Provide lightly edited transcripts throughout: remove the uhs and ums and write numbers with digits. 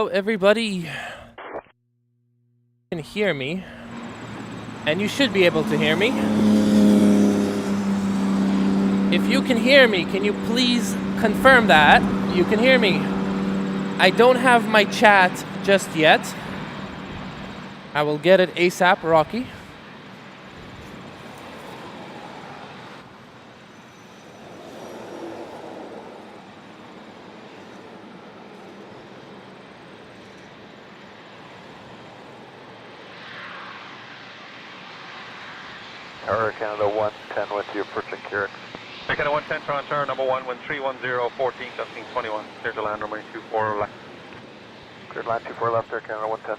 Hello everybody, you can hear me, and you should be able to hear me. If you can hear me, can you please confirm that you can hear me? I don't have my chat just yet. I will get it ASAP, Rocky. Canada 110 with you, approaching Carrick. Canada 110, Toronto, number 1, wind 310, 14, gusting 21, clear to land, runway 24 left. Cleared land 24 left there, Canada 110.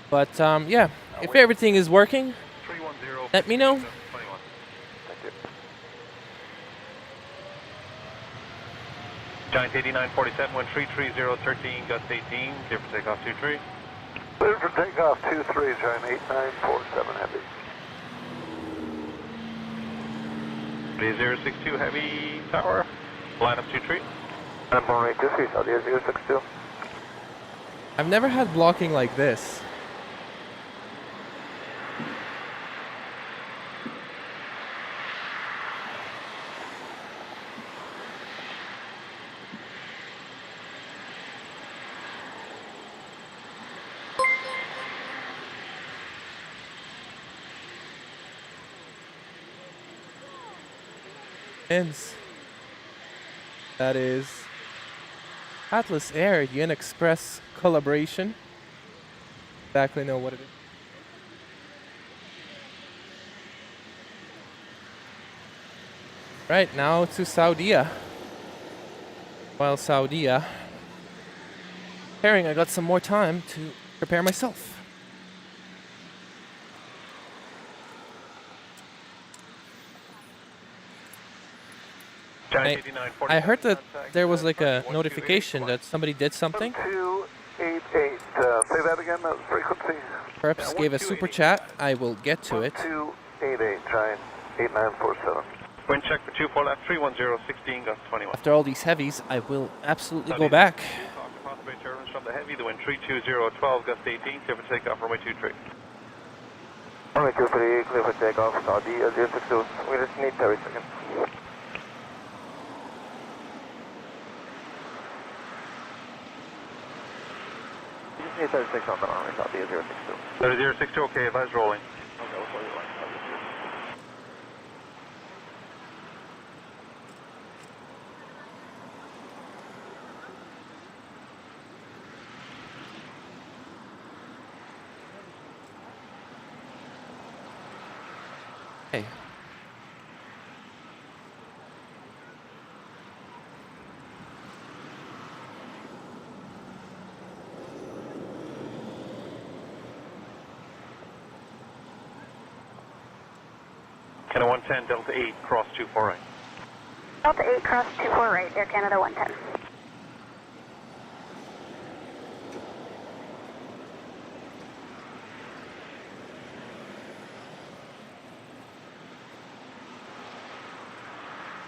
But, yeah, if everything is working, 310, let me know. 21. Thank you. Giant 8947, wind 330, 13, gust 18, clear for takeoff 23. Clear for takeoff 23, Giant 8947 heavy. 3062 heavy tower, line up 23. And runway 23, Saudi 062. I've never had blocking like this. That is Atlas Air Yen Express collaboration. Exactly know what it is. Right now to Saudia. While Saudia preparing, I got some more time to prepare myself. I heard that there was like a notification that somebody did something. 288, say that again, that frequency. Perhaps gave a super chat. I will get to it. 288, Giant 8947. Wind check for 24 left, 310, 16, gust 21. After all these heavies, I will absolutely go back. Possibly turbulence from the heavy, the wind 320, 12, gust 18, clear for takeoff, runway 23. Runway 23, clear for takeoff, Saudi 062. We just need 30 seconds. Need 36 on the runway, Saudi 062. 062, okay, advise rolling. Okay, we'll call you line, Saudi 062. Hey. Canada 110, Delta 8, cross 24 right. Delta 8, cross 24 right, Air Canada 110.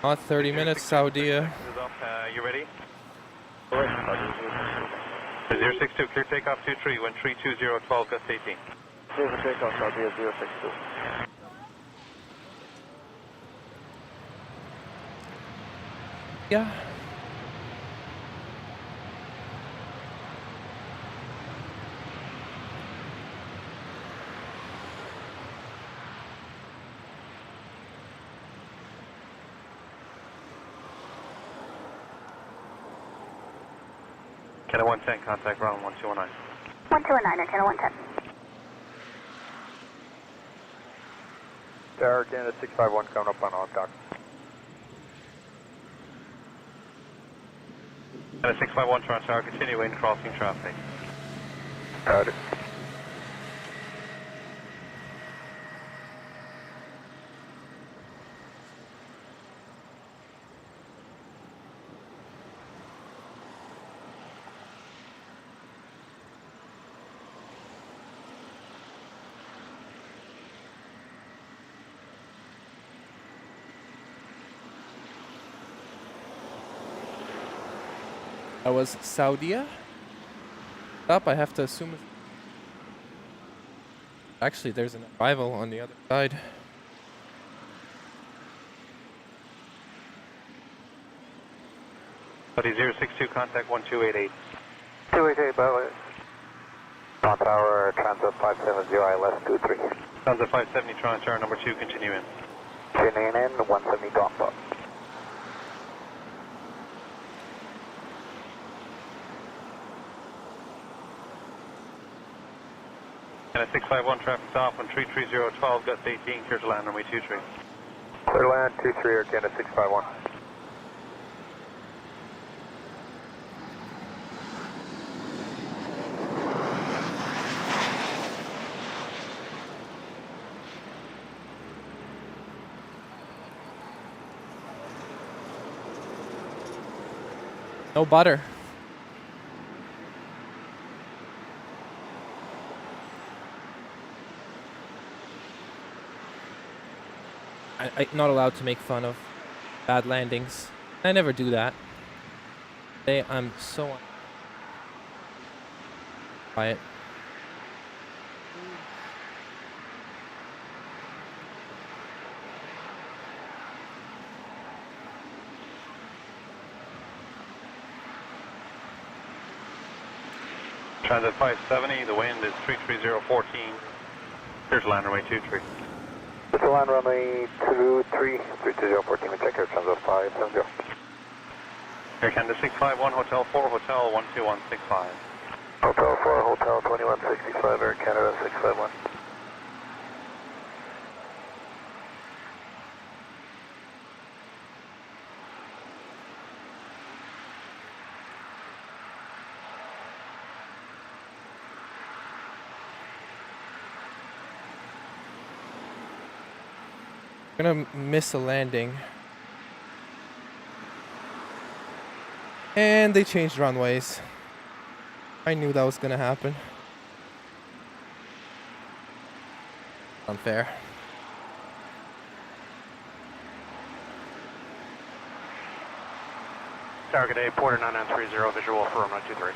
Not 30 minutes, Saudia. You ready? 062, clear takeoff 23, wind 320, 12, gust 18. Clear for takeoff, Saudi 062. Yeah. Canada 110, contact ground 1219. 1219, Air Canada 110. Air Canada 651 coming up on on-dock. Canada 651, Toronto, continuing crossing traffic. Got it. That was Saudia. up, I have to assume. Actually, there's an arrival on the other side. Buddy 062, contact 1288. 288, by the way. On tower, Transat 570, ILS 23. Transat 570, Toronto Tower number 2, continue in. Tuning in, 170 drop up. And a 651 traffic's off on 33012, gust 18, clear to land runway 23. Clear land 23, or Canada 651. No butter. I'm not allowed to make fun of bad landings. I never do that. Today I'm so quiet. Transit 570, the wind is 33014, clear to land runway 23. Clear to land runway 23, 33014, we check air Transit 570. Air Canada 651, Hotel 4, Hotel 12165. Hotel 4, Hotel 2165, Air Canada 651. Gonna miss a landing. And they changed runways. I knew that was gonna happen. Unfair. Target A, Porter 9930, visual for runway 23.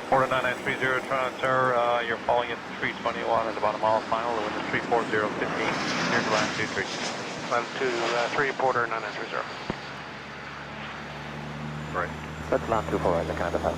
Porter 9930, Toronto Tower, you're falling at 321 at the bottom mile final, the wind is 34015, clear to land 23. Land 23, Porter 9930. Right. That's land 24 right, the Canada 5.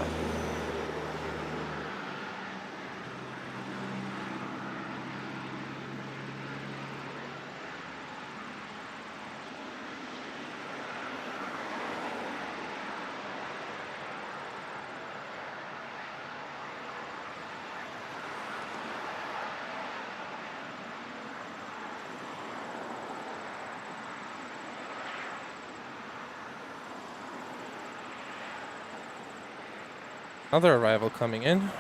Another arrival coming in.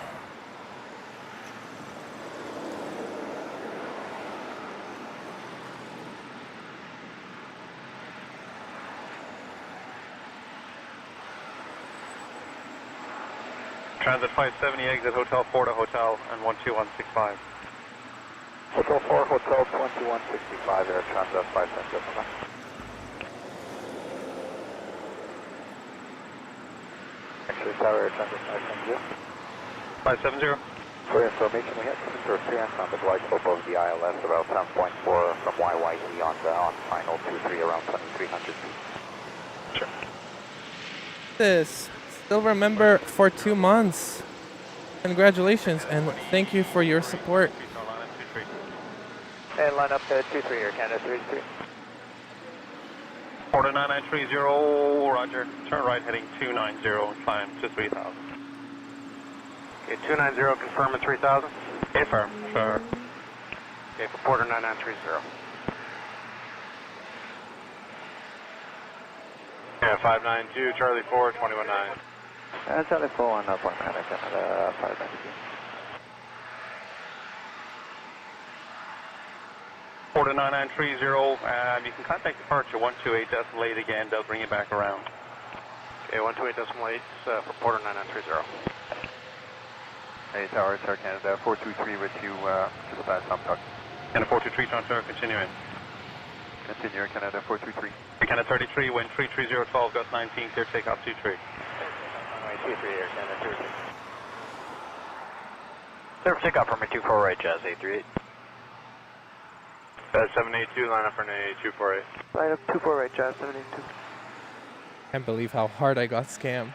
Transit 570, exit Hotel 4 to Hotel and 12165. Hotel 4, Hotel 2165, Air Transat 570. Actually, Tower Air Transit 570. 570. For information, we had interference on the glide slope of the ILS about 10.4 from YYZ on final 23 around 2300 feet. Sure. This. Still remember for 2 months. Congratulations and thank you for your support. And line up 23 Air Canada 33. Porter 9930, roger. Turn right heading 290, climb to 3000. Okay, 290, confirm at 3000. Okay, firm. Sure. Okay, for Porter 9930. Yeah, 592, Charlie 4, 219. Charlie 4 on appointment Air Canada 590. Porter 9930, you can contact departure 128.8 again, they'll bring you back around. Okay, 128.8 for Porter 9930. Hey, Tower, Air Canada 423 with you, just past Tuck. Canada 423, Toronto, continue in. Continue, Air Canada 423. Canada 33, wind 33012, gust 19, clear takeoff 23. Runway 23 Air Canada 26. Surf takeoff from a 24 right, Jazz 838. 782, line up for an A248. Line up 24 right, Jazz 782. Can't believe how hard I got scammed.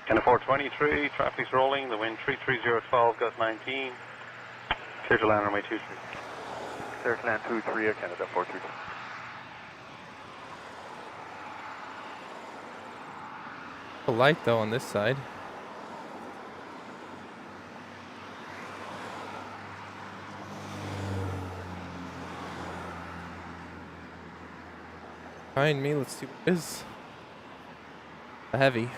Canada 423, traffic's rolling, the wind 33012, gust 19. Clear to land runway 23. Surf land 23 Air Canada 432. A light though on this side. Behind me, let's see what it is. A heavy.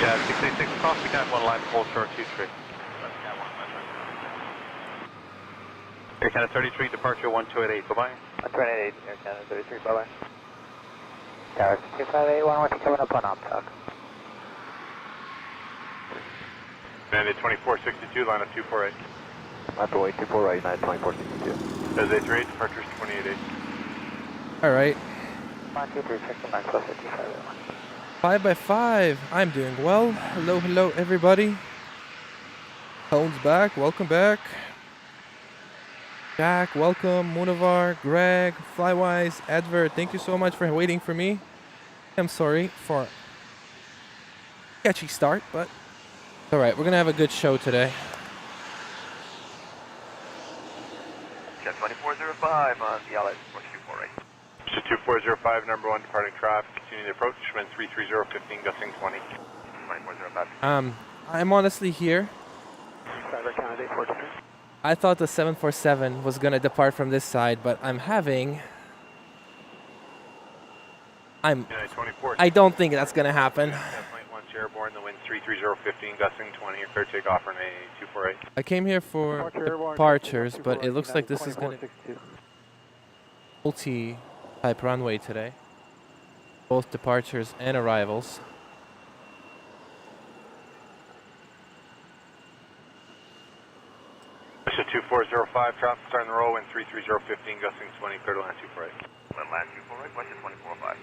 Yeah, 686 cross the cat 1 line, hold short 23. Air Canada 33, departure 1288, bye-bye. 128 Air Canada 33, bye-bye. Tower 258, 1 coming up on talk. Bandit 2462, line up 248. Left away 24 right, 92462. As A38, departures 288. Alright. 123, check 9 plus 55. 5 by 5. I'm doing well. Hello, hello, everybody. Tone's back. Welcome back. Jack, welcome. Munavar, Greg, Flywise, Edward. Thank you so much for waiting for me. I'm sorry for sketchy start, but it's alright. We're gonna have a good show today. Jet 2405 on the LS 424 right. Jet 2405, number 1, departing traffic, continuing the approach, wind 33015, gusting 20. 2405. I'm honestly here. Cyber Canada 423. I thought the 747 was gonna depart from this side, but I'm having. United 24. I don't think that's gonna happen. Definitely once you're airborne, the wind 33015, gusting 20, your clear takeoff for an A248. I came here for departures, but it looks like this is gonna be multi-type runway today. Both departures and arrivals. Jet 2405, traffic starting the roll, wind 33015, gusting 20, clear to land 248. Land 24 right, question 2405.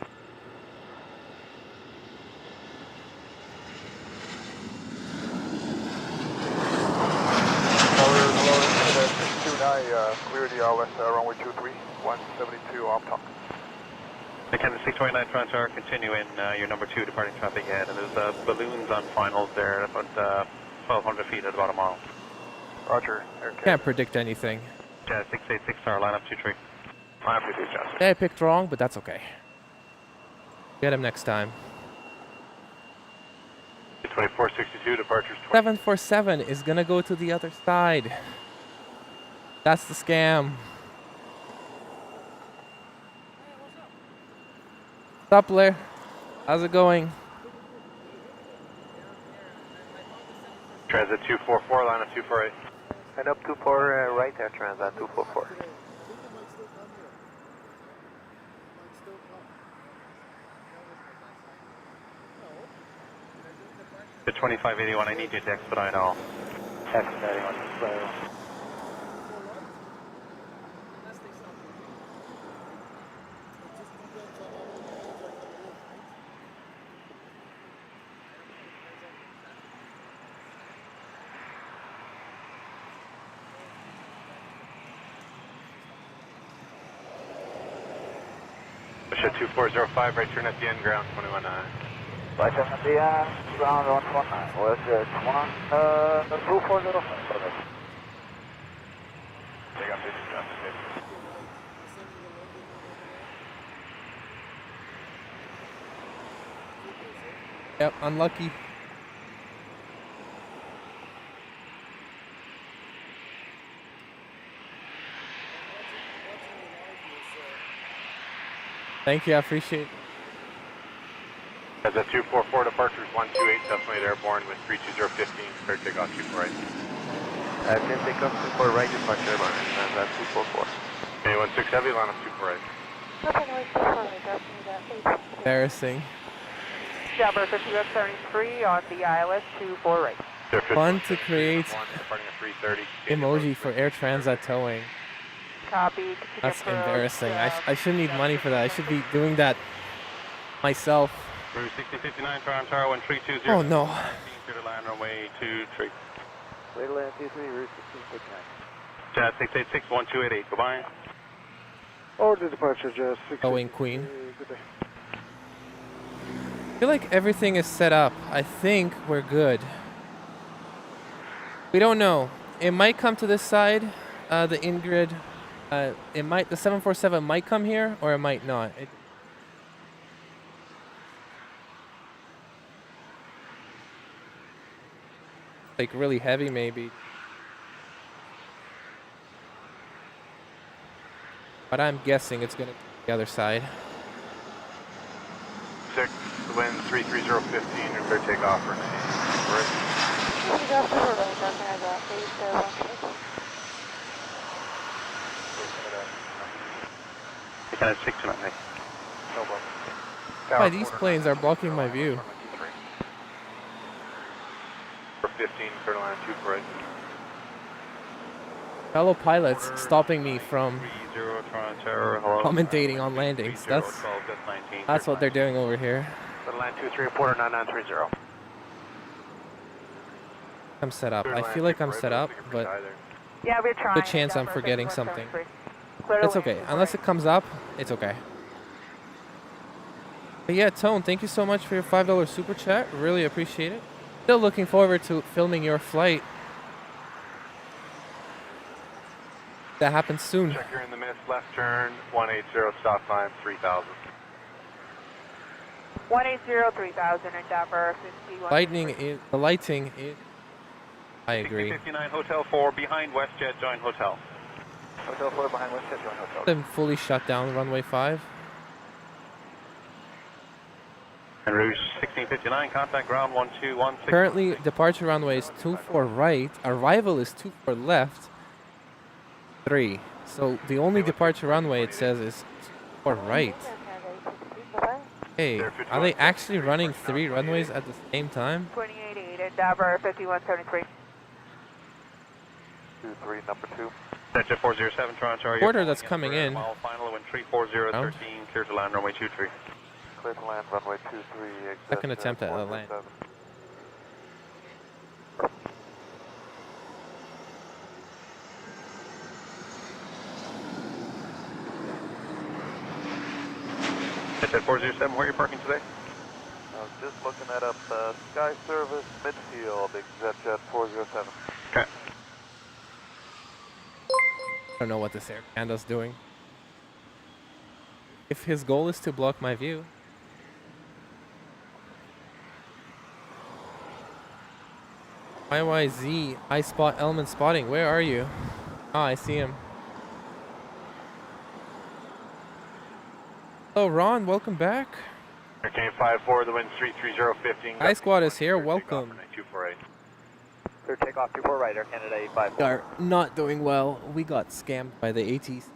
Clear the LS runway 23, 172 off top. Canada 629 Toronto, continuing your number 2 departing traffic ahead, and there's balloons on finals there, about 1,200 feet at about a mile. Roger. Can't predict anything. Jazz 686 star, line up 23. Line up 23, Jazz. Yeah, I picked wrong, but that's okay. Get him next time. 2462, departures 20. 747 is gonna go to the other side. That's the scam. What's up, Blair? How's it going? Transit 244, line up 248. And up 24 right there, Transat 244. The 2581, I need you to expedite all. Expediting on display. Jet 2405, right turn at the end, ground 219. Right turn at the ground 119. Was it 2405? Take off 50 traffic. Yep, unlucky. Thank you, I appreciate it. As a 244 departures 128, definitely airborne with 32015, clear takeoff 248. Clear takeoff 24 right, departure line, and that's 244. Okay, 16 heavy, line up 248. Embarrassing. Jabber 50 73 on the ILS 24 right. Fun to create departing at 3:30. emoji for Air Transat towing. Copy. That's embarrassing. I shouldn't need money for that. I should be doing that myself. Route 6059 Toronto, 1320. Oh no. Clear to land runway 23. Clear to land 23, route 1669. Jet 686 1288. Goodbye. Over to departure, just 6. Towing Queen. Good day. I feel like everything is set up. I think we're good. We don't know. It might come to this side, the Ingrid. The 747 might come here, or it might not. Like really heavy, maybe. But I'm guessing it's gonna be the other side. 6, the wind 33015, and clear takeoff for right. Kind of 6 tonight. No problem. Why these planes are blocking my view? For 15, clear to land 2 right. Fellow pilots stopping me from 30 Toronto, hello. commentating on landings. That's what they're doing over here. Clear to land 23, reporter 9930. I'm set up. I feel like I'm set up, but Yeah, we're trying. good chance I'm forgetting something. It's okay. Unless it comes up, it's okay. But yeah, Tone, thank you so much for your $5 super chat. Really appreciate it. Still looking forward to filming your flight. That happens soon. Check, you're in the mist, left turn, 180, stop climb 3000. 180, 3000, Endeavor 51. The lighting is. I agree. 59 Hotel 4 behind WestJet, join hotel. Hotel 4 behind WestJet, join hotel. Them fully shut down runway 5. En route 1659, contact ground 1216. Currently, departure runway is 24 right. Arrival is 24 left. 3. So the only departure runway it says is 24 right. Hey, are they actually running 3 runways at the same time? 288, Endeavor 5173. 23, number 2. Jet 407 Toronto. Order that's coming in. Final wind 34013, clear to land runway 23. Clear to land runway 23. Second attempt at a land. Jet 407, where are you parking today? I was just looking that up. Sky Service midfield, Jet 407. Okay. I don't know what this Air Canada's doing. If his goal is to block my view. YYZ, I spot element spotting. Where are you? Ah, I see him. Hello, Ron. Welcome back. Okay, 5-4, the wind 33015. High Squad is here. Welcome. 248. Clear takeoff 24 right, Air Canada 854. We are not doing well. We got scammed by the ATs.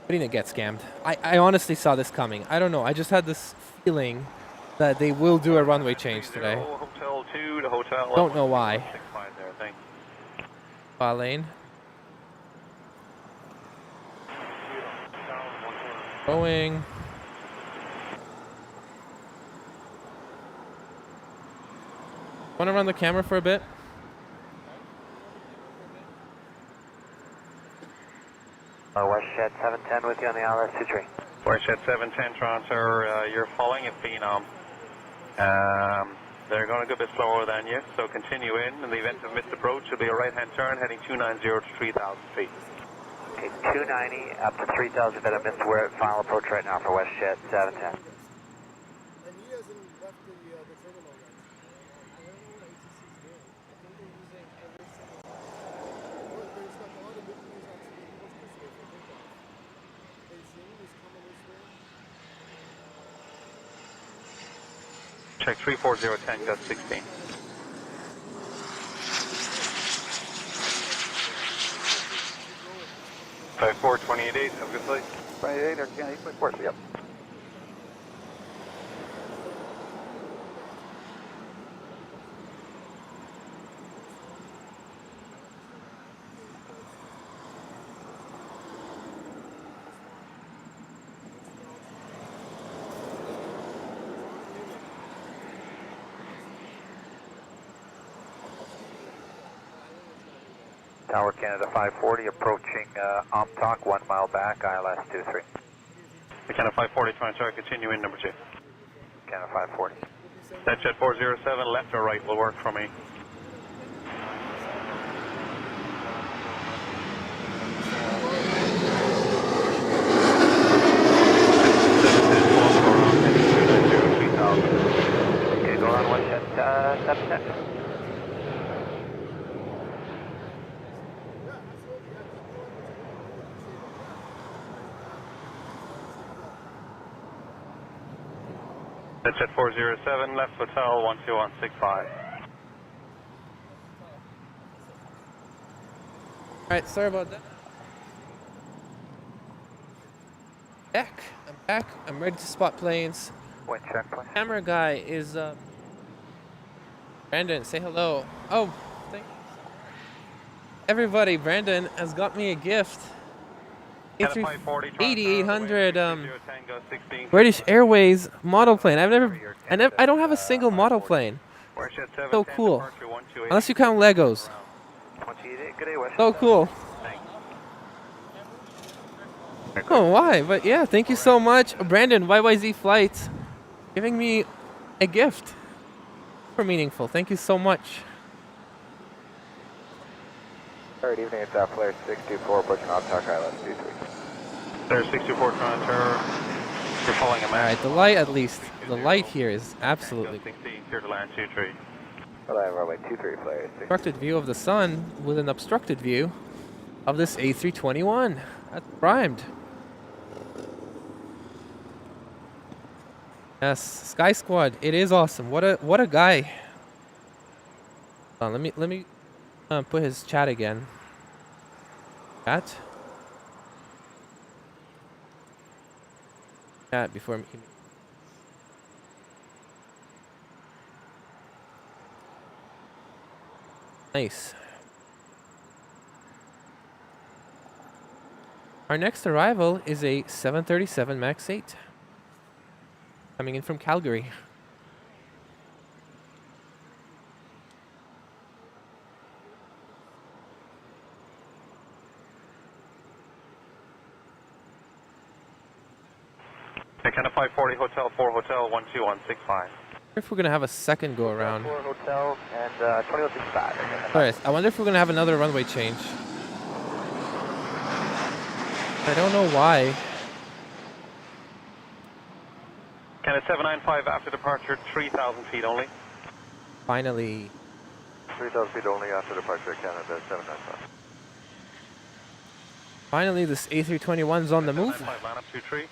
We didn't get scammed. I honestly saw this coming. I don't know. I just had this feeling that they will do a runway change today. Hotel 2 to hotel. Don't know why. 65 there, thanks. Lane. Going. Want to run the camera for a bit? WestJet 710 with you on the ILS 23. WestJet 710 Toronto, you're following a Phenom. They're going to go a bit slower than you, so continue in. In the event of missed approach, it'll be a right-hand turn heading 290 to 3,000 feet. Okay, 290 up to 3,000 feet. I missed we're at final approach right now for WestJet 710. And he hasn't left the terminal yet. I don't know what ATC is doing. I think they're using every single... Well, there's like a lot of movements actually. He was this way for takeoff. Beijing is coming this way. Check 34010, got 16. Five 4, 28-8, have a good flight. 28, Air Canada 8.4, yep. Tower Canada 540 approaching Omtalk, 1 mile back, ILS 23. Canada 540, trying to continue in number 2. Canada 540. That jet 407, left or right will work for me. Okay, go on 1 jet 710. That's jet 407, left hotel 12165. Alright, sorry about that. Back. I'm back. I'm ready to spot planes. Wind check, please. Camera guy is Brandon, say hello. Oh, thank you. Everybody, Brandon has got me a gift. A380-800 British Airways model plane. I don't have a single model plane. So cool. Unless you count Legos. So cool. Oh, why? But yeah, thank you so much, Brandon, YYZ Flights, giving me a gift. Super meaningful. Thank you so much. Alright, evening, it's Flare 624, approaching Omtalk, ILS 23. There's 624 Toronto. You're following a map. Alright, the light at least. The light here is absolutely 16, clear to land 23. Well, I have runway 23, Flare 6. obstructed view of the sun with an obstructed view of this A321. That's primed. Yes, Sky Squad. It is awesome. What a guy. Hold on, let me put his chat again. Chat. Chat before me. Nice. Our next arrival is a 737 MAX 8. Coming in from Calgary. Kind of 540 Hotel 4 Hotel 12165. If we're gonna have a second go around. 4 Hotel and 2165. Alright, I wonder if we're gonna have another runway change. I don't know why. Kind of 795 after departure, 3,000 feet only. Finally. 3,000 feet only after departure, Canada 795. Finally, this A321's on the move. 795, line up 23.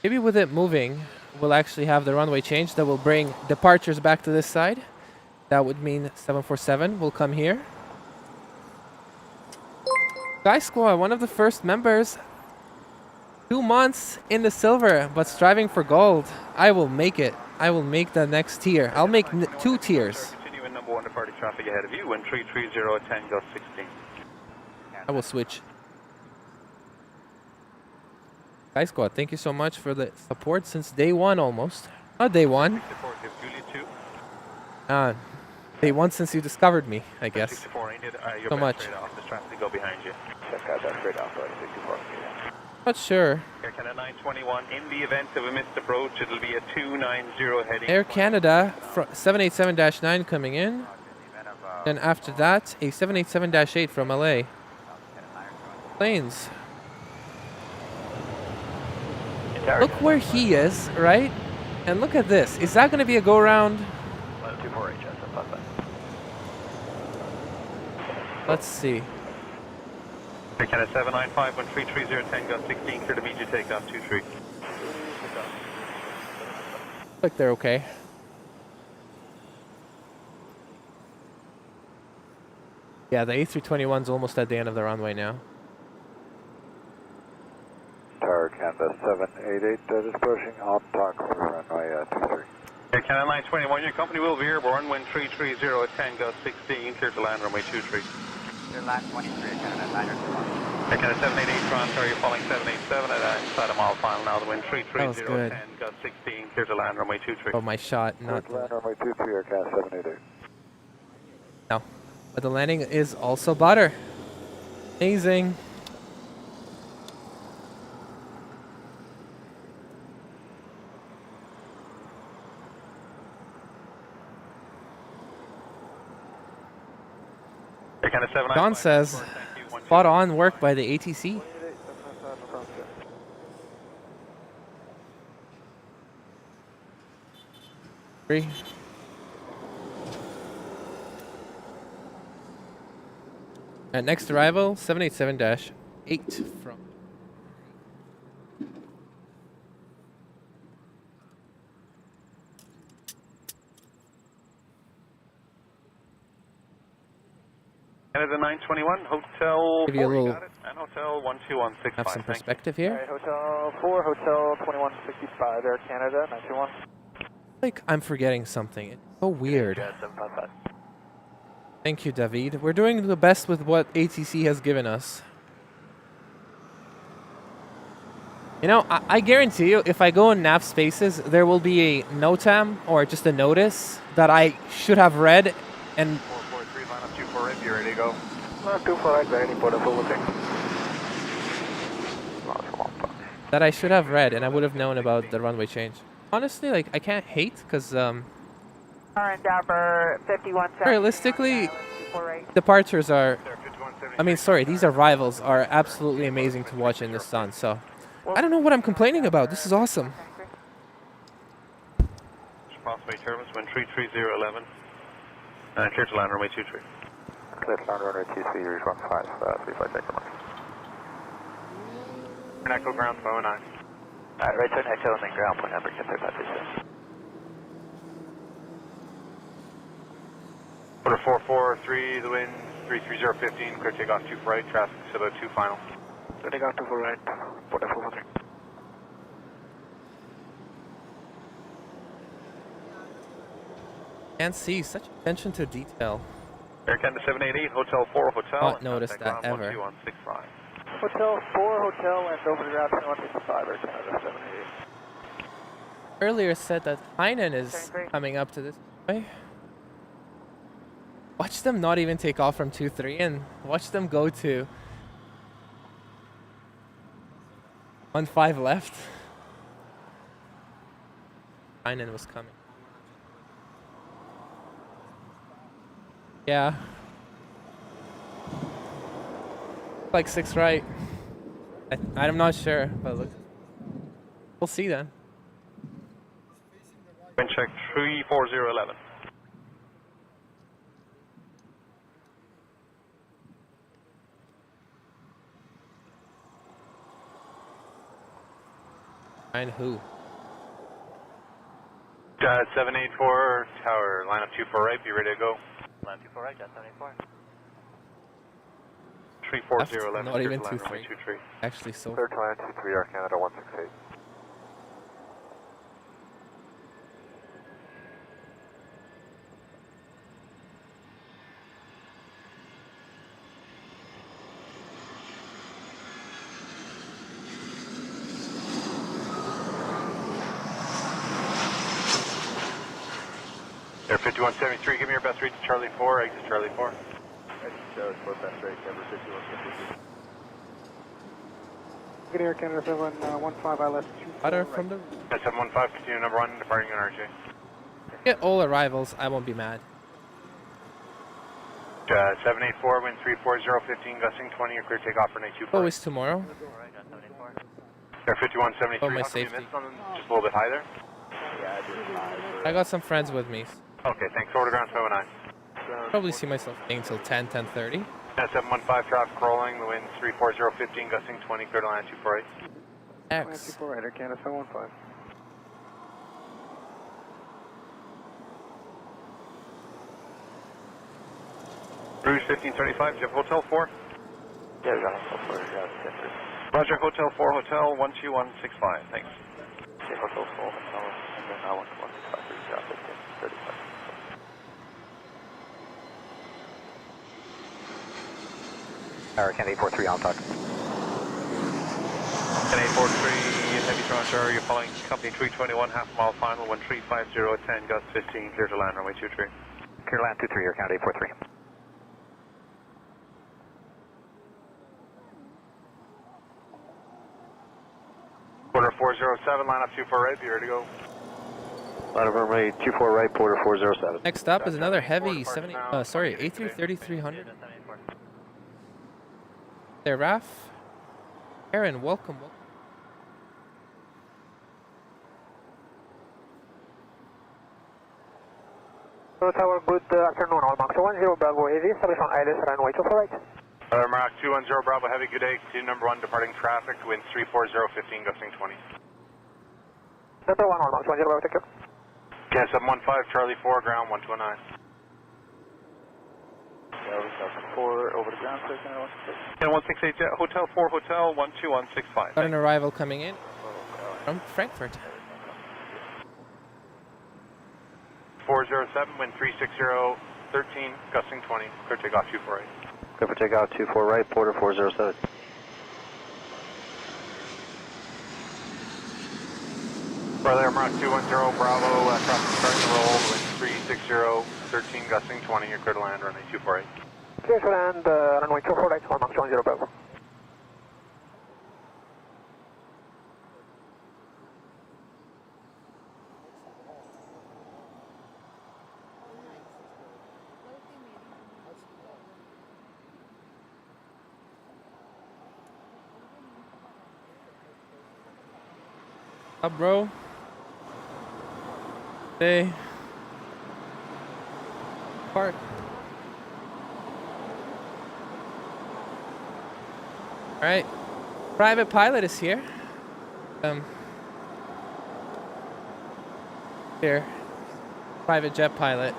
Maybe with it moving, we'll actually have the runway change that will bring departures back to this side. That would mean 747 will come here. Sky Squad, one of the first members. 2 months in the silver, but striving for gold. I will make it. I will make the next tier. I'll make 2 tiers. Continue in number 1 departing traffic ahead of you. Wind 330 at Tango 16. I will switch. Sky Squad, thank you so much for the support since day 1 almost. Not day 1. Day 1 since you discovered me, I guess. So much. Go behind you. Check out that straight off, 64. Not sure. Air Canada 921, in the event of a missed approach, it'll be a 290 heading. Air Canada 787-9 coming in. Then after that, a 787-8 from LA. Planes. Look where he is, right? And look at this. Is that going to be a go-round? Let's see. Air Canada 795, 1330, Tango 16, clear to meet you, takeoff 23. Like they're okay. Yeah, the A321's almost at the end of the runway now. Tower Canada 788, just approaching Omtalk for runway 23. Air Canada 921, your company will be airborne, wind 330 at Tango 16, clear to land runway 23. Clear land 23, Canada 921. Air Canada 788, Toronto, you're falling 787 at inside a mile final now, the wind 330 at Tango 16, clear to land runway 23. Oh, my shot, not Clear to land runway 23, Air Canada 788. no. But the landing is also butter. Amazing. Air Canada 795. John says, spot on work by the ATC. Three. At next arrival, 787-8 from. Canada 921, Hotel Give you a 4, you little- got it? And Hotel 12165. Have some Thank you. perspective All here. right, Hotel 4, Hotel 2165, Air Canada 921. Like I'm forgetting something. It's so weird. Yeah, 755. Thank you, David. We're doing the best with what ATC has given us. You know, I guarantee you, if I go in nav spaces, there will be a NOTAM or just a notice that I should have read and 443, line up 248, you ready to go? Not too far, ready for the full looking. that I should have read, and I would have known about the runway change. Honestly, like, I can't hate, because, realistically, departures are, I mean, sorry, these arrivals are absolutely amazing to watch in the sun, so I don't know what I'm complaining about. This is awesome. Crossway turbines, wind 33011. Clear to land runway 23. Clear to land runway 23, 15, 35 seconds. Echo ground 509. Alright, right turn echo and then ground point number, get 3536. Order 443, the wind 33015, clear takeoff 2 for right, traffic Silo 2 final. Clear takeoff 2 for right, 4443. Can't see, such attention to detail. Air Canada 788, Hotel 4, Hotel. Not noticed that ever. 12165. Hotel 4, Hotel, and over the route 2165, Air Canada 788. Earlier said that Heinen is coming up to this way. Watch them not even take off from 2-3 and watch them go to 1-5 left. Heinen was coming. Yeah. Like 6 right. I'm not sure, but look. We'll see then. Wind check 34011. And who? 784 tower, line up 2 for right, be ready to go. Line 2 for right, 784. 34011. Not even clear to land 2-3. runway 23. Actually, so. Clear to land 23, Air Canada 168. Air 5173, give me your best read to Charlie 4, exit Charlie 4. Exit Charlie 4, best rate, number 5173. Good Air Canada 715, ILS 2. Water from the. 715, continue number 1, departing NRJ. Get all arrivals, I won't be mad. 784, wind 34015, gusting 20, you're clear takeoff for Nate 2 Always tomorrow. Air 5173, Oh, my how come you safety. missed on just a little bit high there? Yeah, I just I got some friends with me. Okay, thanks, order ground 709. Probably see myself staying till 10, 10:30. 715, traffic rolling, the wind 34015, gusting 20, clear to land 248. X. 2 right, Air Canada 715. Rouge 1535, do you have Hotel 4? Yeah, Johnny, so far, Roger, Hotel 4, Hotel 12165. Thanks. Okay, Hotel 4, Hotel, and then 165, 35. Air Canada 843, on talk. Can 843, heavy transfer, you're following company 321, half mile final, 1350 at 10, gust 15, clear to land, runway 23. Clear land 23, Air Canada 843. Porter 407, line up 24 right, be ready to go. Line up runway 24 right, Porter 407. Next up is another heavy A350-300. There, Raf. Aaron, welcome. Tower, good afternoon, all Max 10 Bravo Heavy, establish on ILS, runway 24 right. Mark 210 Bravo Heavy, good day, continue number 1, departing traffic, winds 340, 15, gusting 20. Number 1, all Max 10 Bravo, thank you. Can 715, Charlie 4, ground 1209. Yeah, 4 over the ground, sir, Can 168 Jet, Hotel 4 Hotel 12165. Got an arrival coming in from Frankfurt. 407, wind 360, 13, gusting 20, clear takeoff 248. Clear for takeoff 24 right, Porter 407. Brother, Mark 210 Bravo, traffic starting to roll, wind 360, 13, gusting 20, you're clear to land, runway 248. Clear to land, runway 24 right, all Max 10 Bravo. Up, bro. Hey. Park. All right. Private pilot is here. Here. Private jet pilot.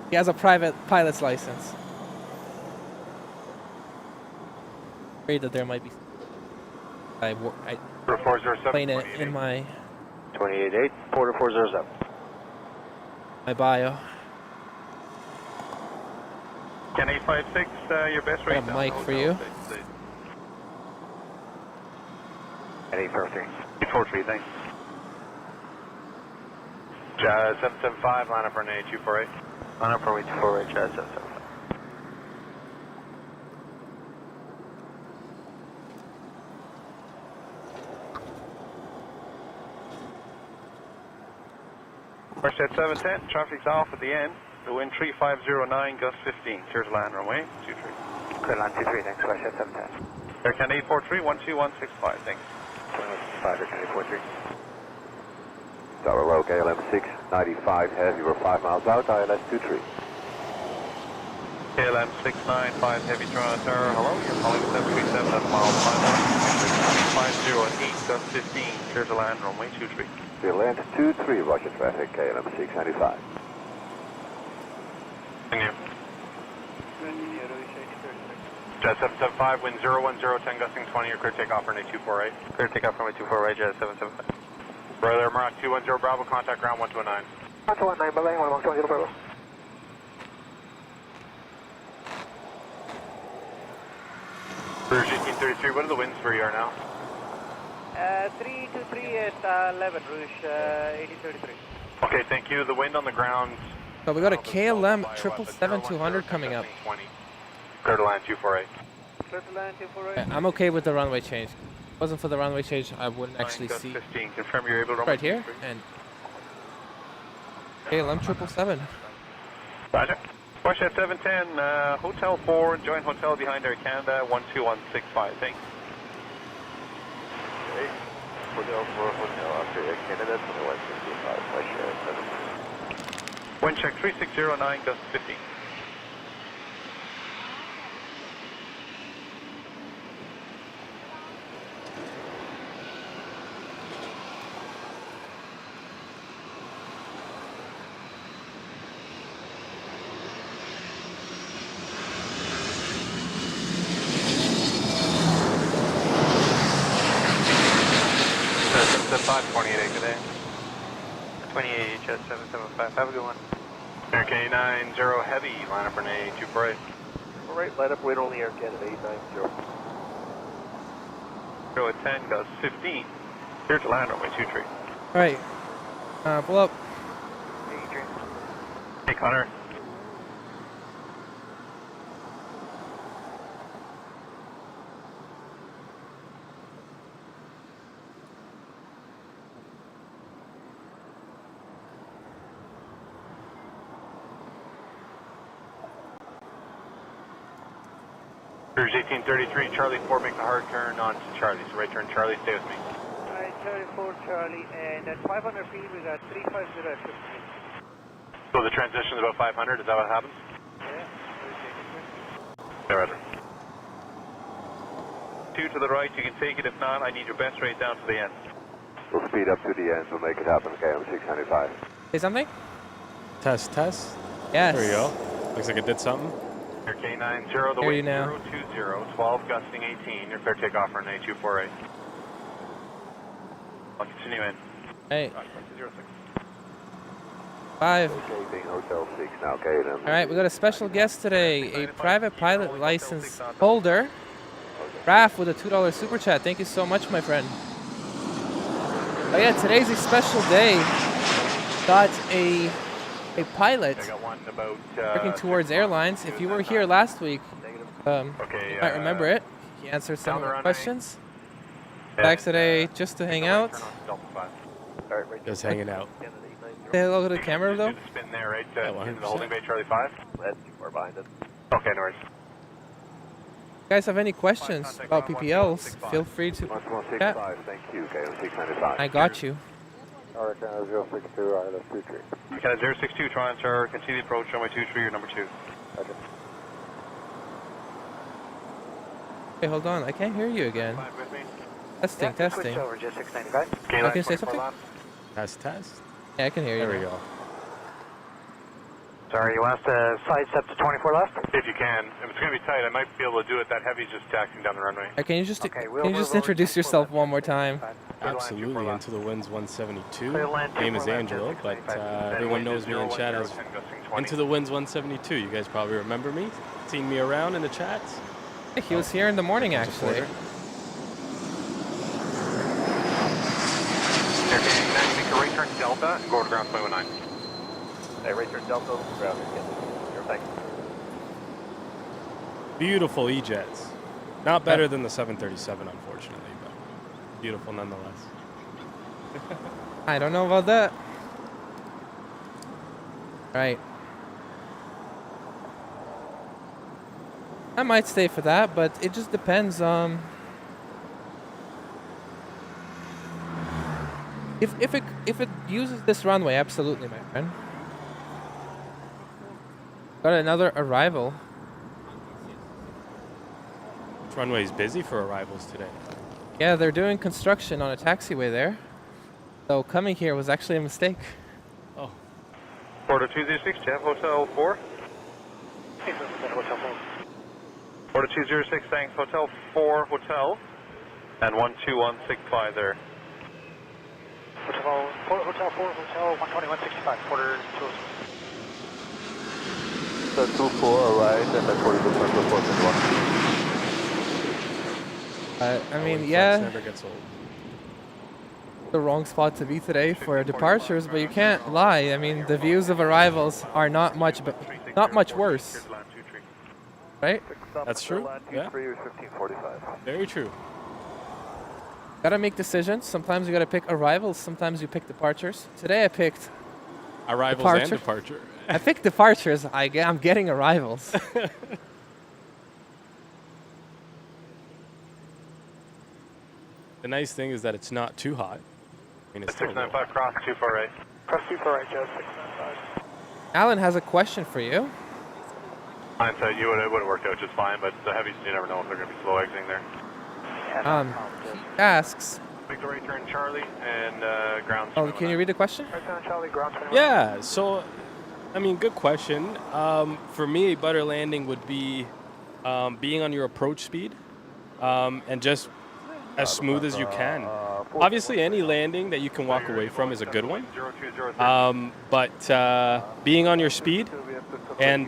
He has a private pilot's license. Afraid that there might be. I 407, explain it in my 28.8, Porter 407. bio. Can 856, your best rate? Got a mic for you. At 843. 843, thanks. 775, line up runway 248. Line up runway 24 right, Chad 775. First at 710, traffic's off at the end. The wind 3509, gust 15. Clear to land, runway 23. Clear land 23, thanks, Flash at 710. Aircan 843, 12165, thanks. 5, Aircan 843. Tower low, KLM 695 heavy, we're 5 miles out, ILS 23. KLM 695, heavy Tower, hello, you're calling 737 at mile 508, gust 15. Clear to land, runway 23. Clear land 23, Roger traffic, KLM 695. Continue. Jet 775, wind 010, 10 gusting 20, you're clear takeoff runway 248. Clear takeoff runway 24 right, Jet 775. Brother, Mark 210 Bravo, contact ground 1219. 1219, Belay, 1 Max 10 Bravo. Rouge 1833, what are the winds where you are now? 323 at 11, Rouge 1833. Okay, thank you. The wind on the ground. So we got a KLM 777-200 coming up. 20. Clear to land 248. Clear to land 248. I'm okay with the runway change. If it wasn't for the runway change, I wouldn't actually Gust see 15, confirm you're able to right here. And KLM 777. Roger. Push at 710, Hotel 4, joint hotel behind Air Canada, 12165, thanks. Okay. Hotel 4, Hotel after Air Canada, 2165, Flash 7. Wind check 3609, gust 15. Today. 28 HS 775. Have a good one. Air K90 heavy, line up runway 248. Alright, line up, wait only Air Canada 890. Go at 10, gust 15. Clear to land runway 23. Alright. Pull up. Hey Connor. Cruise 1833, Charlie 4, make the hard turn on to Charlie. So right turn, Charlie, stay with me. Alright, Charlie 4, Charlie, and at 500 feet we got 350 at 15. So the transition is about 500, is that what happens? Yeah. Yeah, roger. 2 to the right, you can take it. If not, I need your best rate down to the end. We'll speed up to the end, we'll make it happen. Okay, I'm 695. Say something? Test. Yes. There we go. Looks like it did something. Your K90, the Hear you weight now. 020, 12, gusting 18. Your clear takeoff on A248. I'll continue in. Hey, 06. 5. Okay, being Hotel 6 now, okay, then. All right, we got a special guest today, a private pilot license holder, Raf, with a $2 super chat. Thank you so much, my friend. Oh yeah, today's a special day. Got a pilot I got one about working towards airlines. If you were here last week, you might remember it. He answered some of the questions. Back today just to hang out. Just hanging out. Say hello to the camera though. Spin there, right? Yeah, In the holding bay, Charlie 5. That's too far behind us. Okay, no worries. If you guys have any questions about PPLs, feel free to chat. 1165, thank you, okay, I'm 695. I got you. Hurricane 062, ILS 23. Kind of 062, Toronto Tower, continue the approach, runway 23, your number 2. Okay. Hey, hold on. I can't hear you again. With me. Testing, testing. Switch over, just 695. Oh, can you say something? Test. Yeah, I can hear you. There we go. Sorry, you want us to sidestep to 24 left? If you can. If it's going to be tight, I might be able to do it. That heavy's just taxiing down the runway. Can you just Okay, can you just introduce yourself one more time? Absolutely. Into the winds 172. Clear land, Name is 24 left, Angelo, but 695. everyone knows me in chat as Into the Winds 172. You guys probably remember me, seen me around in the chats. Hey, he was here in the morning actually. Make a right turn Delta and go over to ground 219. Hey, right turn Delta, ground again. Sure, thanks. Beautiful E-jets. Not better than the 737, unfortunately, but beautiful nonetheless. I don't know about that. Right. I might stay for that, but it just depends. If it uses this runway, absolutely, my friend. Got another arrival. This runway is busy for arrivals today. Yeah, they're doing construction on a taxiway there. So coming here was actually a mistake. Oh. Order 206, Jeff, Hotel 4. Order 206, thanks, Hotel 4, Hotel. And 12165 there. Hotel 4, Hotel 12165, quarter 206. So 24, alright, and then 40% before I mean, Flex yeah, never gets old. the wrong spot to be today for departures, but you can't lie. I mean, the views of arrivals are not much worse, right? That's true. Yeah. 1545. Very true. Gotta make decisions. Sometimes you gotta pick arrivals. Sometimes you pick departures. Today I picked. Arrivals and departure. I picked departures. I'm getting arrivals. The nice thing is that it's not too hot. I mean, it's still 695 cross 24 right. Cross 24 right, Jeff, 695. Alan has a question for you. Hindsight, it would have worked out just fine, but the heavies, you never know if they're going to be slow exiting there. He asks. Make the right turn, Charlie, and ground. Oh, can you read the question? Right turn, Charlie, ground 21. Yeah, so, I mean, good question. For me, a butter landing would be being on your approach speed and just as smooth as you can. Obviously, any landing that you can walk away from is a good one. But being on your speed and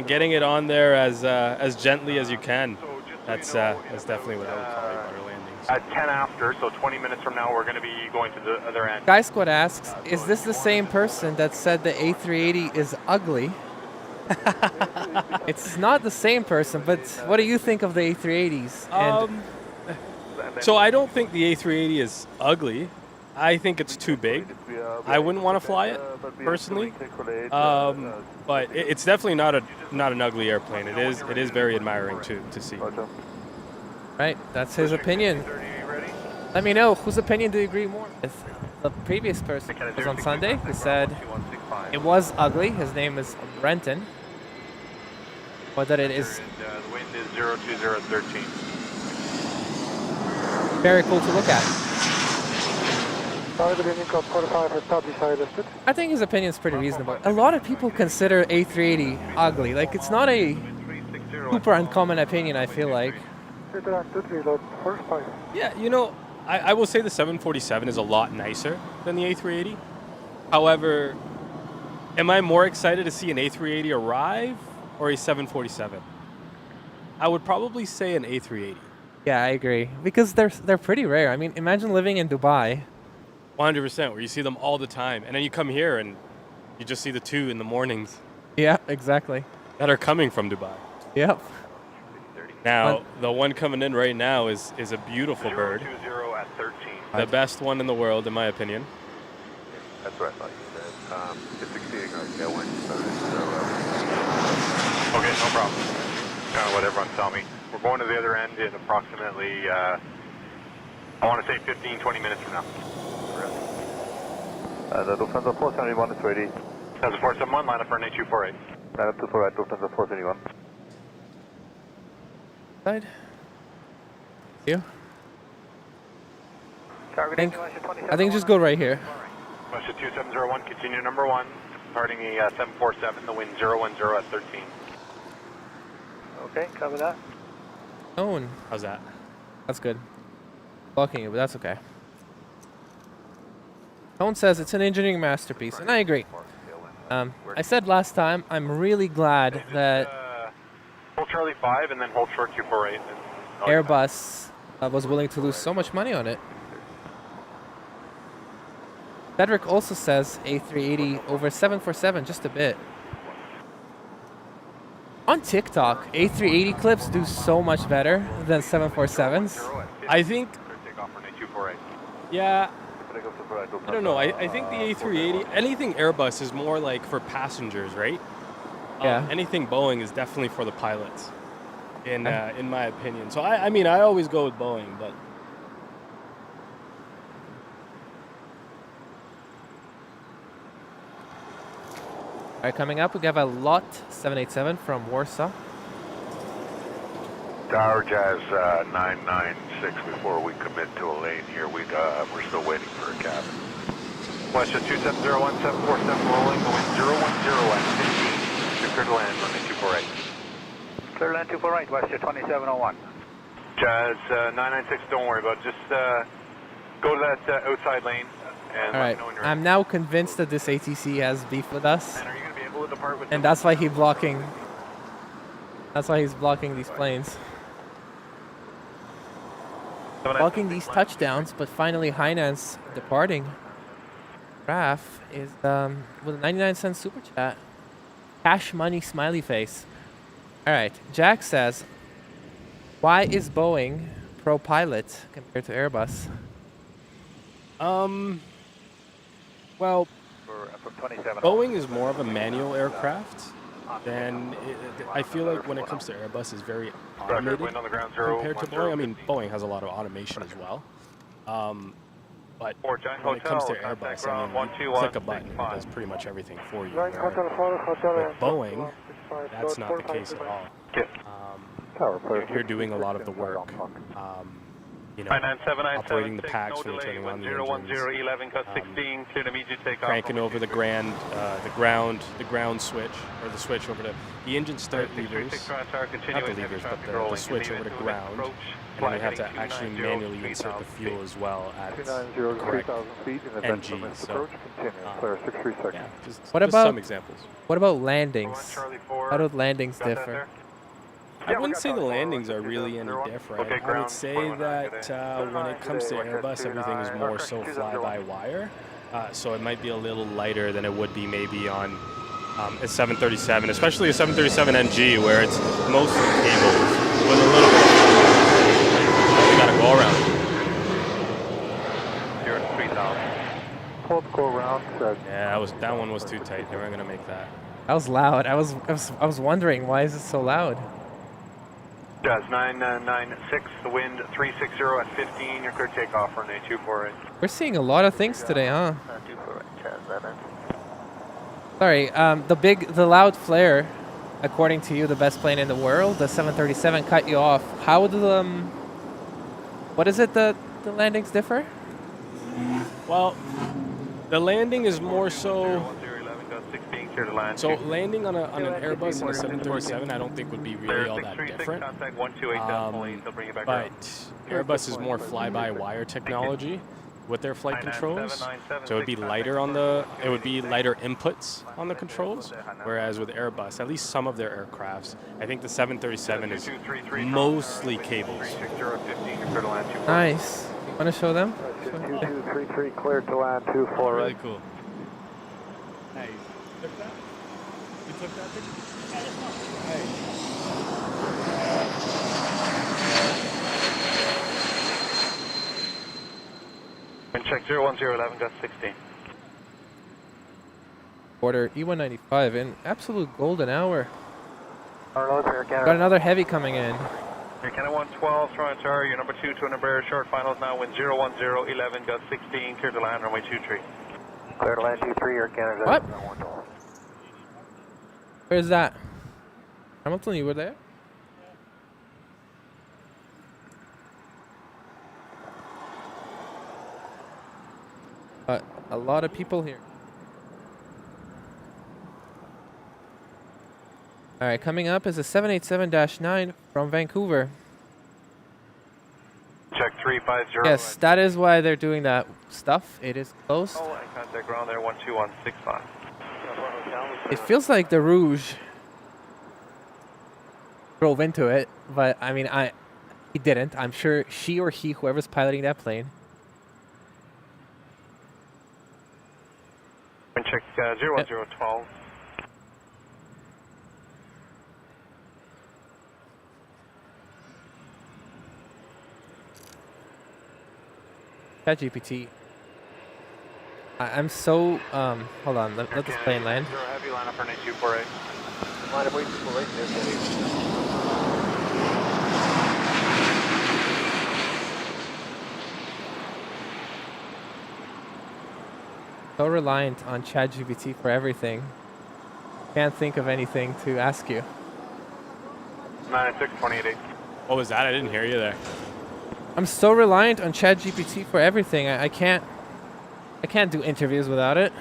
getting it on there as gently as you can, that's definitely what I would call a butter landing. At 10 after, so 20 minutes from now, we're going to be going to the other end. Guy Squad asks, is this the same person that said the A380 is ugly? It's not the same person, but what do you think of the A380s? So I don't think the A380 is ugly. I think it's too big. I wouldn't want to fly it personally, but it's definitely not an ugly airplane. It is very admiring to see. Right, that's his opinion. Let me know whose opinion do you agree more with. The previous person was on Sunday who said it was ugly. His name is Brenton. Or that it is The wind is 02013. very cool to look at. Sorry, the landing code 45 has not decided. I think his opinion is pretty reasonable. A lot of people consider A380 ugly. Like, it's not a super uncommon opinion, I feel like. Yeah, you know, I will say the 747 is a lot nicer than the A380. However, am I more excited to see an A380 arrive or a 747? I would probably say an A380. Yeah, I agree. Because they're pretty rare. I mean, imagine living in Dubai. 100%, where you see them all the time. And then you come here and you just see the two in the mornings. Yeah, exactly. That are coming from Dubai. Yep. Now, the one coming in right now is a beautiful bird. 020 at 13. The best one in the world, in my opinion. That's what I thought you said. It's exceeding our tailwind, so Okay, no problem. Kind of what everyone's telling me. We're going to the other end in approximately, I want to say 15, 20 minutes from now. the Lufthansa 471 is ready. Lufthansa 471, line up for an A248. Line up to 48, Lufthansa 471. Side. You? I think just go right here. Russia 2701, continue number 1, departing the 747, the wind 010 at 13. Okay, cover that. Owen. How's that? That's good. Blocking it, but that's okay. Tone says it's an engineering masterpiece, and I agree. I said last time, I'm really glad that Hold Charlie 5 and then hold short 248. Airbus was willing to lose so much money on it. Cedric also says A380 over 747, just a bit. On TikTok, A380 clips do so much better than 747s. I think, Takeoff for an A248. yeah, I don't know. I think the A380, anything Airbus is more like for passengers, right? Yeah. Anything Boeing is definitely for the pilots, in my opinion. So I mean, I always go with Boeing, but. All right, coming up, we have a Lot 787 from Warsaw. Tower Jazz 996, before we commit to a lane here, we're still waiting for a cabin. West 2701, 747 rolling, the wind 010 at 15. Clear to land, runway 248. Clear land 248, West 2701. Jazz 996, don't worry about it. Just go to that outside lane and All let right, me know when you're I'm now convinced that this ATC has beef with us, And are you going to be able to depart with and that's why he's blocking. That's why he's blocking these planes. Blocking these touchdowns, but finally Hainan's departing. Raf is with a 99-cent super chat. Cash money smiley face. All right, Jack says, why is Boeing pro pilot compared to Airbus? Well, From 27. Boeing is more of a manual aircraft, and I feel like when it comes to Airbus, it's very automated wind on the ground, compared to Boeing. I mean, Boeing has a lot of automation as well. But when it comes to Airbus, I mean, you click a button and it does pretty much everything for you. With Boeing, that's not the case at all. You're doing a lot of the work. You know, operating the packs for turning on the engines, cranking over the ground switch, or the switch over to the engine start levers, not the levers, but the switch over to ground, and then you have to actually manually insert the fuel as well at the correct NG. So, yeah, just some examples. What about landings? How do landings differ? I wouldn't say the landings are really any different. I would say that when it comes to Airbus, everything is more so fly-by-wire. So it might be a little lighter than it would be maybe on a 737, especially a 737 NG, where it's mostly cables with a little bit of... We got to go around. 0 to 3000. Cool round. Yeah, that one was too tight. They weren't gonna make that. That was loud. I was wondering why is it so loud. Jazz 996, the wind 360 at 15. You're clear takeoff for an A248. We're seeing a lot of things today, huh? 24 right, Jazz 11. Sorry, the loud flare, according to you, the best plane in the world, the 737 cut you off. How do what is it the landings differ? Well, the landing is more so. So landing on an Airbus and a 737, I don't think would be really all that different. But Airbus is more fly-by-wire technology with their flight controls, so it would be lighter it would be lighter inputs on the controls. Whereas with Airbus, at least some of their aircrafts, I think the 737 is mostly cables. Nice. You want to show them? 2233 cleared to land 24 Really right. cool. Hey, you took that? You took that picture? Hey. Wind check 01011, gust 16. Order E195 in absolute golden hour. Got Got another heavy coming in. Air Canada 112, Toronto Tower, your number 2 to an Embraer short finals now, wind 01011, gust 16, clear to land, runway 23. Clear to land 23, Air Canada. What? Where's that? Hamilton, you were there? A lot of people here. All right, coming up is a 787-9 from Vancouver. Check 350. Yes, that is why they're doing that stuff. It is closed. Oh, and contact ground there, 12165. It feels like the Rouge drove into it, but I mean, he didn't. I'm sure she or he, whoever's piloting that plane. Wind check 01012. ChatGPT. I'm so hold on, let this plane land. Zero heavy, line up for an A248. Line up, wait, right So reliant on ChatGPT for everything. Can't think of anything to ask you. 96, 288. What was that? I didn't hear you there. I'm so reliant on ChatGPT for everything. I can't do interviews without it.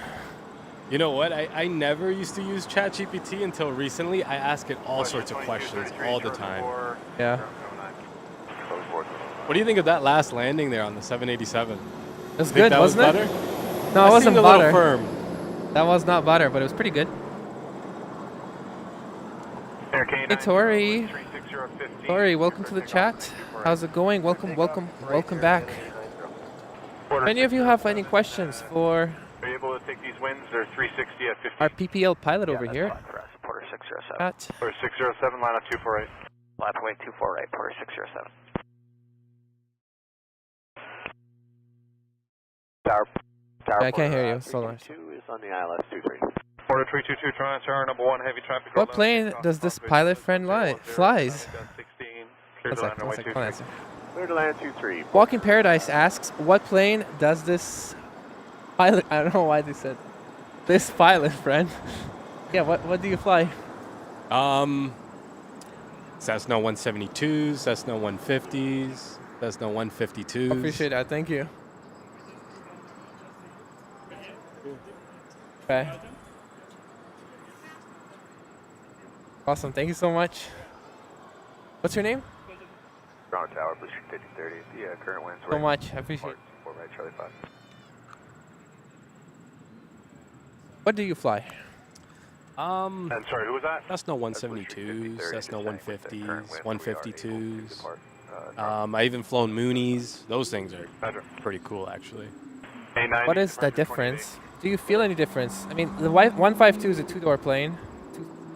You know what? I never used to use ChatGPT until recently. I ask it all sorts of questions all the time. Yeah. What do you think of that last landing there on the 787? It was good, wasn't it? Butter? No, it wasn't a butter. little firm. That was not butter, but it was pretty good. Hey, Tori. Tori, welcome to the chat. How's it going? Welcome back. Any of you have any questions for Are you able to take these winds? They're 360 at 50. our PPL pilot over here? Porter 607. Chat. Porter 607, line up 248. Left wing 248, Porter 607. Tower. Yeah, I can't hear you. Hold on. 2 is on the ILS 23. Porter 322, Toronto Tower, number 1, heavy traffic. What plane does this pilot friend flies? Clear to land, One runway second, 23. one answer. Clear to land 23. Walking Paradise asks, what plane does this pilot? I don't know why they said this pilot friend. Yeah, what do you fly? Cessna 172s, Cessna 150s, Cessna 152s. Appreciate that. Thank you. Okay. Awesome. Thank you so much. What's your name? Toronto Tower, Booster 5030. The current winds So much. I appreciate it. 4 right, Charlie 5. What do you fly? And sorry, who was that? Cessna 172s, Cessna 150s, 152s. I even flown Moonies. Those things are pretty cool, actually. A9. What is the difference? Do you feel any difference? I mean, the 152 is a two-door plane.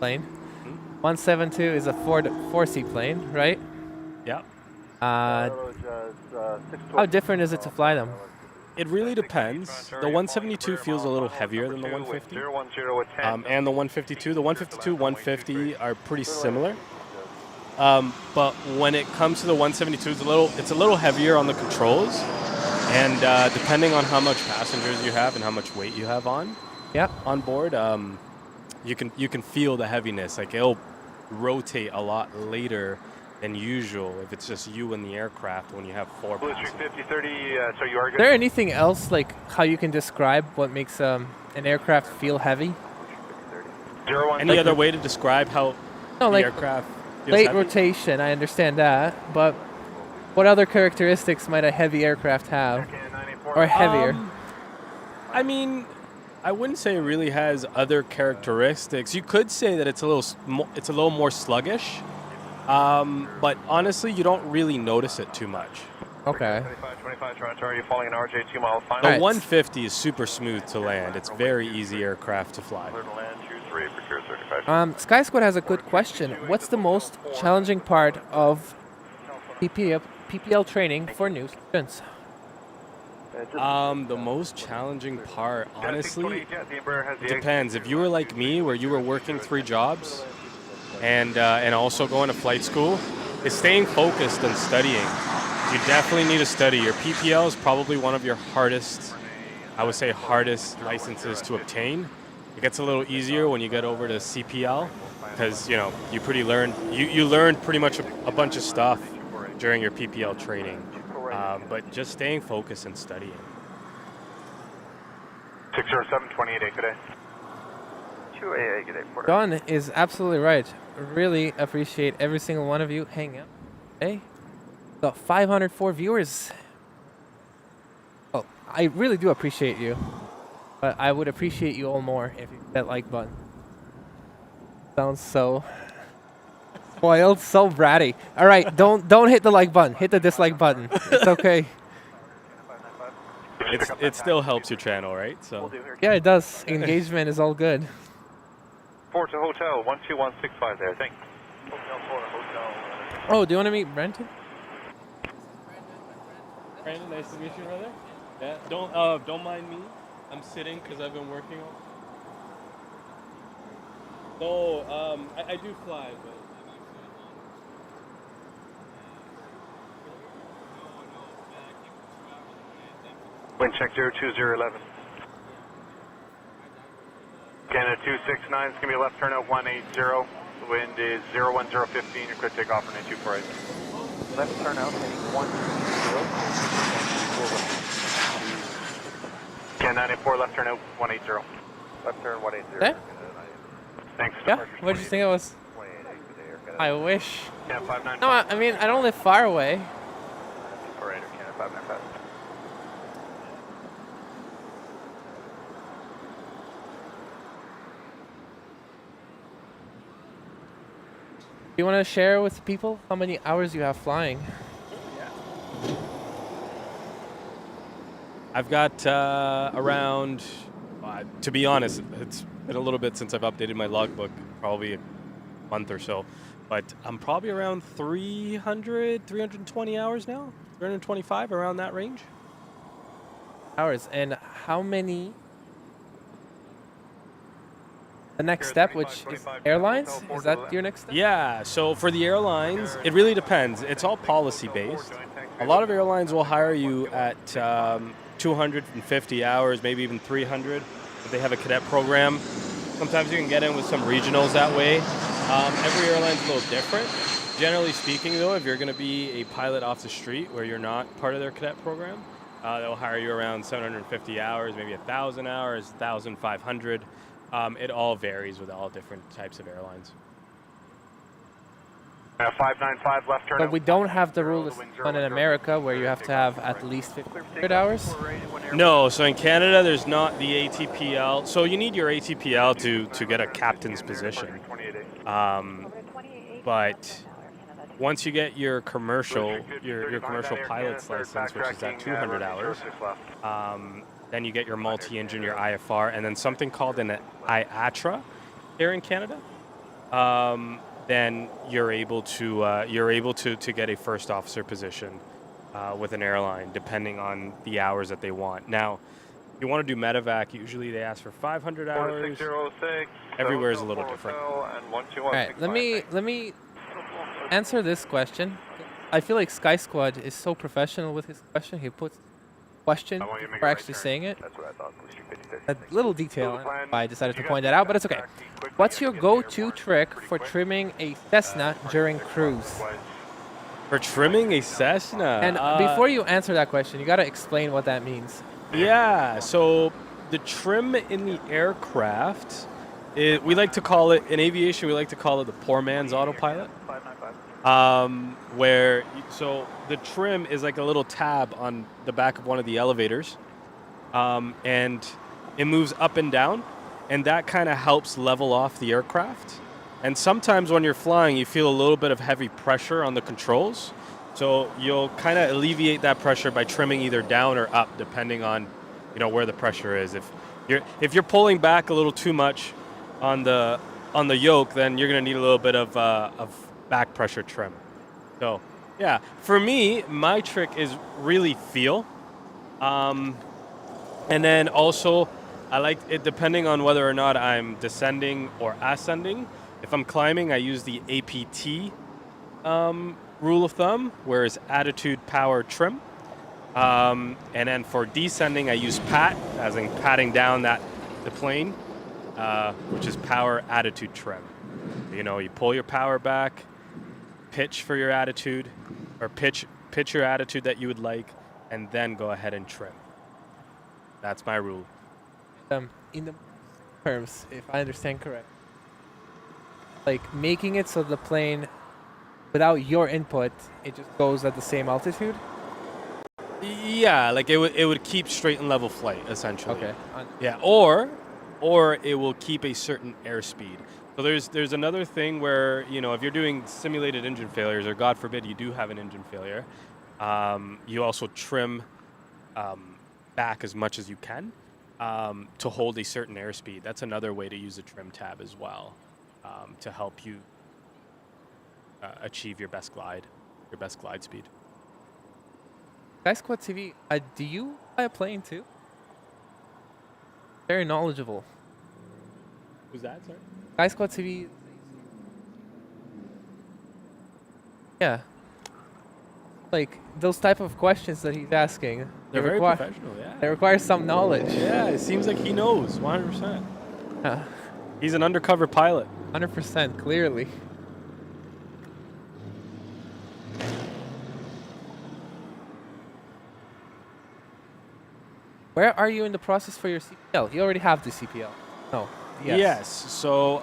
172 is a four-seat plane, right? Yeah. How different is it to fly them? It really depends. The 172 feels a little heavier than the 150. 010 with 10. And the 152, 150, are pretty similar. But when it comes to the 172, it's a little heavier on the controls, and depending on how much passengers you have and how much weight you have on board, you can feel the heaviness. Like it'll rotate a lot later than usual if it's just you and the aircraft when you have 4 passengers. 5030, so you are Is good. there anything else like how you can describe what makes an aircraft feel heavy? 010. Any other way to describe how No, the like aircraft feels late heavy? rotation. I understand that, but what other characteristics might a heavy aircraft have, or heavier? I mean, I wouldn't say it really has other characteristics. You could say that it's a little more sluggish, but honestly, you don't really notice it too much. Okay. 25 Toronto, are you following an RJ 2 mile final? The Alright. 150 is super smooth to land. It's very easy aircraft to fly. Sky Squad has a good question. What's the most challenging part of PPL training for new students? The most challenging part, honestly, depends. If you were like me, where you were working 3 jobs and also going to flight school, is staying focused and studying. You definitely need to study. Your PPL is probably one of your hardest licenses to obtain. It gets a little easier when you get over to CPL because you learn pretty much a bunch of stuff during your PPL training. But just staying focused and studying. 607, 28A, good day. 2AA, good day, Porter. John is absolutely right. Really appreciate every single one of you hanging out. Hey, got 504 viewers. Oh, I really do appreciate you, but I would appreciate you all more if you hit that like button. Sounds so spoiled, so bratty. All right, don't hit the like button. Hit the dislike button. It's okay. It still helps your channel, right? So Yeah, it does. Engagement is all good. Port to hotel, 12165 there, thanks. Oh, do you want to meet Brenton? Brandon, nice to meet you, brother. Yeah, don't mind me. I'm sitting because I've been working on. No, I do fly, but. Wind check 02011. Canada 269 is going to be a left turn out 180. The wind is 01015. Your clear takeoff runway 248. Left turn out heading 130. Canada 94, left turn out 180. Left turn 180. Okay. Thanks. Yeah. What did you think it was? 28A, I wish. Yeah, 595. No, I mean I don't live far away. 48, Canada 595. Do you want to share with people how many hours you have flying? I've got around, to be honest, it's been a little bit since I've updated my logbook, probably a month or so, but I'm probably around 320 hours now, 325, around that range. Hours. And how many? The next step, which is airlines? Is that your next step? Yeah, so for the airlines, it really depends. It's all policy based. A lot of airlines will hire you at 250 hours, maybe even 300 if they have a cadet program. Sometimes you can get in with some regionals that way. Every airline's a little different. Generally speaking, though, if you're going to be a pilot off the street where you're not part of their cadet program, they'll hire you around 750 hours, maybe 1,000 hours, 1,500. It all varies with all different types of airlines. 595, left turn But out. we don't have the rule in America where you have to have at least 1,500 hours. No, so in Canada, there's not the ATPL. So you need your ATPL to get a captain's position. But once you get your commercial pilot's license, which is at 200 hours, then you get your multi-engine, your IFR, and then something called an IATRA here in Canada. Then you're able to get a first officer position with an airline, depending on the hours that they want. Now, if you want to do medevac, usually they ask for 500 hours. 4606. Everywhere is a little different. And All right, let me answer this question. I feel like Sky Squad is so professional with his question. He puts question I want you to make before a right actually turn. saying it. That's what I thought. Booster 56. A little detail. So the plan- I decided to you point guys that out, but it's get okay. back quickly What's and your get to the go-to airport trick pretty for quick. trimming a Cessna during cruise? For trimming a Cessna. And before you answer that question, you got to explain what that means. Yeah, so the trim in the aircraft, we like to call it, in aviation, we like to call it the poor man's autopilot. So the trim is like a little tab on the back of one of the elevators, and it moves up and down, and that kind of helps level off the aircraft. And sometimes when you're flying, you feel a little bit of heavy pressure on the controls. So you'll kind of alleviate that pressure by trimming either down or up, depending on, where the pressure is. If you're pulling back a little too much on the yoke, then you're going to need a little bit of back pressure trim. So yeah, for me, my trick is really feel, and then also I like it depending on whether or not I'm descending or ascending. If I'm climbing, I use the APT rule of thumb, whereas attitude, power, trim. And then for descending, I use PAT, as in patting down the plane, which is power, attitude, trim. You pull your power back, pitch for your attitude, or pitch your attitude that you would like, and then go ahead and trim. That's my rule. In the terms, if I understand correct, like making it so the plane, without your input, it just goes at the same altitude. Yeah, like it would keep straight and level flight essentially. Okay. Yeah, or it will keep a certain airspeed. So there's another thing where if you're doing simulated engine failures, or God forbid you do have an engine failure, you also trim back as much as you can to hold a certain airspeed. That's another way to use the trim tab as well, to help you achieve your best glide speed. Sky Squad TV, do you fly a plane too? Very knowledgeable. Who's that, sorry? Sky Squad TV. Yeah. Like those type of questions that he's asking. They're very professional, yeah. They require some knowledge. Yeah, it seems like he knows 100%. Yeah. He's an undercover pilot. 100%, clearly. Where are you in the process for your CPL? You already have the CPL. No. Yes. So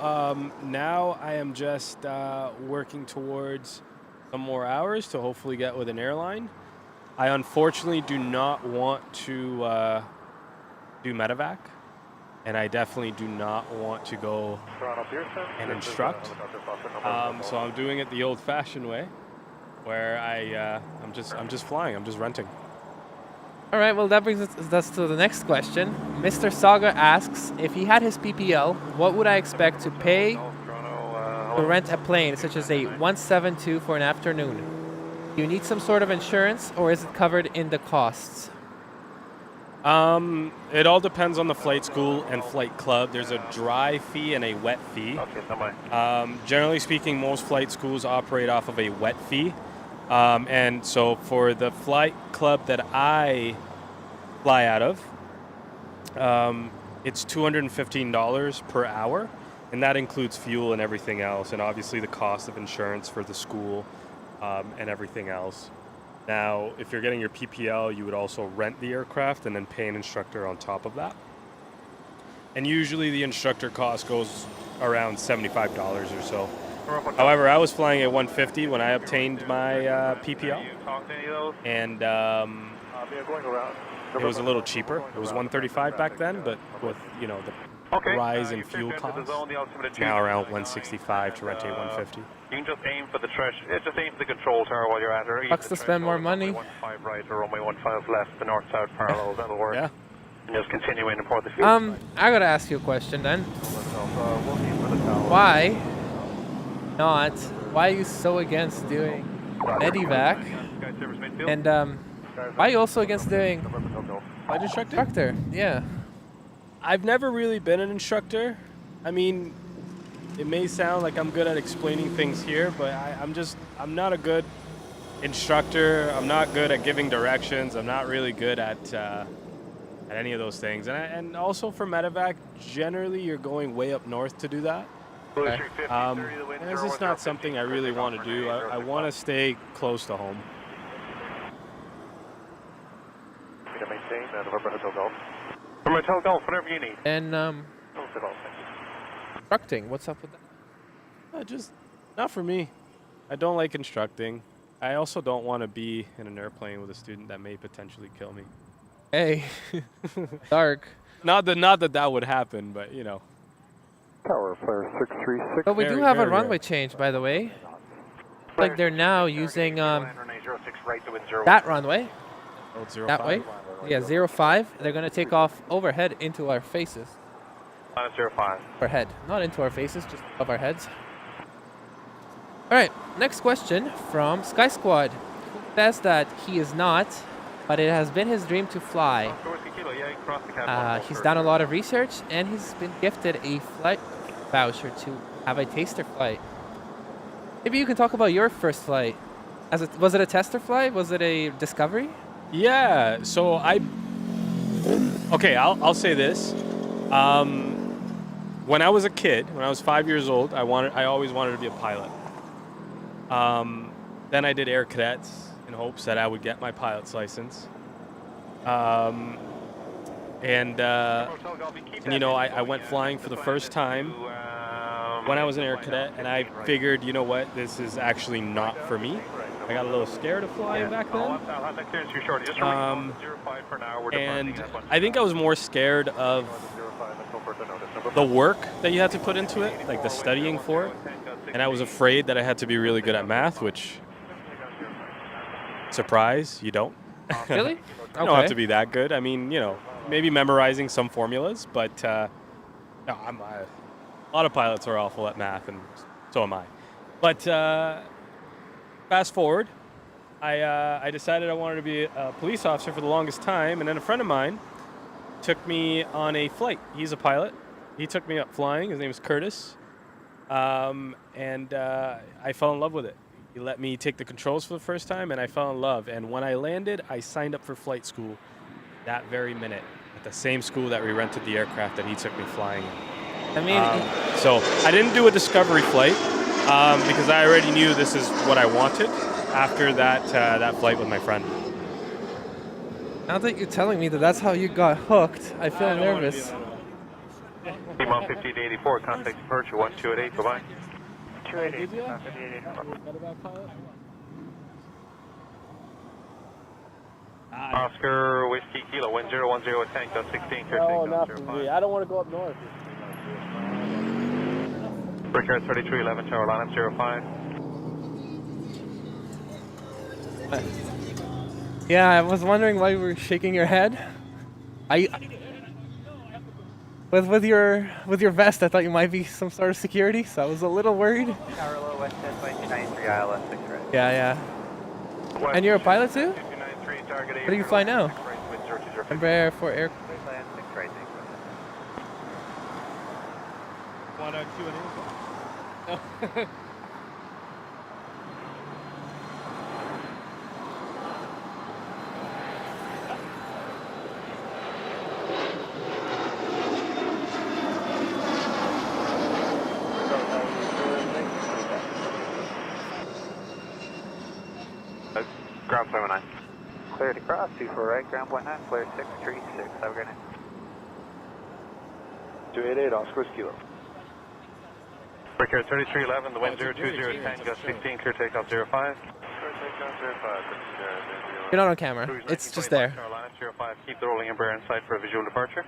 now I am just working towards some more hours to hopefully get with an airline. I unfortunately do not want to do medevac, and I definitely do not want to go and instruct. So I'm doing it the old-fashioned way, where I'm just flying. I'm just renting. All right, well, that brings us to the next question. Mr. Saga asks, if he had his PPL, what would I expect to pay to rent a plane, such as a 172 for an afternoon? Do you need some sort of insurance, or is it covered in the costs? It all depends on the flight school and flight club. There's a dry fee and a wet fee. Generally speaking, most flight schools operate off of a wet fee. And so for the flight club that I fly out of, it's $215 per hour, and that includes fuel and everything else, and obviously the cost of insurance for the school and everything else. Now, if you're getting your PPL, you would also rent the aircraft and then pay an instructor on top of that. And usually the instructor cost goes around $75 or so. However, I was flying at 150 when I obtained my PPL, and it was a little cheaper. It was 135 back then, but with the rise in fuel costs, it's now around 165 to rent a 150. You can just aim for the just aim for the control tower while you're at her. Bucks to spend more money. Runway 15 right or runway 15 left, the north-south parallel, that'll work. Yeah. And just continue in and pour the fuel. I gotta ask you a question then. Why are you so against doing medevac Service midfield. And why are you also against doing Flight instructor? instructor? Yeah. I've never really been an instructor. I mean, it may sound like I'm good at explaining things here, but I'm not a good instructor. I'm not good at giving directions. I'm not really good at any of those things. And also for medevac, generally you're going way up north to do that. Okay. And it's just not something I really want to do. I want to stay close to home. Maintain November Hotel Golf. From Hotel Golf, whatever you need. And instructing, what's up with that? Just not for me. I don't like instructing. I also don't want to be in an airplane with a student that may potentially kill me. Hey, dark. Not that would happen, but you know. Tower Flare 636. But we do have a runway change, by the way. Like they're now using that runway. Oh, it's 05? That way. Yeah, 05. They're going to take off overhead into our faces. Minus 05. Overhead. Not into our faces, just above our heads. All right, next question from Sky Squad. Who says that he is not, but it has been his dream to fly. He's done a lot of research, and he's been gifted a flight voucher to have a taster flight. Maybe you can talk about your first flight. Was it a tester flight? Was it a discovery? Yeah, so I'll say this. When I was a kid, when I was 5 years old, I always wanted to be a pilot. Then I did air cadets in hopes that I would get my pilot's license. And you know, I went flying for the first time when I was an air cadet, and I figured, you know what, this is actually not for me. I got a little scared of flying back then. And I think I was more scared of the work that you had to put into it, like the studying for it. And I was afraid that I had to be really good at math, which, surprise, you don't. Really? You don't have to be that good. I mean, you know, maybe memorizing some formulas, but no, a lot of pilots are awful at math, and so am I. But fast forward, I decided I wanted to be a police officer for the longest time, and then a friend of mine took me on a flight. He's a pilot. He took me up flying. His name is Curtis. And I fell in love with it. He let me take the controls for the first time, and I fell in love. And when I landed, I signed up for flight school that very minute at the same school that we rented the aircraft that he took me flying in. I mean, so I didn't do a discovery flight because I already knew this is what I wanted after that flight with my friend. now that you're telling me that that's how you got hooked, I feel nervous. Team 150-84, contact departure 1288, bye-bye. 288. Oscar Whiskey Kilo 1010 tank 16 No, not for me. I don't want to go up north. Brickyard 3311 Tower line up 05. Yeah, I was wondering why you were shaking your head. With your vest, I thought you might be some sort of security, so I was a little worried. Tower low, west 10.293, ILS 6 right. Yeah. And you're a pilot too? What do you fly now? Embraer for air. 6 right, Want to Q&A? Ground 79. Clear to cross, 24 right, ground 19, clear 636, have a great night. 288, Oscar Kilo. Brickyard 3311, the wind 020 tank gust 16, clear takeoff 05. You're not on camera. It's just there. Tower line up 05, keep the rolling Embraer in sight for a visual departure.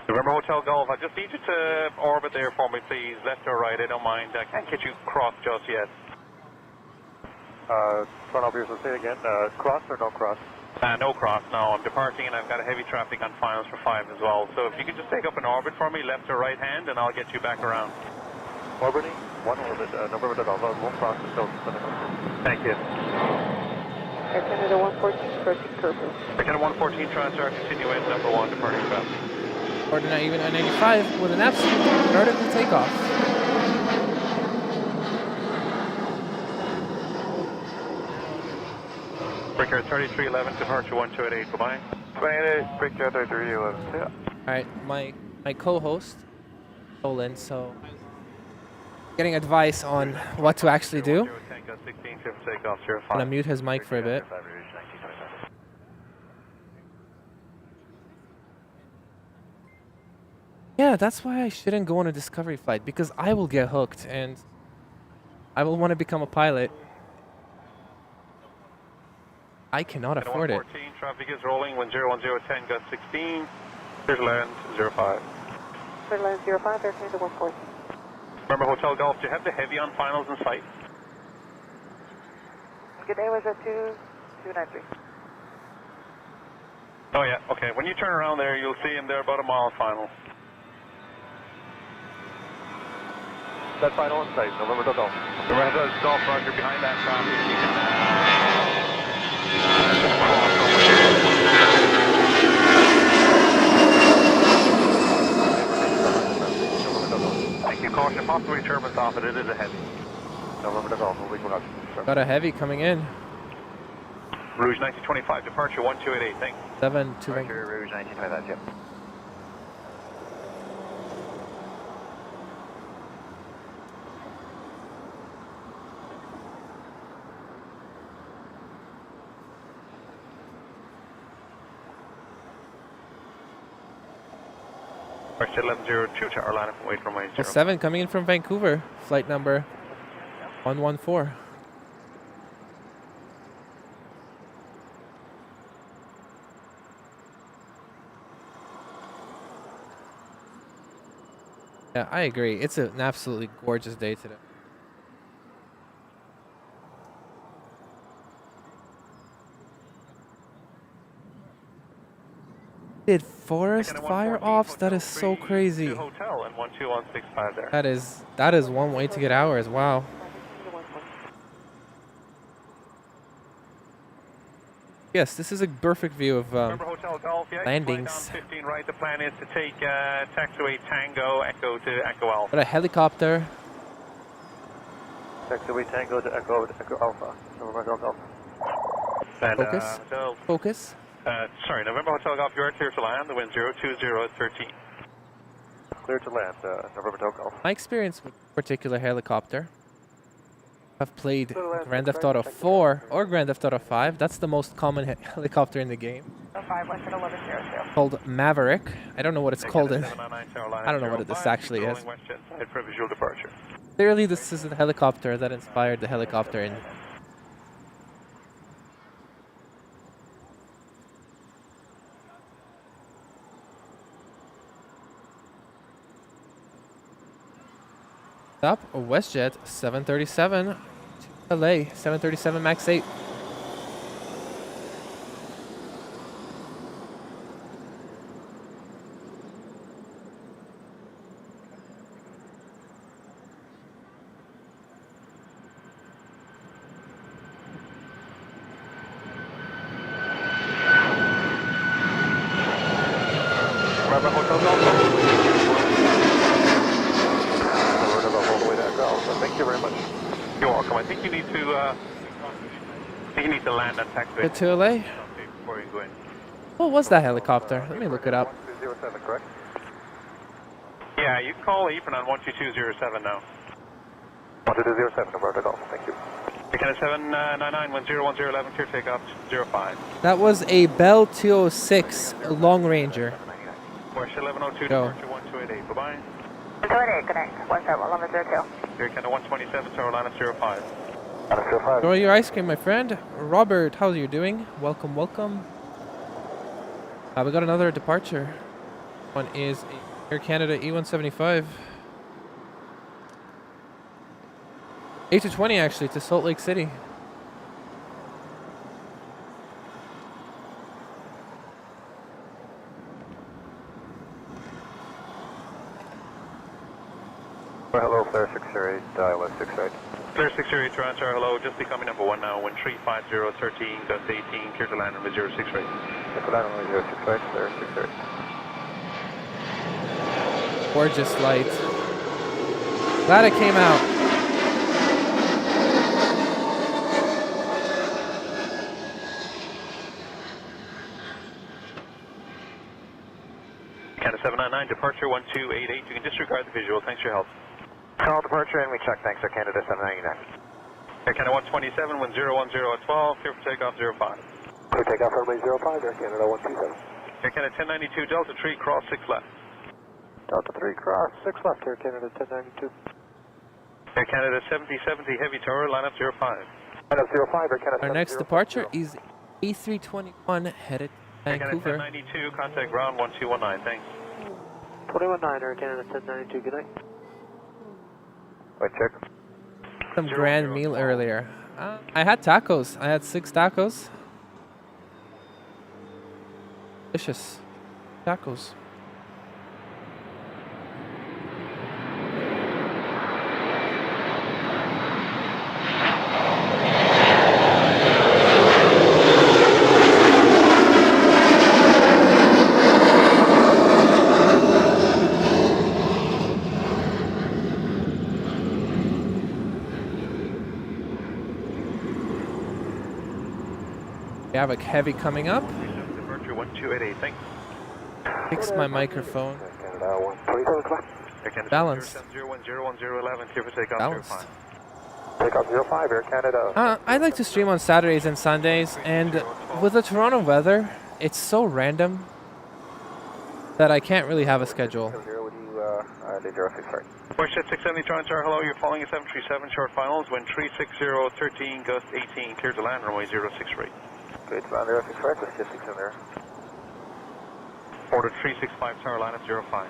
November Hotel Golf, I just need you to orbit there for me, please. Left or right, I don't mind. I can't get you crossed just yet. Front officers, let's say it again. Cross or no cross? No cross, no. I'm departing and I've got a heavy traffic on finals for 5 as well. So if you could just take up an orbit for me, left or right hand, and I'll get you back around. Albany, 1 orbit, November Golf, 1 process, Thank you. Air Canada 114, approaching Pearson. Air Canada 114 transfer, continue in number 1 departing traffic. Order even 95 with an absolute vertical takeoff. Brickyard 3311, departure 1288, goodbye. 28, Brickyard 3311, yeah. All right, my co-host Olin, so getting advice on what to actually do. I'm gonna mute his mic for a bit. Yeah, that's why I shouldn't go on a discovery flight, because I will get hooked and I will want to become a pilot. I cannot afford it. 114, traffic is rolling, 1010, got 16, clear to land 05. Clear to land 05, Air Canada 114. Remember Hotel Golf, do you have the heavy on finals in sight? Good day, was at 2293. Oh yeah, okay. When you turn around there, you'll see him there about a mile final. That final in sight, November Golf. November Golf, roger, behind that traffic. You can thank you. Caution, possibly turbines off it. It is a heavy. November Golf, Got a heavy coming in. Rouge 1925, departure 1288, thanks. 721. Rouge 1925, yep. Departure 1102 to Orlando from wait runway 0. 7 coming in from Vancouver, flight number 114. Yeah, I agree. It's an absolutely gorgeous day today. Did forest fire offs? That is so crazy. Hotel and 12165 there. That is one way to get hours. Wow. Yes, this is a perfect view of Hotel Golf, yeah, landings. 15 right. The plan is to take taxiway Tango Echo to Echo Alpha. But a helicopter. Taxiway Tango to Echo Alpha, November Golf. And, Focus. Focus. Sorry, November Hotel Golf, you are clear to land. The wind 020 at 13. Clear to land, November Golf. My experience with particular helicopter, I've played Grand Theft Auto 4 or Grand Theft Auto 5. That's the most common helicopter in the game. 05, Western 1100. Called Maverick. I don't know what it's called in. I don't know what this actually is. Clearly, this is the helicopter that inspired the helicopter in. Up WestJet 737 to LA 737 Max 8. Thank you very much. You're welcome. I think you need to land on taxiway. Good to LA. Before you go in. What was that helicopter? Let me look it up. 1207, correct? Yeah, you can call Ethan on 12207 now. 1207, November Golf, thank you. Canada 799101011, clear takeoff 05. That was a Bell 206 Long Ranger. West 1102, Go. departure 1288, bye-bye. 288, good night. 171102. Here, Canada 127 to Orlando 05. Enjoy your ice cream, my friend. Robert, how are you doing? Welcome, welcome. We got another departure. One is Air Canada E175. A220 actually to Salt Lake City. Hello, Flare 608, ILS 68. Clear 608 Toronto Tower, hello, just becoming number 1 now, wind 350, 13, gust 18, clear to land runway 068. Clear to land runway 068, Flare 608. Gorgeous light. Glad it came out. Canada 799, departure 1288. You can disregard the visual. Thanks for your help. Call departure and we check. Thanks, Air Canada 799. Air Canada 127, 1010 at 12, clear for takeoff 05. Clear takeoff runway 05, Air Canada 127. Air Canada 1092, Delta 3, cross 6 left. Delta 3, cross 6 left, Air Canada 1092. Air Canada 7070, heavy tower, line up 05. Line up 05, Air Canada. Our next departure is A321 headed to Air Canada Vancouver. 1092, contact ground 1219, thanks. 219, Air Canada 1092, good night. Wait, check. Some grand meal earlier. I had tacos. I had 6 tacos. Delicious tacos. We have a heavy coming up. Departure 1288, thanks. Fix my microphone. Canada 127 o'clock. Balanced. 0101011, clear for takeoff Balanced. 05. Takeoff 05, Air Canada. I like to stream on Saturdays and Sundays, and with the Toronto weather, it's so random that I can't really have a schedule. Would you leave 065? Westjet 670 Toronto Tower, hello, you're following a 737 short finals, wind 360, 13, gust 18, clear to land, runway 063. Good, land 065, let's just 670. Order 365 tower, line up 05.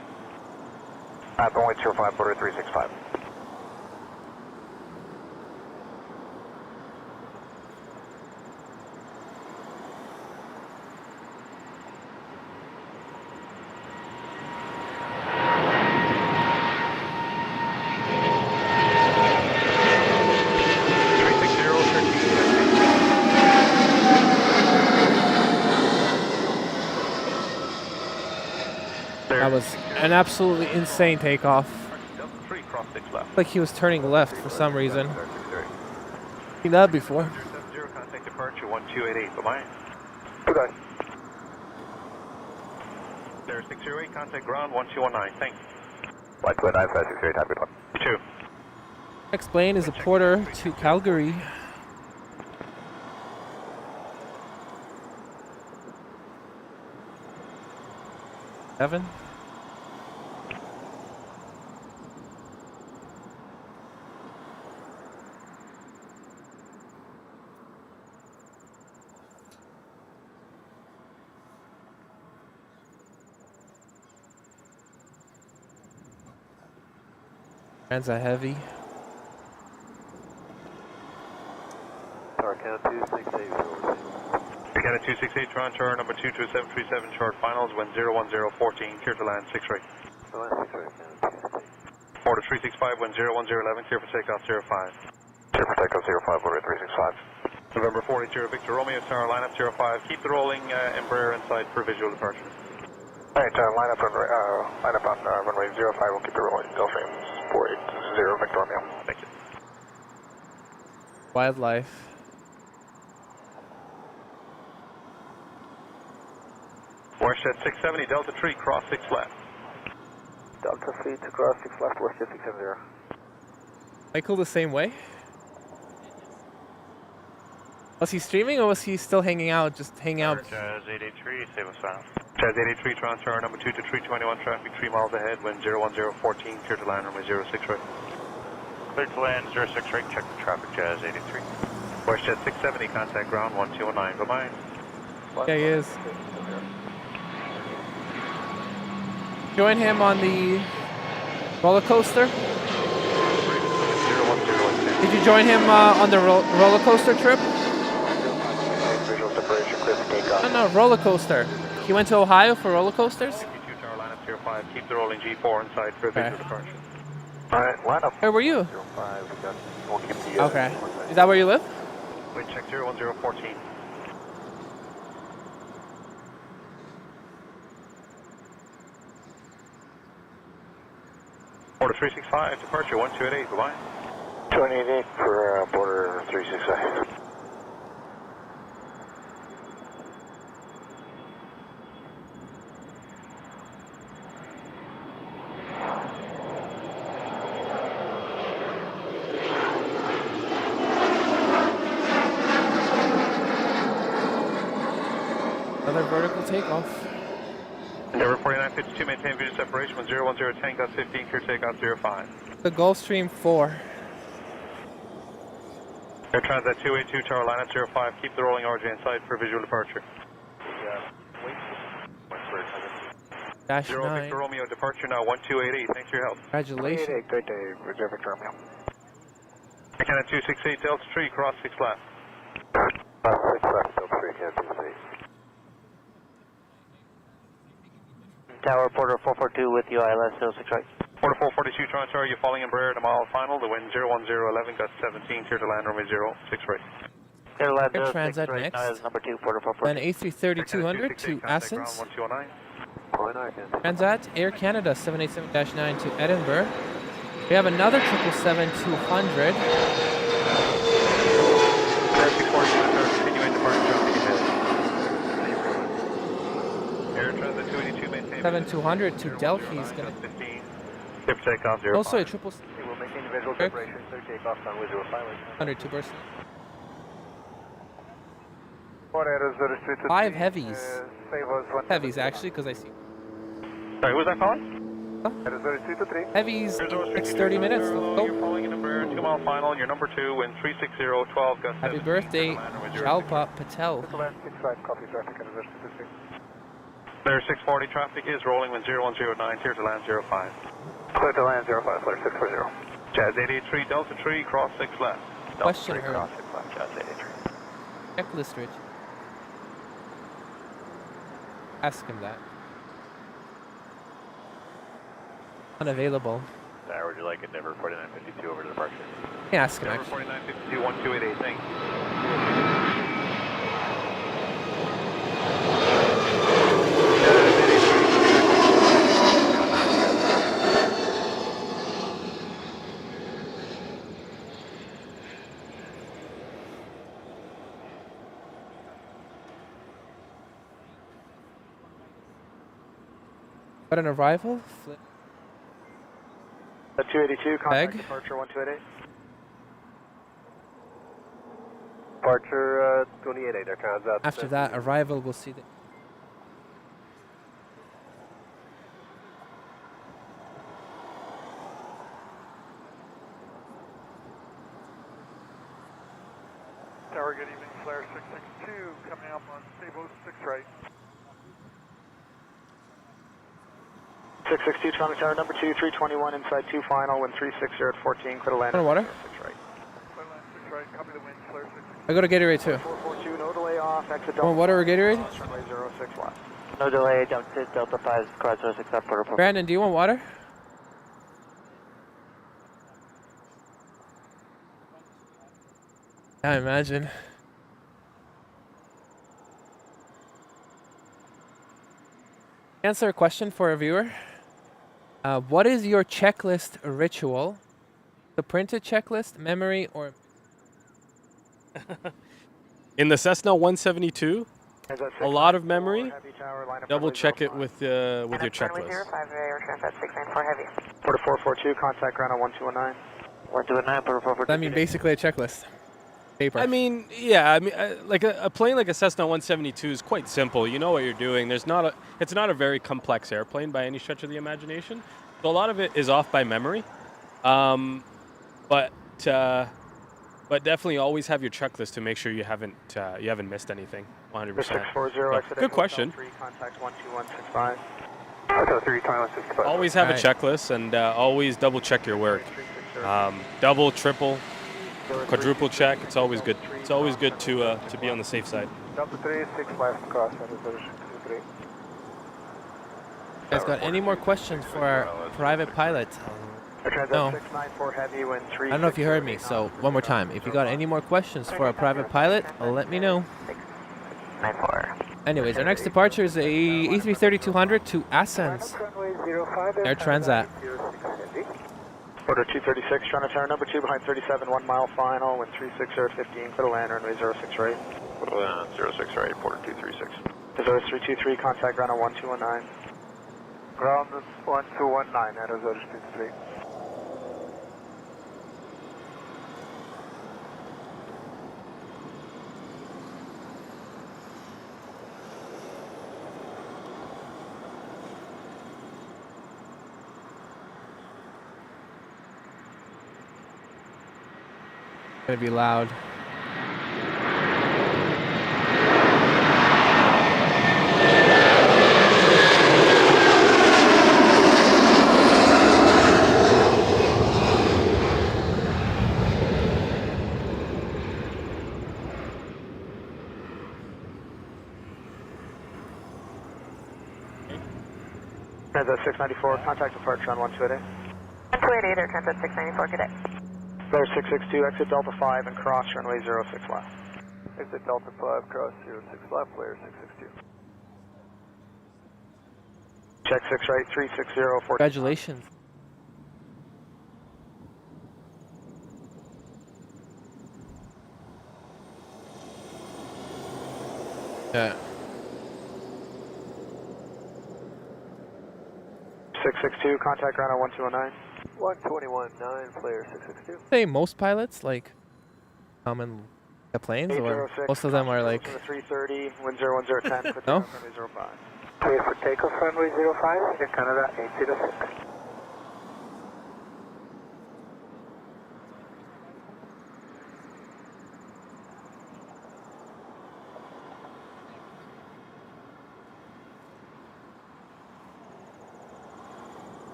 Runway 05, border 365. That was an absolutely insane takeoff. Like he was turning left for some reason. Seen that before. Contact departure 1288, bye-bye. Good night. There 608, contact ground 1219, thanks. 129, 568, happy one. 2. Next plane is a Porter to Calgary. Seven. Hands are heavy. Tower count 268. Canada 268, Toronto Tower, number 2 to 737 short finals, wind 01014, clear to land 6 right. Order 365, wind 01011, clear for takeoff 05. Clear for takeoff 05, order 365. November 480, Victor Romeo Tower, line up 05. Keep the rolling Embraer inside for visual departure. Alright, line up on runway 05, we'll keep it rolling. Delphine 480, Victor Romeo. Thank you. Wildlife. Westjet 670, Delta 3, cross 6 left. Delta 3 to cross 6 left, Westjet 670. Michael the same way? Was he streaming or was he still hanging out, just hanging out? Jazz 883, save us fast. Jazz 883, Toronto Tower, number 2 to 321, traffic 3 miles ahead, wind 01014, clear to land, runway 06 right. Clear to land 06 right, check the traffic, Jazz 83. Westjet 670, contact ground 1219, bye-bye. Yeah, he is. Join him on the roller coaster. Did you join him on the roller coaster trip? Visual separation, clear for takeoff. No, roller coaster. He went to Ohio for roller coasters? 2 tower, line up 05, keep the rolling G4 inside for visual departure. Alright, line up. Where were you? 05, we'll keep the... Okay. Is that where you live? Wind check 01014. Border 365, departure 1288, goodbye. 288 for border 365. Another vertical takeoff. Endeavour 4952, maintain visual separation 1010, gust 15, clear takeoff 05. The Gulfstream 4. Air Transat 282, tower line at 05, keep the rolling RJ inside for visual departure. Dash 0 9. Victor Romeo, departure now 1288, thanks for your help. Congratulations. 288, good day, Reserve Victor Romeo. Air Canada 268, Delta 3, cross 6 left. 6 left, Delta 3, Canada 268. Tower Porter 442 with you, ILS 06 right. Porter 442, Toronto Tower, you're falling Embraer at a mile final, the wind 01011, gust 17, clear to land runway 06 right. Clear to land Air 06 Transat right, next. now is number 2, Porter 442. Then A330-200 to Athens. 1209. Transat Air Canada 787-9 to Edinburgh. We have another 777-200. Air 640, continuing departure traffic ahead. Air Transat 282, maintain 7200 to Delphi is going to... 15, tip takeoff 05. Also a triple... We'll maintain visual separation, clear takeoff on with 05. 100 to Pearson. 5 5 heavies. Heavies, actually, because I see... Sorry, who was that calling? Heavies, it's 30 minutes. Let's You're go. falling in Embraer, 2 mile final, you're number 2, wind 360, 12, gust Happy 7. birthday, Jalpa Patel. Copy traffic and reverse to 6. Flare 640 traffic is rolling wind 0109, clear to land 05. Clear to land 05, flare 640. Jazz 883, Delta 3, cross 6 left. Question her. Cross 6 left, Jazz 883. Checklist, Rich. Ask him that. Unavailable. Would you like Endeavour 4952 over to departure? Yeah, ask him Endeavour actually. 4952, 1288, thanks. Got an arrival? Flip. 282, contact Peg. departure 1288. Departure 288, Air Transat. After that, arrival, we'll see the... Tower, good evening, Flare 662, coming up on Sabo 6 right. 662, Toronto Tower, number 2, 321, inside 2 final, wind 360 at 14, clear to land. Underwater? 6 right. Clear land 6 right, copy the wind, Flare 662. I go to Gatorade too. 442, no delay off, exit Want water or Gatorade? runway 06 left. No delay, Delta 5, cross 06 left, Porter 442. Brandon, do you want water? I imagine. Answer a question for a viewer. What is your checklist ritual? The printed checklist, memory, or... In the Cessna 172, a lot of memory. Double check it with your checklist. 05 Air Transat 694 Heavy. Porter 442, contact ground on 1219. 129, Porter 442. I mean, basically a checklist. Paper. I mean, yeah. I mean, like a plane like a Cessna 172 is quite simple. You know what you're doing. It's not a very complex airplane by any stretch of the imagination. So a lot of it is off by memory, but definitely always have your checklist to make sure you haven't missed anything. 100%. 640, Good question. Contact 12165. Echo 32165. Always have a Alright. checklist and always double check your work. Double, triple, quadruple check. It's always good. It's always good to be on the safe side. Delta 3, 6 left, cross at 3. You guys got any more questions for our private pilot? No. 694 heavy, wind 3. I don't know if you heard me, so one more time. If you got any more questions for a private pilot, let me know. 94. Anyways, our next departure is a A330-200 to Athens. Air Transat. Order 236, trying to tower number 2 behind 37, 1 mile final, wind 36015, clear to land, runway 06 right. 06 right, Porter 236. 0323, contact ground on 1219. Ground 1219, at 0323. Gonna be loud. Transat 694, contact departure on 1288. 1288 or Transat 694, good day. Flare 662, exit Delta 5 and cross runway 06 left. Exit Delta 5, cross 06 left, player 662. Check 6 right, 360, 14. Congratulations. Yeah. 662, contact ground on 1219. 121.9, player 662. Say most pilots like come in the planes, or 806, most of them are like. 330, wind 01010, quick No? takeoff runway 05. Clear for takeoff runway 05, Air Canada 806.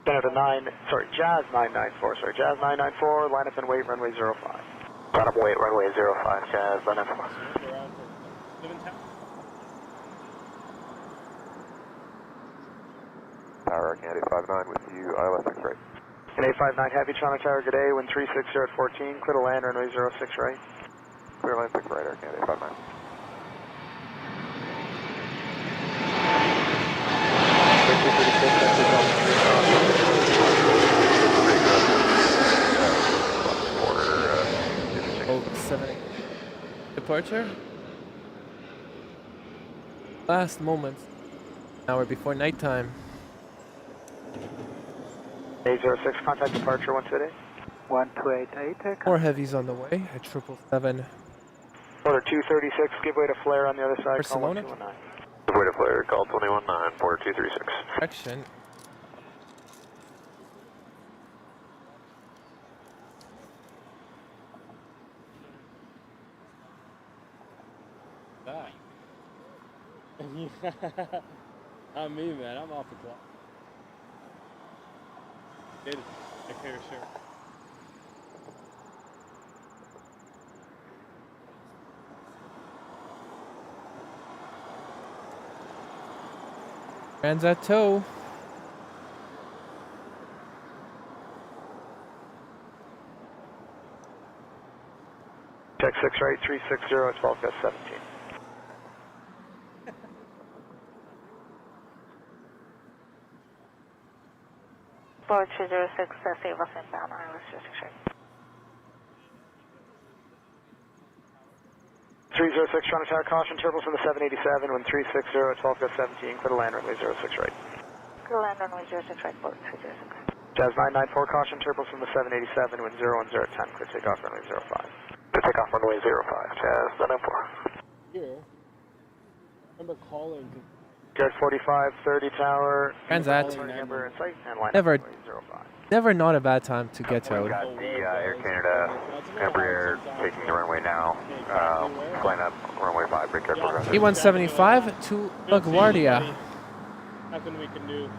Canada 9, sorry, Jazz 994, sorry, Jazz 994, line up and wait, runway 05. Line up and wait, runway 05, Jazz 994. Power Canada 59 with you, ILS 6 right. And 859 Heavy, Toronto Tower, good day, wind 360 at 14, clear to land, runway 06 right. Clear line 6 right, Air Canada 59. Oh, 7 departure. Last moments. Hour before nighttime. 806, contact departure 128. 1288, More heavies on the way at 777. Order 236, give way to flare on the other side, call Barcelona. 1219. Give way to flare, call 219, Porter 236. Action. Not me, man. I'm off the clock. Did it. Okay, sure. Transat tow. Check 6 right, 360 at 12 gust 17. Board 206, save us inbound, ILS 06 right. 306, Toronto Tower, caution, turbos from the 787, wind 360 at 12 gust 17, clear to land, runway 06 right. Clear land runway 06 right, board 206. Jazz 994, caution, turbos from the 787, wind 01010, clear takeoff runway 05. Clear takeoff runway 05, Jazz 994. Here. Remember calling. Jazz 4530 tower. Transat. Number in sight and line Never. runway 05. Never not a bad time to get towed. Got the Air Canada Embraer taking the runway now. Line up runway 5, be careful. E175 to LaGuardia. Nothing we can do.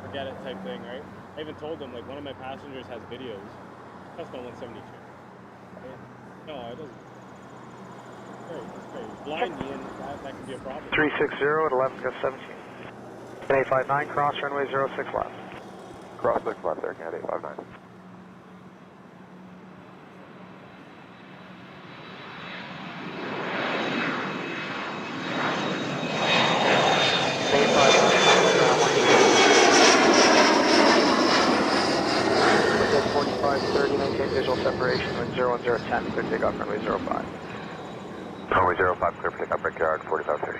Forget it type thing, right? I even told them, like, one of my passengers has videos. That's not 172. No, it doesn't. It's great. Blind me, and that can be a problem. 360 at 11 gust 17. 859, cross runway 06 left. Cross 6 left there, Canada 859. Within 4530, maintain visual separation with 010, clear takeoff runway 05. Runway 05, clear for takeoff, break yard, 4530.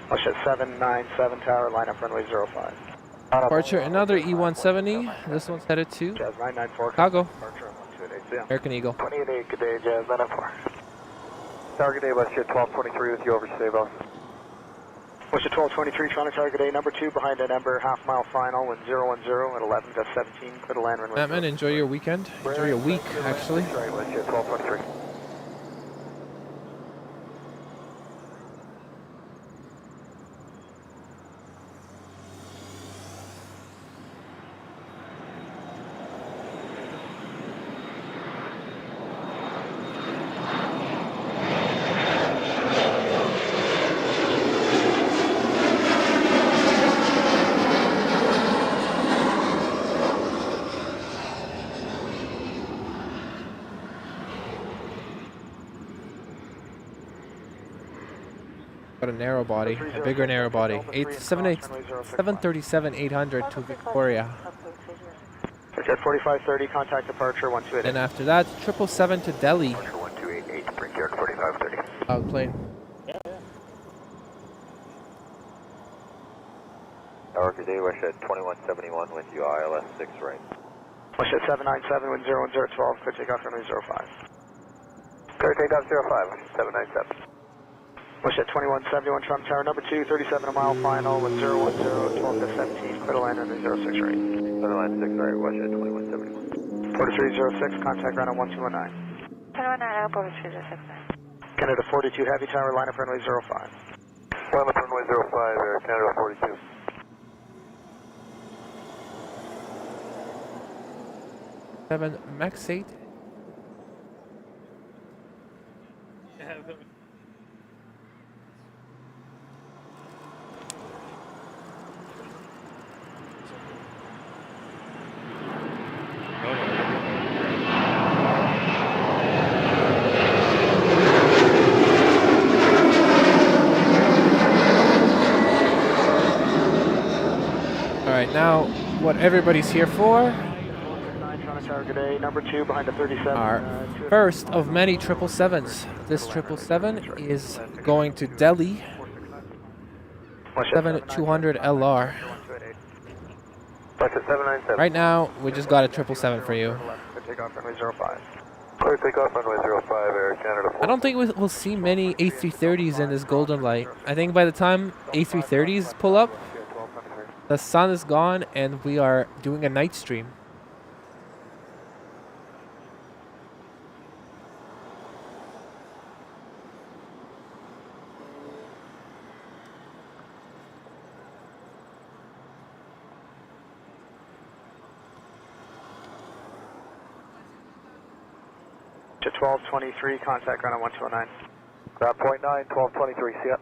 Push at 797 tower, line up runway 05. Departure, another E170. This one's headed to Jazz 994. Chicago. Departure on 128. American Eagle. 28, good day, Jazz 994. Target day, West Jet 1223 with you over Save House. Push at 1223, trying to target A number 2 behind an Ember, half mile final, wind 010 at 11 to 17, clear to land runway. Batman, enjoy your weekend. Enjoy your week, actually. Right, West Jet 1223. Got a narrow body, a bigger narrow body. 737-800 to Victoria. Jet 4530, contact departure 128. And after that, 777 to Delhi. Departure 1288, break yard 4530. Outplane. Tower, good day, West Jet 2171 with you, ILS 6 right. West Jet 797, wind 010 at 12, clear takeoff runway 05. Clear takeoff 05, 797. West Jet 2171, Trump Tower number 2, 37 a mile final, wind 010 at 12 to 17, clear to land runway 06 right. Clear line 6 right, West Jet 2171. 4306, contact ground on 1219. 21 airport 306. Canada 42 heavy tower, line up runway 05. Line up runway 05, Air Canada 42. Seven Max 8. Alright, now what everybody's here for, Number 2 behind the 37. our first of many 777s. This 777 is going to Delhi. 7200 LR. West Jet 797. Right now, we just got a 777 for you. Takeoff runway 05. Clear takeoff runway 05, Air Canada 42. I don't think we'll see many A330s in this golden light. I think by the time A330s pull up, the sun is gone and we are doing a night stream. To 1223, contact ground on 1209. Ground point 9, 1223, see ya.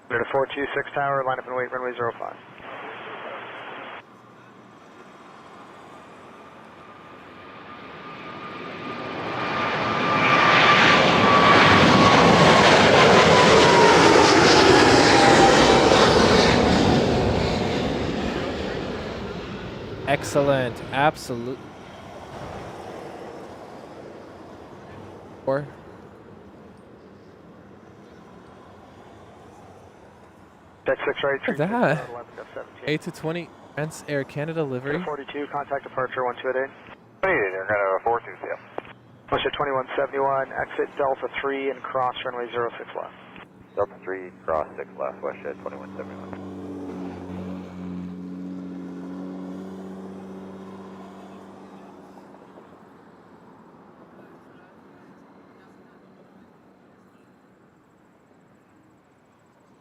Clear to 426 tower, line up and wait, runway 05. Excellent, absolute. Or Deck 6 right, look at that. 8 to 20 Trans Air Canada livery. 42, contact departure 1228. 28, Air Canada 42, see ya. Push at 2171, exit Delta 3 and cross runway 06 left. Delta 3, cross 6 left, West Jet 2171.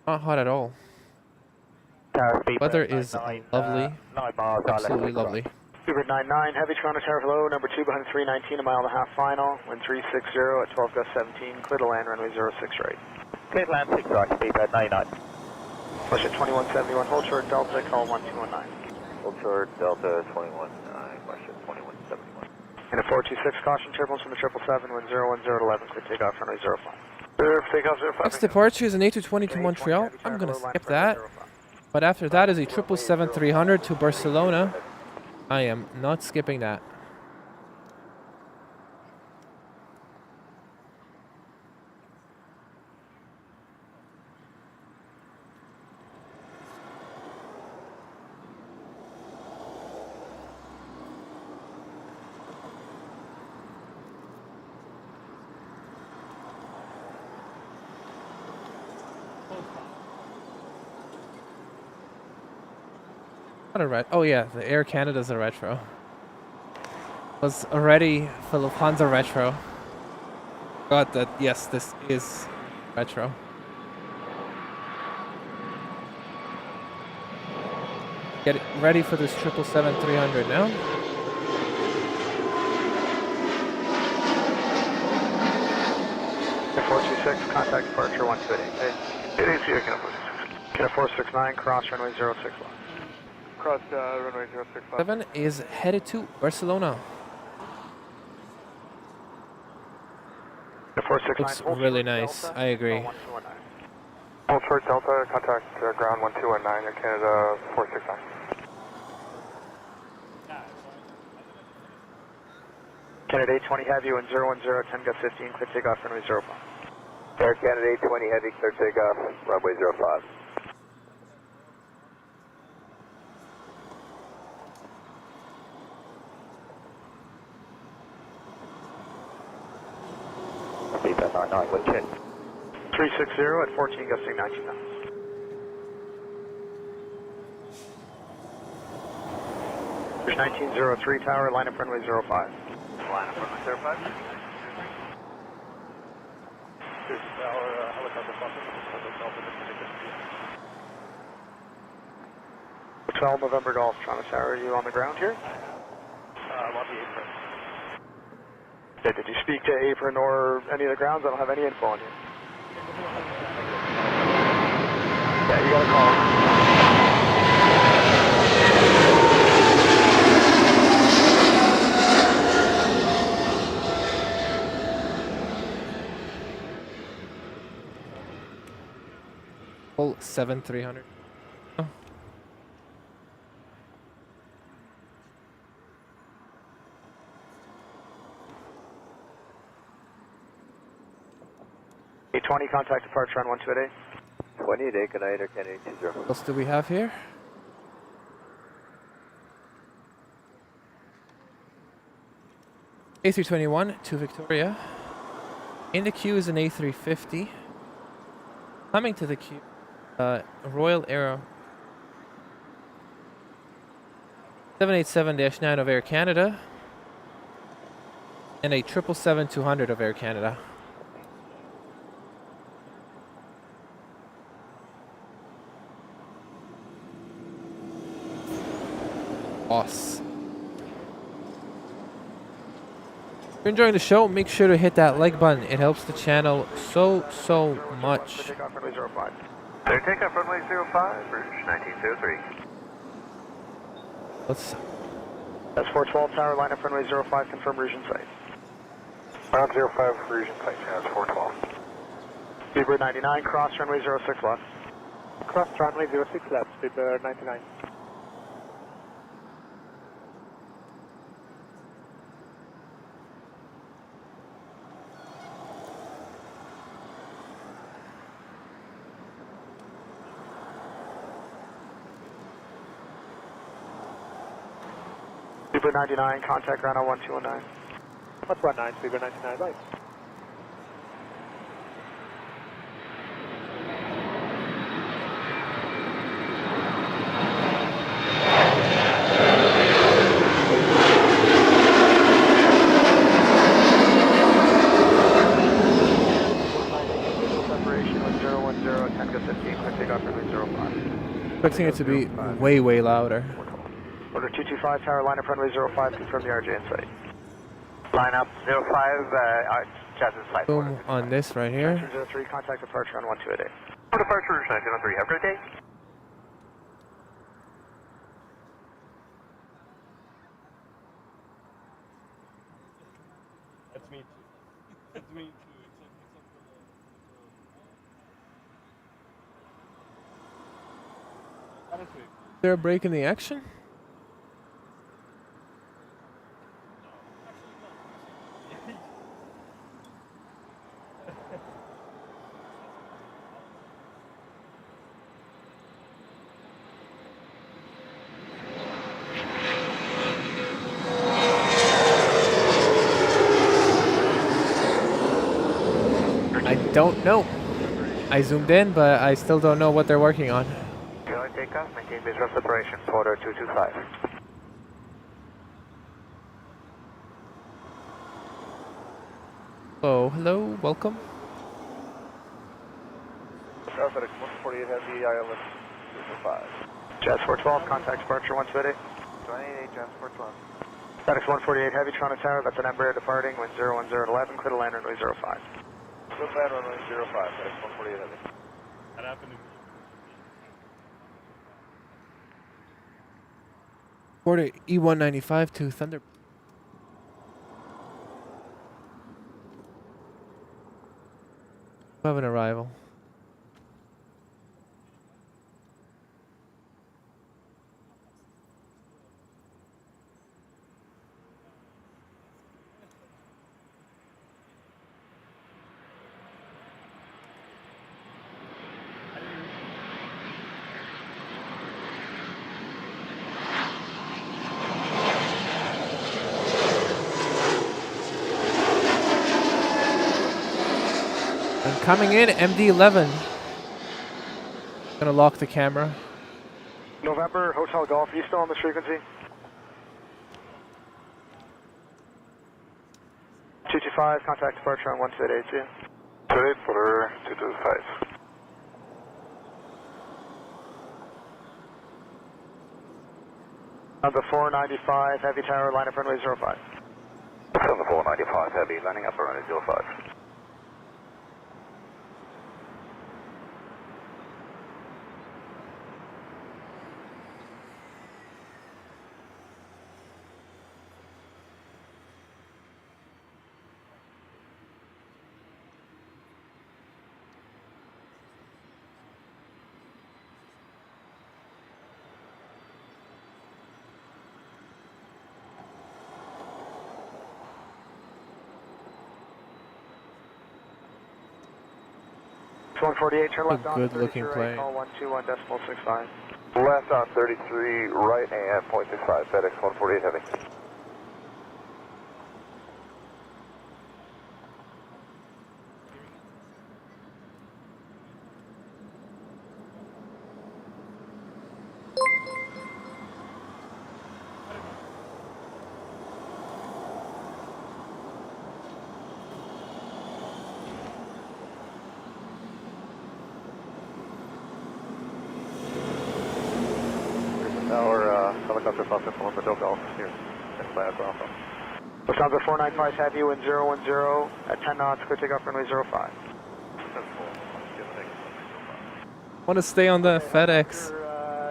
Not hot at all. Weather is lovely, absolutely lovely. Uber 99, heavy Toronto Tower hello, number 2 behind 319, a mile and a half final, wind 360 at 12 gust 17, clear to land runway 06 right. Clear land 6 right, speed at 99. Push at 2171, hold short Delta, call 1219. Hold short, Delta 21, question 2171. And a 426, caution turbulence from the 777, wind 010 at 11, clear takeoff, runway 05. Takeoff 05. Next departure is an A320 to Montreal. I'm going to skip that. But after that is a 777-300 to Barcelona. I am not skipping that. Not a oh yeah, the Air Canada's a retro. Was already for Lufthansa retro. Got that, yes, this is retro. Get it ready for this 777-300 now. The 426, contact departure 128. It is here, Can a 469, cross runway 06 left. Cross runway 06. 7 is headed to Barcelona. The 469 Looks really nice. I agree. Hold short Delta, contact ground 1219, Air Canada 469. Canada 820 Heavy, wind 010, 10 gust 15, clear takeoff, runway 05. Air Canada 820 Heavy, clear takeoff, runway 05. Speed at 99, wind chin. 360 at 14 gusting 19 knots. There's 1903 tower, line up runway 05. Line up runway 05. Here's our helicopter bumping. 12 November Golf, Toronto Tower, are you on the ground here? I'm on the apron. Did you speak to apron or any of the grounds? I don't have any info on you. Yeah, you got a call. Full 7-300. Oh. A20, contact departure on 128. 28, good night, Air Canada 80. What else do we have here? A321 to Victoria. In the queue is an A350. Coming to the queue, Royal Aero 787-9 of Air Canada and a 777-200 of Air Canada. Boss. If you're enjoying the show, make sure to hit that like button. It helps the channel so much. Takeoff runway 05. Clear takeoff runway 05, Rouge 1903. Let's. That's 412 tower, line up runway 05, confirm Rouge in sight. Ground 05, Rouge in sight, that's 412. Speedbird 99, cross runway 06 left. Cross runway 06 left, Speedbird 99. Speedbird 99, contact ground on 1219. What's 19, Speedbird 99, right? Separation with 010, 10 gust 15, clear takeoff runway 05. Expecting it to be way louder. Order 225 tower, line up runway 05, confirm the RJ in sight. Line up 05, Boom on this right here. 03, contact departure on 1288. Departure 1903, have a great day. That's me too. That's me too. Except for the. Is there a break in the action? I don't know. I zoomed in, but I still don't know what they're working on. Kilo takeoff, maintain visual separation, Porter 225. Oh, hello, welcome. FedEx 148 has the ILS 5. Jazz 412, contact departure 1288. 28 Jazz 412. FedEx 148 Heavy, Toronto Tower, that's an Embraer departing, wind 010 at 11, clear to land runway 05. Clear to land runway 05, FedEx 148 Heavy. That happened to me. Order E195 to Thunder. We have an arrival. I'm coming in, MD-11. Gonna lock the camera. November, Hotel Golf, are you still on this frequency? 225, contact departure on 1282. 28 Porter 225. Number 495, Heavy Tower, line up runway 05. Number 495 Heavy, landing up runway 05. It's 148, turn left on Good looking 33, plane. call 121.65. Left on 33, right and 0.65, FedEx 148 Heavy. Tower, helicopter Foster from Hotel Golf here. Next by Alpha. Lufthansa 495 Heavy, wind 010 at 10 knots, clear takeoff runway 05. Want to stay on the FedEx.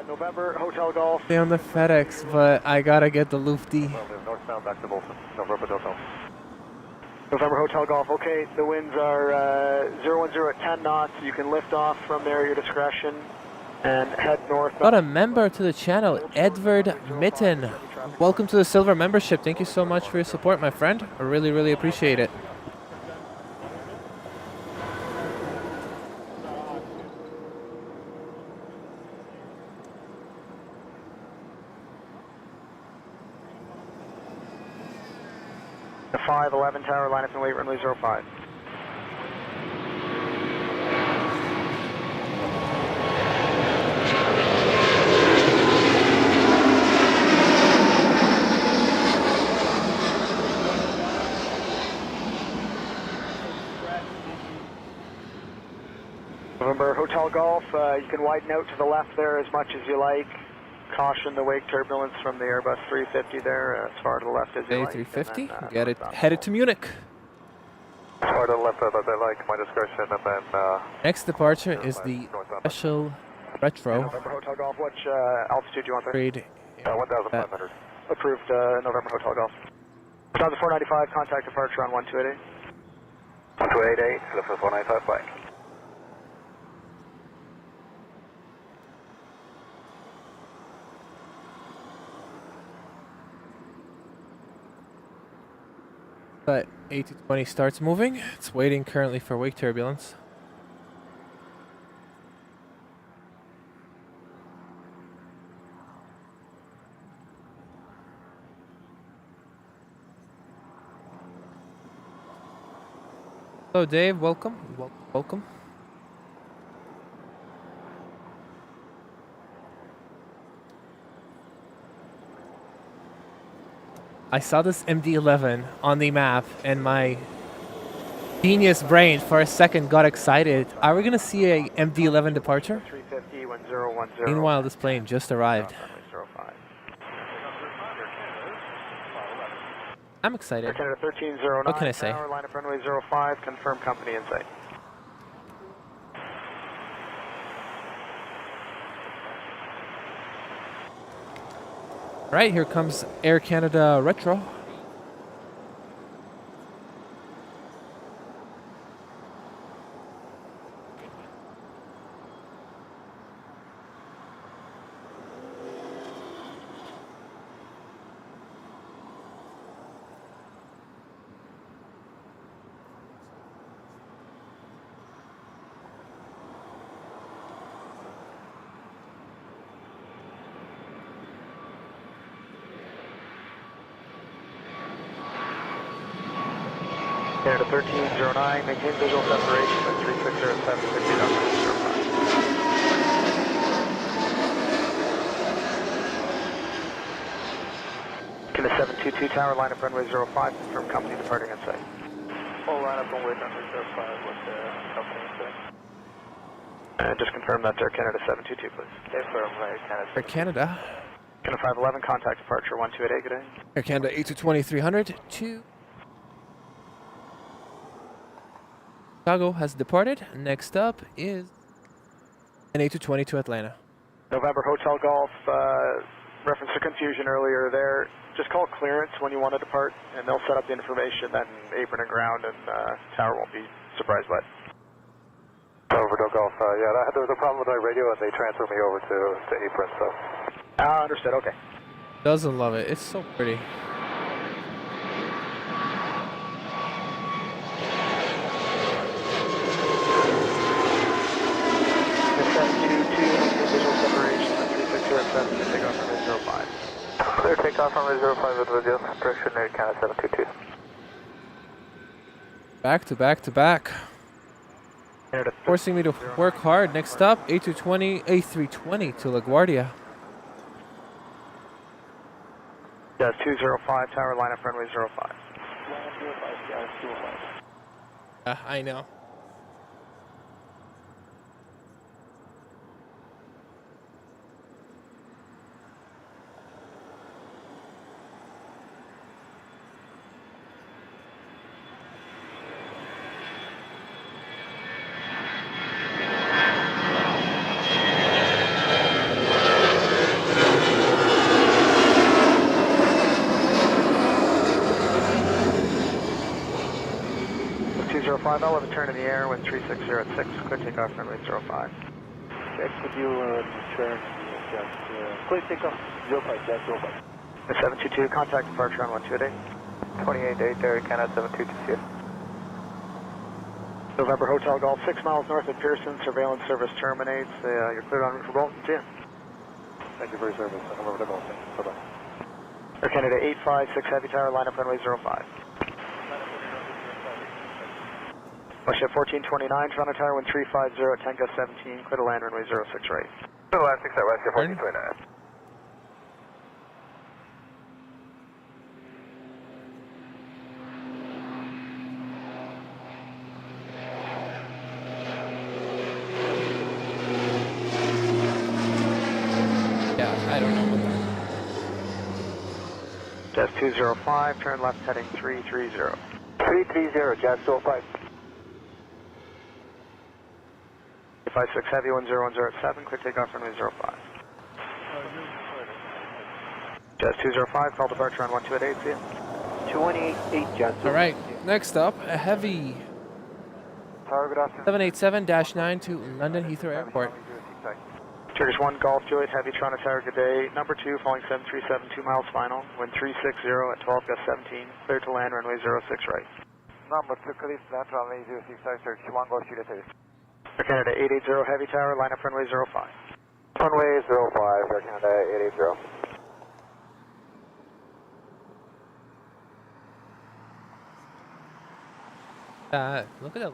November, Hotel Golf. Stay on the FedEx, but I gotta get the Lufty. Northbound back to Bolton. November Delta. November Hotel Golf. Okay, the winds are 010 at 10 knots. You can lift off from there at your discretion and head north. Got a member to the channel, Edward Mitten. Welcome to the Silver membership. Thank you so much for your support, my friend. I really, really appreciate it. The 511 Tower, line up and wait, runway 05. November Hotel Golf, you can widen out to the left there as much as you like. Caution the wake turbulence from the Airbus 350 there, as far to the left as you like. A350, And then, get it, headed to Munich. Flight Far to the left of it, like my discretion, and then Next departure is the special retro November Hotel Golf, which altitude do you want there? grade. 1,500. Approved November Hotel Golf. 1495, contact departure on 1288. 1288, Clifford 195 flight. But A220 starts moving. It's waiting currently for wake turbulence. Hello, Dave. Welcome. Welcome. I saw this MD-11 on the map, and my genius brain for a second got excited. Are we going to see a MD-11 departure? 350, 1010. Meanwhile, this plane just arrived. I'm excited. Canada 1309. What can I say? Tower, line up runway 05. Confirm company in sight. Right, here comes Air Canada Retro. Canada 1309, maintain visual separation at 360 at 750 Canada 722 tower, line up runway 05, confirm company departing in sight. Full line up runway 05 with the company in sight. And just confirm that Air Canada 722, please. Confirm Air Canada. Air Canada. Canada 511, contact departure 1288, good day. Air Canada A220 300 to Chicago has departed. Next up is an A220 to Atlanta. November Hotel Golf, reference to confusion earlier there. Just call clearance when you want to depart, and they'll set up the information, then apron and ground, and tower won't be surprised by it. Over Golf, yeah, there was a problem with my radio, and they transferred me over to apron, so. Understood, okay. Doesn't love it. It's so pretty. Visual separation at 360 at 7 to take off from 05. Clear takeoff from 05 with video. Direction Air Canada 722. Back to back to back. Forcing me to work hard. Next up, A320 to LaGuardia. Yes, 205 tower, line up runway 05. I know. I'll have a turn in the air with 360 at 6, clear takeoff runway 05. Check with you, turn, just clear takeoff 05, just 05. The 722, contact departure on 1288. 28 Air Canada 722. November Hotel Golf, 6 miles north of Pearson, surveillance service terminates. You're cleared en route for Bolton, see ya. Thank you for your service. I'm over to Bolton. Bye-bye. Air Canada 856 Heavy Tower, line up runway 05. Westjet 1429, Toronto Tower, 1350 at Tango 17, clear to land runway 06 right. So land 6 at Westjet 1429. Yeah, I don't know what that. Jazz 205, turn left heading 330. 330, Jazz 205. 56 Heavy 1010 at 7, clear takeoff runway 05. Jazz 205, call departure on 1288, see ya. 218 Jazz. All right, next up, a heavy Tower, good afternoon. 787-9 to London Heathrow Airport. Turkish 1 Golf Juliet Heavy Toronto Tower, good day. Number 2, falling 737, 2 miles final. Wind 360 at 12 gust 17. Clear to land, runway 06 right. Number 2, clear to land, runway 06 right, Turkish 1 Golf Juliet Heavy. Air Canada 880 Heavy Tower, line up runway 05. Runway 05, Air Canada 880. Look at that.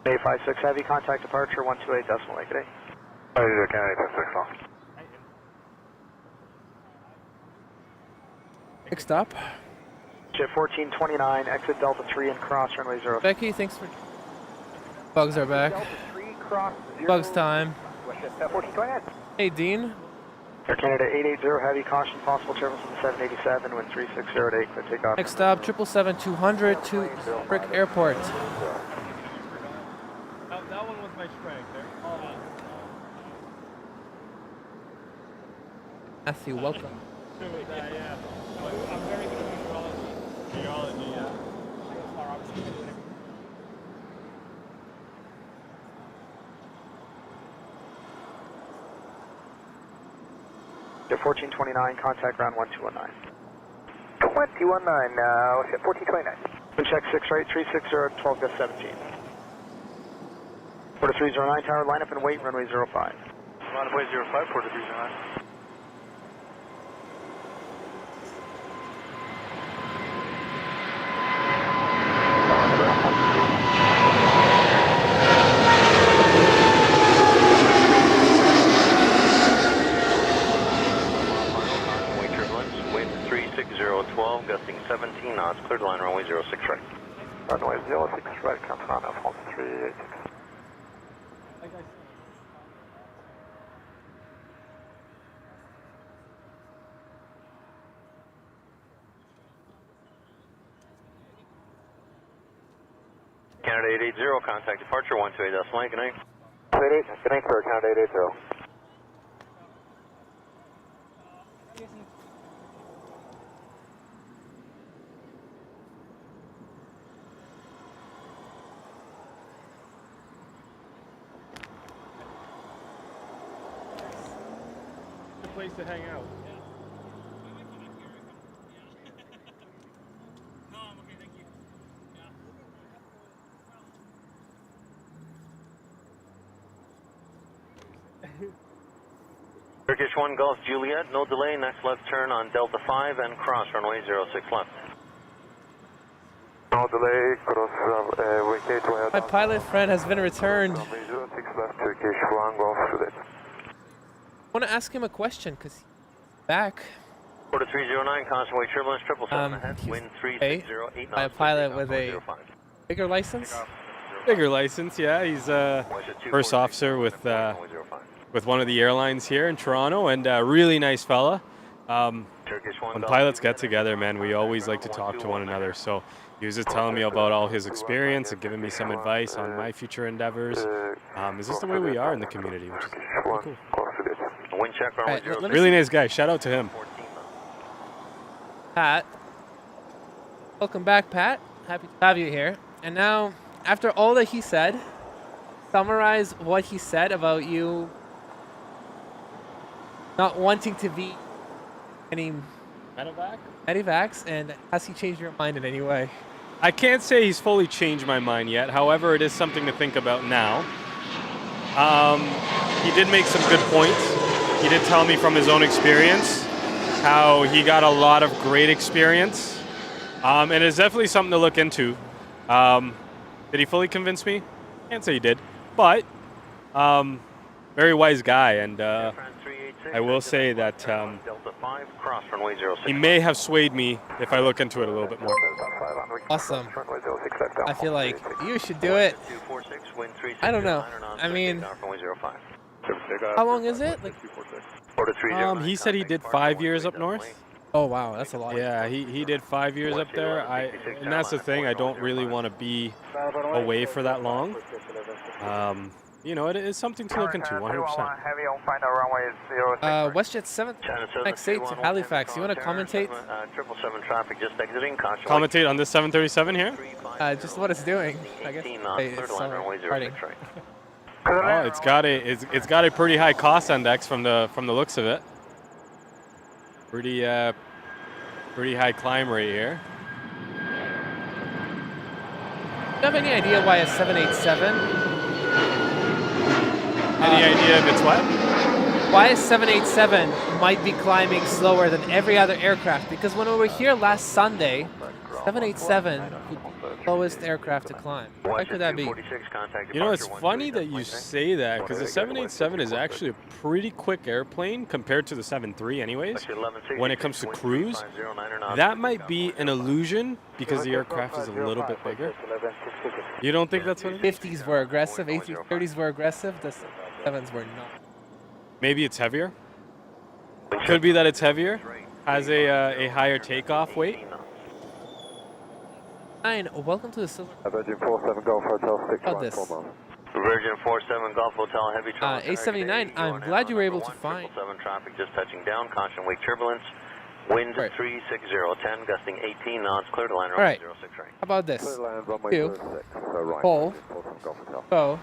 Bay 56 Heavy, contact departure 128 decimal 8, good day. Air Canada 56 off. Next up, Jet 1429, exit Delta 3 and cross runway 05. Becky, thanks for... Bugs are back. Delta 3 cross 0. Bugs time. 1429. Hey, Dean. Air Canada 880 Heavy, caution possible turbulence from the 787, wind 360 at 8, clear takeoff. Next up, 777-200 to Brick Airport. That one was my strength there. Matthew, welcome. Yeah. I'm very good at meteorology. Meteorology, yeah. Jet 1429, contact ground 1219. 219 now, 1429. Wind check 6 right, 360 at 12 gust 17. Porter 309 Tower, line up and wait, runway 05. Runway 05, Porter 309. Wind 360 at 12, gusting 17 knots, clear to line runway 06 right. Runway 06 right, Canada, France 386. Canada 880, contact departure 128 decimal 8, good night. 28, good night, sir, Canada 880. Good place to hang out. Turkish 1 Golf Juliet, no delay, next left turn on Delta 5 and cross runway 06 left. No delay, cross vacate via My pilot friend has been returned. runway 06 left, Turkish 1 Golf Juliet. I want to ask him a question because he's back. Porter 309, constantly turbulence 777 ahead, he's wind 360, 8 knots. by a pilot with a bigger license. Bigger license, yeah. He's a first officer with one of the airlines here in Toronto, and a really nice fella. When pilots get together, man, we always like to talk to one another. So he was just telling me about all his experience and giving me some advice on my future endeavors. Is this the way we are in the community, which is pretty cool. Wind check runway Right, 06. let me Really nice guy. Shout out to him. Pat. Welcome back, Pat. Happy to have you here. And now, after all that he said, summarize what he said about you not wanting to be any medevacs, and has he changed your mind in any way? I can't say he's fully changed my mind yet. However, it is something to think about now. He did make some good points. He did tell me from his own experience how he got a lot of great experience. And it's definitely something to look into. Did he fully convince me? Can't say he did, but very wise guy, and I will say that he may have swayed me if I look into it a little bit more. Awesome. I feel like you should do it. I don't know. I mean, how long is it? Like, He said he did 5 years up north. oh wow, that's a lot. Yeah, he did 5 years up there. And that's the thing. I don't really want to be away for that long. You know, it is something to look into, 100%. Heavy on final runway 06. WestJet 768 to Halifax. You want to commentate? 777 traffic just exiting. Commentate on this 737 here? Just what it's doing, I guess. Hey, it's starting. Oh, it's got a pretty high cost index from the looks of it. Pretty high climb rate here. Do you have any idea why a 787? Any idea if it's what? Why a 787 might be climbing slower than every other aircraft? Because when we were here last Sunday, 787 was the slowest aircraft to climb. Why could that be? You know, it's funny that you say that, because the 787 is actually a pretty quick airplane compared to the 73 anyways. When it comes to cruise, that might be an illusion because the aircraft is a little bit bigger. You don't think that's what it is? 50s were aggressive, A330s were aggressive, the 7s were not. Maybe it's heavier. Could be that it's heavier, has a higher takeoff weight. Welcome to the Silver. Virgin 47 Golf Hotel 6 About this. Virgin 47 Golf Hotel heavy traffic. A79, I'm glad you were able to find. 7 traffic just touching down. Caution wake turbulence. Wind 360, 10 gusting 18 knots. Clear to line runway 06 right. How about this? You. Pull. Go.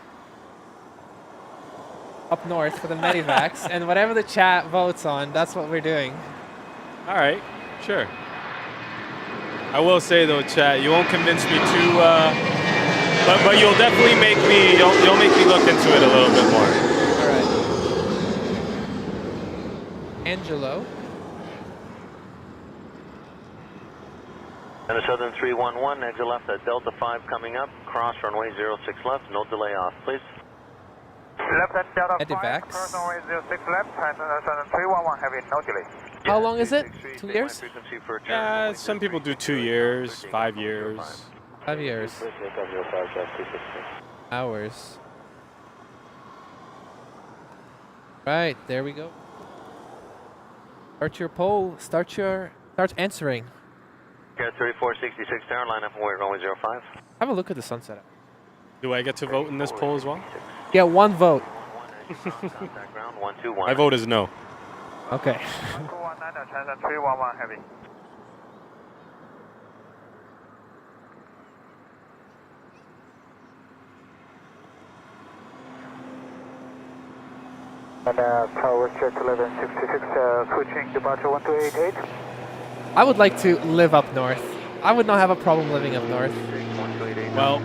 Up north for the medivacs, and whatever the chat votes on, that's what we're doing. All right, sure. I will say though, chat, you won't convince me too, but you'll definitely make me, you'll make me look into it a little bit more. All right. Angelo. And a Southern 311, exit left at Delta 5 coming up, cross runway 06 left, no delay off, please. Left at Delta 5, cross runway 06 left, and Southern 311 heavy, no delay. How long is it? 2 years? Yeah, some people do 2 years, 5 years. 5 years. Hours. Right, there we go. Start your poll. Start answering. Okay, 3466 tower, line up and wait, runway 05. Have a look at the sunset. Do I get to vote in this poll as well? Yeah, one vote. My vote is no. Okay. 311 heavy. And Tower Jet 1166, switching departure 1288. I would like to live up north. I would not have a problem living up north. Well,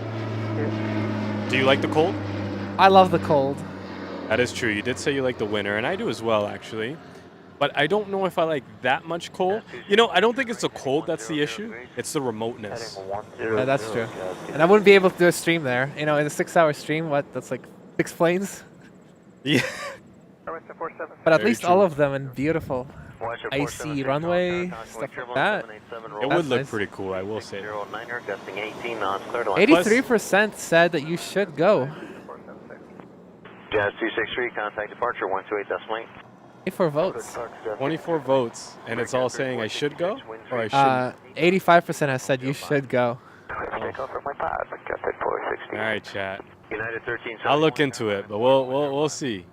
do you like the cold? I love the cold. That is true. You did say you like the winter, and I do as well, actually. But I don't know if I like that much cold. You know, I don't think it's the cold that's the issue. It's the remoteness. Yeah, that's true. And I wouldn't be able to do a stream there. You know, in a 6-hour stream, that's like 6 planes? Yeah. But at least all of them and beautiful. Icy runway, stuff like that. It would look pretty cool, I will say. 83% said that you should go. Jazz 263, contact departure 128.8. 24 votes. 24 votes, and it's all saying I should go, or I shouldn't? 85% has said you should go. All right, chat. I'll look into it, but we'll see.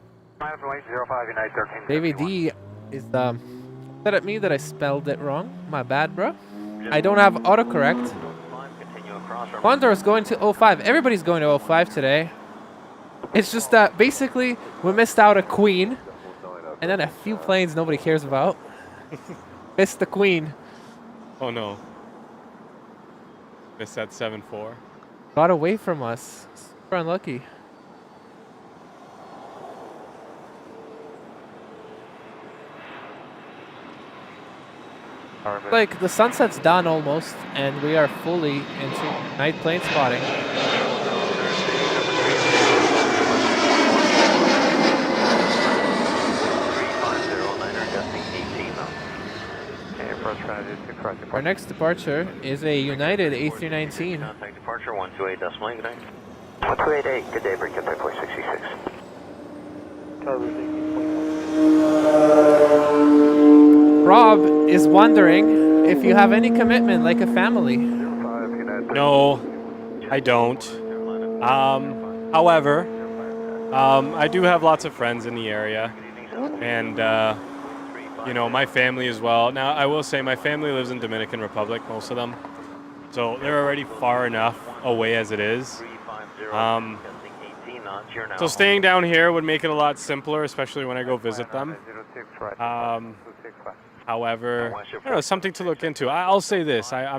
David D is upset at me that I spelled it wrong. My bad, bro. I don't have autocorrect. Condor is going to 05. Everybody's going to 05 today. It's just that basically we missed out a queen, and then a few planes nobody cares about. Missed the queen. Oh no. Missed that 7-4. Got away from us. Super unlucky. Like the sunset's done almost, and we are fully into night plane spotting. Our next departure is a United A319. Contact departure 128 decimal 8, good night. 1288, good day, break up at 466. Rob is wondering if you have any commitment like a family. No, I don't. However, I do have lots of friends in the area, and you know, my family as well. Now, I will say my family lives in Dominican Republic, most of them, so they're already far enough away as it is. So staying down here would make it a lot simpler, especially when I go visit them. However, you know, something to look into. I'll say this: I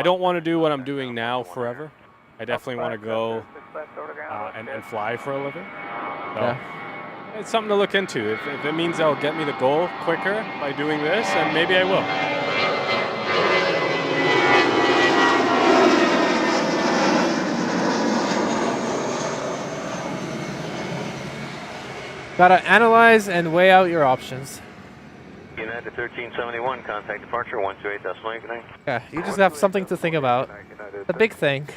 don't want to do what I'm doing now forever. I definitely want to go and fly for a living. So Yeah. it's something to look into. If it means that'll get me the goal quicker by doing this, then maybe I will. Gotta analyze and weigh out your options. United 1371, contact departure 128 decimal 8, good night. Yeah, you just have something to think about. The big thing.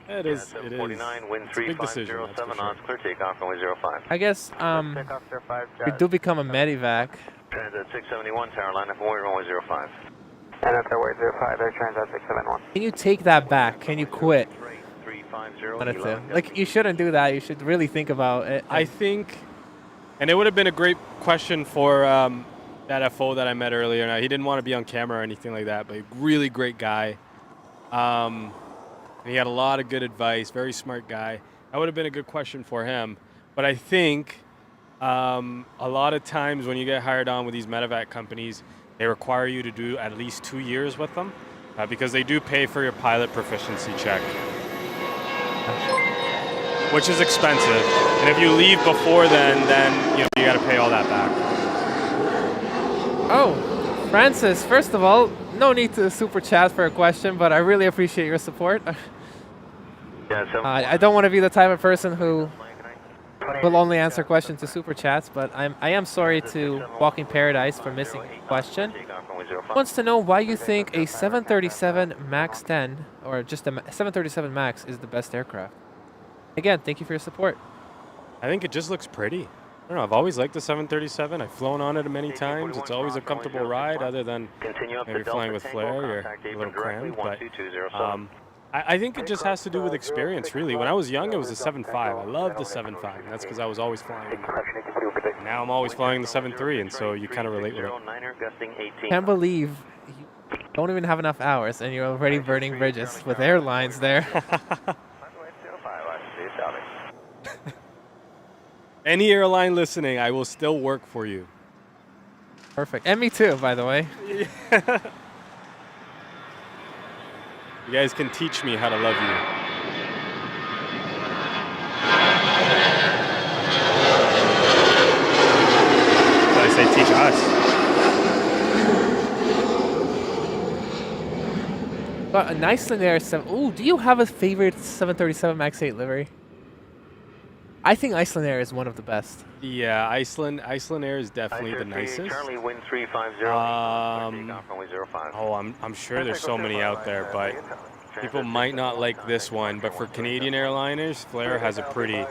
It is. It is. 49, wind It's a big decision. 3507 knots, clear takeoff runway 05. I guess we do become a medivac. Transit 671, tower line up runway 05. And up runway 05, there, Transat 671. Can you take that back? Can you quit? 350, Like, you shouldn't do that. You should really think about it. I think, and it would have been a great question for that FO that I met earlier. Now, he didn't want to be on camera or anything like that, but a really great guy. And he had a lot of good advice, very smart guy. That would have been a good question for him. But I think a lot of times when you get hired on with these medevac companies, they require you to do at least 2 years with them because they do pay for your pilot proficiency check, which is expensive. And if you leave before then you know, you got to pay all that back. Oh, Francis, first of all, no need to super chat for a question, but I really appreciate your support. I don't want to be the type of person who will only answer questions to super chats, but I am sorry to Walking Paradise for missing a question. He wants to know why you think a 737 MAX 10 or just a 737 MAX is the best aircraft. Again, thank you for your support. I think it just looks pretty. I don't know, I've always liked the 737. I've flown on it many times. It's always a comfortable ride, other than maybe flying with flare, you're a little crammed. But I think it just has to do with experience, really. When I was young, it was a 7.5. I loved the 7.5, and that's because I was always flying. Now I'm always flying the 7.3, and so you kind of relate with it. Can't believe you don't even have enough hours, and you're already burning bridges with airlines there. Any airline listening, I will still work for you. Perfect. And me too, by the way. You guys can teach me how to love you. Did I say teach us? But an Icelandair 7. Ooh, do you have a favorite 737 MAX 8 livery? I think Icelandair is one of the best. Yeah, Icelandair is definitely the nicest. Charlie, wind 350, I'm sure there's so many out there, but people might not like this one. But for Canadian airliners, Flair has a pretty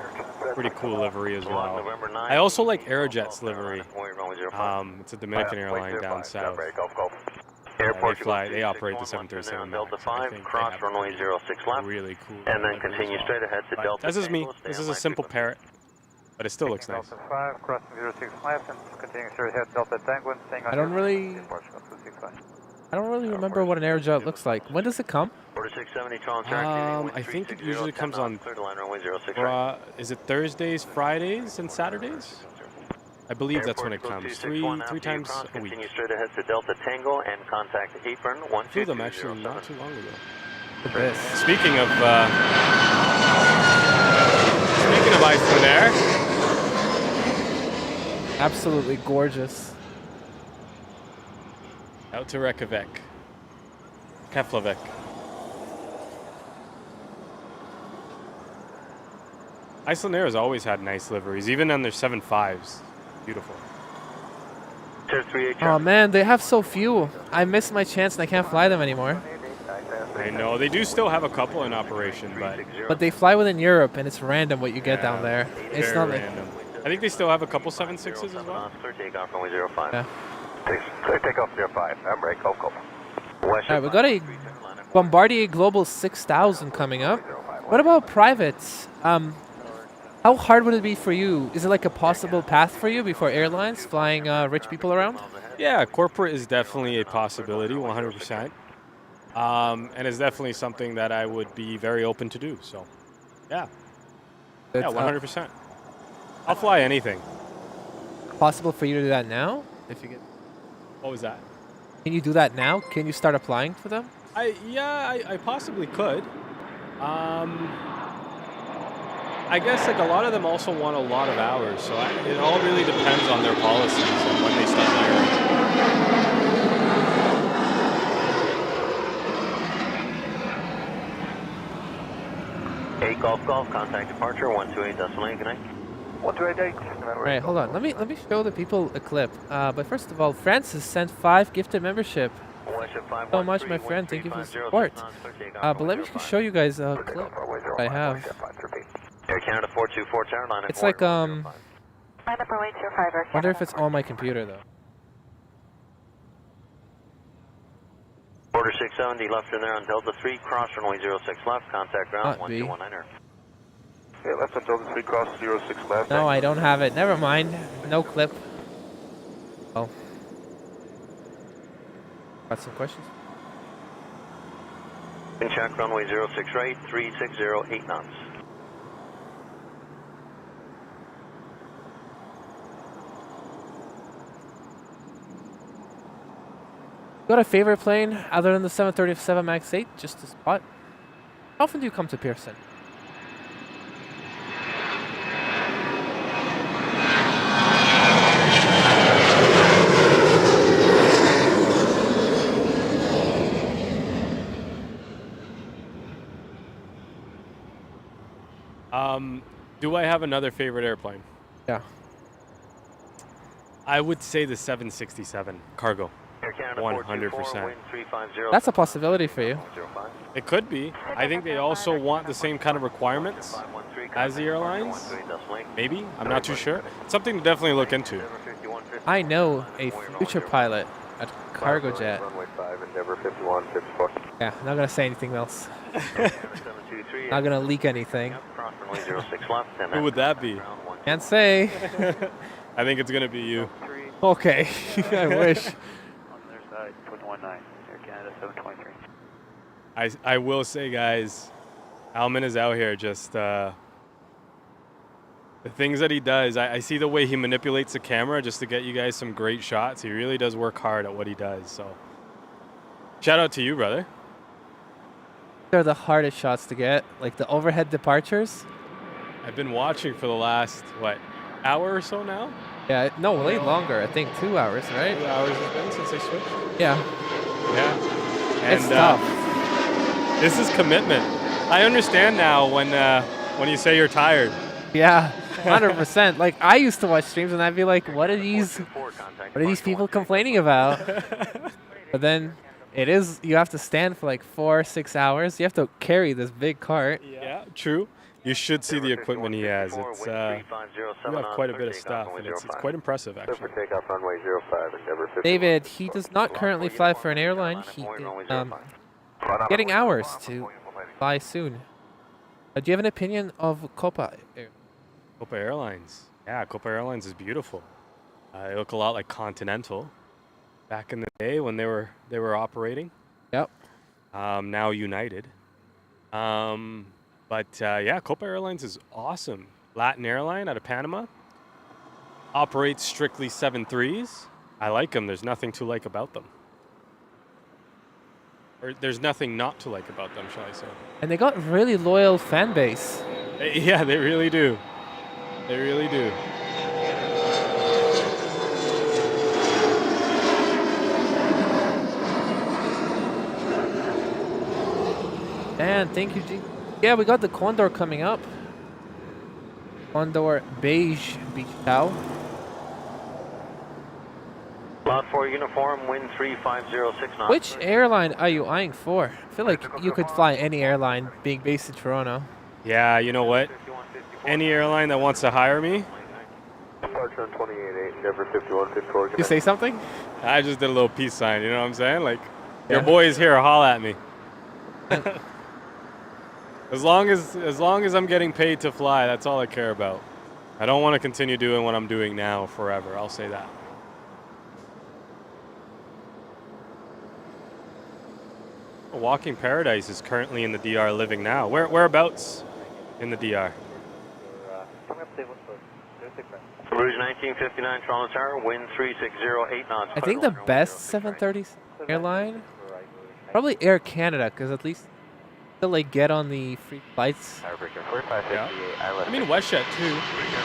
cool livery as well. I also like Aerojet's livery. It's a Dominican airline down south. They operate the 737 Delta 5, cross runway 06 left. Really cool. And then continue straight ahead to Delta. This is me. This is a simple Parrot, but it still looks nice. Delta 5, crossing 06 left and continuing straight ahead Delta Tango. I don't really remember what an Aerojet looks like. When does it come? 4670 I think it usually comes on. Is it Thursdays, Fridays, and Saturdays? I believe that's when it comes. Three times a week. Continue straight ahead to Delta Tango and contact apron 12207. Flew them actually not too long ago. Speaking of Icelandair. Absolutely gorgeous. That out to Reykjavik. Keflavik. Icelandair has always had nice liveries, even on their 7.5s. Beautiful. Oh man, they have so few. I missed my chance and I can't fly them anymore. I know. They do still have a couple in operation, But they fly within Europe and it's random what you get down there. It's very not like random. I think they still have a couple 7.6s as well. Clear takeoff, runway 05. Yeah. Clear takeoff 05. Embrace, go, go. Alright, we got a Bombardier Global 6000 coming up. What about privates? How hard would it be for you? Is it like a possible path for you before airlines, flying rich people around? Yeah, corporate is definitely a possibility, 100%. And it's definitely something that I would be very open to do. So, yeah. Yeah, 100%. I'll fly anything. Possible for you to do that now? If you get. What was that? Can you do that now? Can you start applying for them? I possibly could. I guess like a lot of them also want a lot of hours, so it all really depends on their policies and when they start hiring. Hey, Golf, contact departure 128.8, good night. 128.8. Right, hold on. Let me show the people a clip. But first of all, Francis sent 5 gifted membership. So much, my friend. Thank you for the support. But let me just show you guys a clip I have. Air Canada 424 tower line. It's like Line number 805. wonder if it's on my computer though. Order 670 left in there on Delta 3, cross runway 06 left, contact ground 1219er. Yeah, left on Delta 3, cross 06 left. No, I don't have it. Never mind. No clip. Oh. Got some questions? In check runway 06 right, 360, 8 knots. Got a favorite plane other than the 737 MAX 8? Just to spot. How often do you come to Pearson? Do I have another favorite airplane? Yeah. I would say the 767 cargo. 100%. That's a possibility for you. It could be. I think they also want the same kind of requirements as the airlines. Maybe. I'm not too sure. It's something to definitely look into. I know a future pilot at Cargo Jet. Yeah, not gonna say anything else. Not gonna leak anything. Who would that be? Can't say. I think it's gonna be you. Okay, I wish. I will say, guys, Alman is out here just the things that he does. I see the way he manipulates the camera just to get you guys some great shots. He really does work hard at what he does. So shout out to you, brother. They're the hardest shots to get, like the overhead departures. I've been watching for the last, what, hour or so now? Yeah, no, way longer. I think 2 hours, right? 2 hours has been since they switched? Yeah. Yeah. And, it's tough. This is commitment. I understand now when you say you're tired. Yeah, 100%. Like I used to watch streams and I'd be like, what are these people complaining about? But then it is, you have to stand for like 4 or 6 hours. You have to carry this big cart. Yeah, true. You should see the equipment he has. It's we have quite a bit of stuff, and it's quite impressive, actually. David, he does not currently fly for an airline. He is getting hours to fly soon. Do you have an opinion of Copa? Copa Airlines. Yeah, Copa Airlines is beautiful. They look a lot like Continental back in the day when they were operating. Yep. Now United. But yeah, Copa Airlines is awesome. Latin airline out of Panama. Operates strictly 7.3s. I like them. There's nothing to like about them. Or there's nothing not to like about them, shall I say. And they got really loyal fan base. Yeah, they really do. They really do. And thank you, G. Yeah, we got the Condor coming up. Condor Beige Beach Cow. Cloud 4 uniform, wind 3506 knots. Which airline are you eyeing for? I feel like you could fly any airline being based in Toronto. Yeah, you know what? Any airline that wants to hire me. Departure on 28.8, Denver 5154. You say something? I just did a little peace sign, you know what I'm saying? Like, your boy is here, holla at me. As long as I'm getting paid to fly, that's all I care about. I don't want to continue doing what I'm doing now forever, I'll say that. Walking Paradise is currently in the DR living now. Whereabouts in the DR? Rouge 1959 Toronto Tower, wind 3608 knots. I think the best 730s airline, probably Air Canada, because at least they'll like get on the free flights. Yeah. I mean WestJet too.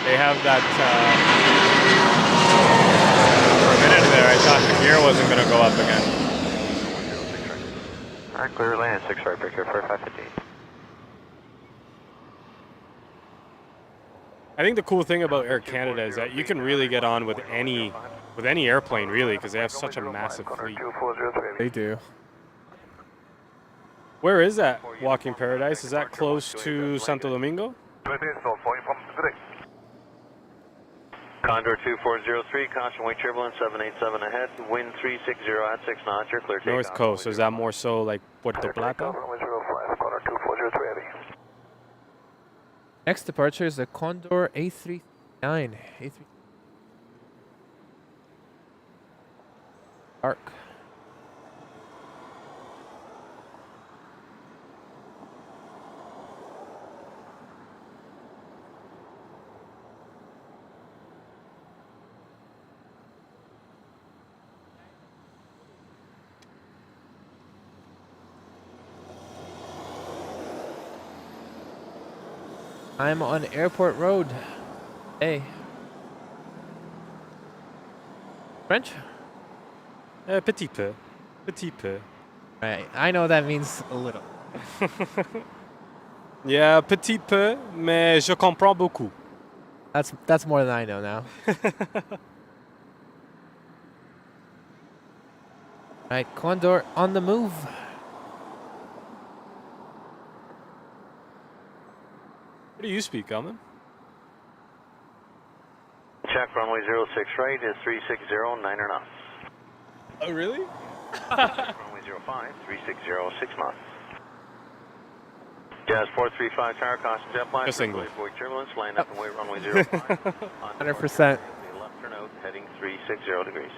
They have that. For a minute there, I thought the gear wasn't going to go up again. All right, clear land, 6 right, breaker 4558. I think the cool thing about Air Canada is that you can really get on with any airplane, really, because they have such a massive fleet. They do. Where is that Walking Paradise? Is that close to Santo Domingo? Condor 2403, caution wing turbulence 787 ahead, wind 360 at 6 knots, you're clear takeoff. North Coast, so is that more so like Puerto Plata? Next departure is the Condor A309. Dark. I'm on Airport Road. Hey. French? Petit peu. Petit peu. Right. I know that means a little. Yeah, petit peu, mais je comprends beaucoup. That's more than I know now. Right, Condor on the move. What do you speak, Elman? Check runway 06 right is 360, 9 knots. Oh, really? Runway 05, 360, 6 knots. Jazz 435 tower, caution jet line. Just English. Void turbulence, line up and wait runway 05. 100%. Left turn out, heading 360 degrees.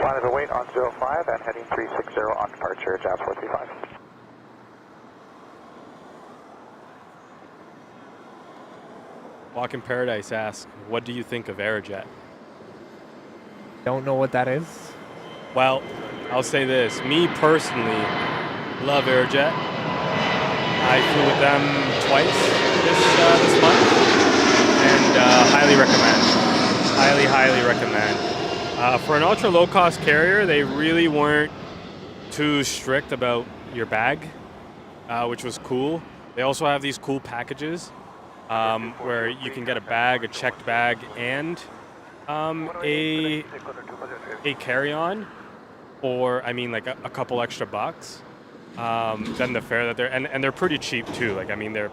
Line of await on 05 and heading 360 on departure, Jazz 435. Walking Paradise asks, what do you think of Aerojet? Don't know what that is. Well, I'll say this. Me personally love Aerojet. I flew with them twice this month, and highly recommend. Highly recommend. For an ultra low-cost carrier, they really weren't too strict about your bag, which was cool. They also have these cool packages where you can get a bag, a checked bag, and a carry-on, or I mean like a couple extra bucks than the fare that they're pretty cheap too. Like I mean they're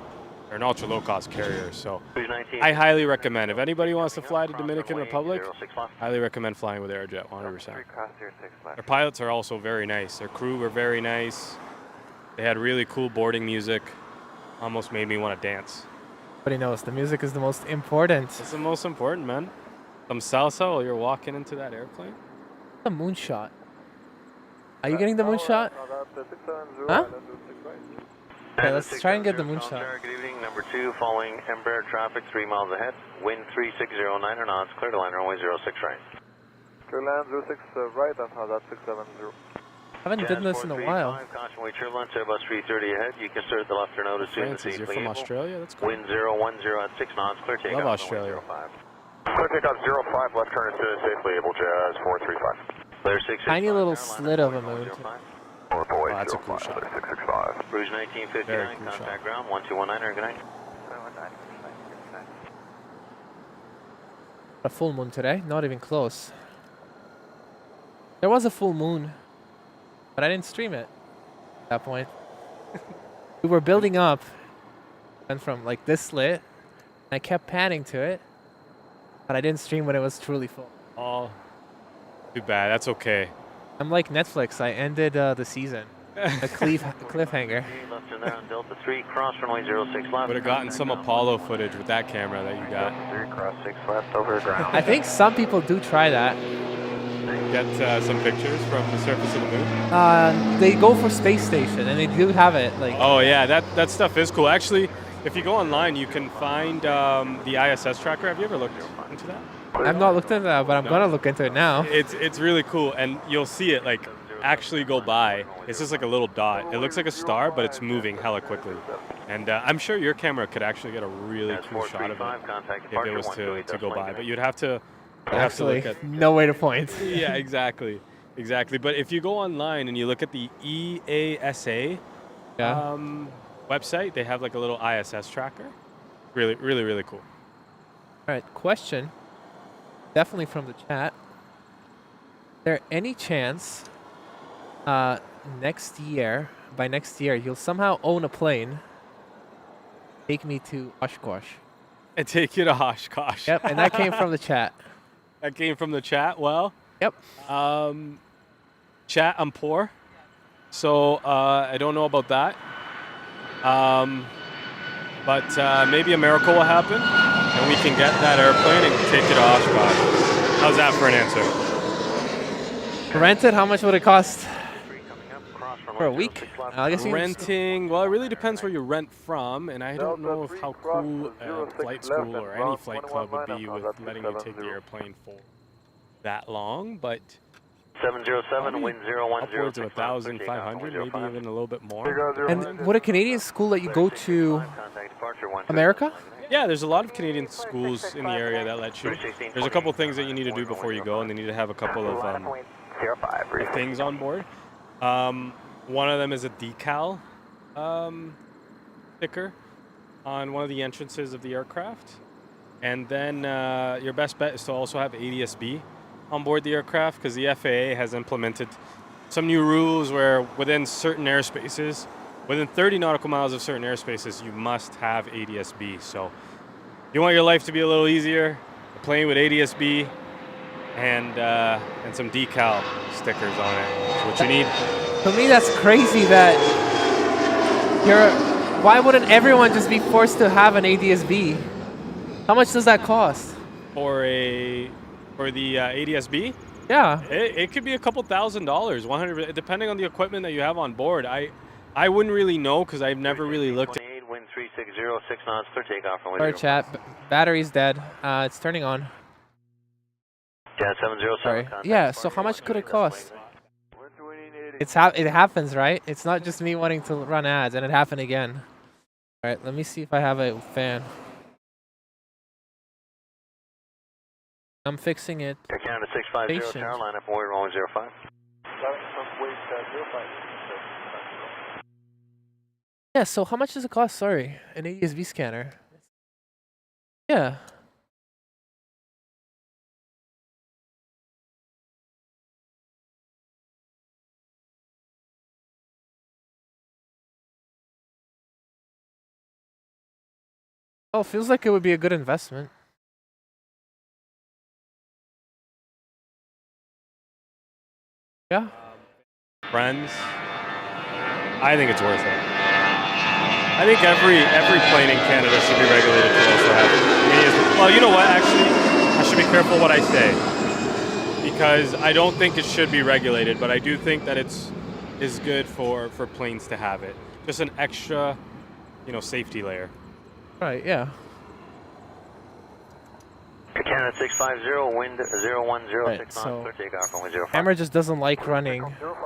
an ultra low-cost carrier, so I highly recommend. If anybody wants to fly to Dominican Republic, highly recommend flying with Aerojet, 100%. Their pilots are also very nice. Their crew were very nice. They had really cool boarding music. Almost made me want to dance. Everybody knows the music is the most important. It's the most important, man. Some salsa while you're walking into that airplane. The moonshot. Are you getting the moonshot? Huh? Okay, let's try and get the moonshot. Good evening, number 2, following Embraer traffic 3 miles ahead. Wind 360, 9 knots, clear to line runway 06 right. Clear land 06 right, that's how that's 670. Haven't done this in a while. Caution wait turbulence, Airbus 330 ahead. You can start the left turn out as soon as Francis, you're from Australia? That's cool. Wind 010 at 6 knots, clear takeoff. Love Australia. Clear takeoff 05, left turn is safely able, Jazz 435. Clear 6. Tiny little slit of a moon. Or boy, that's a cool shot. 665. Rouge 1959, Very cool contact shot. ground, 1219, good night. A full moon today, not even close. There was a full moon, but I didn't stream it at that point. We were building up, went from like this slit, I kept panning to it, but I didn't stream when it was truly full. Oh, too bad. That's okay. I'm like Netflix, I ended the season. A cliffhanger. Left in there on Delta 3, cross runway 06 left. Would have gotten some Apollo footage with that camera that you got. 3, cross 6 left, over ground. I think some people do try that. Get some pictures from the surface of the moon. They go for space station, and they do have it. Like, Oh yeah, that stuff is cool. Actually, if you go online, you can find the ISS tracker. Have you ever looked into that? I've not looked into that, but I'm gonna look into it now. It's really cool, and you'll see it like actually go by. It's just like a little dot. It looks like a star, but it's moving hella quickly. And I'm sure your camera could actually get a really cool shot of it if it was to go by. But you'd have to Actually, look at. no way to point. Yeah, exactly. But if you go online and you look at the EASA website, they have like a little ISS tracker. Really, really, really cool. All right, question. Definitely from the chat. Is there any chance next year, by next year, you'll somehow own a plane, take me to Oshkosh? And take you to Oshkosh. Yep, and that came from the chat. That came from the chat. Well, yep. Chat, I'm poor, so I don't know about that. But maybe a miracle will happen, and we can get that airplane and take it to Oshkosh. How's that for an answer? Rented, how much would it cost? For a week? I guess Renting, well, it really depends where you rent from, and I don't know if how cool flight school or any flight club would be with letting you take the airplane for that long, but 707, wind 010. upwards of 1,500, maybe even a little bit more. And would a Canadian school let you go to America? Yeah, there's a lot of Canadian schools in the area that let you. There's a couple things that you need to do before you go, and they need to have a couple of things on board. One of them is a decal sticker on one of the entrances of the aircraft. And then your best bet is to also have ADS-B on board the aircraft, because the FAA has implemented some new rules where within certain airspaces, within 30 nautical miles of certain airspaces, you must have ADS-B. So if you want your life to be a little easier, a plane with ADS-B and some decal stickers on it is what you need. To me, that's crazy that why wouldn't everyone just be forced to have an ADS-B? How much does that cost? For the ADS-B? Yeah. It could be a couple $1,000s, 100, depending on the equipment that you have on board. I wouldn't really know because I've never really looked at. Wind 360, 6 knots, clear takeoff. Sorry, chat. Battery's dead. It's turning on. Yeah, 707. Sorry. Yeah. So how much could it cost? It happens, right? It's not just me wanting to run ads, and it happened again. All right. Let me see if I have a fan. I'm fixing it. Air Canada 650, Carolina, forward runway 05. Yeah, so how much does it cost? Sorry, an ADS-B scanner. Yeah. Oh, feels like it would be a good investment. Yeah. Friends, I think it's worth it. I think every plane in Canada should be regulated to also have. Well, you know what? Actually, I should be careful what I say because I don't think it should be regulated, but I do think that is good for planes to have it. Just an extra, safety layer. Right. Yeah. Canada 650, wind 010, Right, 6 knots, so clear takeoff, runway 05. Camera just doesn't like running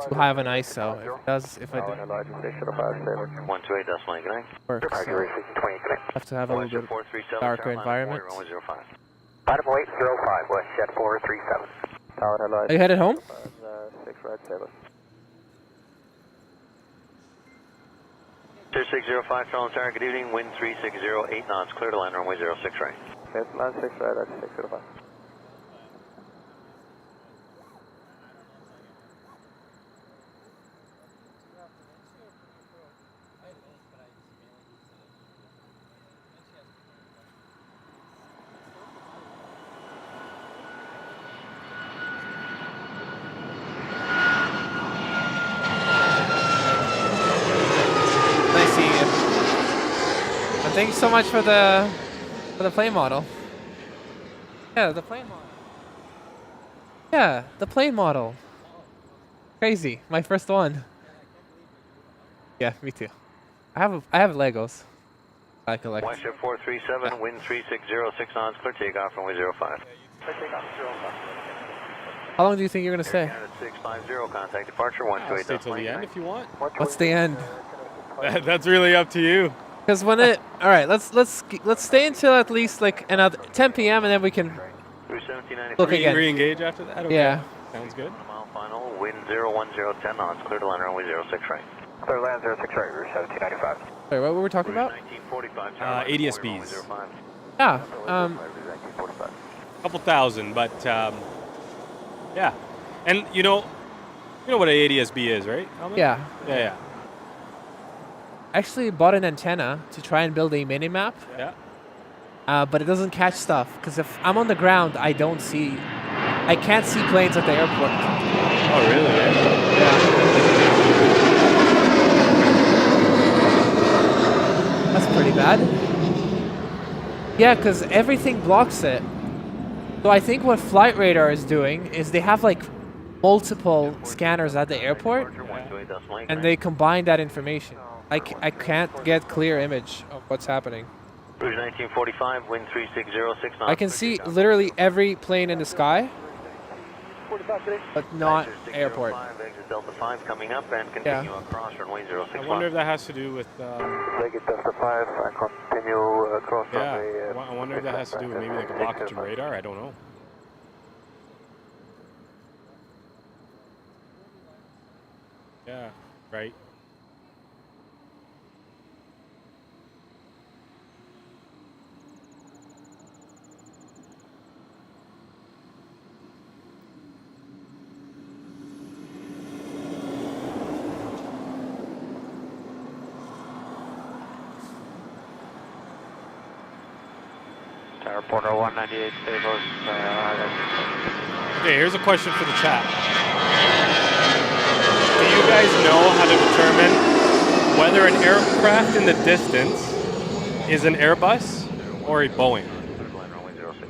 too high of an ISO. If I do, 128 decimal, good night. works. So have to have a little bit darker environment. Bottom 805, west jet 437. Are you headed home? 6 right 7. 605 Charlie Tower, good evening, wind 360, 8 knots, clear to land runway 06 right. Yes, land 6 right, that's 605. Nice seeing you. And thank you so much for the plane model. Yeah, the plane model. Yeah, the plane model. Crazy, my first one. Yeah, me too. I have Legos. I collect. Westship 437, wind 360, 6 knots, clear takeoff runway 05. How long do you think you're gonna stay? Canada 650, contact departure 128. Stay till the end if you want. What's the end? That's really up to you. Because when it, all right, let's stay until at least like another 10 p.m. and then we can look again. Re-engage after that. Okay. Yeah. Sounds good. Mile final, wind 010 knots, clear to land runway 06 right. Clear land 06 right, route 1795. Sorry, what were we talking about? 1945. ADSBs. Yeah. Couple thousand, but yeah. And you know what an ADSB is, right? Alvin? Yeah. Yeah. I actually bought an antenna to try and build a mini map. Yeah. But it doesn't catch stuff because if I'm on the ground, I can't see planes at the airport. Oh, really? Yeah. That's pretty bad. Yeah, because everything blocks it. So I think what Flight Radar is doing is they have like multiple scanners at the airport, and they combine that information. I can't get clear image of what's happening. Rouge 1945, wind 360, 6 knots. I can see literally every plane in the sky, but not airport. Exit Delta 5 coming up and continue across runway 06. I wonder if that has to do with. Exit Delta 5, I continue across runway. I wonder if that has to do with maybe like a blockage in radar. I don't know. Yeah. Right. Tower Porter 198, stables. Okay, here's a question for the chat. Do you guys know how to determine whether an aircraft in the distance is an Airbus or a Boeing?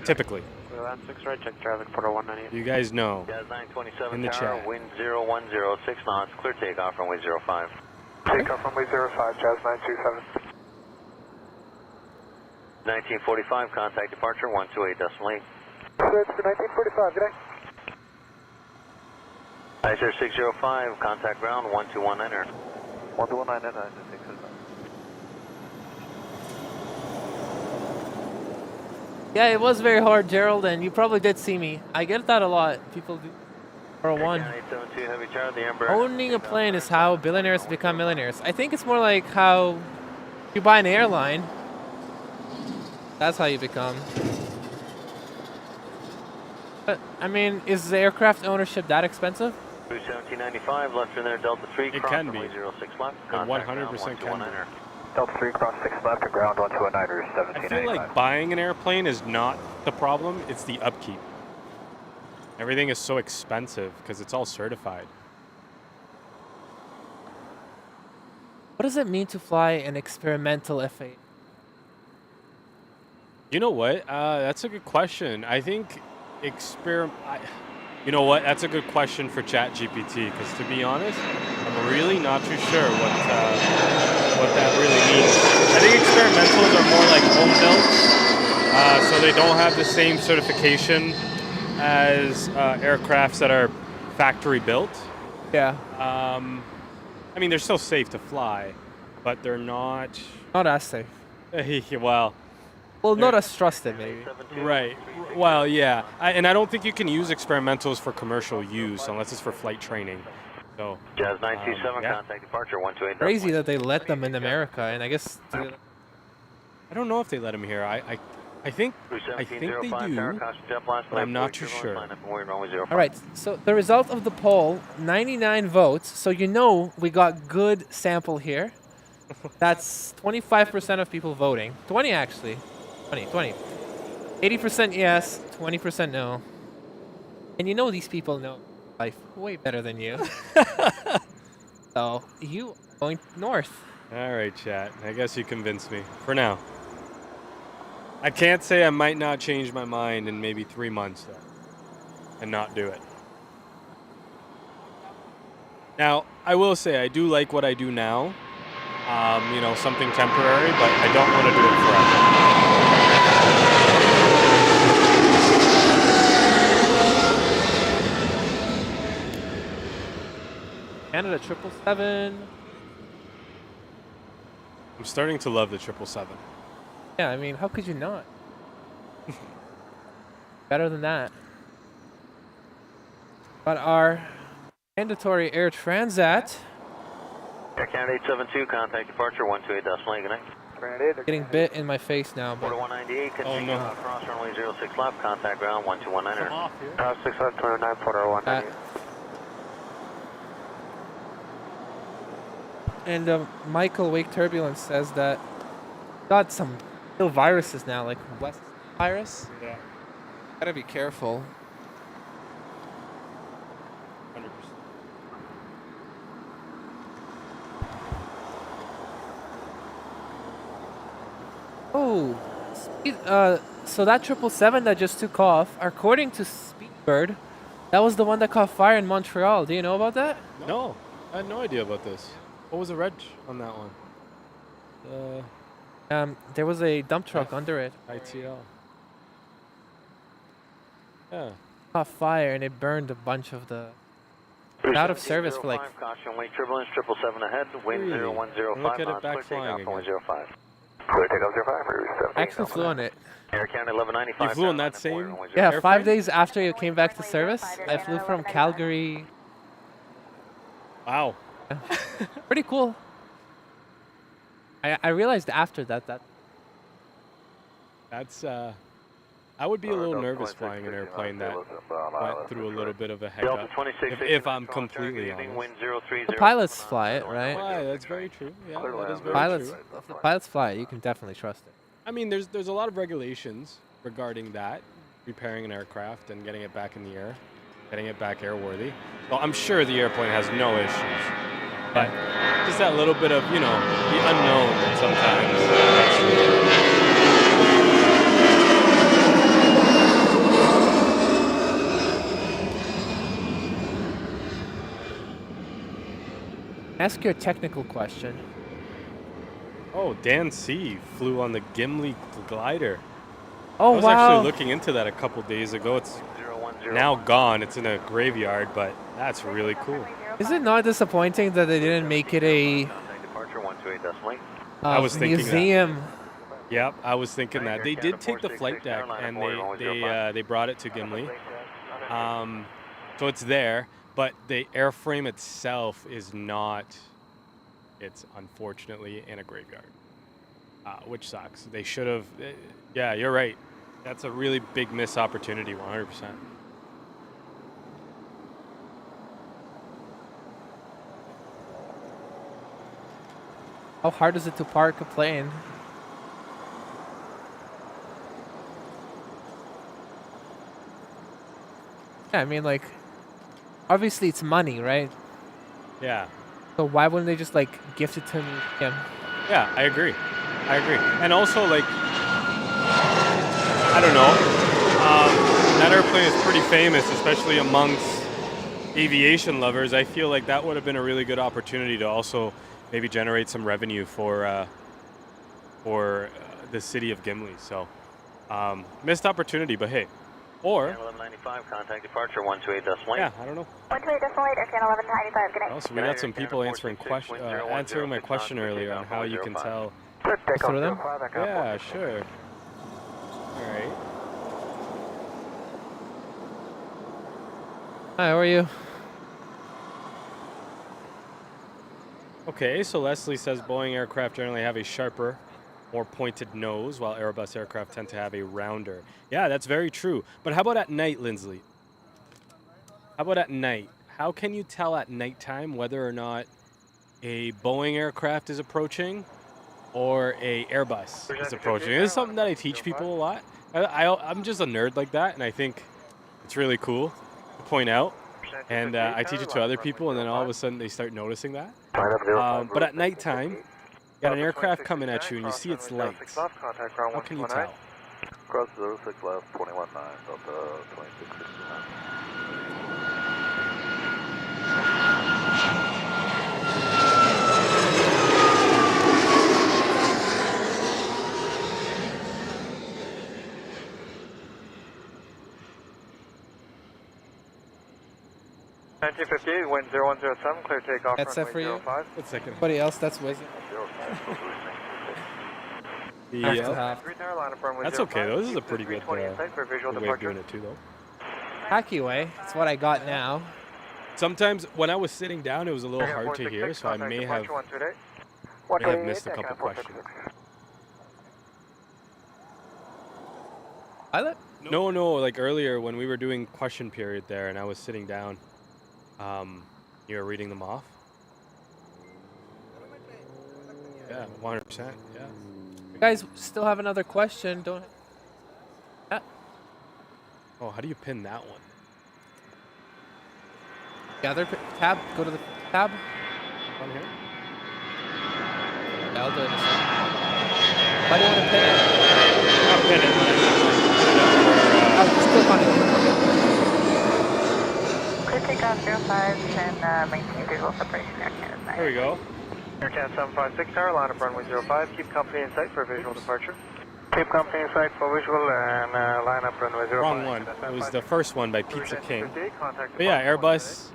Typically. Land 6 right, check traffic, Porter 198. You guys know. Jazz 927 in the tower, chat. wind 010, 6 knots, clear takeoff runway 05. Takeoff runway 05, Jazz 927. 1945, contact departure 128 decimal 8. Search for 1945, good night. ISR 605, contact ground 1219er. 1219er, Yeah, it was very hard, Gerald, and you probably did see me. I get that a lot. People do. Or one. 872 heavy tower, the Embraer. Owning a plane is how billionaires become millionaires. I think it's more like how you buy an airline. That's how you become. But, I mean, is the aircraft ownership that expensive? Rouge 1795, left turn there, Delta 3, It cross can runway be. 06 left. It Contact 100% can be. Delta 3, cross 6 left, to ground 129er, I 1795. feel like buying an airplane is not the problem, it's the upkeep. Everything is so expensive because it's all certified. What does it mean to fly an experimental F8? You know what? That's a good question. I think you know what? That's a good question for ChatGPT because, to be honest, I'm really not too sure what that really means. I think experimentals are more like home builds, so they don't have the same certification as aircrafts that are factory built. Yeah. I mean, they're still safe to fly, but they're not. Not as safe. Well, not as trusted, maybe. Right. Well, yeah. And I don't think you can use experimentals for commercial use unless it's for flight training. So Jazz 927, yeah. contact departure 128. Crazy that they let them in America, and I guess I don't know if they let him here. I think they do, but I'm not too sure. All right, so the result of the poll, 99 votes. So you know we got good sample here. That's 25% of people voting. 20 actually. 20. 80% yes, 20% no. And you know these people know life way better than you. So you are going north. All right, chat. I guess you convinced me for now. I can't say I might not change my mind in maybe 3 months though, and not do it. Now, I will say I do like what I do now. You know, something temporary, but I don't want to do it forever. Canada 777. I'm starting to love the 777. Yeah, I mean, how could you not? Better than that. But our mandatory Air Transat Air Canada 872, contact departure 128.8, good night. getting bit in my face now. But 4198, continue no. cross runway 06 left, contact ground 1219. Off here. 6529, Porter 198. And Michael Wake Turbulence says that got some ill viruses now, like West virus. Yeah. Gotta be careful. 100%. Oh, so that 777 that just took off, according to Speedbird, that was the one that caught fire in Montreal. Do you know about that? No, I had no idea about this. What was the reg on that one? There was a dump truck under it. ITL. Yeah. Caught fire and it burned a bunch of the. Out of service for like. Caution, wake turbulence 777 ahead, wind Really? 0105. Look at it knots, back clear flying takeoff again. 105. Clear takeoff 05, I actually flew on it. Air Canada 1195. You flew on that same? Yeah, Airframe? 5 days after it came back to service, I flew from Calgary. Wow. Pretty cool. I realized after that That's I would be a little nervous flying an airplane that went through a little bit of a hiccup. If I'm completely honest. the pilots fly it, right? Why? That's very true. Yeah, that is very Pilots, true. if the pilots fly it, you can definitely trust it. I mean, there's a lot of regulations regarding that, repairing an aircraft and getting it back in the air, getting it back airworthy. So I'm sure the airplane has no issues, but just that little bit of, you know, the unknown sometimes. Ask your technical question. Oh, Dan C. flew on the Gimli glider. Oh, I was wow. actually looking into that a couple days ago. It's now gone. It's in a graveyard, but that's really cool. Is it not disappointing that they didn't make it a I was thinking museum? Yep, I was thinking that. They did take the flight deck and they brought it to Gimli. So it's there, but the airframe itself is not. It's unfortunately in a graveyard, which sucks. They should have. Yeah, you're right. That's a really big missed opportunity, 100%. How hard is it to park a plane? Yeah, I mean, like, obviously it's money, right? Yeah. So why wouldn't they just, like, gift it to me? Yeah. Yeah, I agree. And also, like, I don't know. That airplane is pretty famous, especially amongst aviation lovers. I feel like that would have been a really good opportunity to also maybe generate some revenue for the city of Gimli. So, missed opportunity, but hey. Or 1195, contact departure 128.8. Yeah, I don't know. 128.8, Air Canada 1195, good night. Also, we got some people answering my question earlier on how you can tell. Through them? Yeah, sure. All right. Hi, how are you? Okay, so Leslie says Boeing aircraft generally have a sharper, more pointed nose, while Airbus aircraft tend to have a rounder. Yeah, that's very true. But how about at night, Lindsley? How about at night? How can you tell at nighttime whether or not a Boeing aircraft is approaching or a Airbus is approaching? This is something that I teach people a lot. I'm just a nerd like that, and I think it's really cool to point out. And I teach it to other people, and then all of a sudden they start noticing that. But at nighttime, you got an aircraft coming at you, and you see its lights. How can you tell? Cross 06 left, 21.9, Delta 2669. Wind 0107, clear takeoff. That's it for you? 05. One second. Anybody else that's with you? That's okay, though. This is a pretty good way of doing it, too, though. Hacky way. It's what I got now. Sometimes when I was sitting down, it was a little hard to hear, so I may have missed a couple questions. Pilot? No, like earlier when we were doing question period there and I was sitting down, you were reading them off? Yeah, 100%, yeah. You guys still have another question, don't... Yeah. Oh, how do you pin that one? The other tab, go to the tab. On here? Yeah, I'll do it in a second. Why do you want to pin it? Not pin it, I'll just click on it. Clear takeoff 05 and maintain visual separation Air Canada 9. There we go. Air Canada 756 tower, line up runway 05. Keep company in sight for visual departure. Keep company in sight for visual and line up runway 05. Wrong one. It was the first one by Pizza King. But yeah, Airbus,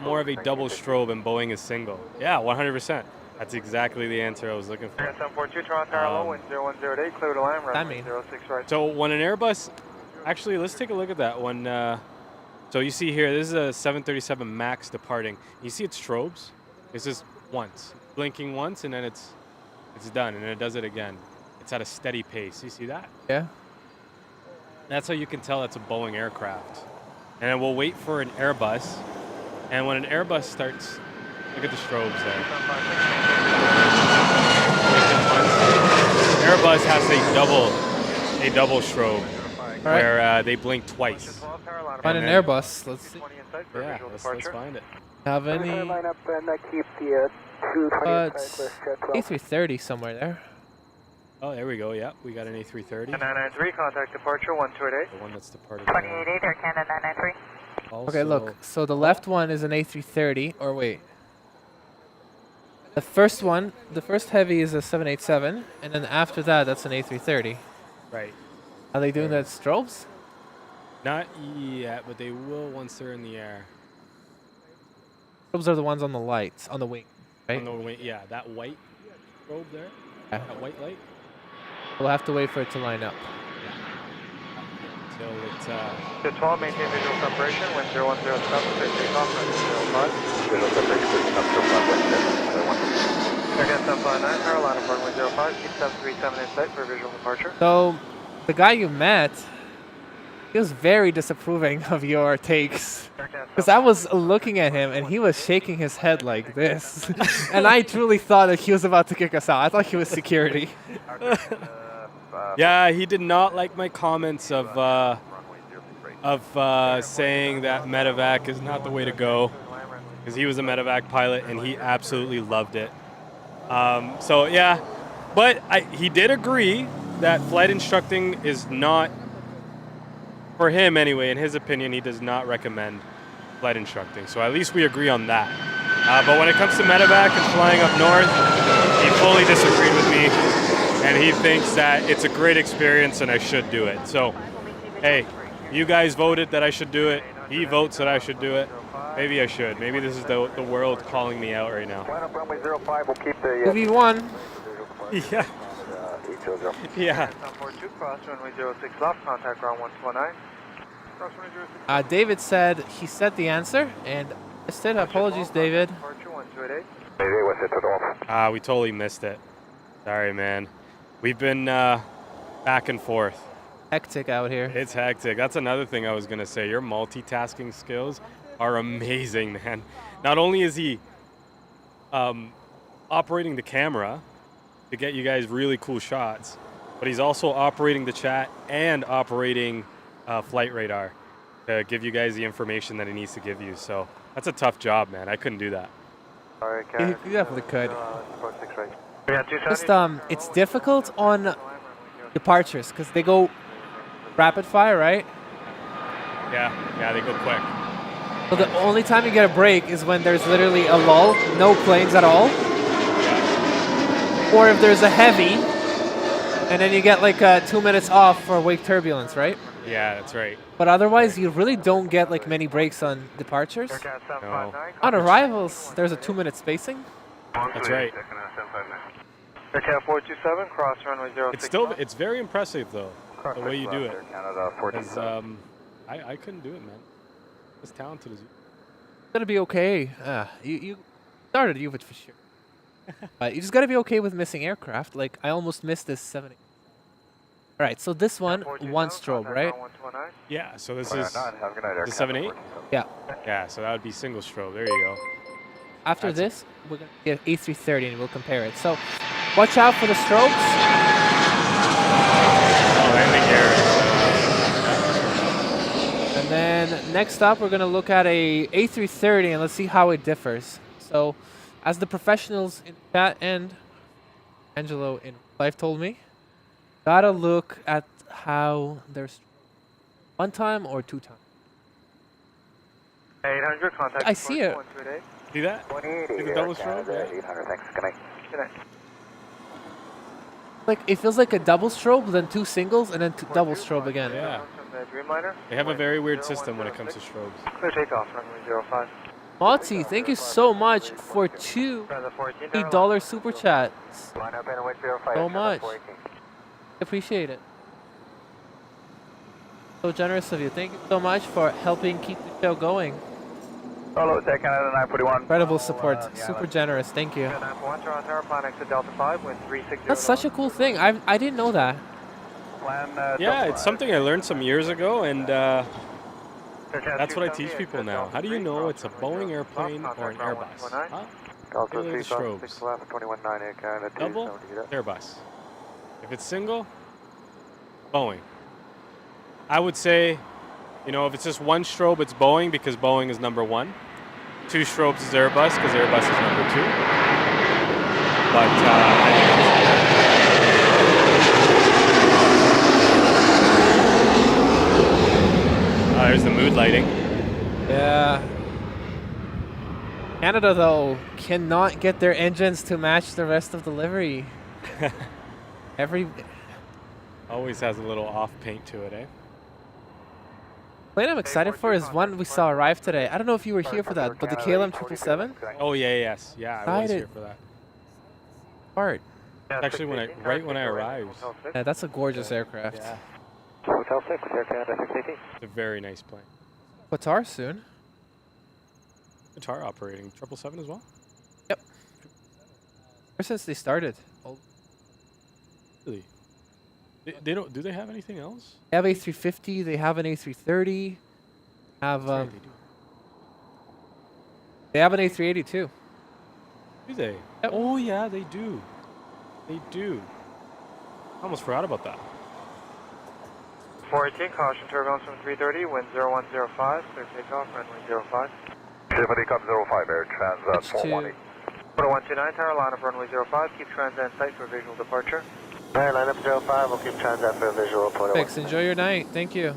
more of a double strobe and Boeing is single. Yeah, 100%. That's exactly the answer I was looking for. 742 Toronto Tower, low wind 0108, clear to line, runway 06 right. So when an Airbus, actually, let's take a look at that one. So you see here, this is a 737 MAX departing. You see its strobes? It's just once, blinking once, and then it's done, and then it does it again. It's at a steady pace. You see that? Yeah. That's how you can tell it's a Boeing aircraft. And then we'll wait for an Airbus, and when an Airbus starts, look at the strobes there. Airbus has a double strobe, where they blink twice. Find an Airbus. Let's see. Yeah, let's find it. Have any? A330 somewhere there. Oh, there we go. Yeah, we got an A330. 993, contact departure 1288. The one that's departed. 288 Air Canada 993. Okay, look. So the left one is an A330. Or wait. The first one, the first heavy is a 787, and then after that, that's an A330. Right. Are they doing that strobes? Not yet, but they will once they're in the air. Strobes are the ones on the lights, on the wing, right? On the wing, yeah, that white strobe there, Yeah. that white light. We'll have to wait for it to line up. So it's The 12, maintain visual separation, wind 0107, clear takeoff, runway 05. Visual separation, up to runway 7. Air Canada 759, tower, line up runway 05. Keep 737 in sight for visual departure. So, the guy you met, he was very disapproving of your takes. Because I was looking at him and he was shaking his head like this. And I truly thought that he was about to kick us out. I thought he was security. yeah, he did not like my comments of saying that medevac is not the way to go, because he was a medevac pilot and he absolutely loved it. So yeah, but he did agree that flight instructing is not, for him anyway, in his opinion, he does not recommend flight instructing. So at least we agree on that. But when it comes to medevac and flying up north, he fully disagreed with me, and he thinks that it's a great experience and I should do it. So, hey, you guys voted that I should do it. He votes that I should do it. Maybe I should. Maybe this is the world calling me out right now. Runway 05 will keep the... V1. Yeah. Yeah. 742, cross runway 06 left, contact ground 129. David said he said the answer, and I said apologies, David. Ah, we totally missed it. Sorry, man. We've been back and forth. Hectic out here. It's hectic. That's another thing I was going to say. Your multitasking skills are amazing, man. Not only is he operating the camera to get you guys really cool shots, but he's also operating the chat and operating flight radar to give you guys the information that he needs to give you. So that's a tough job, man. I couldn't do that. You definitely could. Just it's difficult on departures because they go rapid fire, right? Yeah, they go quick. So the only time you get a break is when there's literally a lull, no planes at all. Or if there's a heavy, and then you get like 2 minutes off for wake turbulence, right? Yeah, that's right. But otherwise, you really don't get like many breaks on departures. No. On arrivals, there's a 2-minute spacing. That's right. Aircraft 427, cross runway 06. It's very impressive though, the way you do it. 'Cause, I couldn't do it, man. As talented as you. It's gonna be okay. You started you, but for sure. You just gotta be okay with missing aircraft. Like I almost missed this 70. All right, so this one strobe, right? Yeah. So this is the 78. Yeah. Yeah. So that would be single strobe. There you go. After this, we're gonna get A330 and we'll compare it. So, watch out for the strobes. Oh, landing gear. And then next up, we're gonna look at a A330 and let's see how it differs. So, as the professionals in chat and Angelo in live told me, gotta look at how there's 1 time or 2 times. 800, contact. I see it. See that? See the double strobe? Yeah. 800, thanks. Good night. Good night. Like it feels like a double strobe, then 2 singles, and then double strobe again. Yeah. They have a very weird system when it comes to strobes. Clear takeoff, runway 05. Motzi, thank you so much for $2 $8 super chats. So much. Appreciate it. So generous of you. Thank you so much for helping keep the show going. Hello, Tech Canada 941. Incredible support. Super generous. Thank you. That's such a cool thing. I didn't know that. Yeah, it's something I learned some years ago, and that's what I teach people now. How do you know it's a Boeing airplane or an Airbus? Huh? Look at the strobes. Double, Airbus. If it's single, Boeing. I would say, you know, if it's just 1 strobe, it's Boeing because Boeing is number 1. 2 strobes is Airbus because Airbus is number 2. But there's the mood lighting. Yeah. Canada, though, cannot get their engines to match the rest of the livery. Always has a little off paint to it, eh? Plane I'm excited for is one we saw arrive today. I don't know if you were here for that, but the KLM 777. Oh yeah, yeah, I was here for that. Part. Actually, right when I arrived. Yeah, that's a gorgeous aircraft. Yeah. Hotel 6, Air Canada 680. It's a very nice plane. Qatar soon. Qatar operating 777 as well. Yep. Ever since they started. Really? They don't. Do they have anything else? They have A350. They have an A330. They have an A380 too. Do they? Yep. Oh yeah, they do. They do. I almost forgot about that. 418, caution turbulence from 330, wind 0105, clear takeoff, runway 05. Takeoff 05, air transat 418. 4129, tower line up runway 05, keep transat site for visual departure. Alright, line up 05, we'll keep transat for a visual report. Thanks, enjoy your night. Thank you.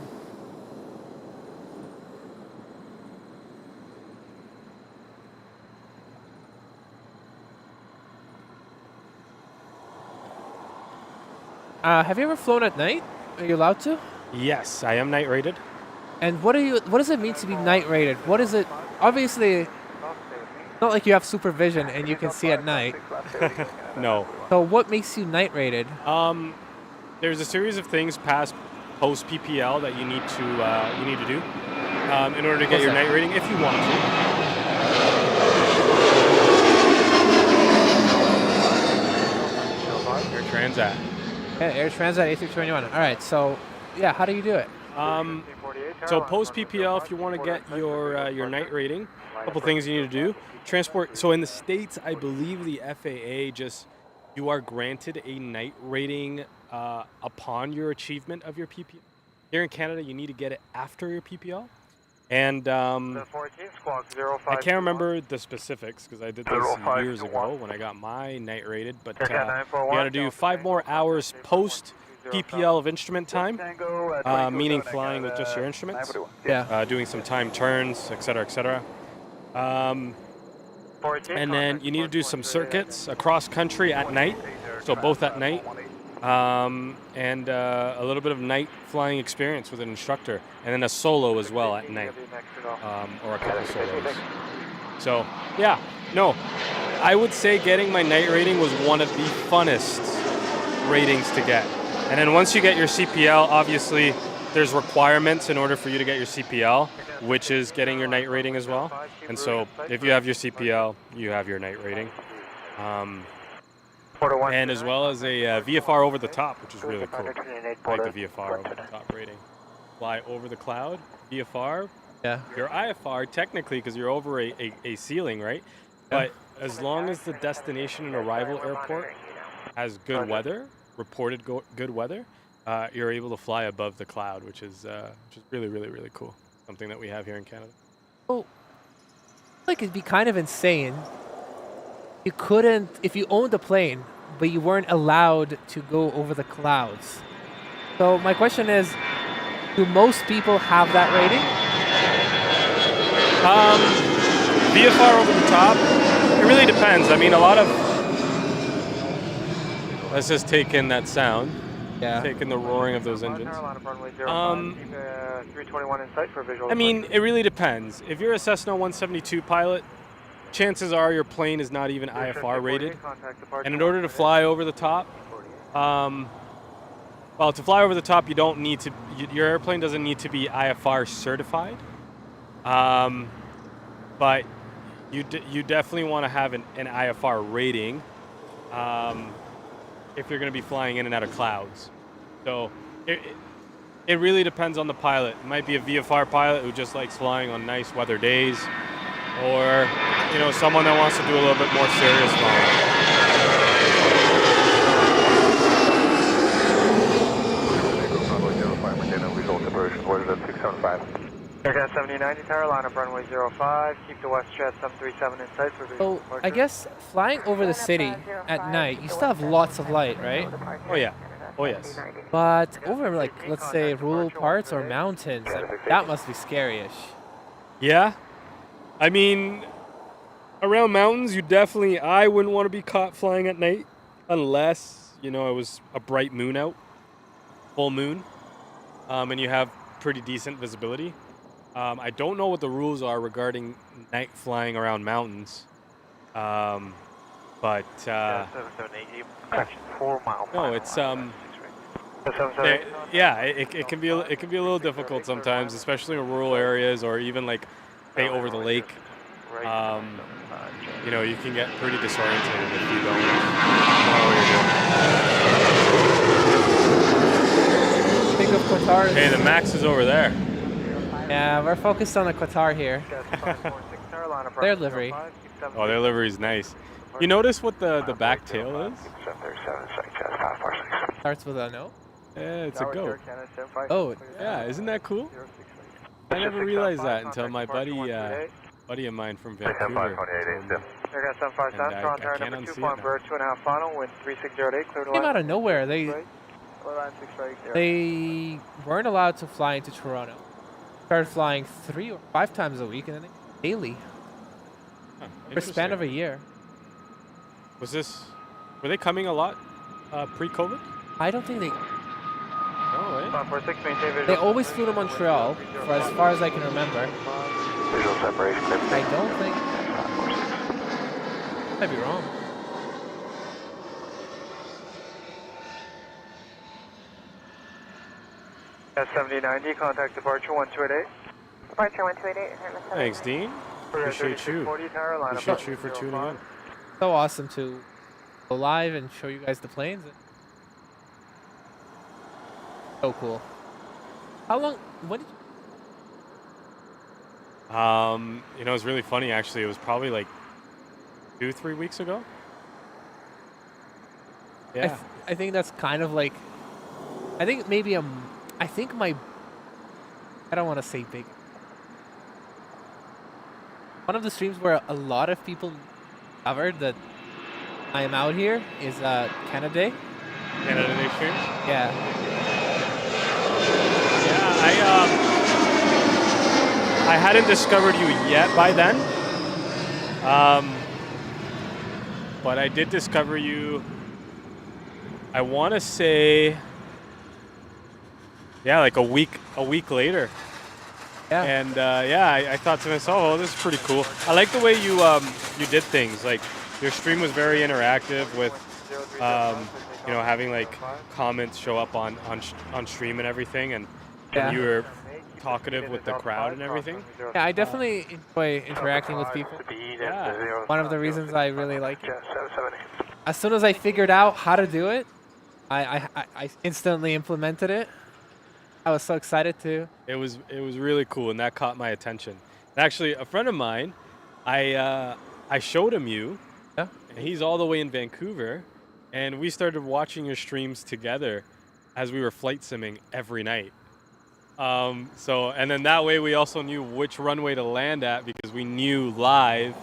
Have you ever flown at night? Are you allowed to? Yes, I am night rated. And what does it mean to be night rated? What is it? Obviously, not like you have supervision and you can see at night. No. So what makes you night rated? There's a series of things post PPL that you need to do in order to get your night rating if you want to. Transat. Yeah, Air Transat A321. All right, so yeah, how do you do it? So post PPL, if you want to get your night rating, a couple things you need to do. Transport. So in the States, I believe the FAA you are granted a night rating upon your achievement of your PPL. Here in Canada, you need to get it after your PPL. And The 14 squawk 05. I can't remember the specifics because I did this years ago when I got my night rated. But you got to do 5 more hours post PPL of instrument time, meaning flying with just your instruments. Yeah. Doing some time turns, etc., etc. And then you need to do some circuits across country at night, so both at night, and a little bit of night flying experience with an instructor, and then a solo as well at night, or a couple solos. So yeah, no, I would say getting my night rating was one of the funnest ratings to get. And then once you get your CPL, obviously there's requirements in order for you to get your CPL, which is getting your night rating as well. And so if you have your CPL, you have your night rating. And as well as a VFR over the top, which is really cool. I like the VFR over the top rating. Fly over the cloud, VFR. Yeah. Your IFR, technically, because you're over a ceiling, right? But as long as the destination and arrival airport has good weather, reported good weather, you're able to fly above the cloud, which is really, really, really cool. Something that we have here in Canada. Well, like it'd be kind of insane. You couldn't, if you owned a plane, but you weren't allowed to go over the clouds. So my question is, do most people have that rating? VFR over the top, it really depends. I mean, a lot of... Let's just take in that sound. Yeah. Take in the roaring of those engines. 321 in sight for visual. I mean, it really depends. If you're a Cessna 172 pilot, chances are your plane is not even IFR rated. And in order to fly over the top, well, to fly over the top, you don't need to. Your airplane doesn't need to be IFR certified. But you definitely want to have an IFR rating if you're going to be flying in and out of clouds. So it really depends on the pilot. It might be a VFR pilot who just likes flying on nice weather days, or someone that wants to do a little bit more serious flying. 675. Aircraft 7090 Carolina, runway 05. Keep the west jet 737 in sight for visual. So I guess flying over the city at night, you still have lots of light, right? Oh yeah. Oh yes. But over like, let's say, rural parts or mountains, that must be scary-ish. Yeah. I mean, around mountains, I wouldn't want to be caught flying at night unless, it was a bright moon out, full moon, and you have pretty decent visibility. I don't know what the rules are regarding night flying around mountains, but no, it's it can be a little difficult sometimes, especially in rural areas or even like say over the lake. You can get pretty disoriented if you don't know what you're doing. Think of Qatar. Hey, the Max is over there. Yeah, we're focused on the Qatar here. Their livery. Oh, their livery is nice. You notice what the back tail is? Starts with a no? Yeah, it's a goat. Oh, yeah, isn't that cool? I never realized that until my buddy of mine from Vancouver. Came out of nowhere. They weren't allowed to fly into Toronto. Started flying 3 or 5 times a week, and then daily for a span of a year. Were they coming a lot pre-COVID? I don't think they. No, eh? They always flew to Montreal, for as far as I can remember. Visual separation. I don't think. Might be wrong. S7090, contact departure 1288. Departure 1288. Thanks, Dean. Appreciate you. Appreciate you for tuning in. So awesome to go live and show you guys the planes. So cool. How long? When did you? You know, it's really funny actually. It was probably like 2-3 weeks ago. Yeah. I think that's kind of like. I think maybe I think my. I don't want to say big. One of the streams where a lot of people covered that I am out here is Canada Day. Canada Day streams. Yeah. Yeah, I hadn't discovered you yet by then. But I did discover you. I want to say, yeah, like a week later. Yeah. And I thought to myself, oh, this is pretty cool. I like the way you did things. Like your stream was very interactive with, you know, having like comments show up on stream and everything, and you were talkative with the crowd and everything. Yeah, I definitely enjoy interacting with people. Yeah. One of the reasons I really like it. As soon as I figured out how to do it, I instantly implemented it. I was so excited too. It was really cool, and that caught my attention. And actually, a friend of mine, I showed him you, and he's all the way in Vancouver, and we started watching your streams together as we were flight simming every night. And then that way we also knew which runway to land at because we knew live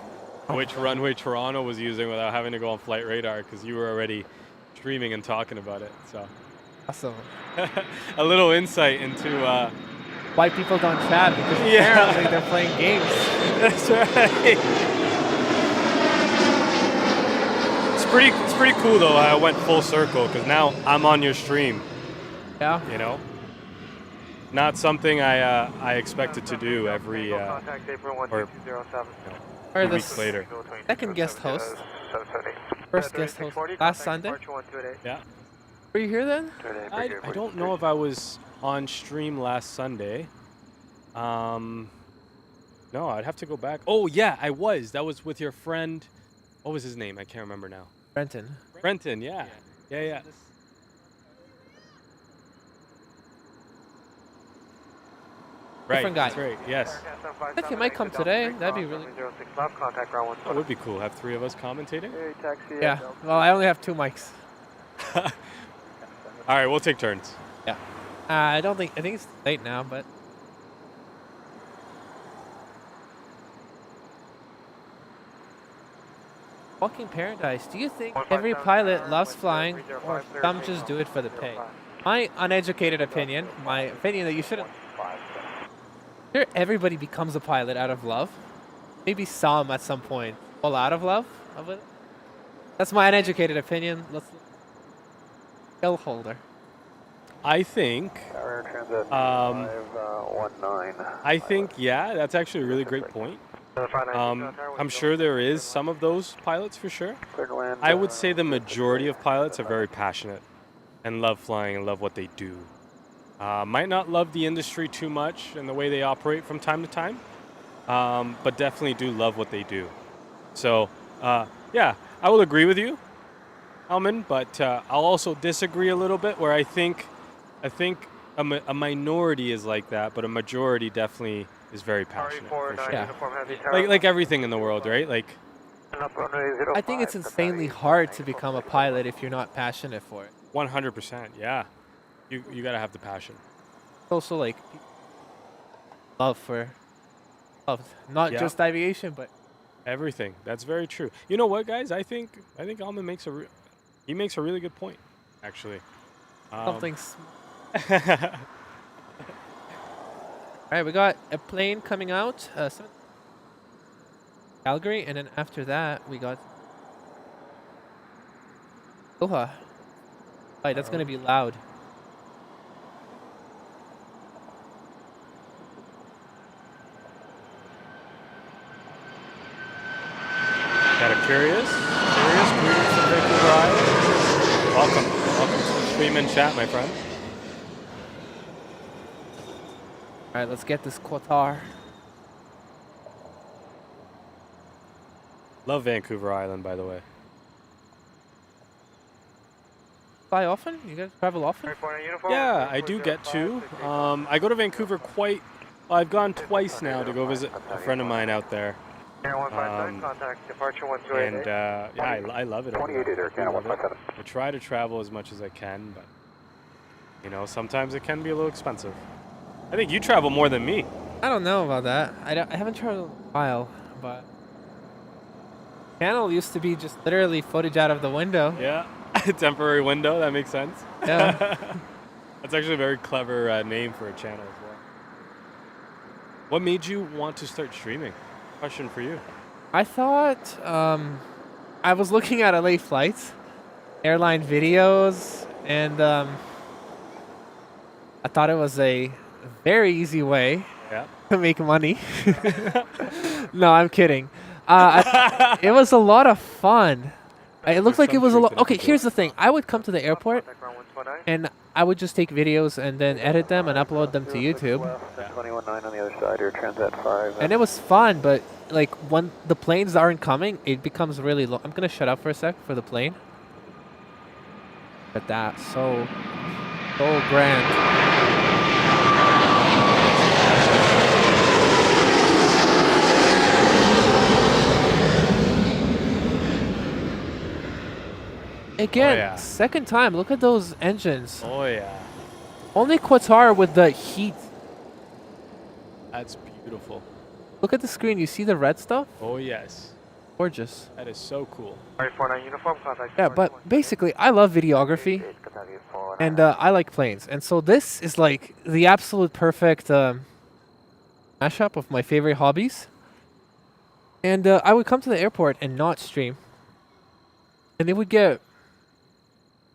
which runway Toronto was using without having to go on flight radar because you were already streaming and talking about it. So. Awesome. A little insight into why people don't chat because apparently they're playing games. That's right. It's pretty cool though. I went full circle because now I'm on your stream. Yeah. You know, not something I expected to do every or the weeks later. Second guest host. First guest host last Sunday. Yeah. Were you here then? I don't know if I was on stream last Sunday. No, I'd have to go back. Oh, yeah, I was. That was with your friend. What was his name? I can't remember now. Brenton. Brenton, yeah. Yeah. Right, Different guy. that's right, yes. I think he might come today. That'd be really cool. That would be cool. Have 3 of us commentating? Yeah. Well, I only have 2 mics. All right, we'll take turns. Yeah. I think it's late now, but. Walking Paradise, do you think every pilot loves flying or some just do it for the pay? My uneducated opinion, my opinion that you shouldn't. Sure, everybody becomes a pilot out of love. Maybe some at some point fall out of love of it. That's my uneducated opinion. Let's Hill holder. I think. I think that's actually a really great point. I'm sure there is some of those pilots for sure. I would say the majority of pilots are very passionate and love flying and love what they do. Might not love the industry too much and the way they operate from time to time, but definitely do love what they do. So, I will agree with you, Alman, but I'll also disagree a little bit where I think a minority is like that, but a majority definitely is very passionate. For sure. Yeah. Like everything in the world, right? Like. I think it's insanely hard to become a pilot if you're not passionate for it. 100%, yeah. You gotta have the passion. Also, like love, not just aviation, but everything. That's very true. You know what, guys? I think Alman makes a really good point, actually. Something's. All right, we got a plane coming out, Calgary, and then after that we got Doha. Right, that's gonna be loud. Got a curious greetings from Vancouver Island. Welcome to the stream and chat, my friend. All right, let's get this Qatar. Love Vancouver Island, by the way. fly often? You guys travel often? Yeah, I do get to. I go to Vancouver quite. Well, I've gone twice now to go visit a friend of mine out there. Contact departure And yeah, I love it. over 28 there. there, Canada I love it. 157. I try to travel as much as I can, but you know, sometimes it can be a little expensive. I think you travel more than me. I don't know about that. I haven't traveled in a while, but channel used to be just literally footage out of the window. Yeah, temporary window. That makes sense. Yeah. That's actually a very clever name for a channel as well. What made you want to start streaming? Question for you. I thought I was looking at LA flights, airline videos, and I thought it was a very easy way to make money. No, I'm kidding. It was a lot of fun. It looked like it was a lot. Okay, here's the thing. I would come to the airport and I would just take videos and then edit them and upload them to YouTube. 21.9 on the other side, or Transat 5. And it was fun, but like when the planes aren't coming, it becomes really low. I'm gonna shut up for a sec for the plane. But that's so grand. Again, second time. Look at those engines. Oh yeah. Only Qatar with the heat. That's beautiful. Look at the screen. You see the red stuff? Oh yes. Gorgeous. That is so cool. Yeah, but basically, I love videography, and I like planes, and so this is like the absolute perfect mashup of my favorite hobbies. And I would come to the airport and not stream, and it would get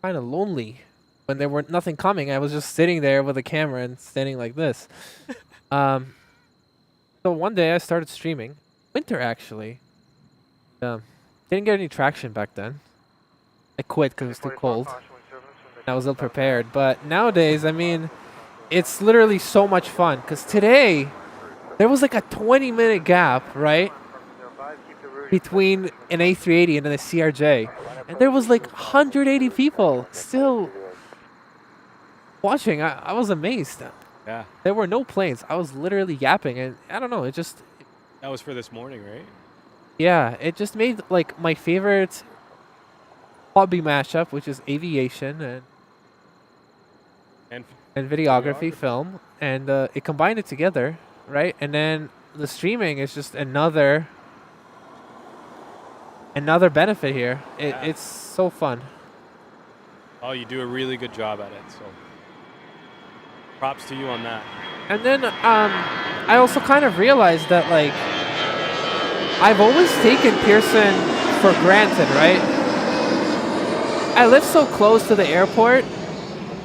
kind of lonely when there were nothing coming. I was just sitting there with a camera and standing like this. So one day I started streaming. Winter, actually. Didn't get any traction back then. I quit because it was too cold. I was ill prepared. But nowadays, I mean, it's literally so much fun. Because today, there was like a 20-minute gap, right? Between an A380 and then a CRJ. And there was like 180 people still watching. I was amazed. Yeah. There were no planes. I was literally yapping. And I don't know, it just... That was for this morning, right? Yeah, it just made like my favorite hobby mashup, which is aviation and videography, film, and it combined it together, right? And then the streaming is just another benefit here. It's so fun. Oh, you do a really good job at it. So, props to you on that. And then I also kind of realized that like I've always taken Pearson for granted, right? I live so close to the airport,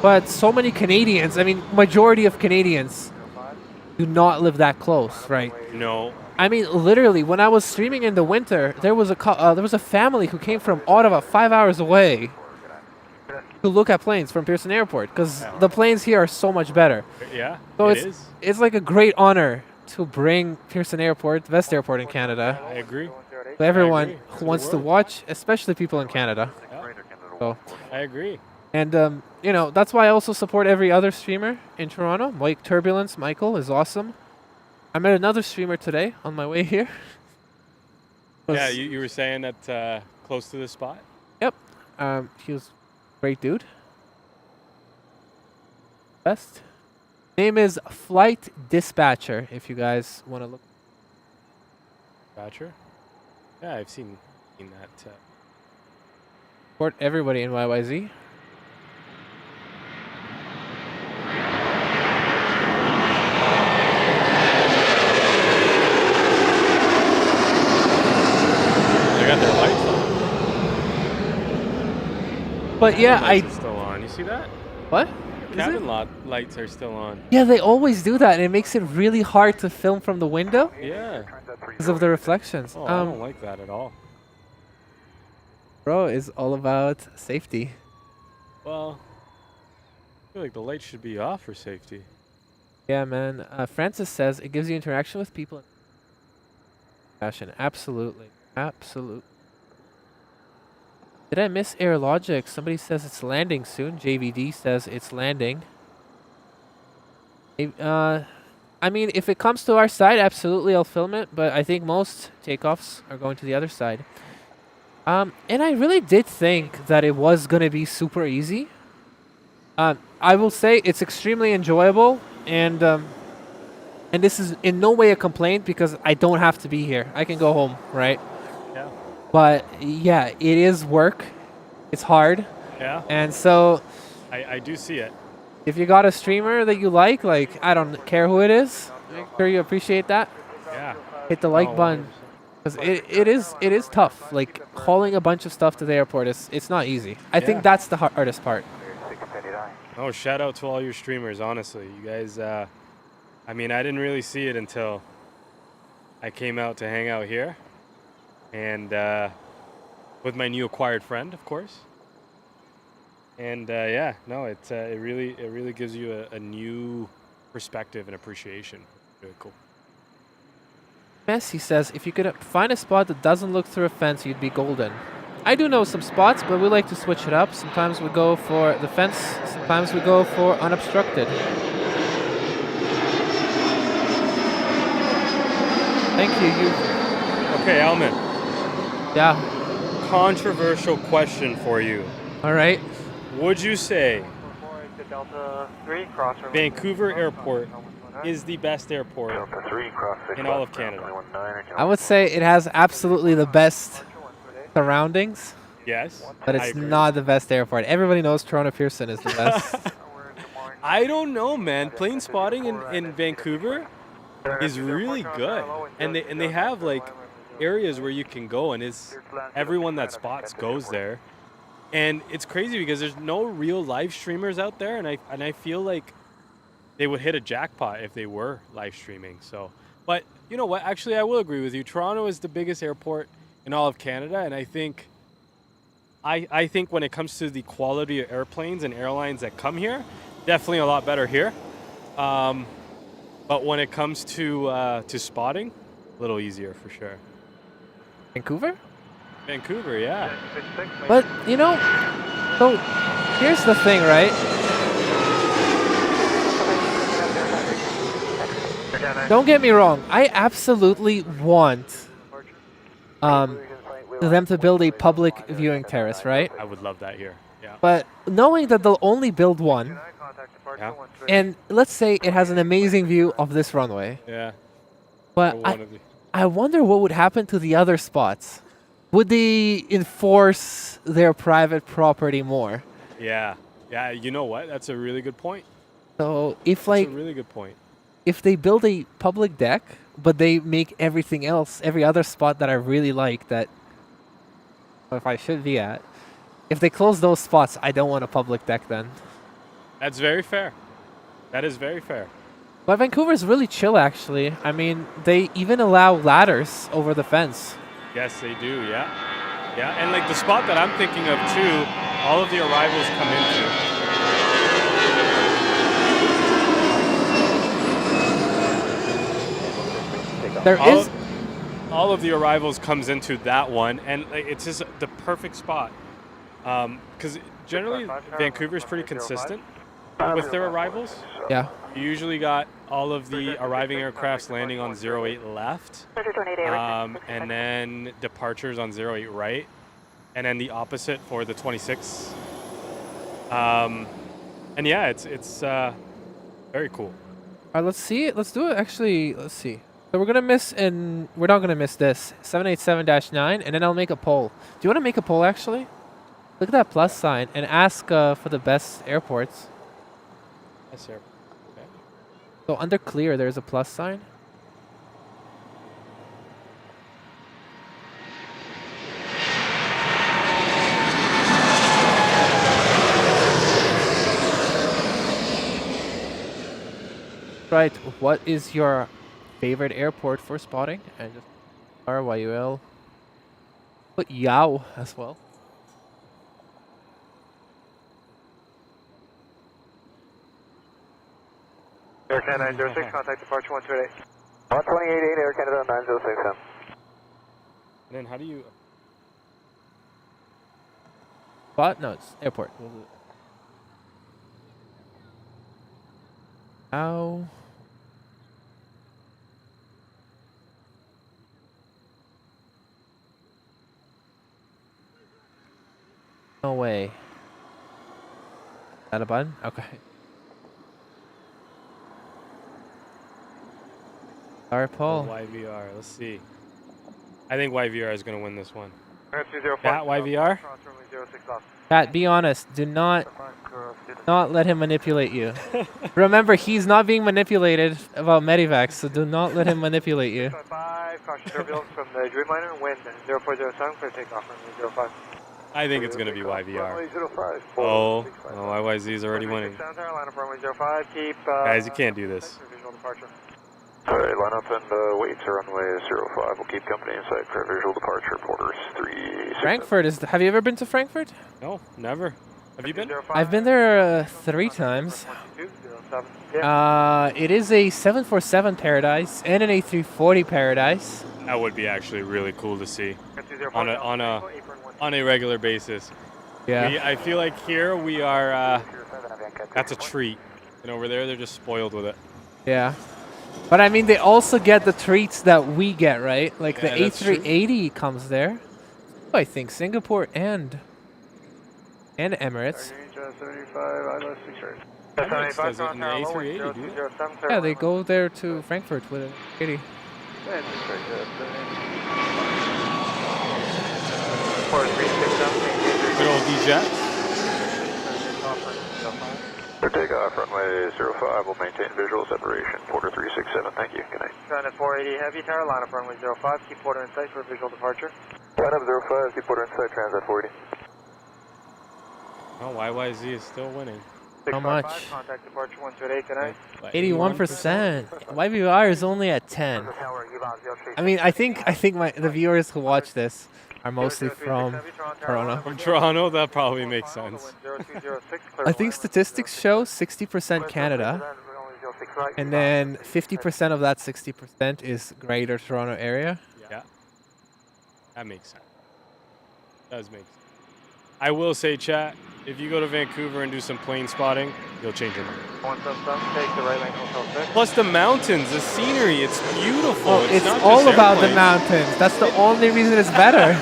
but so many Canadians, I mean, majority of Canadians do not live that close, right? No. I mean, literally, when I was streaming in the winter, there was a family who came from Ottawa 5 hours away to look at planes from Pearson Airport because the planes here are so much better. Yeah, so it's like a great honor to bring Pearson Airport, the best airport in Canada. I agree. To everyone who wants to watch, especially people in Canada. Yeah. So I agree. And you know, that's why I also support every other streamer in Toronto. Like Turbulence Michael is awesome. I met another streamer today on my way here. Yeah, you were saying that close to the spot? Yep. He was a great dude. Best. Name is Flight Dispatcher, if you guys want to look. Dispatcher? Yeah, I've seen that. Support everybody in YYZ. They got their lights on. But yeah, lights are still on. You see that? What? Cabin lights are still on. Yeah, they always do that, and it makes it really hard to film from the window. Yeah. Because of the reflections. Oh, I don't like that at all. Bro is all about safety. Well, I feel like the lights should be off for safety. Yeah, man. Francis says it gives you interaction with people. Passion. Absolutely. Absolutely. Did I miss Air Logic? Somebody says it's landing soon. JVD says it's landing. I mean, if it comes to our side, absolutely I'll film it, but I think most takeoffs are going to the other side. And I really did think that it was going to be super easy. I will say it's extremely enjoyable, and this is in no way a complaint because I don't have to be here. I can go home, right? Yeah. But yeah, it is work. It's hard. Yeah. And so I do see it. if you got a streamer that you like, I don't care who it is, make sure you appreciate that. Yeah. Hit the like button. Because it is tough. Like, hauling a bunch of stuff to the airport, it's not easy. I think that's the hardest part. Oh, shout out to all your streamers, honestly. You guys, I mean, I didn't really see it until I came out to hang out here. And with my new acquired friend, of course. And yeah, no, it really gives you a new perspective and appreciation. Really cool. Messi says, if you could find a spot that doesn't look through a fence, you'd be golden. I do know some spots, but we like to switch it up. Sometimes we go for the fence, sometimes we go for unobstructed. Thank you. Okay, Alman. Yeah. Controversial question for you. All right. Would you say Vancouver Airport is the best airport in all of Canada? I would say it has absolutely the best surroundings. Yes. But it's not the best airport. Everybody knows Toronto Pearson is the best. I don't know, man. Plane spotting in Vancouver is really good. And they have like areas where you can go, and everyone that spots goes there. And it's crazy because there's no real live streamers out there, and I feel like they would hit a jackpot if they were live streaming. So, but you know what? Actually, I will agree with you. Toronto is the biggest airport in all of Canada, and I think when it comes to the quality of airplanes and airlines that come here, definitely a lot better here. But when it comes to spotting, a little easier for sure. Vancouver? Vancouver, yeah. But, you know, so here's the thing, right? Don't get me wrong. I absolutely want them to build a public viewing terrace, right? I would love that here, yeah. But knowing that they'll only build one, and let's say it has an amazing view of this runway. Yeah. But I wonder what would happen to the other spots. Would they enforce their private property more? Yeah. Yeah, you know what? That's a really good point. So if That's a really good point. If they build a public deck, but they make everything else, every other spot that I really like that if I should be at, if they close those spots, I don't want a public deck then. That's very fair. That is very fair. But Vancouver is really chill, actually. I mean, they even allow ladders over the fence. Yes, they do, yeah. Yeah, and like the spot that I'm thinking of too, all of the arrivals come into. All of the arrivals comes into that one, and like, it's just the perfect spot. Because generally Vancouver's pretty consistent with their arrivals. Yeah. You usually got all of the arriving aircrafts landing on 08 left, and then departures on 08 right, and then the opposite for the 26. And yeah, it's very cool. All right, let's see it. Let's do it. Actually, let's see. So we're gonna miss, and we're not gonna miss this 787-9, and then I'll make a poll. Do you want to make a poll actually? Look at that plus sign and ask for the best airports. Yes, sir. Okay. So under clear, there's a plus sign. Right. What is your favorite airport for spotting? And just RYUL. Put Yao as well. Air Canada 906, contact departure 128. 128.8, Air Canada 906. And then how do you... Spot? No, it's airport. We'll do it. Ow. No way. Is that a button? Okay. Sorry, Paul. YVR. Let's see. I think YVR is going to win this one. Yeah, YVR? Pat, be honest. Do not let him manipulate you. Remember, he's not being manipulated about Medivacs, so do not let him manipulate you. 5, caution turbulence from the Dreamliner, wind 0407 for takeoff runway 05. I think it's going to be YVR. Oh, YYZ is already winning. Guys, you can't do this. Alright, line up and wait to runway 05. We'll keep company in sight for visual departure, porters 3. Frankfurt is. Have you ever been to Frankfurt? No, never. Have you been? I've been there 3 times. It is a 747 paradise and an A340 paradise. That would be actually really cool to see on a regular basis. Yeah. I feel like here we are. That's a treat, and over there they're just spoiled with it. Yeah. But I mean, they also get the treats that we get, right? Like the A380 comes there. I think Singapore and Emirates. Emirates does it in the A380, do they? Yeah, they go there to Frankfurt with an 80. Good old D-Jets. For takeoff, runway 05, we'll maintain visual separation, porter 367, thank you, good night. Ground at 480 heavy tower, line up runway 05, keep porter in sight for visual departure. Line up 05, keep porter in sight, transat 480. Oh, YYZ is still winning. How much? Contact departure 128 tonight. 81%. YVR is only at 10. I mean, I think the viewers who watch this are mostly from Toronto. From Toronto, that probably makes sense. I think statistics show 60% Canada, and then 50% of that 60% is Greater Toronto area. Yeah, that makes sense. Does make sense. I will say, chat, if you go to Vancouver and do some plane spotting, you'll change your mind. Plus the mountains, the scenery, it's beautiful. Oh, it's not all just about the airplanes. mountains. That's the only reason it's better.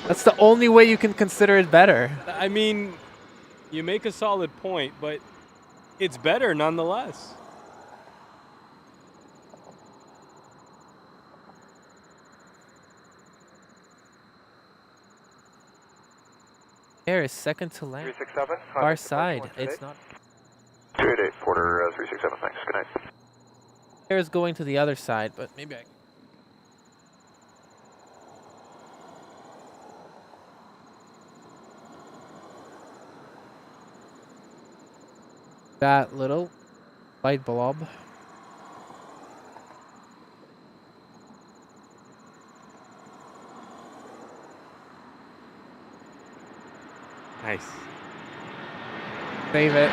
That's the only way you can consider it better. I mean, you make a solid point, but it's better nonetheless. Air is second to land. 367. Far side. It's not. 288, porter 367, thanks, good night. Air is going to the other side, but maybe I. That little light blob. Nice. Save it.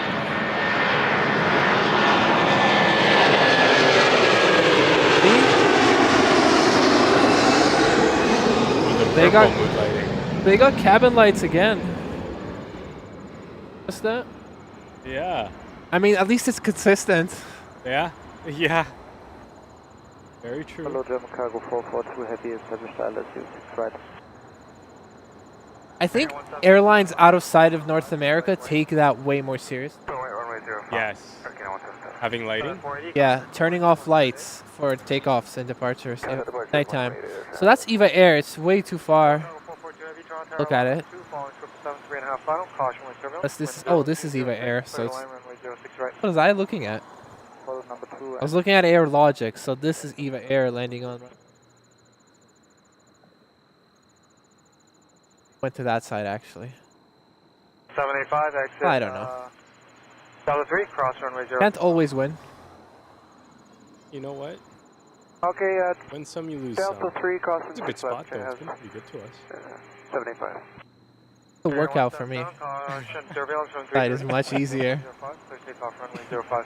They got cabin lights again. What's that? Yeah. I mean, at least it's consistent. Yeah. Yeah. Very true. Hello, German cargo 442 heavy established altitude right. I think airlines out of sight of North America take that way more serious. Yes. Having lighting? Yeah, turning off lights for takeoffs and departures at nighttime. So that's EVA Air. It's way too far. Look at it. This is EVA Air. So it's, what was I looking at? I was looking at Air Logic. So this is EVA Air landing on. Went to that side actually. 785 exit. I don't know. Delta 3, cross runway 0. Can't always win. You know what? Okay, Win some, you lose Delta some. 3, cross It's a good spot though. It's been pretty good to us. 785. It's a workout for me. Side is much easier. Takeoff runway 05.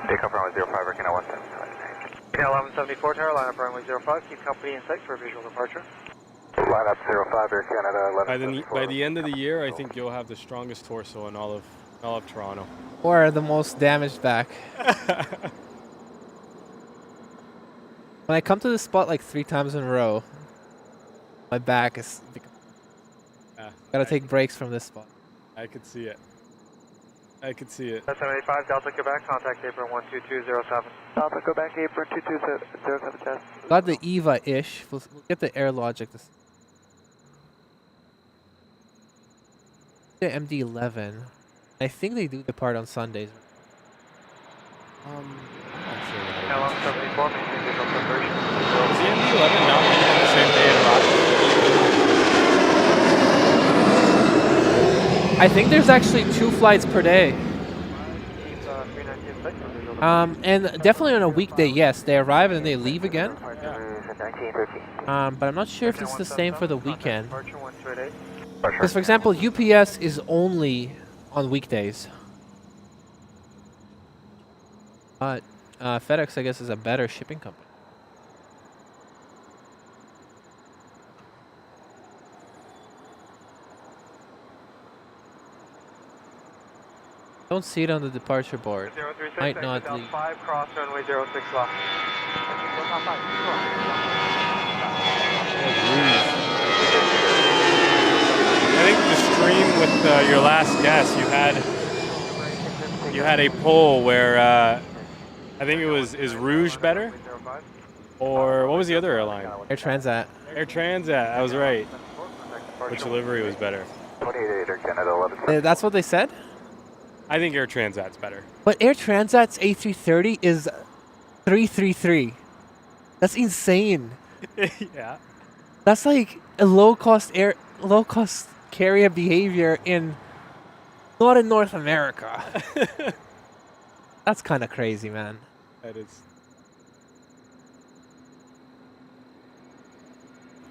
Takeoff runway 05, working at 175. 1174 tower, line up runway 05. Keep company in sight for visual departure. Line Line up 05 Air Canada. By the end of the year, I think you'll have the strongest torso in all of Toronto. Or the most damaged back. When I come to this spot like 3 times in a row, my back is... Gotta take breaks from this spot. I could see it. I could see it. 785 Delta Quebec, contact apron 12207. Delta Quebec, apron 2207 test. Got the EVA-ish. We'll get the air logic. The MD-11. I think they do depart on Sundays. I'm not sure. How long 74, maintain visual conversion. Is the MD-11 not on the same day in I think there's actually 2 flights per day. And definitely on a weekday, yes. They arrive and then they leave again. But I'm not sure if it's the same for the weekend. Because, for example, UPS is only on weekdays. But FedEx, I guess, is a better shipping company. Don't see it on the departure board. Might not leave. 5 cross runway 06 left. I think the stream with your last guest, you had a poll where I think it was, is Rouge better? Or what was the other airline? Air Transat. Air Transat, I was right. Which livery was better? 28 Air Canada 11. That's what they said? I think Air Transat's better. But Air Transat's A330 is 333. That's insane. Yeah. That's like a low-cost carrier behavior not in North America. That's kind of crazy, man. That is.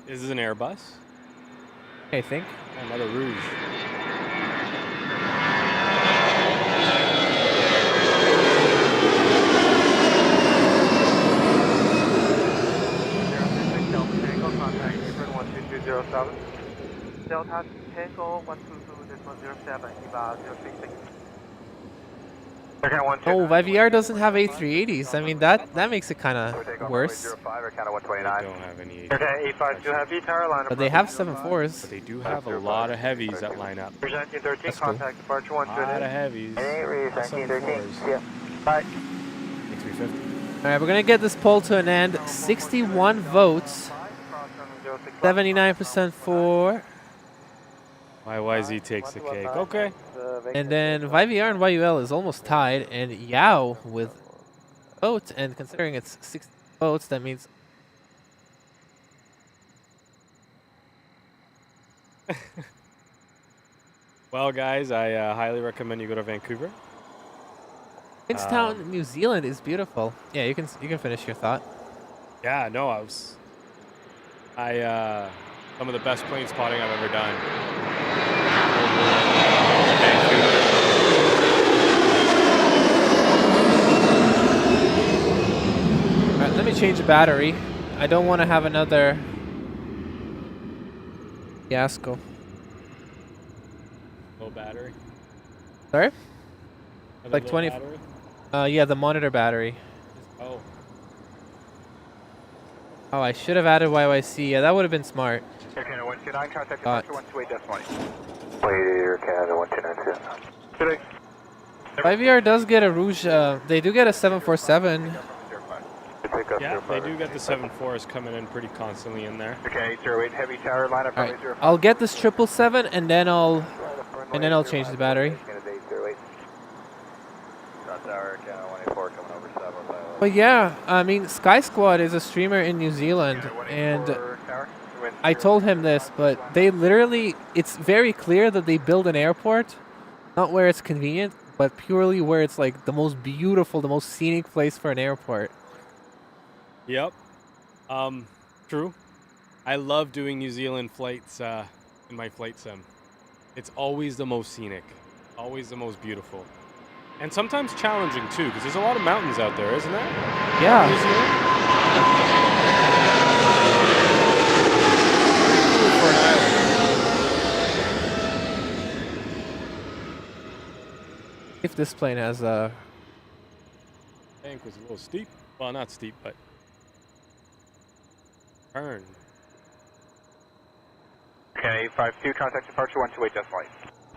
Is this an Airbus? I think. Another Rouge. Delta Tango 122, this was 07, EVA 036. Oh, YVR doesn't have A380s. I mean, that makes it kind of worse. They don't have any. Okay, 85 heavy, tower line. But they have 7.4s. But they do have a lot of heavies that line up. Presenting 13, That's cool. contact departure 1 A lot of heavies. 7.4s. Yeah. Bye. A350. All right, we're going to get this poll to an end. 61 votes. 79% for. YYZ takes the cake. Okay. And then YVR and YUL is almost tied. And Yao with votes. And considering it's 60 votes, that means... Well, guys, I highly recommend you go to Vancouver. Queenstown, New Zealand is beautiful. Yeah, you can finish your thought. Yeah, no, some of the best plane spotting I've ever done. All right, let me change the battery. I don't want to have another fiasco. Low battery. Sorry? Another Like low 20. battery? Yeah, the monitor battery. Oh. Oh, I should have added YYC. Yeah, that would have been smart. Air Canada 129, contact But departure 128.20. Wait, Air Canada 129. YVR does get a Rouge. They do get a 747. Yeah, they do get the 7.4s coming in pretty constantly in there. Okay, 08 heavy tower line up. All right, I'll get this 777 and then I'll change the battery. But yeah, I mean, Sky Squad is a streamer in New Zealand, and I told him this, but they literally, it's very clear that they build an airport, not where it's convenient, but purely where it's like the most beautiful, the most scenic place for an airport. Yep. True. I love doing New Zealand flights in my flight sim. It's always the most scenic, always the most beautiful. And sometimes challenging too, because there's a lot of mountains out there, isn't there? Yeah. New Zealand? for an island. If this plane has a... Bank was a little steep. Well, not steep, but turn. Okay, 852, contact departure 128 decimal 8.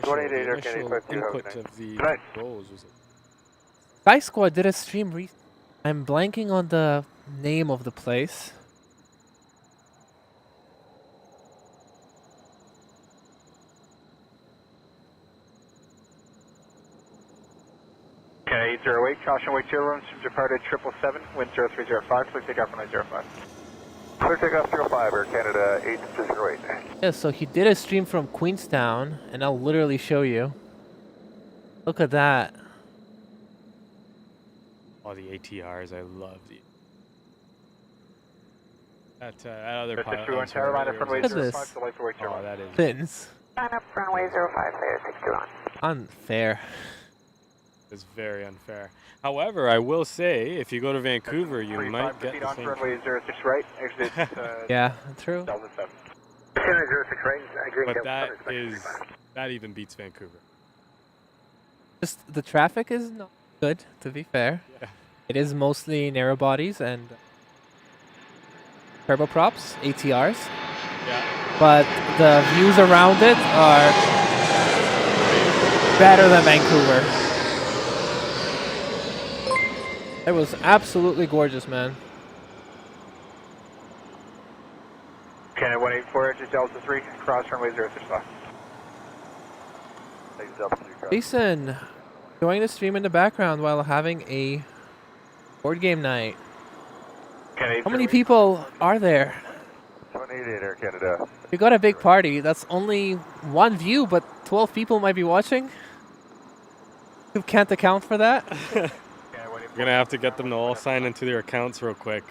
188 The Air Canada initial 852, input have a of the Good night. controls was Sky Squad did a stream I'm blanking on the name of the place. Okay, 808, caution wait chill rooms from departed 777, wind 0305, please take off runway 05. Clear takeoff 05, Air Canada 808. Yeah, so he did a stream from Queenstown, and I'll literally show you. Look at that. all the ATRs. I love the that other pilot. Look at this. Oh, that is Fins. Sign up runway 05, clear 61. Unfair. It's very unfair. However, I will say, if you go to Vancouver, you might get the same. Runway 06 right, exit. Yeah, true. Delta 7. But that even beats Vancouver. Just the traffic is not good, to be fair. Yeah. It is mostly narrow bodies and turboprops, ATRs. Yeah. But the views around it are better than Vancouver. It was absolutely gorgeous, man. Canada 184, exit Delta 3, cross runway 06 left. Jason, enjoying the stream in the background while having a board game night. How many people are there? 188 Air Canada. We got a big party. That's only one view, but 12 people might be watching. You can't account for that. We're gonna have to get them to all sign into their accounts real quick.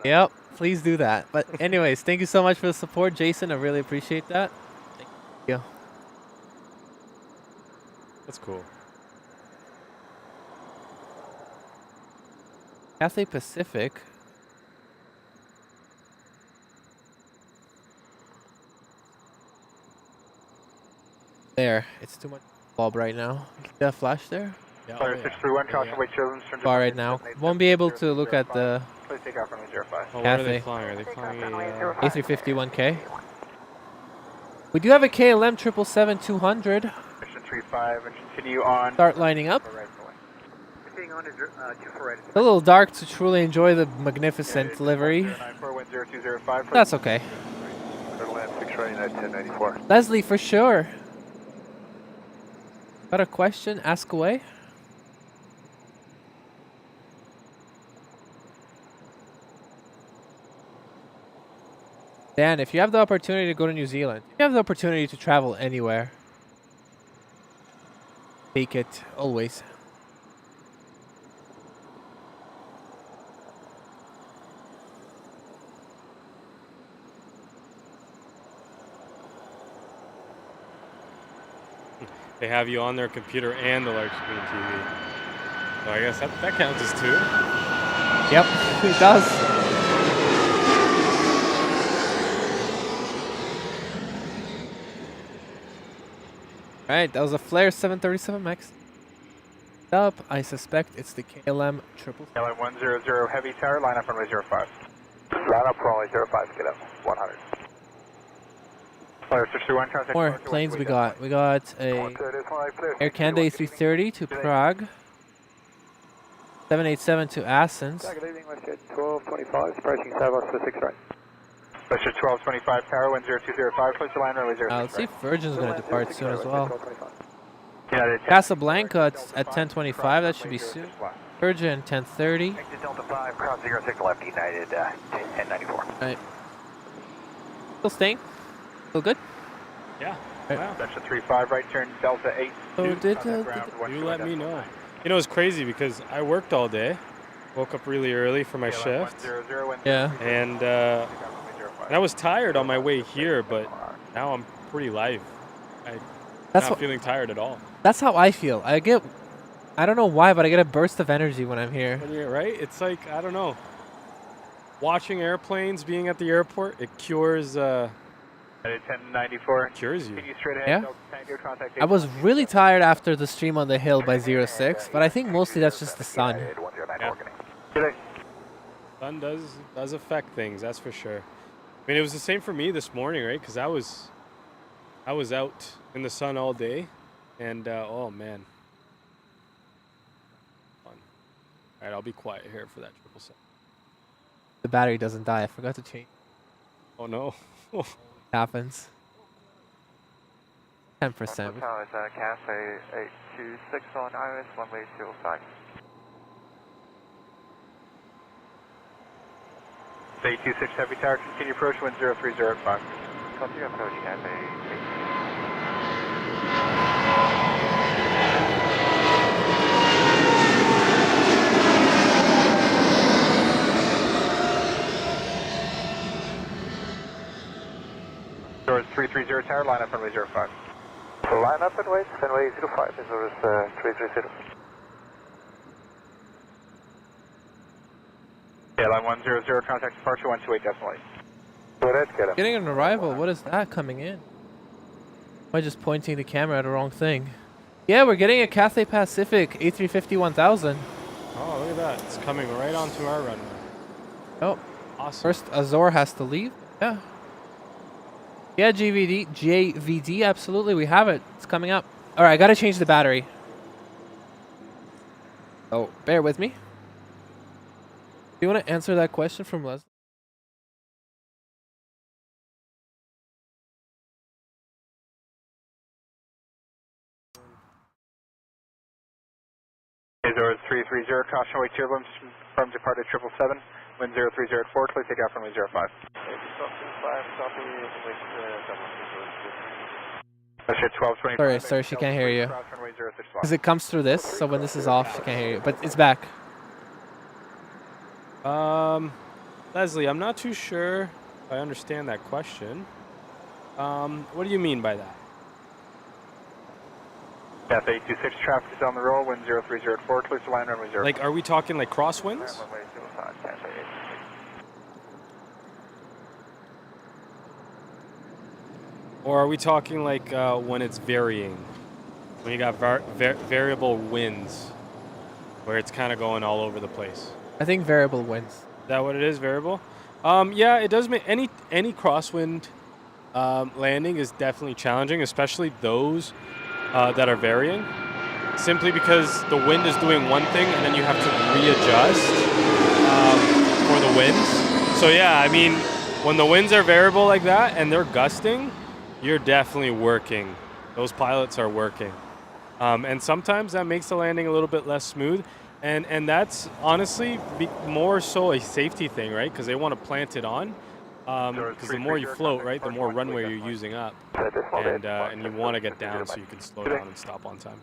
Yep, please do that. But anyways, thank you so much for the support, Jason. I really appreciate that. Thank you. That's cool. Cathay Pacific. There, it's too much bulb right now. Is that a flash there? Yeah, Fire 631, caution wait children. Far right now. Won't be able to look at the Please take off runway 05. Oh, where are they Cathay. flying? Are they flying a, A350-1K. We do have a KLM 777-200. Mission 35 and continue on. Start lining up. Right away. Continuing on to 24 right. It's a little dark to truly enjoy the magnificent livery. 94 wind 0205. That's okay. Land 6 running at 1094. Leslie, for sure. Got a question? Ask away. Dan, if you have the opportunity to go to New Zealand, if you have the opportunity to travel anywhere, take it always. They have you on their computer and the large screen TV. So I guess that counts as two. Yep, it does. Alright, that was a Flare 737 Max. Up, I suspect it's the KLM triple. KLM 100 heavy tower, line up runway 05. Line up runway 05, get up 100. Fire 631, contact. More planes we got. We got a Air Canada A330 to Prague. 787 to Athens. Good evening, Westjet 1225, approaching Savos for 6 right. Westjet 1225 tower, 10205, please line runway 06 Let's see if Virgin's going to depart soon as well. Yeah, Casablanca at 10:25, that should be soon. Virgin 10:30. Exit Delta 5, cross 06 left, United 1094. Right. Still staying? Still good? Yeah. Right. Wow. Westjet 35 right turn, Delta 8. So You let me know. You know, it's crazy because I worked all day. Woke up really early for my shift. Yeah. And I was tired on my way here, but now I'm pretty live. I'm not feeling tired at all. That's how I feel. I don't know why, but I get a burst of energy when I'm here. Right? It's like, I don't know. Watching airplanes, being at the airport, it cures At 1094. Cures you. Continue straight ahead. Yeah. Delta Tango, contact I was really tired after the stream on the hill by 06, but I think mostly that's just the sun. Yeah. Sun does affect things, that's for sure. I mean, it was the same for me this morning, right? Because I was out in the sun all day, and oh man. Fun. All right, I'll be quiet here for that 777. The battery doesn't die. I forgot to change. Oh no. Happens. 10%. Tower is Cathay 826 on Iris, runway 05. 826 Heavy Tower, continue approach, wind 0305. Continue approach Cathay 826. Doors 330 Tower, line up runway 05. Line up and wait, runway 05 is Doors 330. Yeah, line 100, contact departure 128 decimal 8. Go ahead, get him. Getting an arrival. What is that coming in? Am I just pointing the camera at the wrong thing? Yeah, we're getting a Cathay Pacific A350 1000. Oh, look at that. It's coming right onto our runway. Oh, Awesome. first Azor has to leave. Yeah. Yeah, JVD, absolutely. We have it. It's coming up. All right, I got to change the battery. Oh, bear with me. Do you want to answer that question from Leslie? Doors 330, caution away turbulence from departed 777, wind 0304, clear take off runway 05. Sorry, she can't hear you. Because it comes through this, so when this is off, she can't hear you. But it's back. Leslie, I'm not too sure if I understand that question. What do you mean by that? Cathay 826 traffic is on the roll, wind 0304, clear to line runway 05. Like, are we talking like crosswinds? Or are we talking like when it's varying? When you got variable winds, where it's kind of going all over the place? I think variable wins. Is that what it is, variable? Yeah, it does make any crosswind landing is definitely challenging, especially those that are varying. Simply because the wind is doing one thing and then you have to readjust for the winds. So yeah, I mean, when the winds are variable like that and they're gusting, you're definitely working. Those pilots are working. And sometimes that makes the landing a little bit less smooth. And that's honestly more so a safety thing, right? Because they want to plant it on. Because the more you float, right, the more runway you're using up. And you want to get down so you can slow down and stop on time.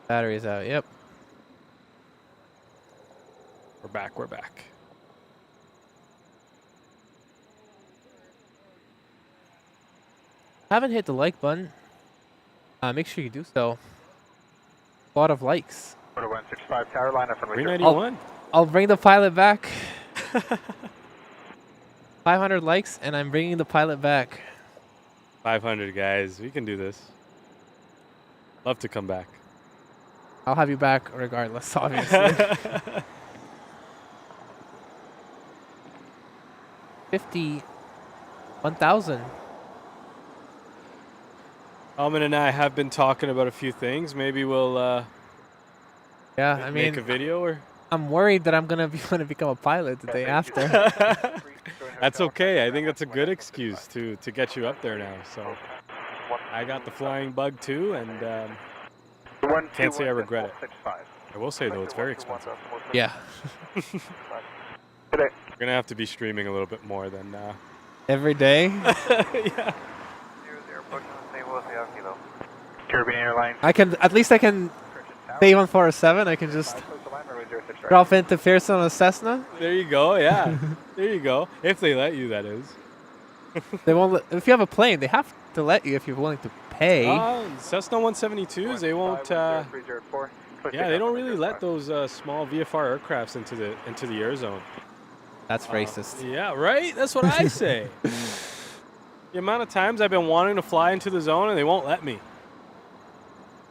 Battery's out, yep. We're back. Haven't hit the like button. Make sure you do so. A lot of likes. 165 tower, line up runway 391. I'll bring the pilot back. 500 likes, and I'm bringing the pilot back. 500, guys. We can do this. Love to come back. I'll have you back regardless, obviously. 1,000. Alman and I have been talking about a few things. Maybe we'll make a video or. I'm worried that I'm gonna become a pilot the day after. That's okay. I think that's a good excuse to get you up there now. So I got the flying bug too, and can't say I regret it. I will say though, it's very expensive. Yeah. We're gonna have to be streaming a little bit more than every day. Yeah. Caribbean Airlines. I can save on 407. I can just drop into Pearson on a Cessna. There you go. Yeah. There you go. If they let you, that is. They won't. If you have a plane, they have to let you if you're willing to pay. Cessna 172s, they won't. Yeah, they don't really let those small VFR aircrafts into the air zone. That's racist. Yeah, right? That's what I say. The amount of times I've been wanting to fly into the zone and they won't let me.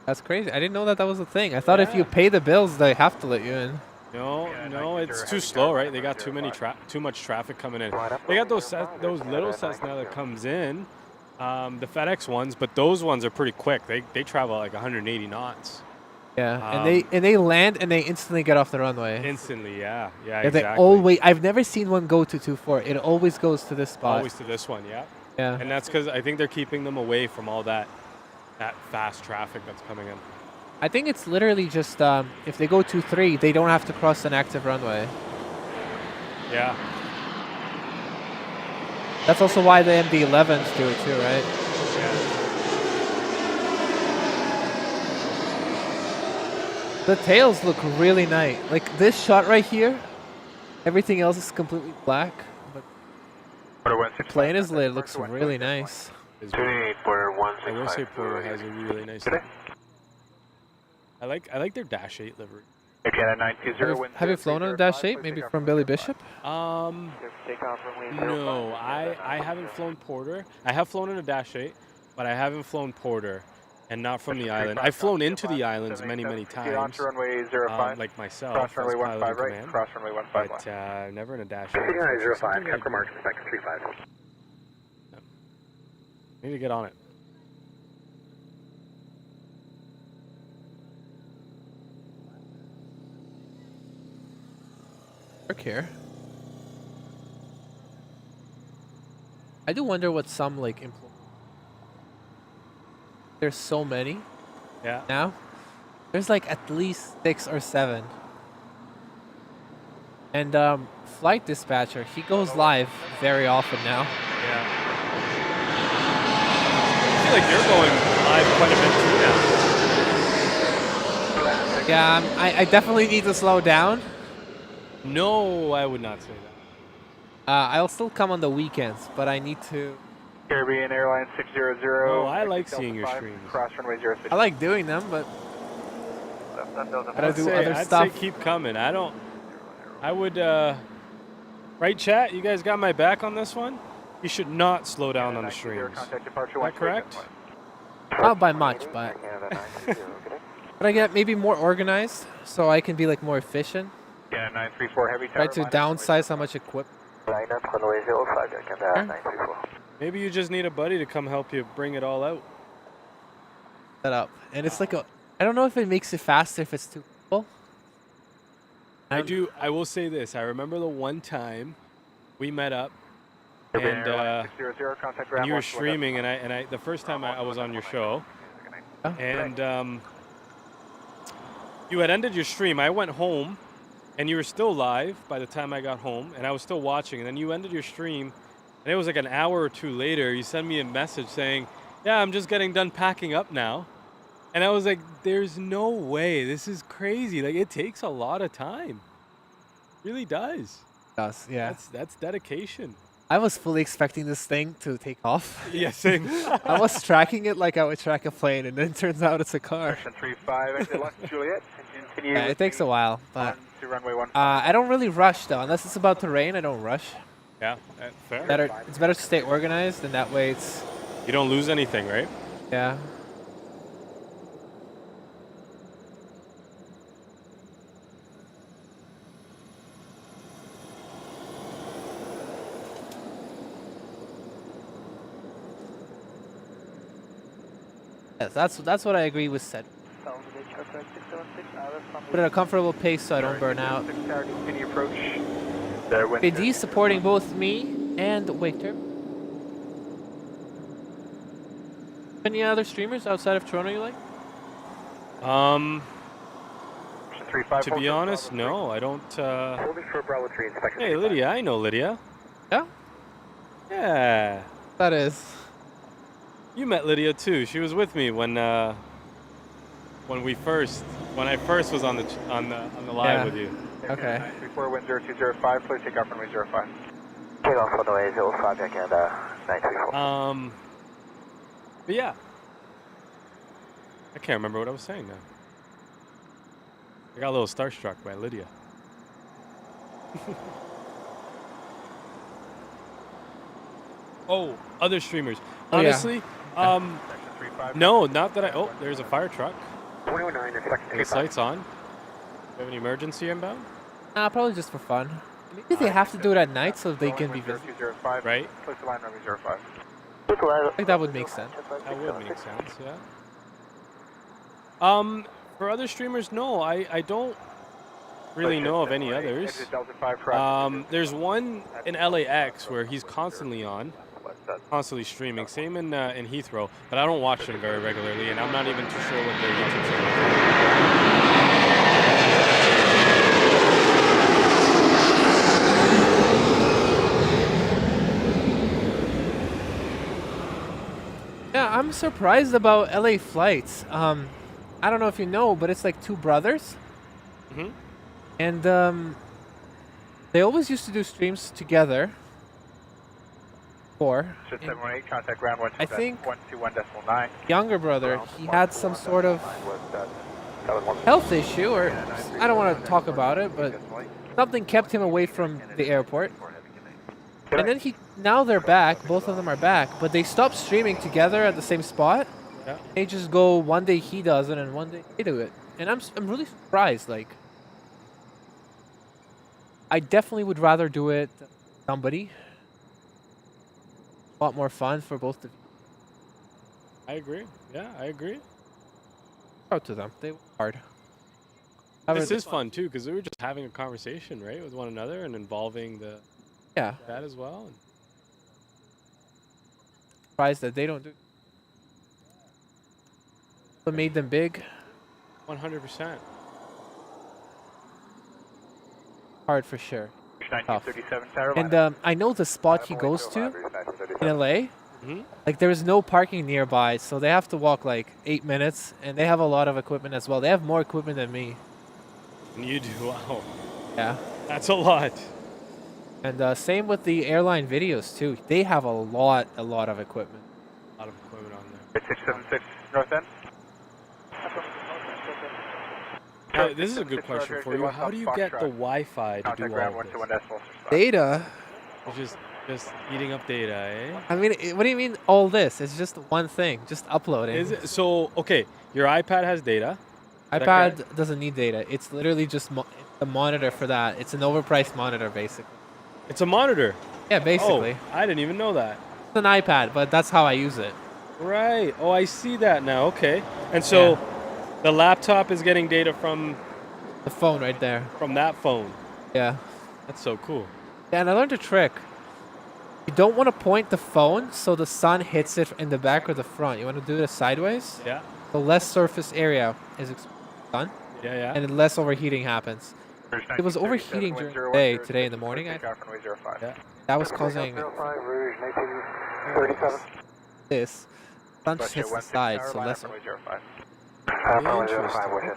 That's crazy. I didn't know that was a thing. I thought if Yeah. you pay the bills, they have to let you in. No, it's too slow, right? They got too much traffic coming in. They got those little sets now that comes in, the FedEx ones, but those ones are pretty quick. They travel like 180 knots. Yeah, and they land and they instantly get off the runway. Instantly, yeah, They exactly. always. I've never seen one go to 24. It always goes to this spot. Always to this one, yeah. Yeah. And that's because I think they're keeping them away from all that fast traffic that's coming in. I think it's literally just if they go 2-3, they don't have to cross an active runway. Yeah. That's also why the MD-11s do it too, right? Yeah. The tails look really nice. Like this shot right here, everything else is completely black, but the plane is lit. It looks really nice. I will say Porter has a really nice look. I like their Dash 8 livery. Have you flown on a Dash 8? Maybe from Billy Bishop? No, I haven't flown Porter. I have flown in a Dash 8, but I haven't flown Porter, and not from the island. I've flown into the islands many times, like myself, as pilot in command, but never in a Dash 8. Captain Mark, spec 35. Need to get on it. Work here. I do wonder what some like employees. There's so many. Yeah. Now, there's like at least 6 or 7. And flight dispatcher, he goes live very often now. Yeah. I feel like you're going live quite a bit too now. Yeah, I definitely need to slow down. No, I would not say that. I'll still come on the weekends, but I need to. Caribbean Airlines 600. Oh, I like seeing your streams. Cross runway 06. I like doing them, but I do other I'd stuff. say keep coming. I would, right chat, you guys got my back on this one? You should not slow down on the streams. Is that correct? Not by much, but but I get maybe more organized, so I can be like more efficient. Yeah, 934 heavy Try to downsize how much equipment. Maybe you just need a buddy to come help you bring it all out. Set up, and it's like I don't know if it makes it faster if it's too full. I will say this. I remember the one time we met up, and you were streaming, and I the first time I was on your show, and you had ended your stream. I went home, and you were still live by the time I got home, and I was still watching. And then you ended your stream, and it was like an hour or two later. You sent me a message saying, "Yeah, I'm just getting done packing up now." And I was like, there's no way. This is crazy. Like, it takes a lot of time. It really does. It does, yeah. That's dedication. I was fully expecting this thing to take off. Yeah, same. I was tracking it like I would track a plane, and then it turns out it's a car. 35, exit left, Juliet. Continue. Yeah, it takes a while, but to runway 15. I don't really rush though. Unless it's about to rain, I don't rush. Yeah, fair. It's better to stay organized, and that way it's. You don't lose anything, right? Yeah. Yes, that's what I agree with said. Put at a comfortable pace so I don't burn out. BD supporting both me and Victor. Any other streamers outside of Toronto you like? To be honest, no, I don't. Hey, Lydia, I know Lydia. Yeah? Yeah. That is. You met Lydia too. She was with me when I first was on the live with you. Okay. 934 wind 0205, please take off runway 05. Take off runway 05, Canada 934. But yeah. I can't remember what I was saying now. I got a little starstruck by Lydia. Oh, other streamers. Oh, yeah. Honestly, no, not that I. Oh, there's a fire truck. 209 is section Its lights on. Do you have any emergency inbound? Probably just for fun. Maybe they have to do it at night so they can be visible. 0205. Right. Place the line runway 05. I think that would make sense. That would make sense, yeah. For other streamers, no, I don't really know of any others. There's one in LAX where he's constantly on, constantly streaming. Same in Heathrow, but I don't watch him very regularly, and I'm not even too sure what their YouTube channel is. Yeah, I'm surprised about LA flights. I don't know if you know, but it's like two brothers. Mm-hmm. And they always used to do streams together. Contact ground 121.9. I think younger brother, he had some sort of health issue, or I don't want to talk about it, but something kept him away from the airport. And then now they're back, both of them are back, but they stopped streaming together at the same spot. Yeah. They just go, one day he does it and one day they do it. And I'm really surprised, like, I definitely would rather do it with somebody. A lot more fun for both of you. I agree. Yeah, I agree. Out to them. They work hard. This is fun too, because we were just having a conversation, right, with one another and involving that as well. Surprised that they don't do. What made them big? 100%. Hard for sure. 1937 And I know the spot he goes to in LA. Mm-hmm. Like there is no parking nearby, so they have to walk like 8 minutes, and they have a lot of equipment as well. They have more equipment than me. And you do, wow. Yeah. That's a lot. And same with the airline videos too. They have a lot of equipment. A lot of equipment on there. 676 north end. This is a good question for you. How do you get the Wi-Fi to do all of this? Data. It's just eating up data, eh? I mean, what do you mean all this? It's just one thing, just uploading. Is it, so, okay, your iPad has data. iPad doesn't need data. It's literally just a monitor for that. It's an overpriced monitor, basically. It's a monitor? Yeah, basically. Oh, I didn't even know that. It's an iPad, but that's how I use it. Right. Oh, I see that now. Okay. And so the laptop is getting data from the phone right there. From that phone. Yeah. That's so cool. Yeah, and I learned a trick. You don't want to point the phone so the sun hits it in the back or the front. You want to do it sideways. Yeah. The less surface area is sun. Yeah, yeah. And less overheating happens. It was overheating during the day today in the morning. That was causing this. Sun just hits the side, so less. Interesting.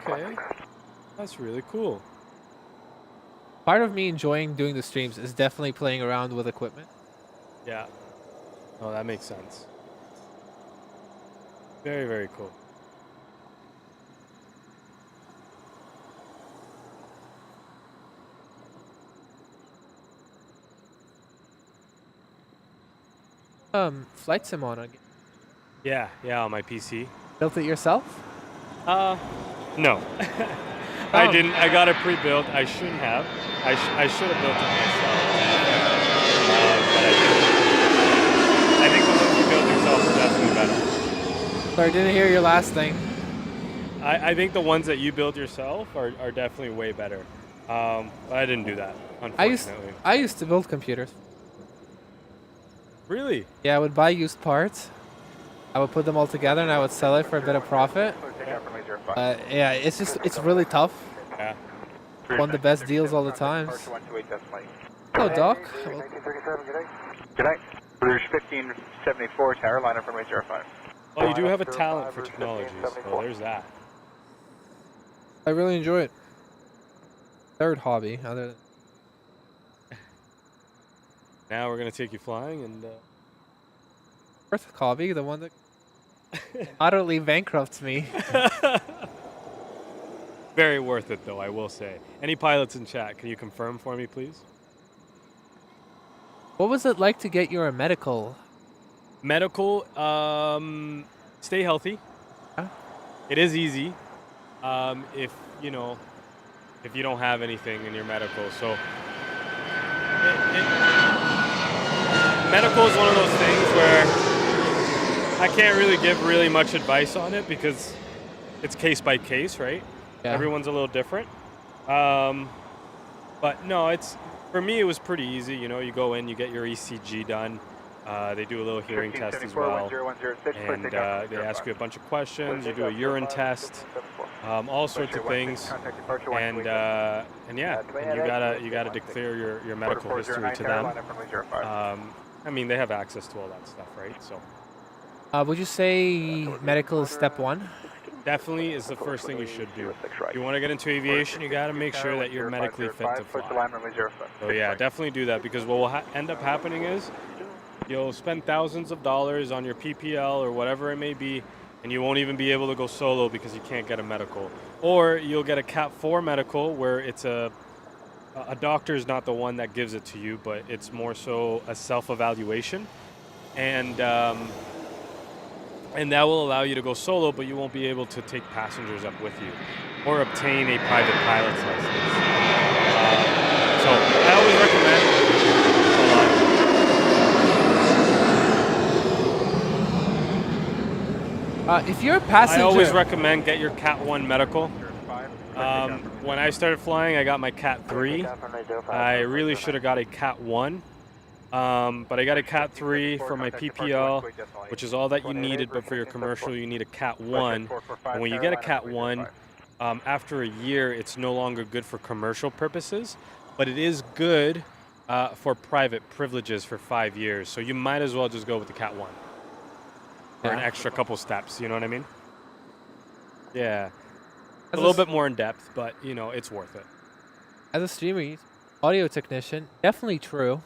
Okay. That's really cool. Part of me enjoying doing the streams is definitely playing around with equipment. Yeah. Oh, that makes sense. Very, very cool. Flight sim on again. Yeah, on my PC. Built it yourself? No. I didn't. I got it pre-built. I shouldn't have. I should have built it myself. But I think the ones you build yourself are definitely better. Sorry, I didn't hear your last thing. I think the ones that you build yourself are definitely way better. But I didn't do that, unfortunately. I used to build computers. Really? Yeah, I would buy used parts. I would put them all together and I would sell it for a bit of profit. Yeah, it's really tough. Yeah. One of the best deals all the time. Hello, Doc. Good night. Rouge 1574 tower, line up for 05. Well, you do have a talent for technology, so there's that. I really enjoy it. Third hobby, other than... Now we're gonna take you flying and. Fourth hobby, the one that utterly bankrupts me. Very worth it, though, I will say. Any pilots in chat, can you confirm for me, please? What was it like to get your medical? Medical, stay healthy. Huh? It is easy if, you know, if you don't have anything in your medical. So medical is one of those things where I can't really give really much advice on it because it's case by case, right? Yeah. Everyone's a little different. But no, for me, it was pretty easy. You know, you go in, you get your ECG done. They do a little hearing test as well. And they ask you a bunch of questions. You do a urine test, all sorts of things. And yeah, and you gotta declare your medical history to them. I mean, they have access to all that stuff, right? So. Would you say medical is step one? Definitely is the first thing you should do. If you want to get into aviation, you got to make sure that you're medically fit to fly. So yeah, definitely do that, because what will end up happening is you'll spend thousands of dollars on your PPL or whatever it may be, and you won't even be able to go solo because you can't get a medical. Or you'll get a Cat 4 medical where it's a doctor is not the one that gives it to you, but it's more so a self-evaluation. And that will allow you to go solo, but you won't be able to take passengers up with you or obtain a private pilot's license. So I always recommend. If you're a passenger, I always recommend get your Cat 1 medical. When I started flying, I got my Cat 3. I really should have got a Cat 1. But I got a Cat 3 for my PPL, which is all that you needed, but for your commercial, you need a Cat 1. And when you get a Cat 1, after a year, it's no longer good for commercial purposes, but it is good for private privileges for 5 years. So you might as well just go with the Cat 1 for an extra couple steps, you know what I mean? Yeah. A little bit more in depth, but, you know, it's worth it. As a streamer, audio technician, definitely true.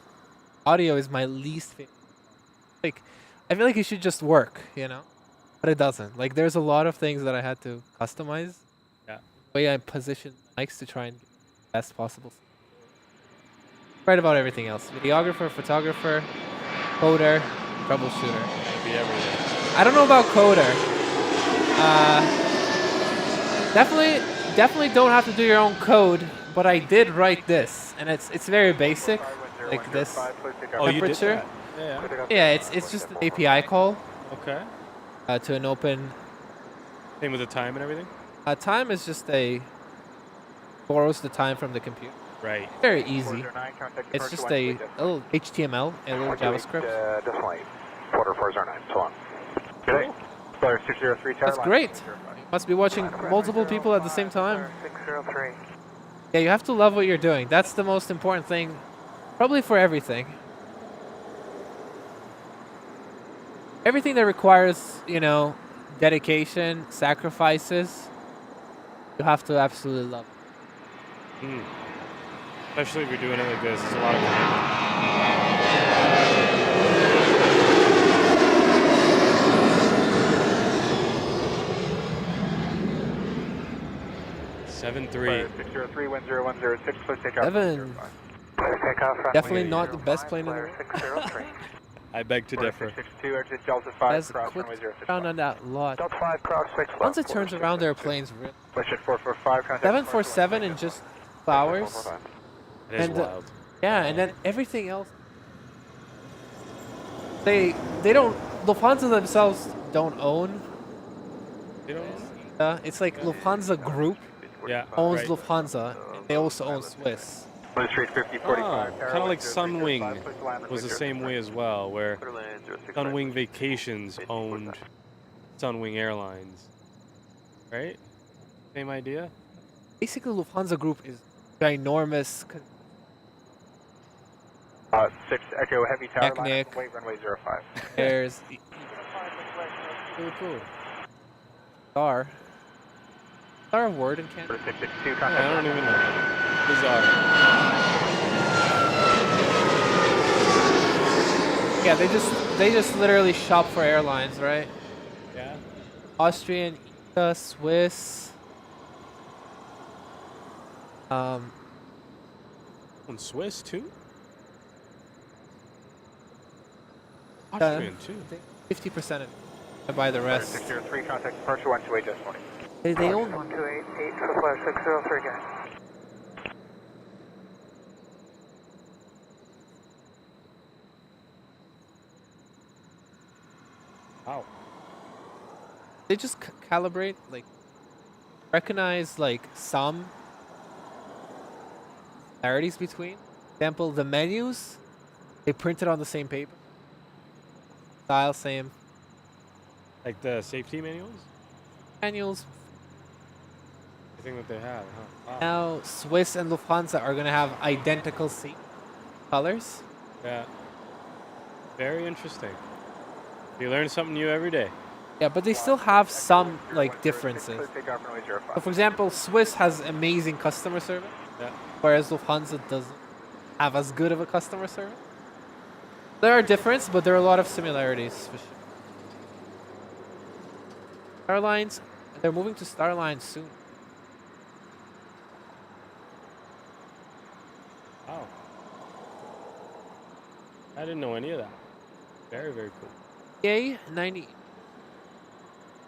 Audio is my least favorite. Like, I feel like it should just work, you know? But it doesn't. Like, there's a lot of things that I had to customize. Yeah. The way I position mics to try and get the best possible. Right about everything else. Videographer, photographer, coder, troubleshooter. Be everything. I don't know about coder. Definitely don't have to do your own code, but I did write this, and it's very basic. Like this temperature. Yeah, it's just an API call. Okay. To an open. Same with the time and everything? Time is just borrows the time from the computer. Right. Very easy. It's just a little HTML and a little JavaScript. Quarter 409, so on. Good day. 603 That's great. You must be watching multiple people at the same time. 603. Yeah, you have to love what you're doing. That's the most important thing. Probably for everything. Everything that requires, you know, dedication, sacrifices, you have to absolutely love it. Especially if you're doing it like this. It's a lot of commitment. 7-3. 603, wind 0106, please take off. 7. Definitely not the best plane in the world. I beg to differ. 662, exit Delta 5, That's a cross quick runway 06. round on that lot. Delta 5, cross 6 left. Once it turns around, their planes really. Push it 445, contact 747 in just 2 hours. It is And wild. yeah, and then everything else. They don't. Lufthansa themselves don't own. You know? It's like Lufthansa Group owns right. Lufthansa. And they also own Swiss. Street 5045. Kind of like Sunwing was the same way as well, where Sunwing Vacations owned Sunwing Airlines. Right? Same idea? Basically, Lufthansa Group is ginormous. 6 Echo Heavy Tower line, Technic. wait runway 05. There's Really cool. Star. Star a word in Canada? 662, Yeah, contact. I don't even know. Bizarre. Yeah, they just literally shop for airlines, right? Yeah. Austrian, ITA, Swiss. On Swiss too? Austrian too. 50% of it. By the rest. 603, contact departure 128 decimal. They own 1288, flash 603 again. Wow. they just calibrate, like recognize like some similarities between. For example, the menus, they printed on the same paper. Style same. Like the safety manuals? Manuals. I think that they have, huh? Wow. Now Swiss and Lufthansa are gonna have identical seat colors. Yeah. Very interesting. You learn something new every day. Yeah, but they still have some like differences. So for example, Swiss has amazing customer service, Yeah. whereas Lufthansa doesn't have as good of a customer service. There are differences, but there are a lot of similarities for sure. Starlines, they're moving to Starlines soon. Wow. I didn't know any of that. Very, very cool. A90.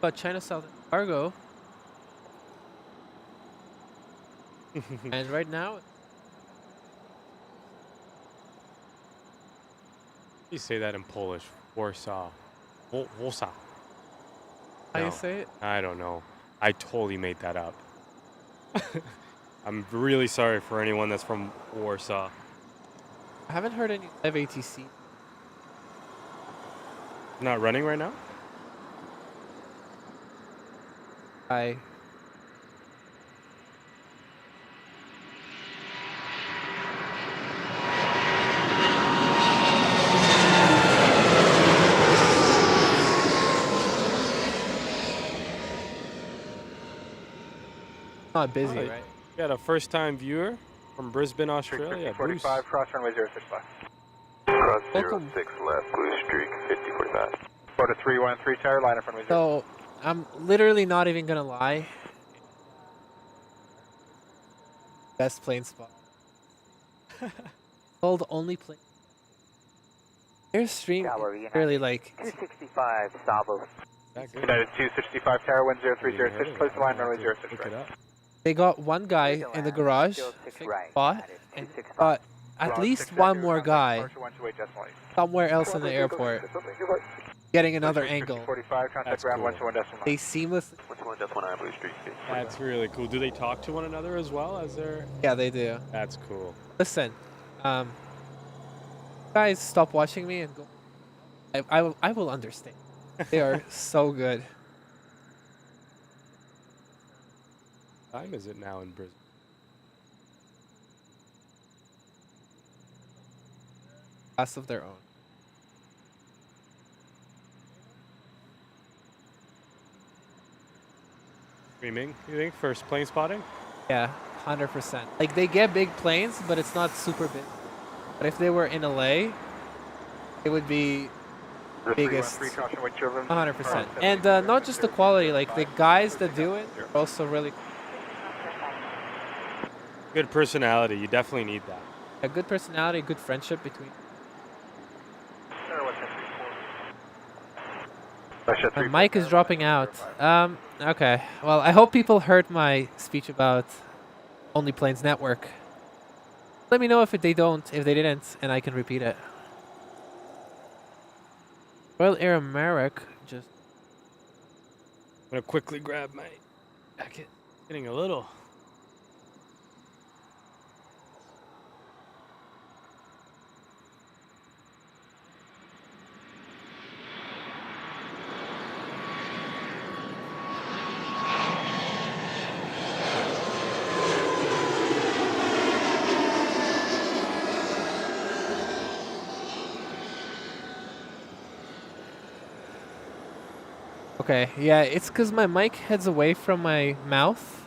But China Southern Cargo. And right now, You say that in Polish. Warsaw. Warsaw. how No, you say it? I don't know. I totally made that up. I'm really sorry for anyone that's from Warsaw. I haven't heard any live ATC. Not running right now? I not busy, Alright. right? We got a first-time viewer from Brisbane, Australia. Bruce. 45, cross runway 065. Cross Welcome. 06 left, blue streak, 5045. Go to 313 tower, line up runway 0. So I'm literally not even gonna lie. Best plane spot. Called only plane. Airstream really like 265, Savo. That good. United 265 tower, 1030, place the line runway 06 Look it right. up. they got one guy in the garage spot and got at least one more guy Departure 128 decimal. somewhere else in the airport getting another angle. 45, contact That's ground cool. 121 decimal. They seamlessly. 121 blue streak, That's really cool. Do they talk to one another as well as they're... Yeah, they do. That's cool. Listen, guys, stop watching me and go. I will understand. They are so good. What time is it now in Brisbane? Class of their own. Streaming, you think, for plane spotting? Yeah, 100%. Like they get big planes, but it's not super big. But if they were in LA, it would be biggest. 100%. And not just the quality, like the guys that do it are also really Good personality. You definitely need that. a good personality, good friendship between. My mic is dropping out. Okay. Well, I hope people heard my speech about Only Planes Network. Let me know if they didn't, and I can repeat it. Royal Air America just. I'm gonna quickly grab my jacket. Getting a little. Okay, yeah, it's because my mic heads away from my mouth,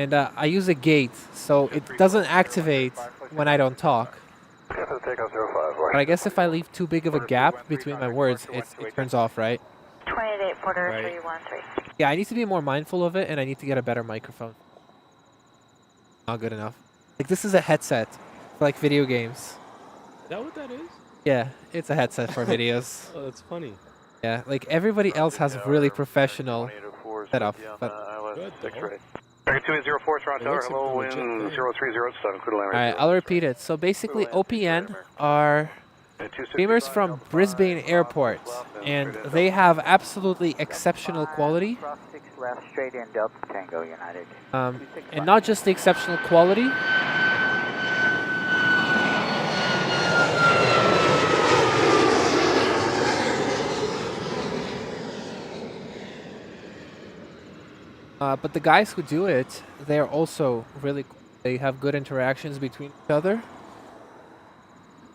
and I use a gate, so it doesn't activate when I don't talk. But I guess if I leave too big of a gap between my words, it turns off, right? 28 Porter Right. 313. Yeah, I need to be more mindful of it, and I need to get a better microphone. not good enough. Like, this is a headset for, like, video games. Is that what that is? Yeah, it's a headset for videos. Oh, that's funny. Yeah, like, everybody else has really professional setup. But Good, though. 2804 Toronto It Tower, looks like hello, a wind legit thing. 0307, clear to land. Alright, I'll repeat it. So basically, OPN are streamers from Brisbane Airport, and they have absolutely exceptional quality. Cross 6 left, straight in, Delta Tango United. And not just the exceptional quality. But the guys who do it, they're also really cool. They have good interactions between each other.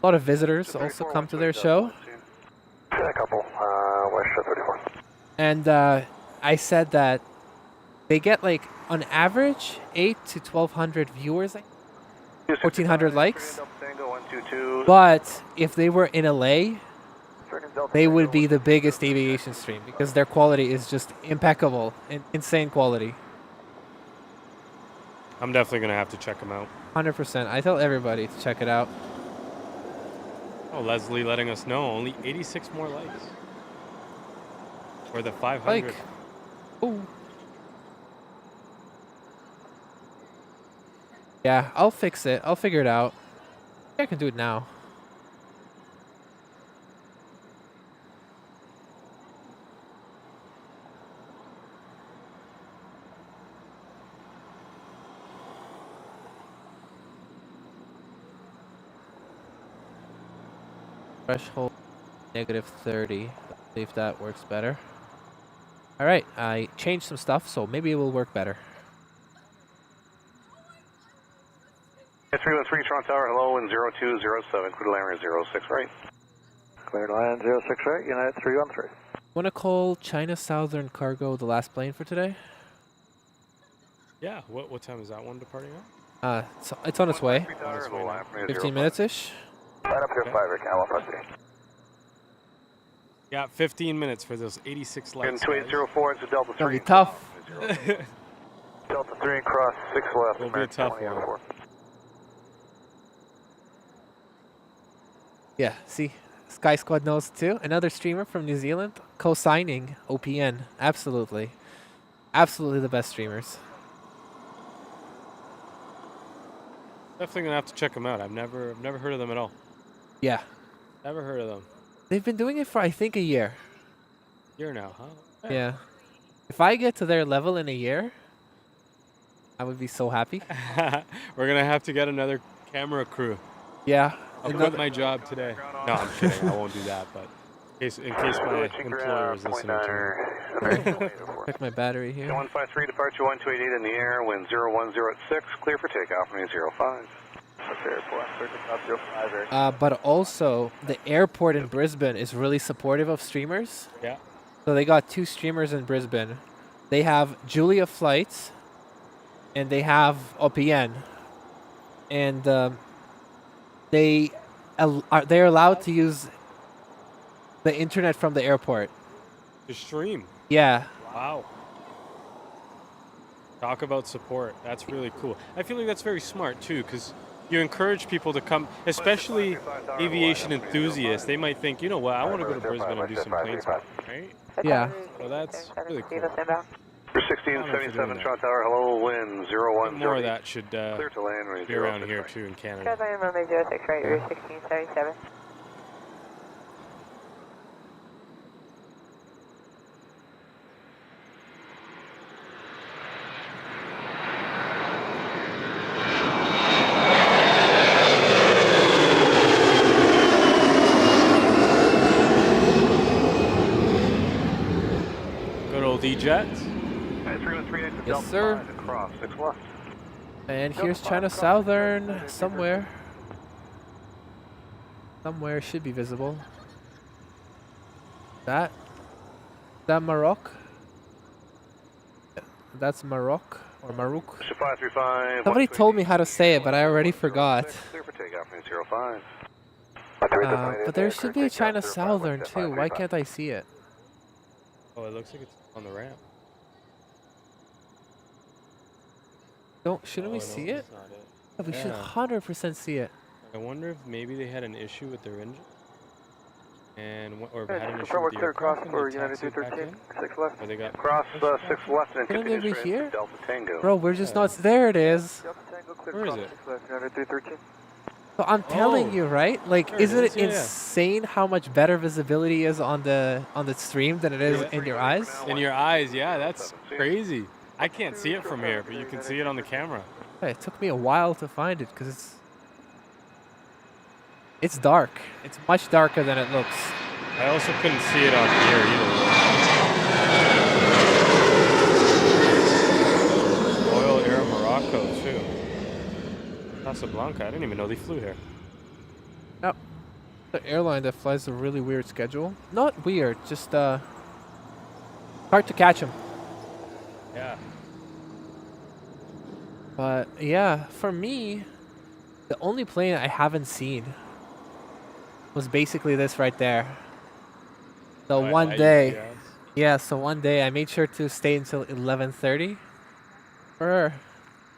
A lot of visitors also come to their show. A couple, West Shore 34. And I said that they get, like, on average, 8 to 1,200 viewers, like 1,400 likes. But if they were in LA, they would be the biggest aviation stream because their quality is just impeccable and insane quality. I'm definitely going to have to check them out. 100%. I tell everybody to check it out. Oh, Leslie letting us know. Only 86 more likes. For the 500. Like, ooh. Yeah, I'll fix it. I'll figure it out. I can do it now. Threshold -30. Let's see if that works better. Alright, I changed some stuff, so maybe it will work better. 313 Toronto Tower, hello, wind 0207, clear to land 06 right. Clear to land 06 right, United 313. Want to call China Southern Cargo the last plane for today? Yeah, what time is that one departing at? It's on its way. 15 15 minutes-ish. Right up here, 5 Camel Front. Yeah, 15 minutes for those 86 likes. And 2804, it's a Delta 3. It'll be tough. Delta 3, cross 6 left. It'll be a tough one. Yeah, see, Sky Squad knows too. Another streamer from New Zealand co-signing OPN. Absolutely. Absolutely the best streamers. Definitely going to have to check them out. I've never heard of them at all. Yeah. Never heard of them. They've been doing it for, I think, a year. Year now, huh? Yeah. If I get to their level in a year, I would be so happy. We're going to have to get another camera crew. Yeah. I'll quit my job today. No, I'm kidding. I won't do that, but in case my employer is listening to me. Check my battery here. 153, departure 1288 in the air, wind 0106, clear for takeoff, runway 05. But also, the airport in Brisbane is really supportive of streamers. Yeah. So they got 2 streamers in Brisbane. They have Julia Flights, and they have OPN. And they're allowed to use the internet from the airport. To stream. Yeah. Wow. Talk about support. That's really cool. I feel like that's very smart too, because you encourage people to come, especially aviation enthusiasts. They might think, you know what, I want to go to Brisbane and do some plane spots, right? Yeah. So that's really cool. 1677 Toronto Tower, hello, wind 0108. More of that should clear to land, runway be around 06 here right. too in Canada. Runway 06 right, you're 1677. Good old E-Jets. 3138 to Yes, Delta sir. 5, across 6 left. And here's China Southern somewhere. Somewhere should be visible. That Maroc? That's Maroc or Maroc. 535. Somebody told me how to say it, but I already forgot. Clear for takeoff, runway 05. But there should be a China Southern too. Why can't I see it? Oh, it looks like it's on the ramp. Shouldn't we no, see it? that's not it. Yeah, we should Yeah. 100% see it. I wonder if maybe they had an issue with their engine, or Yeah, had an just issue confirm we're with the clear across aircroft and for they United taxied back 213, in. 6 left. Or they got Cross 6 left and Shouldn't they continues be for here? Delta Tango. Bro, we're just Yeah. not. There it is. Delta Tango clear Where is across it? 6 left, United 313. So I'm telling Oh, you, right? Like, there it isn't is. it Yeah, yeah. insane how much better visibility is on the stream than it is Yeah. in your eyes? In your eyes, yeah, that's crazy. I can't see it from here, but you can see it on the camera. Yeah, it took me a while to find it because it's dark. It's much darker than it looks. I also couldn't see it on here either. Royal Air Morocco too. Casablanca. I didn't even know they flew here. Yep. The airline that flies a really weird schedule. Not weird, just hard to catch them. Yeah. But yeah, for me, the only plane I haven't seen was basically this right there. So one day, yeah, so one day I made sure to stay until 11:30 for her.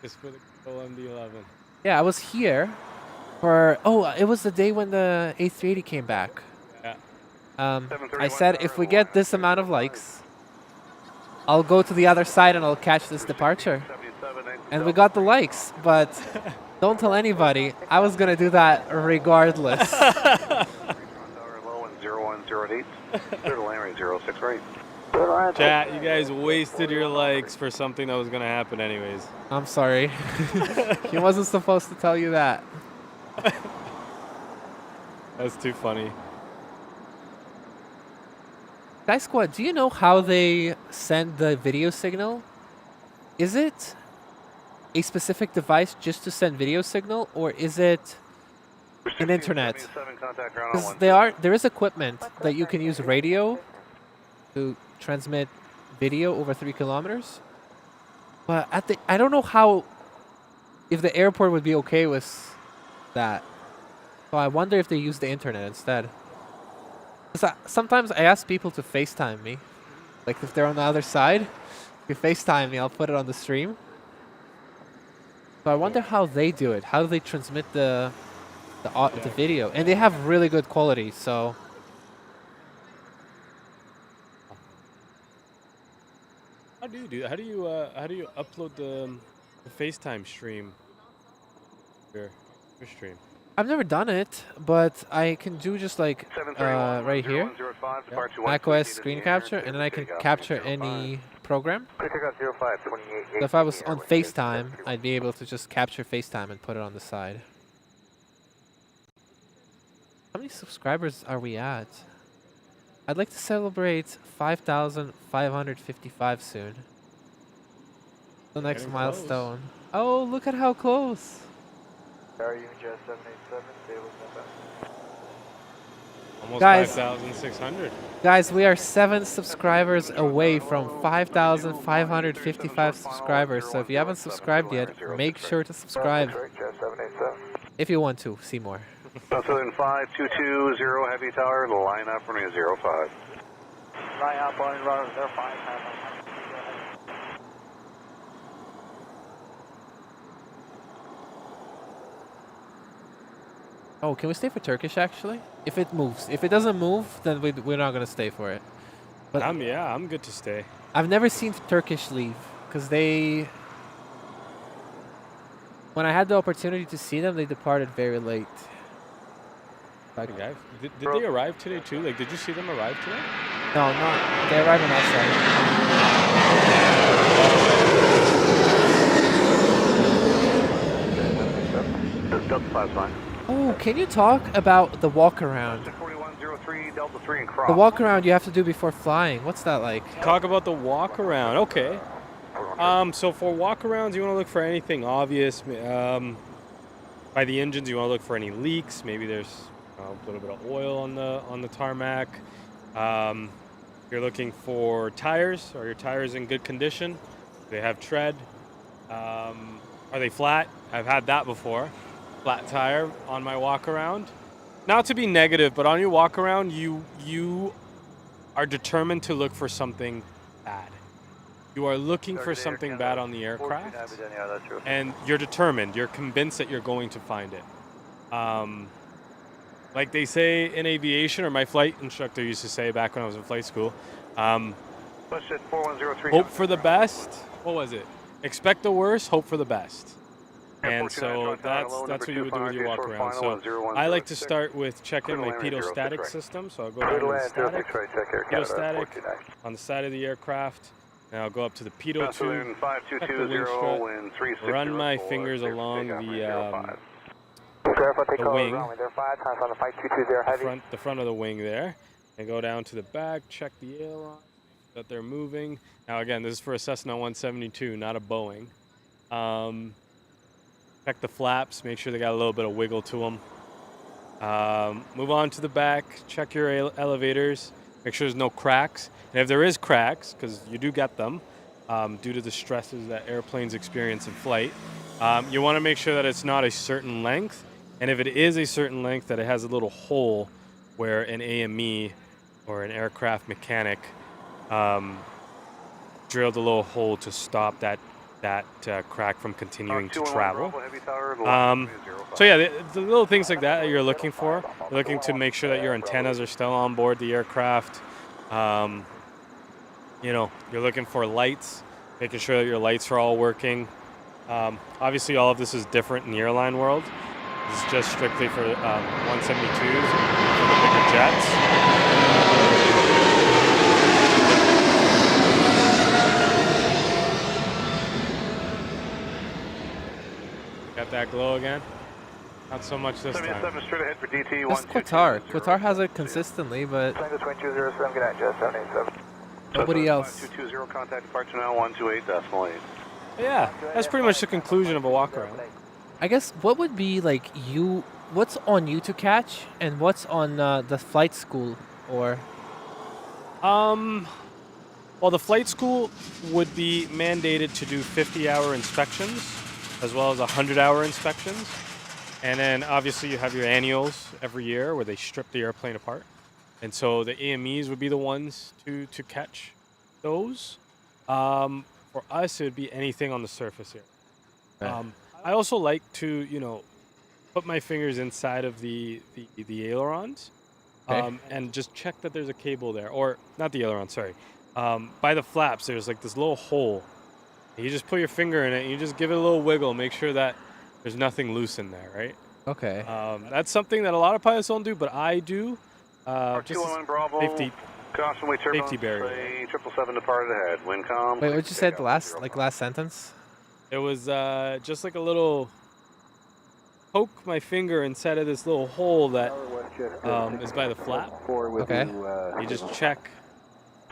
Just for the MD-11. Yeah, I was here for, it was the day when the A380 came back. Yeah. I said if we get this amount of likes, I'll go to the other side and I'll catch this departure. And we got the likes, but don't tell anybody. I was going to do that regardless. Chat, you guys wasted your likes for something that was going to happen anyways. I'm sorry. He wasn't supposed to tell you that. That's too funny. Guy Squad, do you know how they send the video signal? Is it a specific device just to send video signal, or is it an internet? Because there is equipment that you can use radio to transmit video over 3 kilometers. But I don't know if the airport would be okay with that. So I wonder if they use the internet instead. Sometimes I ask people to FaceTime me. Like if they're on the other side, if you FaceTime me, I'll put it on the stream. So I wonder how they do it. How do they transmit the video? And they have really good quality, so. How do you do? How do you upload the FaceTime stream? Your stream. I've never done it, but I can do just like right here, macOS screen capture, and then I can capture any program. So if I was on FaceTime, I'd be able to just capture FaceTime and put it on the side. How many subscribers are we at? I'd like to celebrate 5,555 soon. The next Getting milestone. Oh, look at how close. Almost Guys, 5,600. Guys, we are 7 subscribers away from 5,555 subscribers. So if you haven't subscribed yet, make sure to subscribe. If you want to see more. Southern 5220 Heavy Tower, line up running 05. Line up on runner 05. Oh, can we stay for Turkish actually? If it moves. If it doesn't move, then we're not going to stay for it. But I'm good to stay. I've never seen Turkish leave because when I had the opportunity to see them, they departed very late. Did they arrive today too? Like, did you see them arrive today? No, not. They arrived on outside. Delta 5's fine. Oh, can you talk about the walk around? 4103 Delta 3 and cross. The walk around you have to do before flying. What's that like? Talk about the walk around. Okay. So for walk arounds, you want to look for anything obvious. By the engines, you want to look for any leaks. Maybe there's a little bit of oil on the tarmac. You're looking for tires. Are your tires in good condition? Do they have tread? Are they flat? I've had that before. Flat tire on my walk around. Not to be negative, but on your walk around, you are determined to look for something bad. you are looking for something bad on the aircraft, and you're determined, you're convinced that you're going to find it. Like they say in aviation, or my flight instructor used to say back when I was in flight school, hope for the best. What was it? Expect the worst, hope for the best. And so that's what you would do with your walk around. So I like to start with checking my pitot-static system. So I'll go down to the static, pitot-static on the side of the aircraft, and I'll go up to the pitot tube, check the wing strut, run my fingers along the wing, the front of the wing there, and go down to the back, check the aileron, that they're moving. Now again, this is for a Cessna 172, not a Boeing. Check the flaps, make sure they got a little bit of wiggle to them. Move on to the back, check your elevators, make sure there's no cracks. And if there is cracks, because you do get them, due to the stresses that airplanes experience in flight, you want to make sure that it's not a certain length. And if it is a certain length, that it has a little hole where an AME or an aircraft mechanic drilled a little hole to stop that crack from continuing to travel. So yeah, the little things like that you're looking for. You're looking to make sure that your antennas are still on board the aircraft. You know, you're looking for lights, making sure that your lights are all working. Obviously, all of this is different in the airline world. This is just strictly for 172s, for the bigger jets. Got that glow again? Not so much this time. That's Qatar. Qatar has it consistently, but nobody else. 220, contact departure now, 128.8. Yeah, that's pretty much the conclusion of a walk around. I guess what would be like what's on you to catch and what's on the flight school or? Well, the flight school would be mandated to do 50-hour inspections as well as 100-hour inspections. And then obviously you have your annuals every year where they strip the airplane apart. And so the AMEs would be the ones to catch those. For us, it would be anything on the surface here. Okay. I also like to, put my fingers inside of the ailerons, okay, and just check that there's a cable there. Or, not the aileron, sorry. By the flaps, there's like this little hole. You just put your finger in it, and you just give it a little wiggle, make sure that there's nothing loose in there, right? Okay. That's something that a lot of pilots don't do, but I do. Just safety barrier. 777 departed ahead. Windcom. Wait, what you said last sentence? It was just like a little poke my finger inside of this little hole that is by the flap. Okay. You just check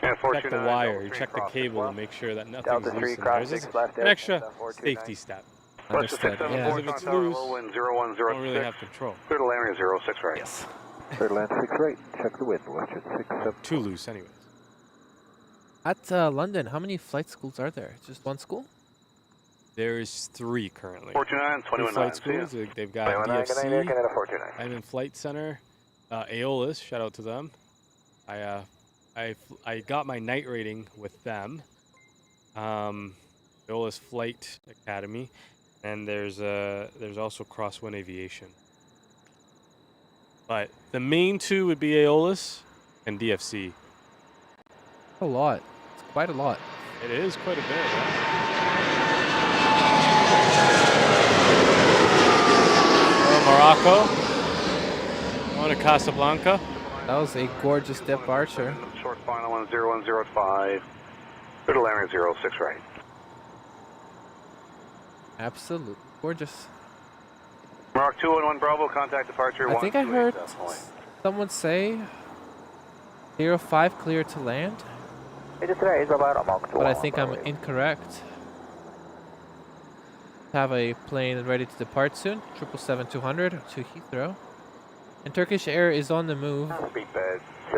the wire, you check the cable to make sure that nothing's loose in there. There's an extra safety step. Understood. Yeah. If it's loose, you don't really have control. Clear to landing 06 right. Yes. Clear to land 6 right. Check the wind. Watch it 67. Too loose, anyways. At London, how many flight schools are there? Just one school? There's 3 currently. 429, 21 flight schools. They've got DFC, Diamond Flight Center, Aeolus. Shout out to them. I got my night rating with them. Aeolus Flight Academy, and there's also Crosswind Aviation. But the main 2 would be Aeolus and DFC. A lot. It's quite a lot. It is quite a bit. Yeah? Morocco. Going to Casablanca. That was a gorgeous departure. Short final 10105. Clear to landing 06 right. Absolutely gorgeous. Mark 211 Bravo, contact departure. I think I heard someone say 05 clear to land. But I think I'm incorrect. Have a plane ready to depart soon. 777-200 to Heathrow. And Turkish Air is on the move.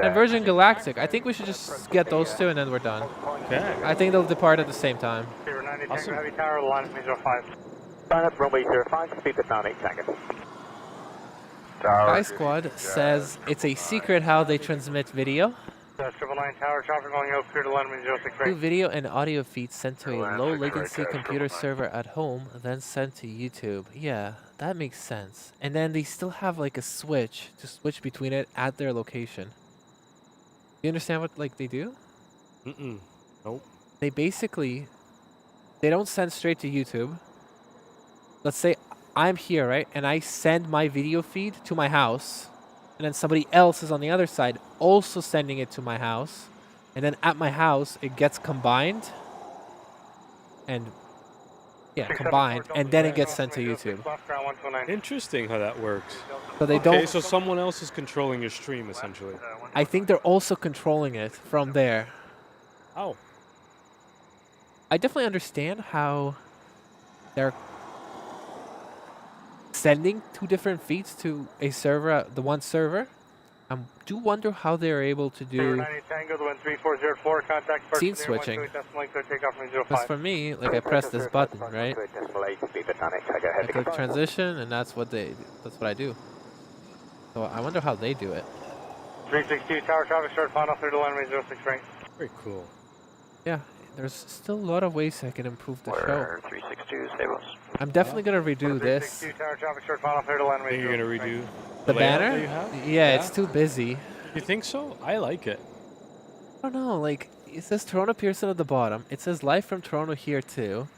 And Virgin Galactic. I think we should just get those 2 and then we're done. Okay. I think they'll depart at the same time. Awesome. Heavy tower, line 05. Sign up, runway 05, speed to pound 8 seconds. Sky Squad says it's a secret how they transmit video. 999 Tower, traffic going out, clear to landing 063. Two video and audio feeds sent to a low latency computer server at home, then sent to YouTube. Yeah, that makes sense. And then they still have like a switch to switch between it at their location. You understand what like they do? Nope. They basically, they don't send straight to YouTube. Let's say I'm here, right? And I send my video feed to my house. And then somebody else is on the other side also sending it to my house. And then at my house, it gets combined. And yeah, combined. And then it gets sent to YouTube. Interesting how that works. So they Okay, don't. so someone else is controlling your stream, essentially. I think they're also controlling it from there. Oh. I definitely understand how they're sending two different feeds to a server, the one server. I do wonder how they're able to do scene switching. Because for me, like I press this button, right? I click transition, and that's what I do. So I wonder how they do it. 362 Tower, traffic short, final through to runway 063. Very cool. Yeah, there's still a lot of ways I can improve the show. 362, stables. I'm definitely gonna redo this. 362 Tower, traffic short, final through to runway Think you're gonna redo The layout banner? that you have? Yeah, it's too busy. You think so? I like it. I don't know, like, it says Toronto Pearson at the bottom. It says live from Toronto here too.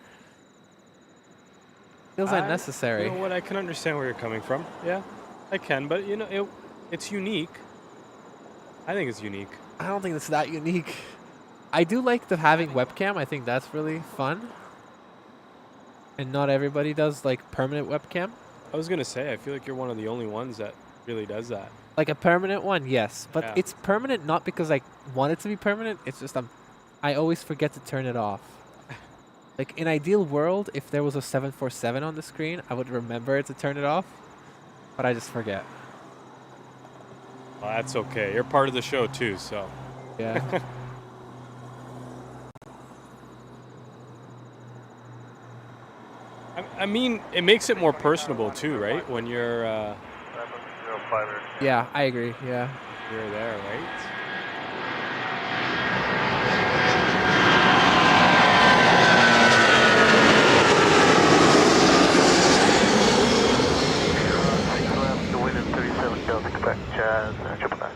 Feels unnecessary. You know what? I can understand where you're coming from. Yeah, I can, but you know, it's unique. I think it's unique. I don't think it's that unique. I do like the having webcam. I think that's really fun. And not everybody does like permanent webcam. I was gonna say, I feel like you're one of the only ones that really does that. Like a permanent one, yes. But Yeah. it's permanent not because I want it to be permanent. It's just I always forget to turn it off. Like in ideal world, if there was a 747 on the screen, I would remember to turn it off. But I just forget. Well, that's okay. You're part of the show too, so. Yeah. I mean, it makes it more personable too, right? When you're Yeah, I agree. Yeah. you're there, right? The wind is 37 Delta, Quebec, Jazz, 999.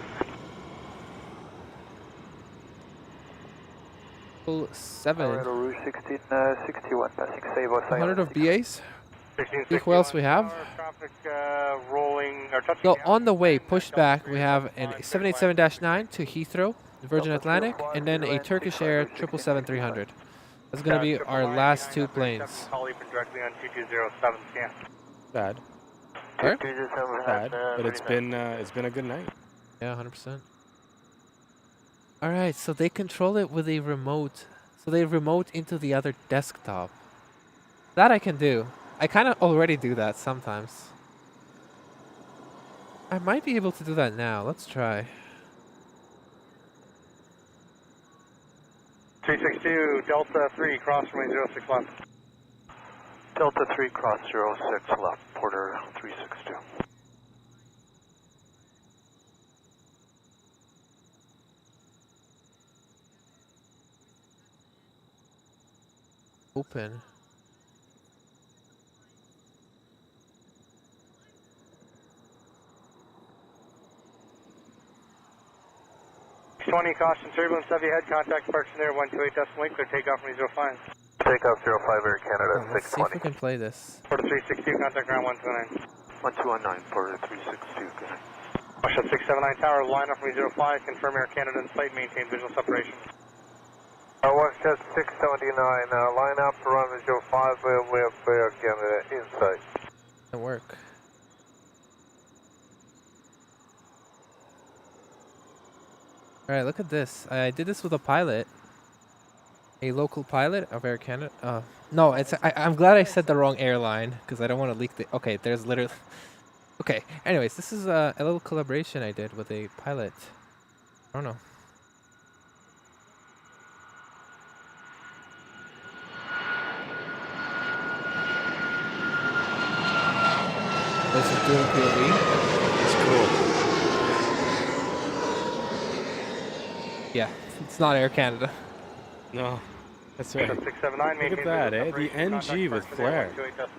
7. Rouge 1661, passing Savo. 100 of BAs. See who else we have. So on the way, pushed back, we have an 787-9 to Heathrow, Virgin Atlantic, and then a Turkish Air 777-300. That's going to be our last two planes. Bad. Sorry? Bad, but it's been a good night. Yeah, 100%. All right, so they control it with a remote. So they remote into the other desktop. That I can do. I kind of already do that sometimes. I might be able to do that now. Let's try. 362 Delta 3, cross runway 06 left. Delta 3, cross 06 left, Porter 362. Open. Caution, turbulence, heavy head contact, Pearson Air 128.8, clear takeoff from 05. Takeoff 05 Air Canada, Let's see if we 620. can play this. Porter 362, contact ground 129. 1219, Porter 362, good. Russia 679 Tower, line up from 05, confirm Air Canada in sight, maintain visual separation. Westjet 679, line up runway 05, we have Air Canada in sight. Doesn't work. All right, look at this. I did this with a pilot. A local pilot of Air Canada. No, I'm glad I said the wrong airline because I don't want to leak the. Okay, there's literally. Okay. Anyways, this is a little collaboration I did with a pilot. I don't know. This is doing POV. It's cool. Yeah, it's not Air Canada. No, that's right. 679, Look at that, eh? The NG with flare. Takeoff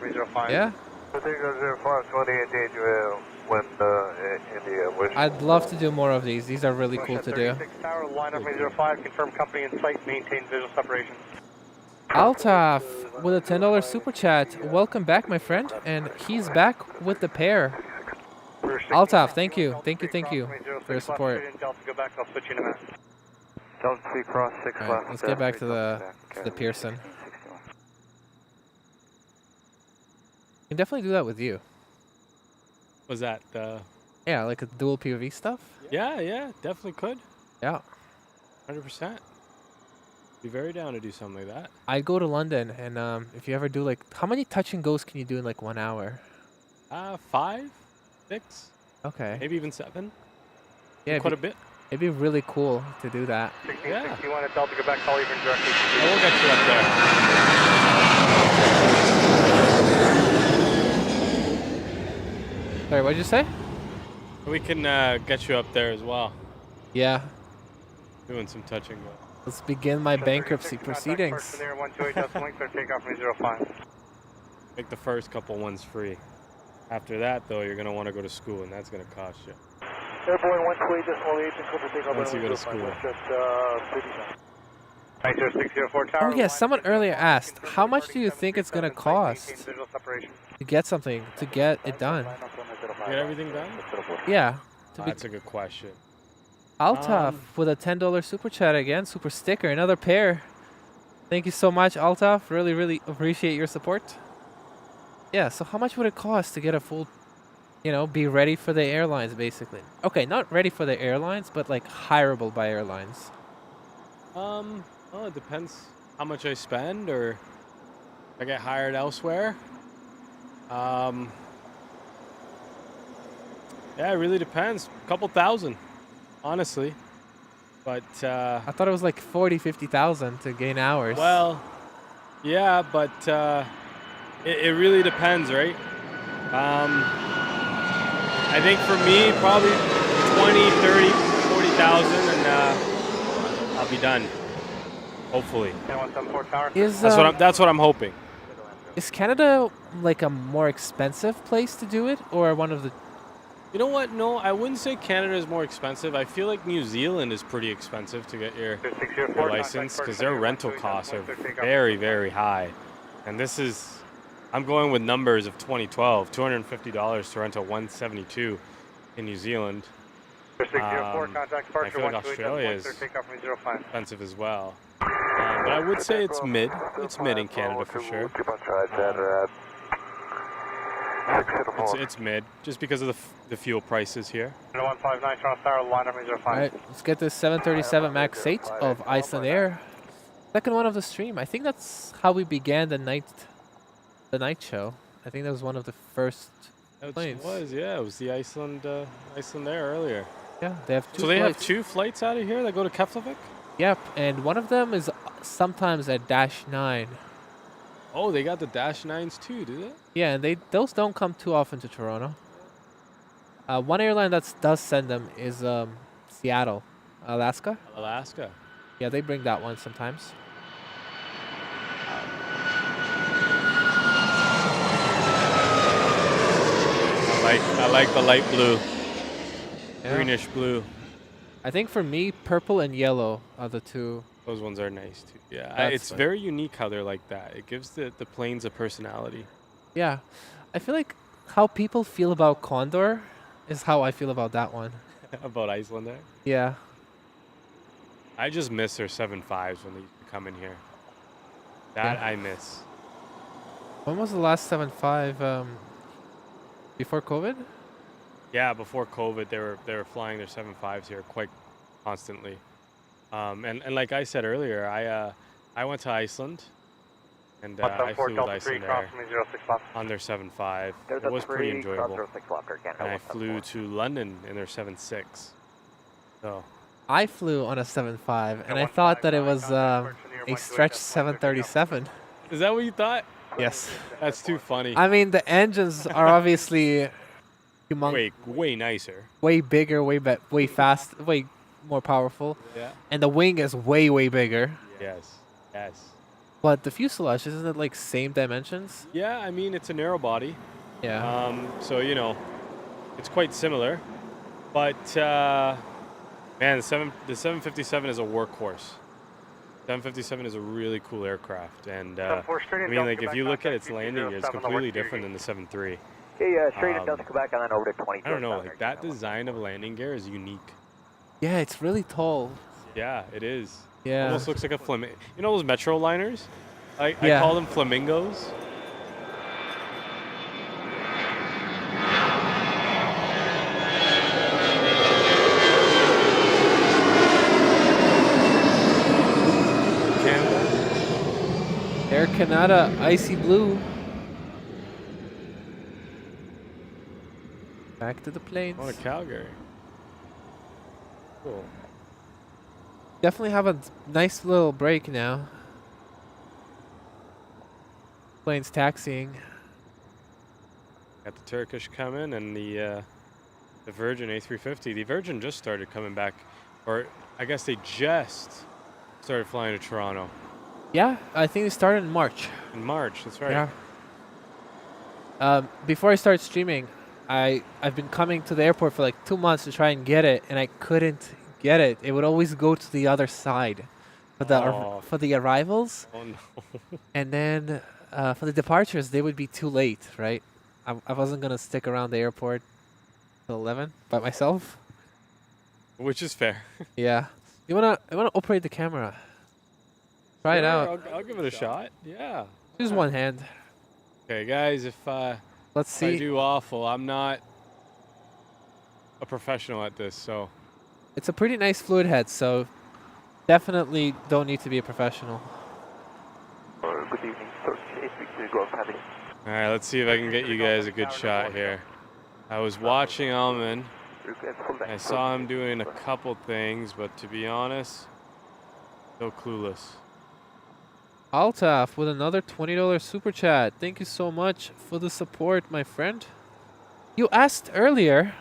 305. Yeah. Takeoff 05, 28 gauge wind India. I'd love to do more of these. These are really cool to do. 36 tower, line up 305, confirm company in sight, maintain visual separation. Altaf with a $10 super chat. Welcome back, my friend. And he's back with the pair. Altaf, thank you. Thank you for your support. Delta, go back, I'll switch you in a minute. Delta 3 cross 6 All left. right, let's get back to the Pearson. You can definitely do that with you. Was that? Yeah, like a dual POV stuff. Yeah, definitely could. Yeah. 100%. Be very down to do something like that. I'd go to London, and if you ever do like, how many touch and goes can you do in like 1 hour? 5, 6. Okay. Maybe even 7. Yeah, Quite a bit. It'd be really cool to do that. 1661 at Delta, go back, call even directly. I will get you up there. Sorry, what'd you say? We can get you up there as well. Yeah. Doing some touch and go. Let's begin my bankruptcy proceedings. Make the first couple ones free. After that, though, you're going to want to go to school, and that's going to cost you. Airborne 128, takeoff. Once you go to school. Oh yeah, someone earlier asked, how much do you think it's going to cost to get something, to get it done? Get everything done? Yeah. That's a good question. Altaf with a $10 super chat again, super sticker, another pair. Thank you so much, Altaf. Really appreciate your support. Yeah, so how much would it cost to get a full, be ready for the airlines, basically? Okay, not ready for the airlines, but like hireable by airlines. Well, it depends how much I spend or if I get hired elsewhere. Yeah, it really depends. A couple thousand, honestly. But I thought it was like 40,000-50,000 to gain hours. Well, yeah, but it really depends, right? I think for me, probably 20, 30, 40,000, and I'll be done. Hopefully. That's what I'm hoping. Is Canada like a more expensive place to do it, or one of the? You know what? No, I wouldn't say Canada is more expensive. I feel like New Zealand is pretty expensive to get your license because their rental costs are very, very high. And this is, I'm going with numbers of 2012, $250 to rent a 172 in New Zealand. I feel like Australia is expensive as well. But I would say it's mid. It's mid in Canada for sure. It's mid, just because of the fuel prices here. Alright, let's get this 737 MAX 8 of Iceland Air. Second one of the stream. I think that's how we began the night show. I think that was one of the first planes. It was, yeah. It was the Iceland Air earlier. Yeah, they have two So they flights. have 2 flights out of here that go to Keflavik? Yep, and one of them is sometimes a -9. Oh, they got the -9s too, do they? Yeah, and those don't come too often to Toronto. One airline that does send them is Seattle, Alaska. Alaska. Yeah, they bring that one sometimes. I like the light blue, Yeah. greenish blue. I think for me, purple and yellow are the two. Those ones are nice too. Yeah, That's it's fun. very unique how they're like that. It gives the planes a personality. Yeah, I feel like how people feel about Condor is how I feel about that one. About Iceland Air. Yeah. I just miss their 7.5s when they used to come in here. That Yeah. I miss. When was the last 7.5? Before COVID? Yeah, before COVID, they were flying their 7.5s here quite constantly. And like I said earlier, I went to Iceland, and I flew with Iceland Air on their 7.5. It was pretty enjoyable. And I flew to London in their 7.6. So I flew on a 7.5, and I thought that it was a stretch 737. is that what you thought? Yes. That's too funny. I mean, the engines are obviously humongous. Way nicer. Way bigger, way fast, way more powerful. Yeah. And the wing is way, way bigger. Yes. Yes. But the fuselage, isn't it like same dimensions? Yeah, I mean, it's a narrow body. Yeah. So, you know, it's quite similar. But, man, the 757 is a workhorse. 757 is a really cool aircraft. And, I mean, like, if you look at its landing gear, it's completely different than the 73. Okay, straight in Delta Quebec and then over to 20. I don't know, like, that design of landing gear is unique. Yeah, it's really tall. Yeah, it is. Yeah. Almost looks like a flamingo. You know those Metro liners? I Yeah. call them flamingos. Canada? Air Canada, icy blue. Back to the planes. Oh, to Calgary. Cool. Definitely have a nice little break now. Planes taxiing. Got the Turkish coming and the Virgin A350. The Virgin just started coming back, or I guess they just started flying to Toronto. Yeah, I think it started in March. In March, that's right. Yeah. Before I started streaming, I've been coming to the airport for like 2 months to try and get it, and I couldn't get it. It would always go to the other side for the arrivals. Oh no. And then for the departures, they would be too late, right? I wasn't gonna stick around the airport till 11 by myself. Which is fair. Yeah. You wanna operate the camera? Try it out. I'll give it a shot. Yeah. Use one hand. Okay, guys. If Let's see. I do awful, I'm not a professional at this, so. It's a pretty nice fluid head, so definitely don't need to be a professional. Good evening, sir. Grove Heavy. All right, let's see if I can get you guys a good shot here. I was watching Alman. I saw him doing a couple things, but to be honest, so clueless. Altaf with another $20 super chat. Thank you so much for the support, my friend. You asked earlier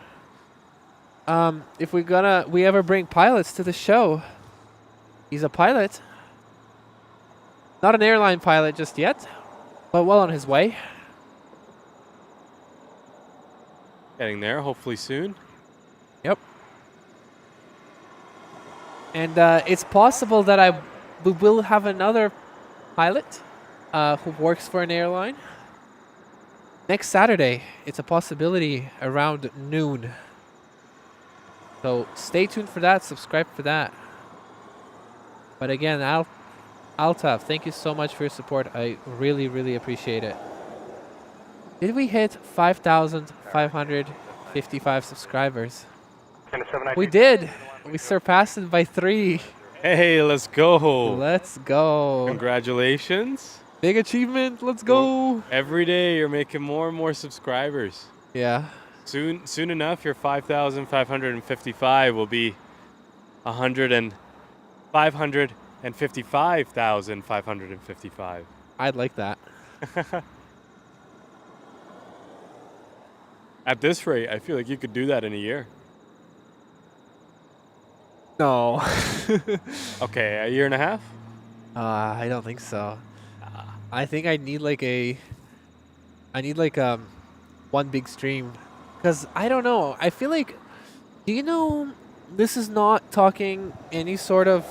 if we ever bring pilots to the show. He's a pilot. Not an airline pilot just yet, but well on his way. Getting there, hopefully soon. Yep. And it's possible that we will have another pilot who works for an airline. Next Saturday, it's a possibility around noon. So stay tuned for that, subscribe for that. But again, Altaf, thank you so much for your support. I really, really appreciate it. Did we hit 5,555 subscribers? We did. We surpassed it by 3. Hey, let's go. Let's go. Congratulations. Big achievement. Let's go. Every day you're making more and more subscribers. Yeah. Soon enough, your 5,555 will be 555,555. I'd like that. At this rate, I feel like you could do that in a year. No. Okay, a year and a half? I don't think so. I think I need like one big stream, because I don't know. I feel like, do you know, this is not talking any sort of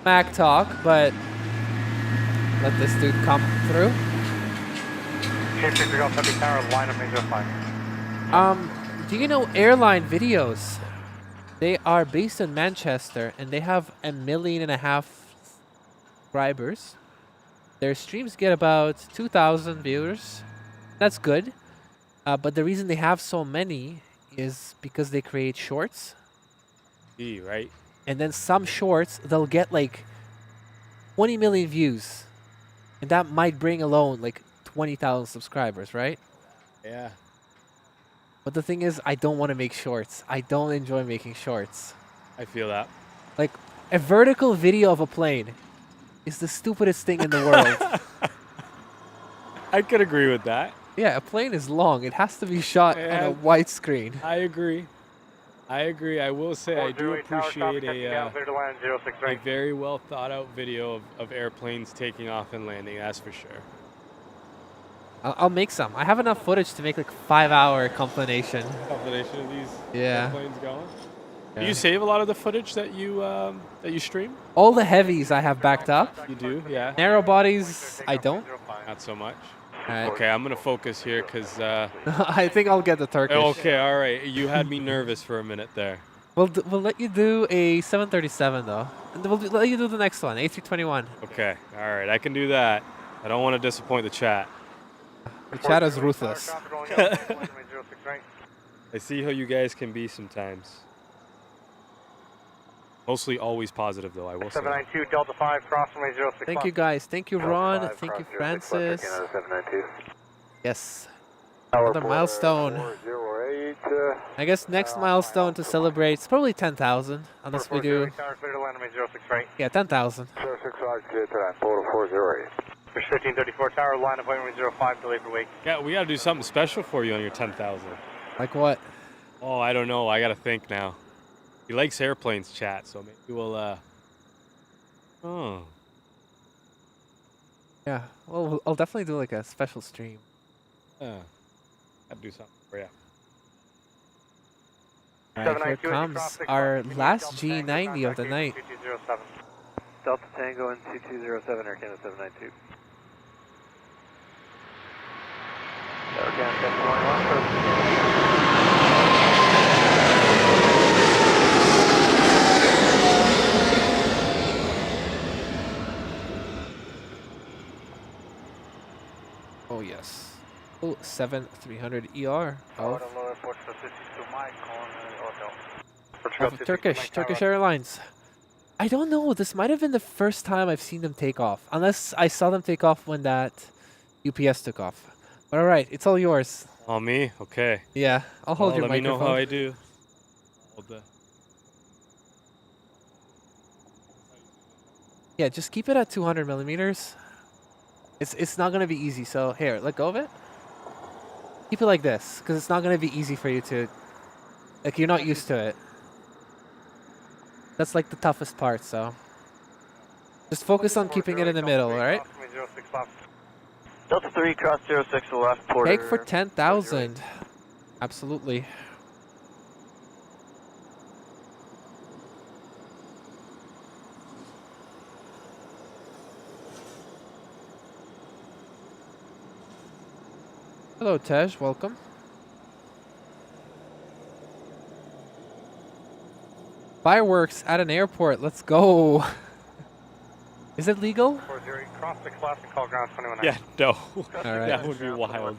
Mac talk, but let this dude come through. Do you know airline videos? They are based in Manchester, and they have 1.5 million subscribers. Their streams get about 2,000 viewers. That's good. But the reason they have so many is because they create shorts. Right. And then some shorts, they'll get like 20 million views. And that might bring alone like 20,000 subscribers, right? Yeah. But the thing is, I don't want to make shorts. I don't enjoy making shorts. I feel that. Like, a vertical video of a plane is the stupidest thing in the world. I could agree with that. Yeah, a plane is long. It has to be shot on a widescreen. I agree. I agree. I will say I do appreciate a very well thought out video of airplanes taking off and landing. That's for sure. I'll make some. I have enough footage to make like 5-hour compilation. Combination of these Yeah. airplanes going. Yeah. Do you save a lot of the footage that you stream? All the heavies I have backed up. You do, yeah. Narrow bodies, I don't. Not so much. Alright. Okay, I'm gonna focus here because. I think I'll get the Turkish. Okay, all right. You had me nervous for a minute there. We'll let you do a 737 though, and we'll let you do the next one, A321. Okay, all right. I can do that. I don't want to disappoint the chat. The chat is ruthless. I see how you guys can be sometimes. Mostly always positive though, I will say. 792 Delta 5, cross runway 06. Thank you guys. Thank you Ron. Thank you Francis. 792. Yes. Another milestone. 408. I guess next milestone to celebrate is probably 10,000, unless we do. Yeah, 10,000. 065 clear to land, photo 408. 1534 tower, line of runway 05, delay per week. Yeah, we gotta do something special for you on your 10,000. Like what? Oh, I don't know. I gotta think now. He likes airplanes, chat, so maybe we'll, Oh. Yeah, well, I'll definitely do like a special stream. Yeah. I'd do something for you. Alright, here comes our last G90 of the night. Delta Tango and 2207, Air Canada 792. Air Canada 721. Oh yes. Oh, 7300 ER of Turkish Airlines. I don't know. This might have been the first time I've seen them take off, unless I saw them take off when that UPS took off. But all right, it's all yours. Oh, me? Okay. Yeah, I'll hold your let microphone. me know how I do. Yeah, just keep it at 200 millimeters. It's not gonna be easy. So here, let go of it. Keep it like this, because it's not gonna be easy for you to. Like you're not used to it. That's like the toughest part. So just focus on keeping it in the middle. All right. Delta 3, cross 06 left, Porter. Take for 10,000. Absolutely. Hello, Tej. Welcome. Fireworks at an airport. Let's go. Is it legal? Cross 6 left and call ground 21. Yeah, no. All right. That would be wild.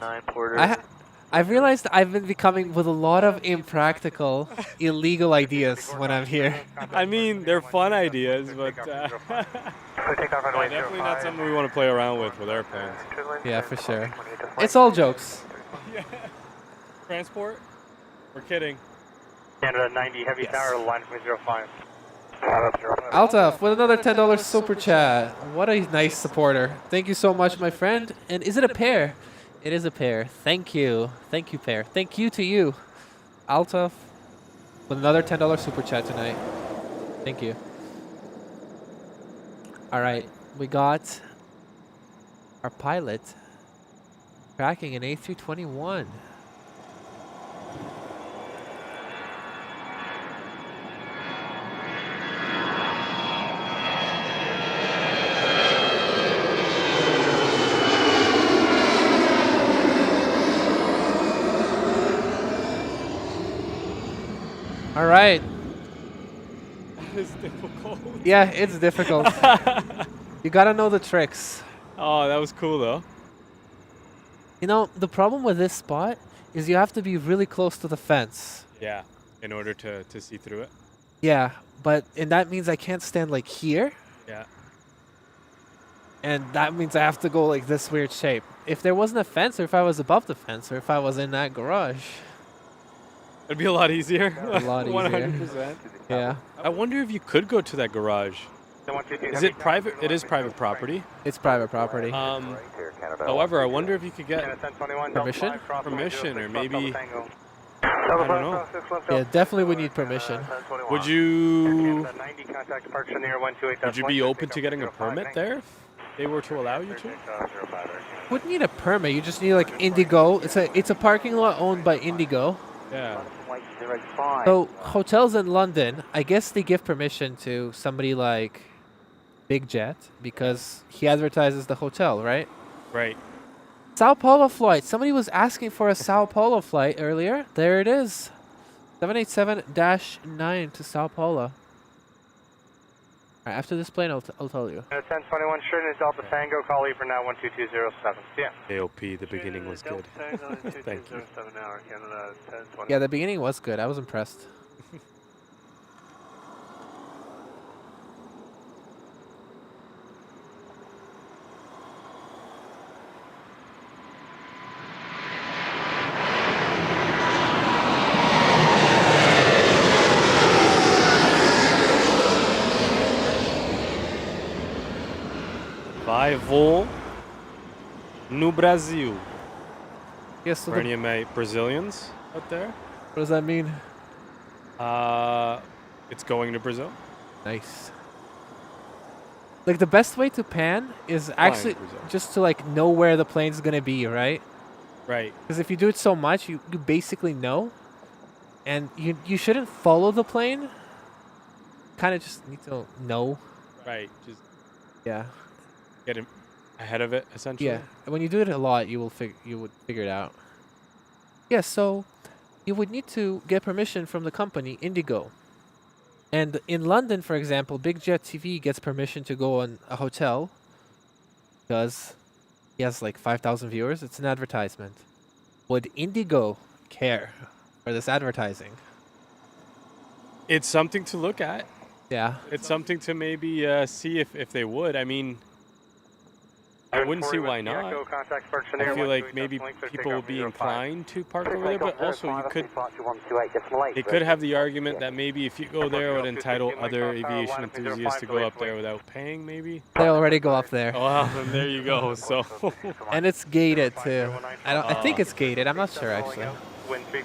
I've realized I've been becoming with a lot of impractical, illegal ideas when I'm here. I mean, they're fun ideas, but definitely not something we want to play around with airplanes. Yeah, for sure. It's all jokes. Yeah. Transport? We're kidding. Canada 90 heavy tower, line 05. Altaf with another $10 super chat. What a nice supporter. Thank you so much, my friend. And is it a pair? It is a pair. Thank you. Thank you, pair. Thank you to you, Altaf, with another $10 super chat tonight. Thank you. All right, we got our pilot tracking an A321. All right. It's difficult. Yeah, it's difficult. You gotta know the tricks. Oh, that was cool though. You know, the problem with this spot is you have to be really close to the fence. Yeah, in order to see through it. Yeah, and that means I can't stand like here. Yeah. And that means I have to go like this weird shape. If there wasn't a fence, or if I was above the fence, or if I was in that garage. It'd be a lot easier. A lot easier. 100%. Yeah. I wonder if you could go to that garage. Is it private? It is private property. It's private property. However, I wonder if you could get permission? Permission, or maybe I don't know. Yeah, definitely would need permission. Would you 90 contact departure near 128. would you be open to getting a permit there if they were to allow you to? Wouldn't need a permit. You just need like Indigo. It's a parking lot owned by Indigo. Yeah. So hotels in London, I guess they give permission to somebody like Big Jet because he advertises the hotel, right? Right. Sao Paulo flight. Somebody was asking for a Sao Paulo flight earlier. There it is. 787-9 to Sao Paulo. All right, after this plane, I'll tell you. 1021 Trinity Delta Tango, call for now 12207. Yeah. AOP, the beginning was good. Thank you. Yeah, the beginning was good. I was impressed. Vai, vou no Brasil. Yes, so For any of my Brazilians out there, what does that mean? it's going to Brazil. Nice. Like the best way to pan is actually Brazil. just to like know where the plane's gonna be, right? Right. Because if you do it so much, you basically know, and you shouldn't follow the plane. Kind of just need to know. Right. Just Yeah. get him ahead of it, essentially. Yeah. And when you do it a lot, you would figure it out. Yeah. So you would need to get permission from the company Indigo. And in London, for example, Big Jet TV gets permission to go on a hotel because he has like 5,000 viewers. It's an advertisement. Would Indigo care for this advertising? It's something to look at. Yeah. It's something to maybe see if they would. I mean, I wouldn't see why not. I feel like maybe people will be inclined to park over there, but also they could have the argument that maybe if you go there, it would entitle other aviation enthusiasts to go up there without paying, maybe. They already go up there. Well, then there you go. So. And it's gated too. I think it's gated. I'm not sure actually.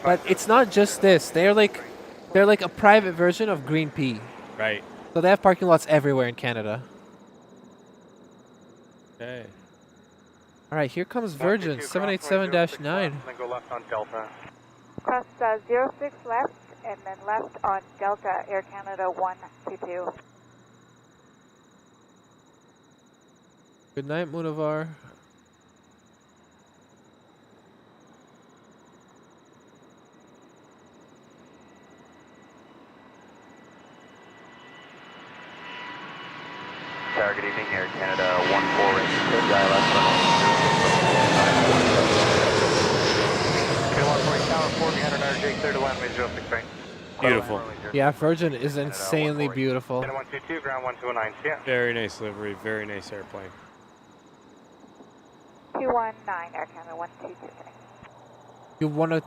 But it's not just this. They're like a private version of Green Pea. Right. So they have parking lots everywhere in Canada. Okay. All right, here comes Virgin 787-9. Then go left on Delta. Cross 06 left, and then left on Delta Air Canada 122. Good night, Munavar. Tower, good evening, Air Canada 14 good guy left Tower 400 RJ, clear to runway 06. Beautiful. Yeah, Virgin is insanely beautiful. 122, ground 1219, yeah. Very nice livery. Very nice airplane. 219 Air Canada 1223. You wanna?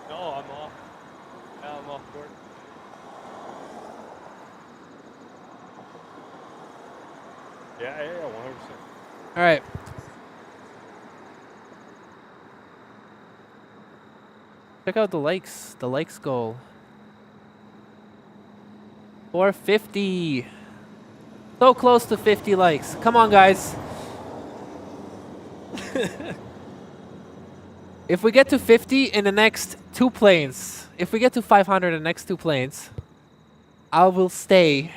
No, I'm off. Yeah, I'm off board. Yeah, 100%. All right. Check out the likes. The likes goal. 450. So close to 50 likes. Come on, guys. If we get to 50 in the next 2 planes, if we get to 500 in the next 2 planes, I will stay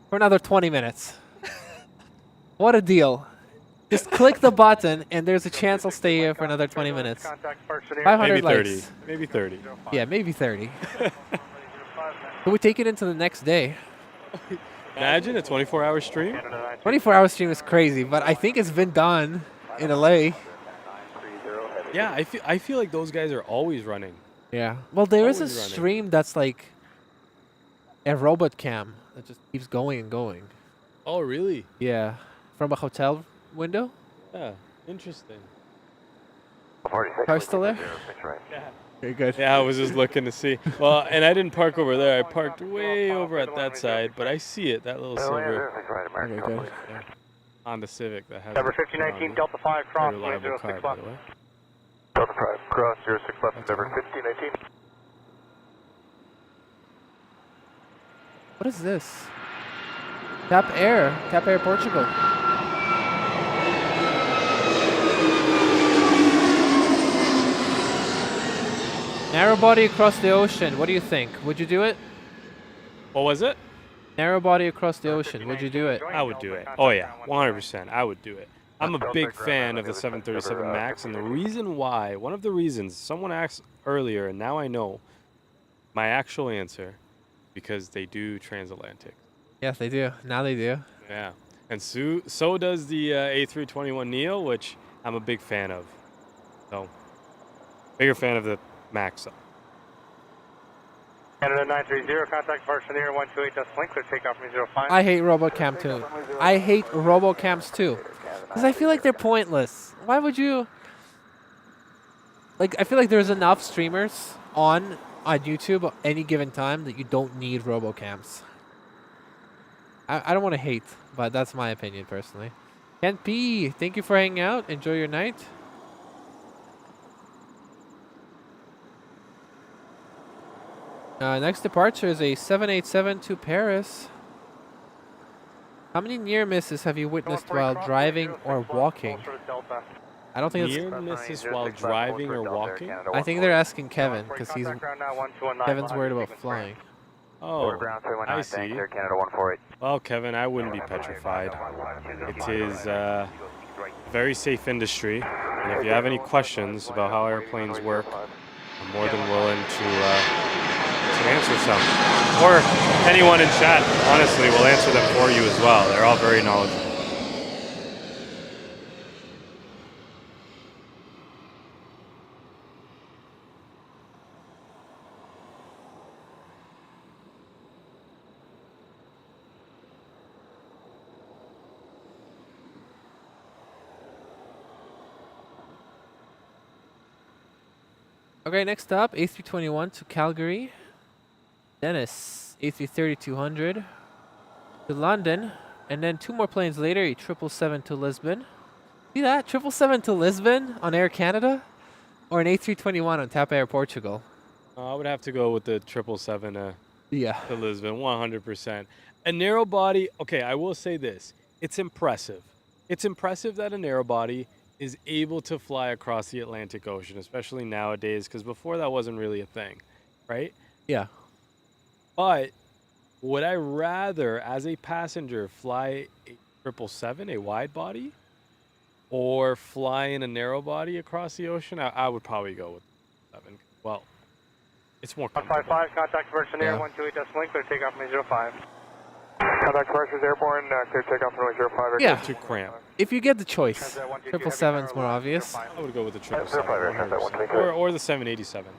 for another 20 minutes. What a deal. Just click the button and there's a chance I'll stay here for another 20 minutes. 500 Maybe 30. likes. Maybe 30. Yeah, maybe 30. Can we take it into the next day? Imagine a 24-hour stream. 24-hour stream is crazy, but I think it's been done in LA. Yeah, I feel like those guys are always running. Yeah. Well, there is a Always running. stream that's like a robot cam that just keeps going and going. Oh, really? Yeah. From a hotel window. Yeah, interesting. Car still there? Yeah. Very good. Yeah, I was just looking to see. Well, and I didn't park over there. I parked way over at that side, but I see it, that little silver Okay, good. Honda Civic that has Number a 1519 Delta 5 cross, very reliable car, 06 by left. the way. Delta 5, cross 06 left, That's number all. 1519. What is this? Tap Air Portugal. Narrow body across the ocean. What do you think? Would you do it? What was it? Narrow body across the ocean. Would you do it? I would do it. Oh yeah, 100%. I would do it. I'm a big fan of the 737 MAX, and the reason why, one of the reasons, someone asked earlier, and now I know my actual answer, because they do transatlantic. Yes, they do. Now they do. Yeah, and so does the A321neo, which I'm a big fan of. So, bigger fan of the MAX. Though. Canada 930, contact Pearson here, 128 decimal, clear takeoff from 05. I hate RoboCam too. I hate RoboCams too. Because I feel like they're pointless. Why would you... Like, I feel like there's enough streamers on YouTube at any given time that you don't need RoboCams. I don't want to hate, but that's my opinion personally. Kent P, thank you for hanging out. Enjoy your night. Next departure is a 787 to Paris. How many near misses have you witnessed while driving or walking? I don't think it's near misses while driving or walking. I think they're asking Kevin because Kevin's worried about flying. Oh, I see. Well, Kevin, I wouldn't be petrified. It is a very safe industry, and if you have any questions about how airplanes work, I'm more than willing to answer some. Or anyone in chat, honestly, will answer them for you as well. They're all very knowledgeable. Okay, next up, A321 to Calgary. Dennis, A330-200 to London. And then 2 more planes later, a 777 to Lisbon. See that? 777 to Lisbon on Air Canada? Or an A321 on TAP Air Portugal? I would have to go with the 777 yeah. to Lisbon, 100%. A narrow body, okay, I will say this. It's impressive. It's impressive that a narrow body is able to fly across the Atlantic Ocean, especially nowadays, because before that wasn't really a thing, right? Yeah. But would I rather, as a passenger, fly a 777, a wide body, or fly in a narrow body across the ocean? I would probably go with 7. Well, it's more comfortable. 155, contact Pearson here, 128 decimal, clear takeoff from 05. Contact Pearson's airborne, clear takeoff from 05. Yeah. Too cramped. If you get the choice, 777's more obvious. I would go with the 777 or the 787.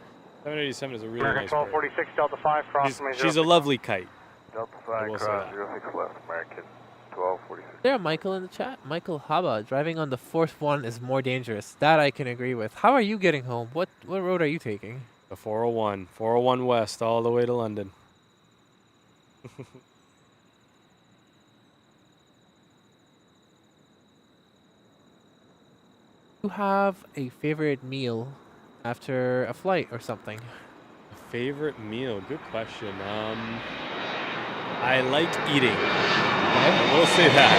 787 is a really nice bird. 1246 Delta 5 cross. She's a lovely kite. Delta 5 cross 06 left, American 1246. There, Michael in the chat. Michael Haba, driving on the fourth one is more dangerous. That I can agree with. How are you getting home? What road are you taking? The 401 West, all the way to London. You have a favorite meal after a flight or something? A favorite meal? Good question. I like eating. I will say that.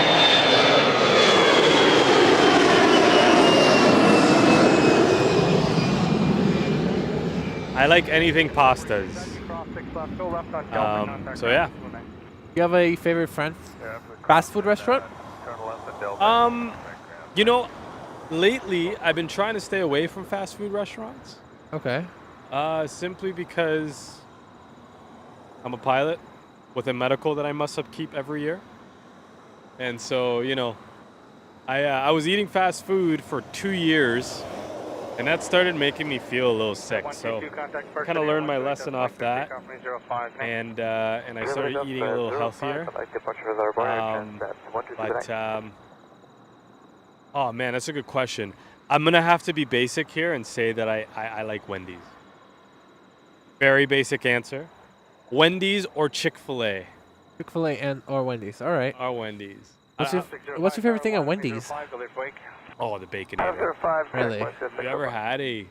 I like anything pastas. So yeah. You have a favorite fast food restaurant? You know, lately I've been trying to stay away from fast food restaurants. Okay. Simply because I'm a pilot with a medical that I must upkeep every year. And so, you know, I was eating fast food for 2 years, and that started making me feel a little sick. So I kind of learned my lesson off that, and I started eating a little healthier. Oh man, that's a good question. I'm gonna have to be basic here and say that I like Wendy's. Very basic answer. Wendy's or Chick-fil-A? Chick-fil-A and or Wendy's. All right. Or Wendy's. What's your favorite thing at Wendy's? Oh, the Baconator. 505, Really? You ever had a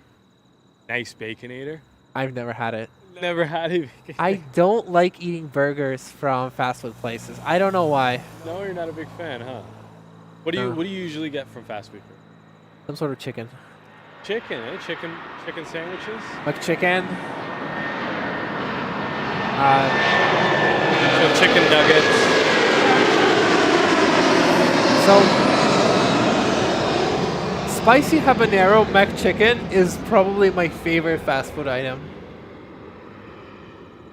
nice Baconator? I've never had it. Never had a Baconator. I don't like eating burgers from fast food places. I don't know why. No, you're not a big fan, huh? What do you usually get from fast food? Some sort of chicken. Chicken, eh? Chicken sandwiches? McChicken. So chicken nuggets. So, spicy habanero McChicken is probably my favorite fast food item.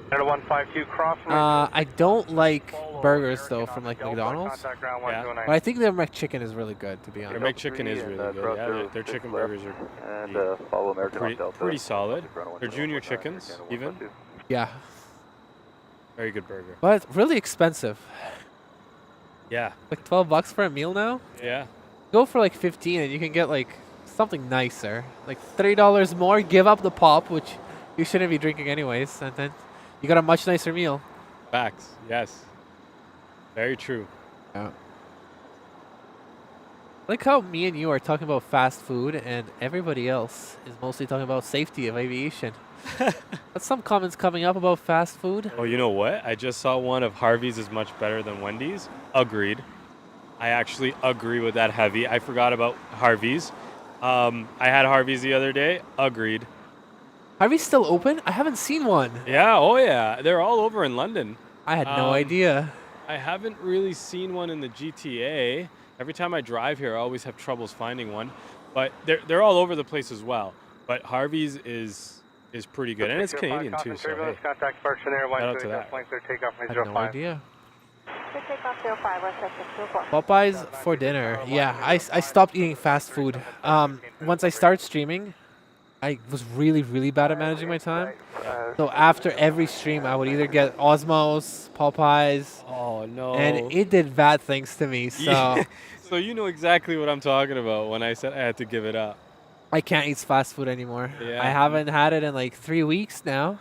152 cross. I don't like burgers though from like McDonald's. Yeah. But I think their McChicken is really good, to be Their honest. McChicken is really good. Yeah, their chicken burgers And follow American on Delta. pretty solid. Their junior chickens, even. Yeah, Very good burger. but really expensive. Yeah. Like $12 for a meal now. Yeah. Go for like 15 and you can get like something nicer. Like $3 more. Give up the pop, which you shouldn't be drinking anyways, and then you got a much nicer meal. Facts. Yes. Very true. Yeah. Like how me and you are talking about fast food and everybody else is mostly talking about safety of aviation. But some comments coming up about fast food. Oh, you know what? I just saw one of Harvey's is much better than Wendy's. Agreed. I actually agree with that heavy. I forgot about Harvey's. I had Harvey's the other day. Agreed. Harvey's still open? I haven't seen one. Yeah, oh yeah. They're all over in London. I had no idea. I haven't really seen one in the GTA. Every time I drive here, I always have troubles finding one. But they're all over the place as well. But Harvey's is pretty good. And it's Canadian too, so hey. Contact Pearson Air, Shout out to that. takeoff I had no idea. Takeoff 05, reception 24. Popeyes for dinner. Yeah, I stopped eating fast food. Once I started streaming, I was really, really bad at managing my time. So after every stream, I would either get Osmos, Popeyes. Oh, no. And it did bad things to me. So Yeah. So you know exactly what I'm talking about when I said I had to give it up. I can't eat fast food anymore. Yeah. I haven't had it in like 3 weeks now.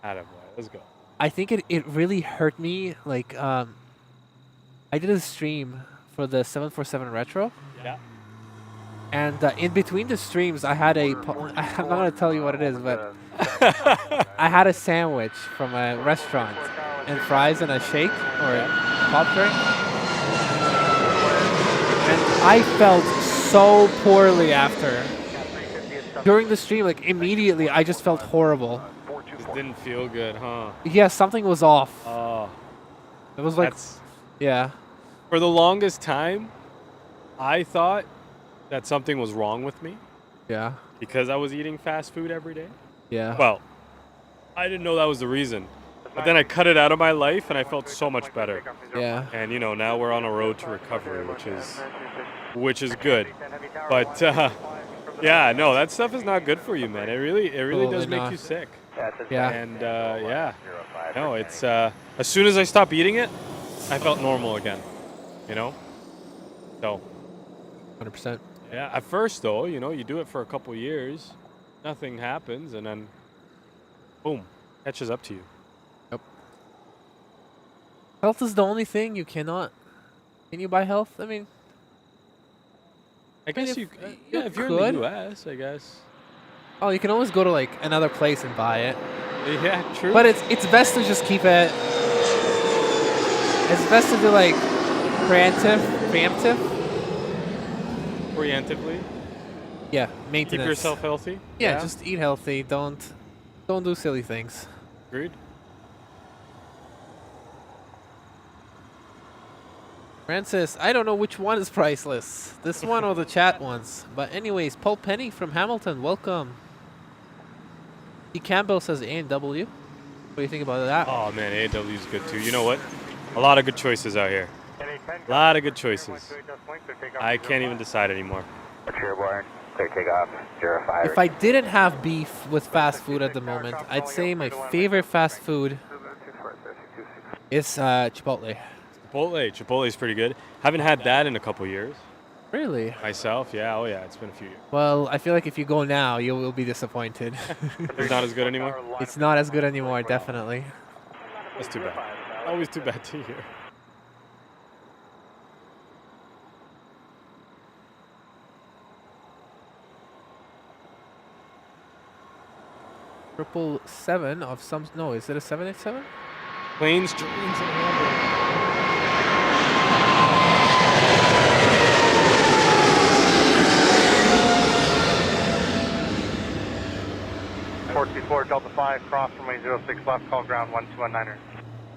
Attaboy. Let's go. I think it really hurt me. Like, I did a stream for the 747 Retro. Yeah. And in between the streams, I had I'm not going to tell you what it is, but I had a sandwich from a restaurant and fries and a shake or a pop drink. And I felt so poorly after. During the stream, like immediately, I just felt horrible. Just didn't feel good, huh? Yeah, something was off. Oh. It was like, yeah. For the longest time, I thought that something was wrong with me. Yeah. Because I was eating fast food every day. Yeah. Well, I didn't know that was the reason. But then I cut it out of my life and I felt so much better. Yeah. And you know, now we're on a road to recovery, which is good. But yeah, no, that stuff is not good for you, man. It really does make you sick. Yeah. And yeah. No, it's as soon as I stopped eating it, I felt normal again. You know? So 100%. yeah, at first though, you know, you do it for a couple years, nothing happens, and then boom, catches up to you. Yep. Health is the only thing you cannot. Can you buy health? I mean, I guess if if you're could. in the U.S., I guess. Oh, you can always go to like another place and buy it. Yeah, true. But it's best to just keep it. It's best to do like preemptive. Preemptively. Yeah, maintenance. Keep yourself healthy. Yeah, just eat healthy. Don't do silly things. Agreed. Francis, I don't know which one is priceless. This one or the chat ones. But anyways, Paul Penny from Hamilton, welcome. E. Campbell says A&W. What do you think about that? Oh man, AW is good too. You know what? A lot of good choices out here. A lot of good choices. I can't even decide anymore. Clear takeoff, 05. If I didn't have beef with fast food at the moment, I'd say my favorite fast food is Chipotle. Chipotle is pretty good. Haven't had that in a couple years. Really? Myself, yeah. Oh, yeah. It's been a few years. Well, I feel like if you go now, you will be disappointed. It's not as good anymore. It's not as good anymore, definitely. That's too bad. Always too bad to hear. Triple 7 of some. No, is it a 787? Planes, trains, and ambulances. 424 Delta 5, cross runway 06 left, call ground 1219er.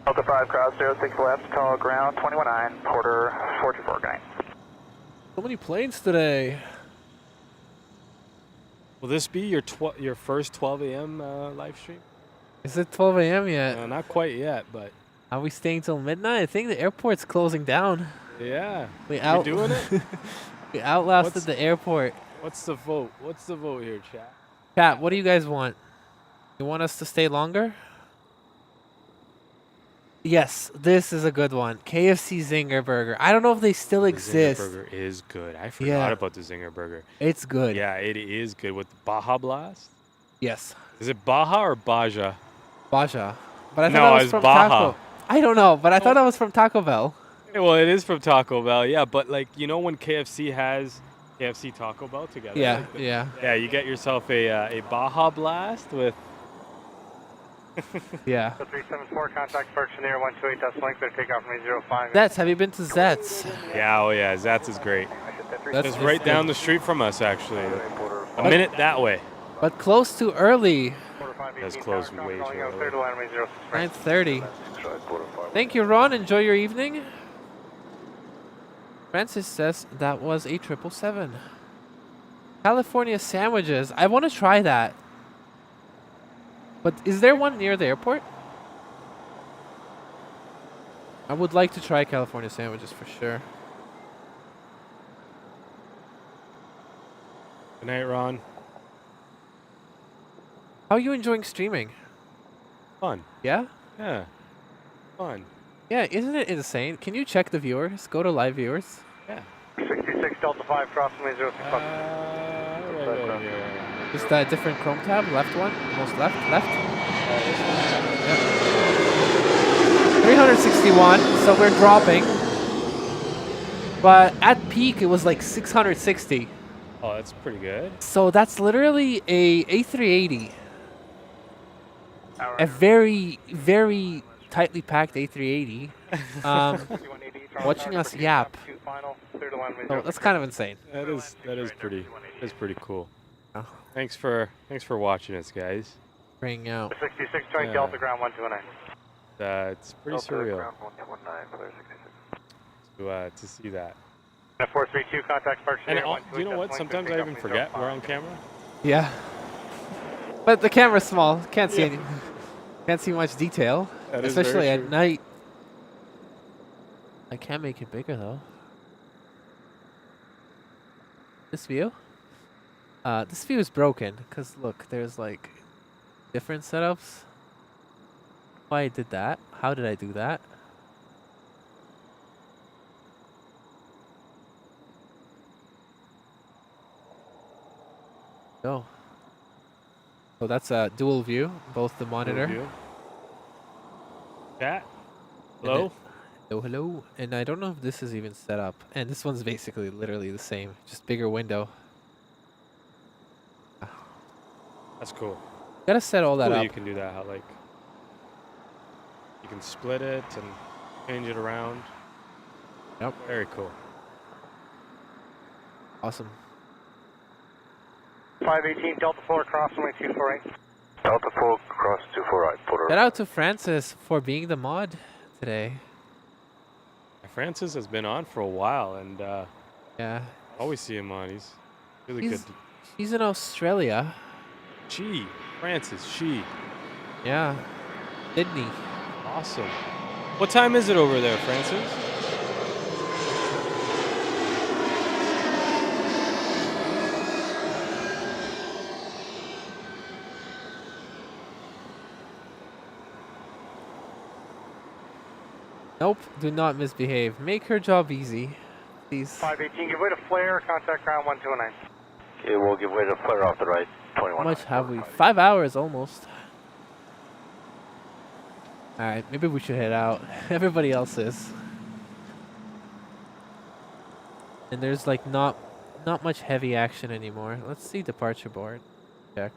Delta 5, cross 06 left, call ground 219, Porter 424, good night. So many planes today. Will this be your first 12 a.m. Live stream? Is it 12 a.m. yet? Not quite yet, but Are we staying till midnight? I think the airport's closing down. yeah. We You doing it? We outlasted the airport. What's the vote? What's the vote here, chat? Chat, what do you guys want? You want us to stay longer? Yes, this is a good one. KFC Zinger Burger. I don't know if they still exist. The Zinger Burger is good. I forgot about the Zinger Burger. It's good. Yeah, it is good. With Baja Blast? Yes. Is it Baja or Baja? Baja. But I thought No, that was it's from Baja. Taco. I don't know, but I thought that was from Taco Bell. Yeah, well, it is from Taco Bell, yeah. But, like, you know when KFC has KFC Taco Bell together? Yeah, like yeah. Yeah, you get yourself a Baja Blast with... Yeah. 374, contact Pearson near 128, that's link, better take off from 05. Zets, have you been to Zets? Yeah, oh yeah, Zats is great. That's It's right down the street from us, actually. A minute that way. But close too early. That's close way too early. 9:30. Thank you, Ron. Enjoy your evening. Francis says that was a 777. California sandwiches. I want to try that. But is there one near the airport? I would like to try California sandwiches for sure. Good night, Ron. How are you enjoying streaming? Fun. Yeah? Yeah. Fun. Yeah, isn't it insane? Can you check the viewers? Go to live viewers. Yeah. 66 Delta 5, cross runway 06 left. Just a different Chrome tab, left one, most left. Yep. 361, so we're dropping. But at peak, it was like 660. Oh, that's pretty good. So that's literally a A380. A very, very tightly packed A380. Watching us yap. Oh, that's kind of insane. That is pretty cool. Oh. Thanks for watching us, guys. Bring out. 66 Strike Delta ground 129. It's pretty surreal to see that. 432 contact Pearson. And you know what? Sometimes I even forget we're on camera. Yeah. But the camera's small. Can't see any. Can't see much detail, That is especially very at true. night. I can make it bigger though. This view? This view is broken because look, there's like different setups. Why I did that? How did I do that? Oh. So that's a dual view, both the monitor. Chat. Hello. Oh, hello. And I don't know if this is even set up. And this one's basically literally the same, just bigger window. That's cool. Gotta set all that Cool up. You can do that. How like you can split it and change it around. Yep. Very cool. Awesome. 518 Delta 4 cross runway 248. Delta 4, cross 248, Porter. Shout out to Francis for being the mod today. Francis has been on for a while, and Yeah. always see him on. He's really good. He's in Australia. Francis. Yeah. Sydney. Awesome. What time is it over there, Francis? Nope, do not misbehave. Make her job easy. Please. 518, give way to flare, contact ground 129. Okay, we'll give way to flare off the right, How 21. much have we? 5 hours almost. Alright, maybe we should head out. Everybody else is. And there's like not much heavy action anymore. Let's see departure board. Check.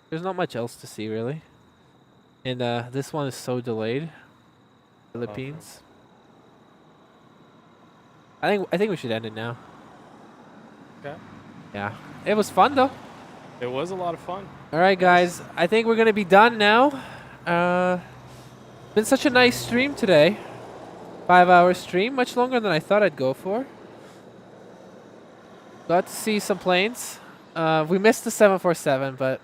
There's not much else to see really. And this one is so delayed. Philippines. I think we should end it now. Okay. Yeah. It was fun though. It was a lot of fun. All right, guys. I think we're gonna be done now. Been such a nice stream today. 5-hour stream, much longer than I thought I'd go for. Got to see some planes. We missed the 747, but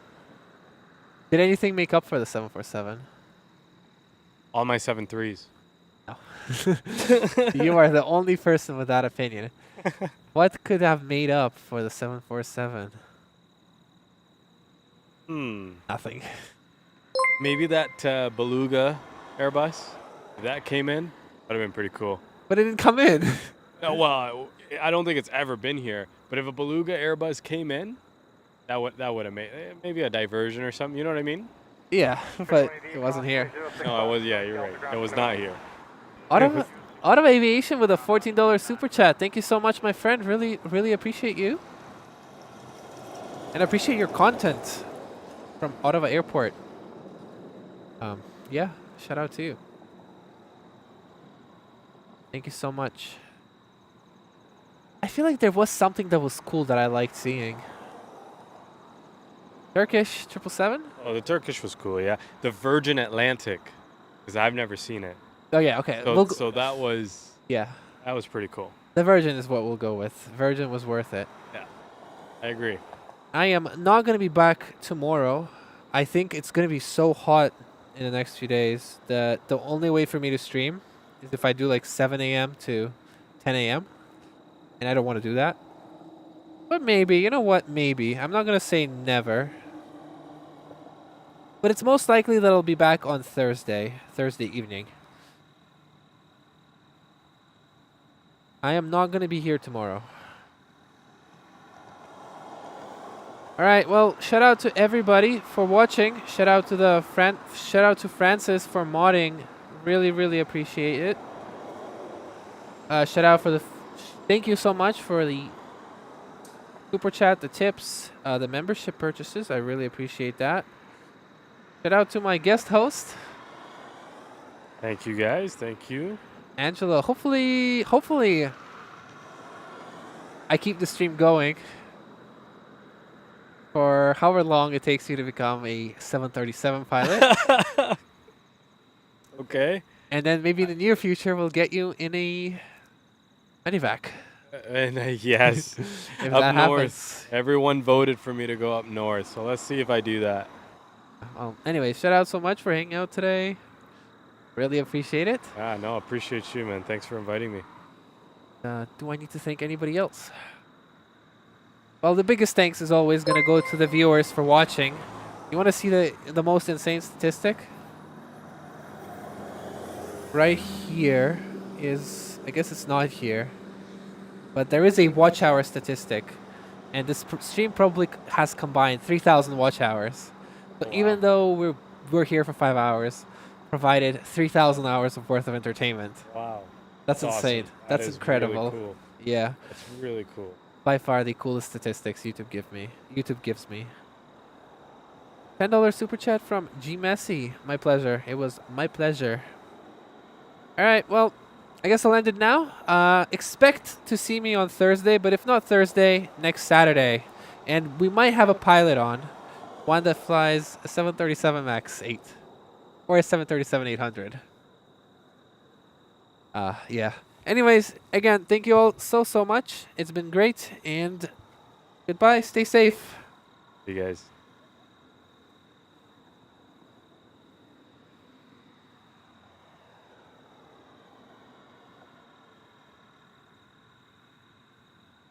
did anything make up for the 747? All my 7.3s. No. You are the only person with that opinion. What could have made up for the 747? Nothing. Maybe that Beluga Airbus. If that came in, would have been pretty cool. But it didn't come in. No, well, I don't think it's ever been here. But if a Beluga Airbus came in, that would have made maybe a diversion or something. You know what I mean? Yeah, but it wasn't here. No, it was. Yeah, you're right. It was not here. Out of Aviation with a $14 super chat. Thank you so much, my friend. Really, really appreciate you. And appreciate your content from Ottawa Airport. Yeah, shout out to you. Thank you so much. I feel like there was something that was cool that I liked seeing. Turkish 777? Oh, the Turkish was cool, yeah. The Virgin Atlantic, because I've never seen it. Oh, yeah, okay. So that was... Yeah. That was pretty cool. The Virgin is what we'll go with. Virgin was worth it. Yeah, I agree. I am not going to be back tomorrow. I think it's going to be so hot in the next few days that the only way for me to stream is if I do like 7 a.m. to 10 a.m. And I don't want to do that. But maybe, you know what, maybe. I'm not going to say never. But it's most likely that I'll be back on Thursday evening. I am not going to be here tomorrow. All right, well, shout out to everybody for watching. Shout out to Francis for modding. Really, really appreciate it. Shout out for thank you so much for the super chat, the tips, the membership purchases. I really appreciate that. Shout out to my guest host. Thank you, guys. Thank you. Angela, hopefully I keep the stream going for however long it takes you to become a 737 pilot. Okay. And then maybe in the near future we'll get you in a medevac. And yes, If up that north. happens. Everyone voted for me to go up north, so let's see if I do that. Anyway, shout out so much for hanging out today. Really appreciate it. No, appreciate you, man. Thanks for inviting me. Do I need to thank anybody else? Well, the biggest thanks is always going to go to the viewers for watching. You want to see the most insane statistic? Right here is, I guess it's not here, but there is a watch hour statistic. And this stream probably has combined 3,000 watch hours. So even though we're here for 5 hours, provided 3,000 hours of worth of entertainment. Wow. That's insane. Awesome. That's is incredible. Really cool. Yeah. That's really cool. By far the coolest statistics YouTube gives me. $10 super chat from G Messi. My pleasure. It was my pleasure. All right. Well, I guess I'll end it now. Expect to see me on Thursday, but if not Thursday, next Saturday. And we might have a pilot on. One that flies a 737 MAX 8. Or a 737-800. Yeah. Anyways, again, thank you all so much. It's been great. And goodbye. Stay safe. See you guys.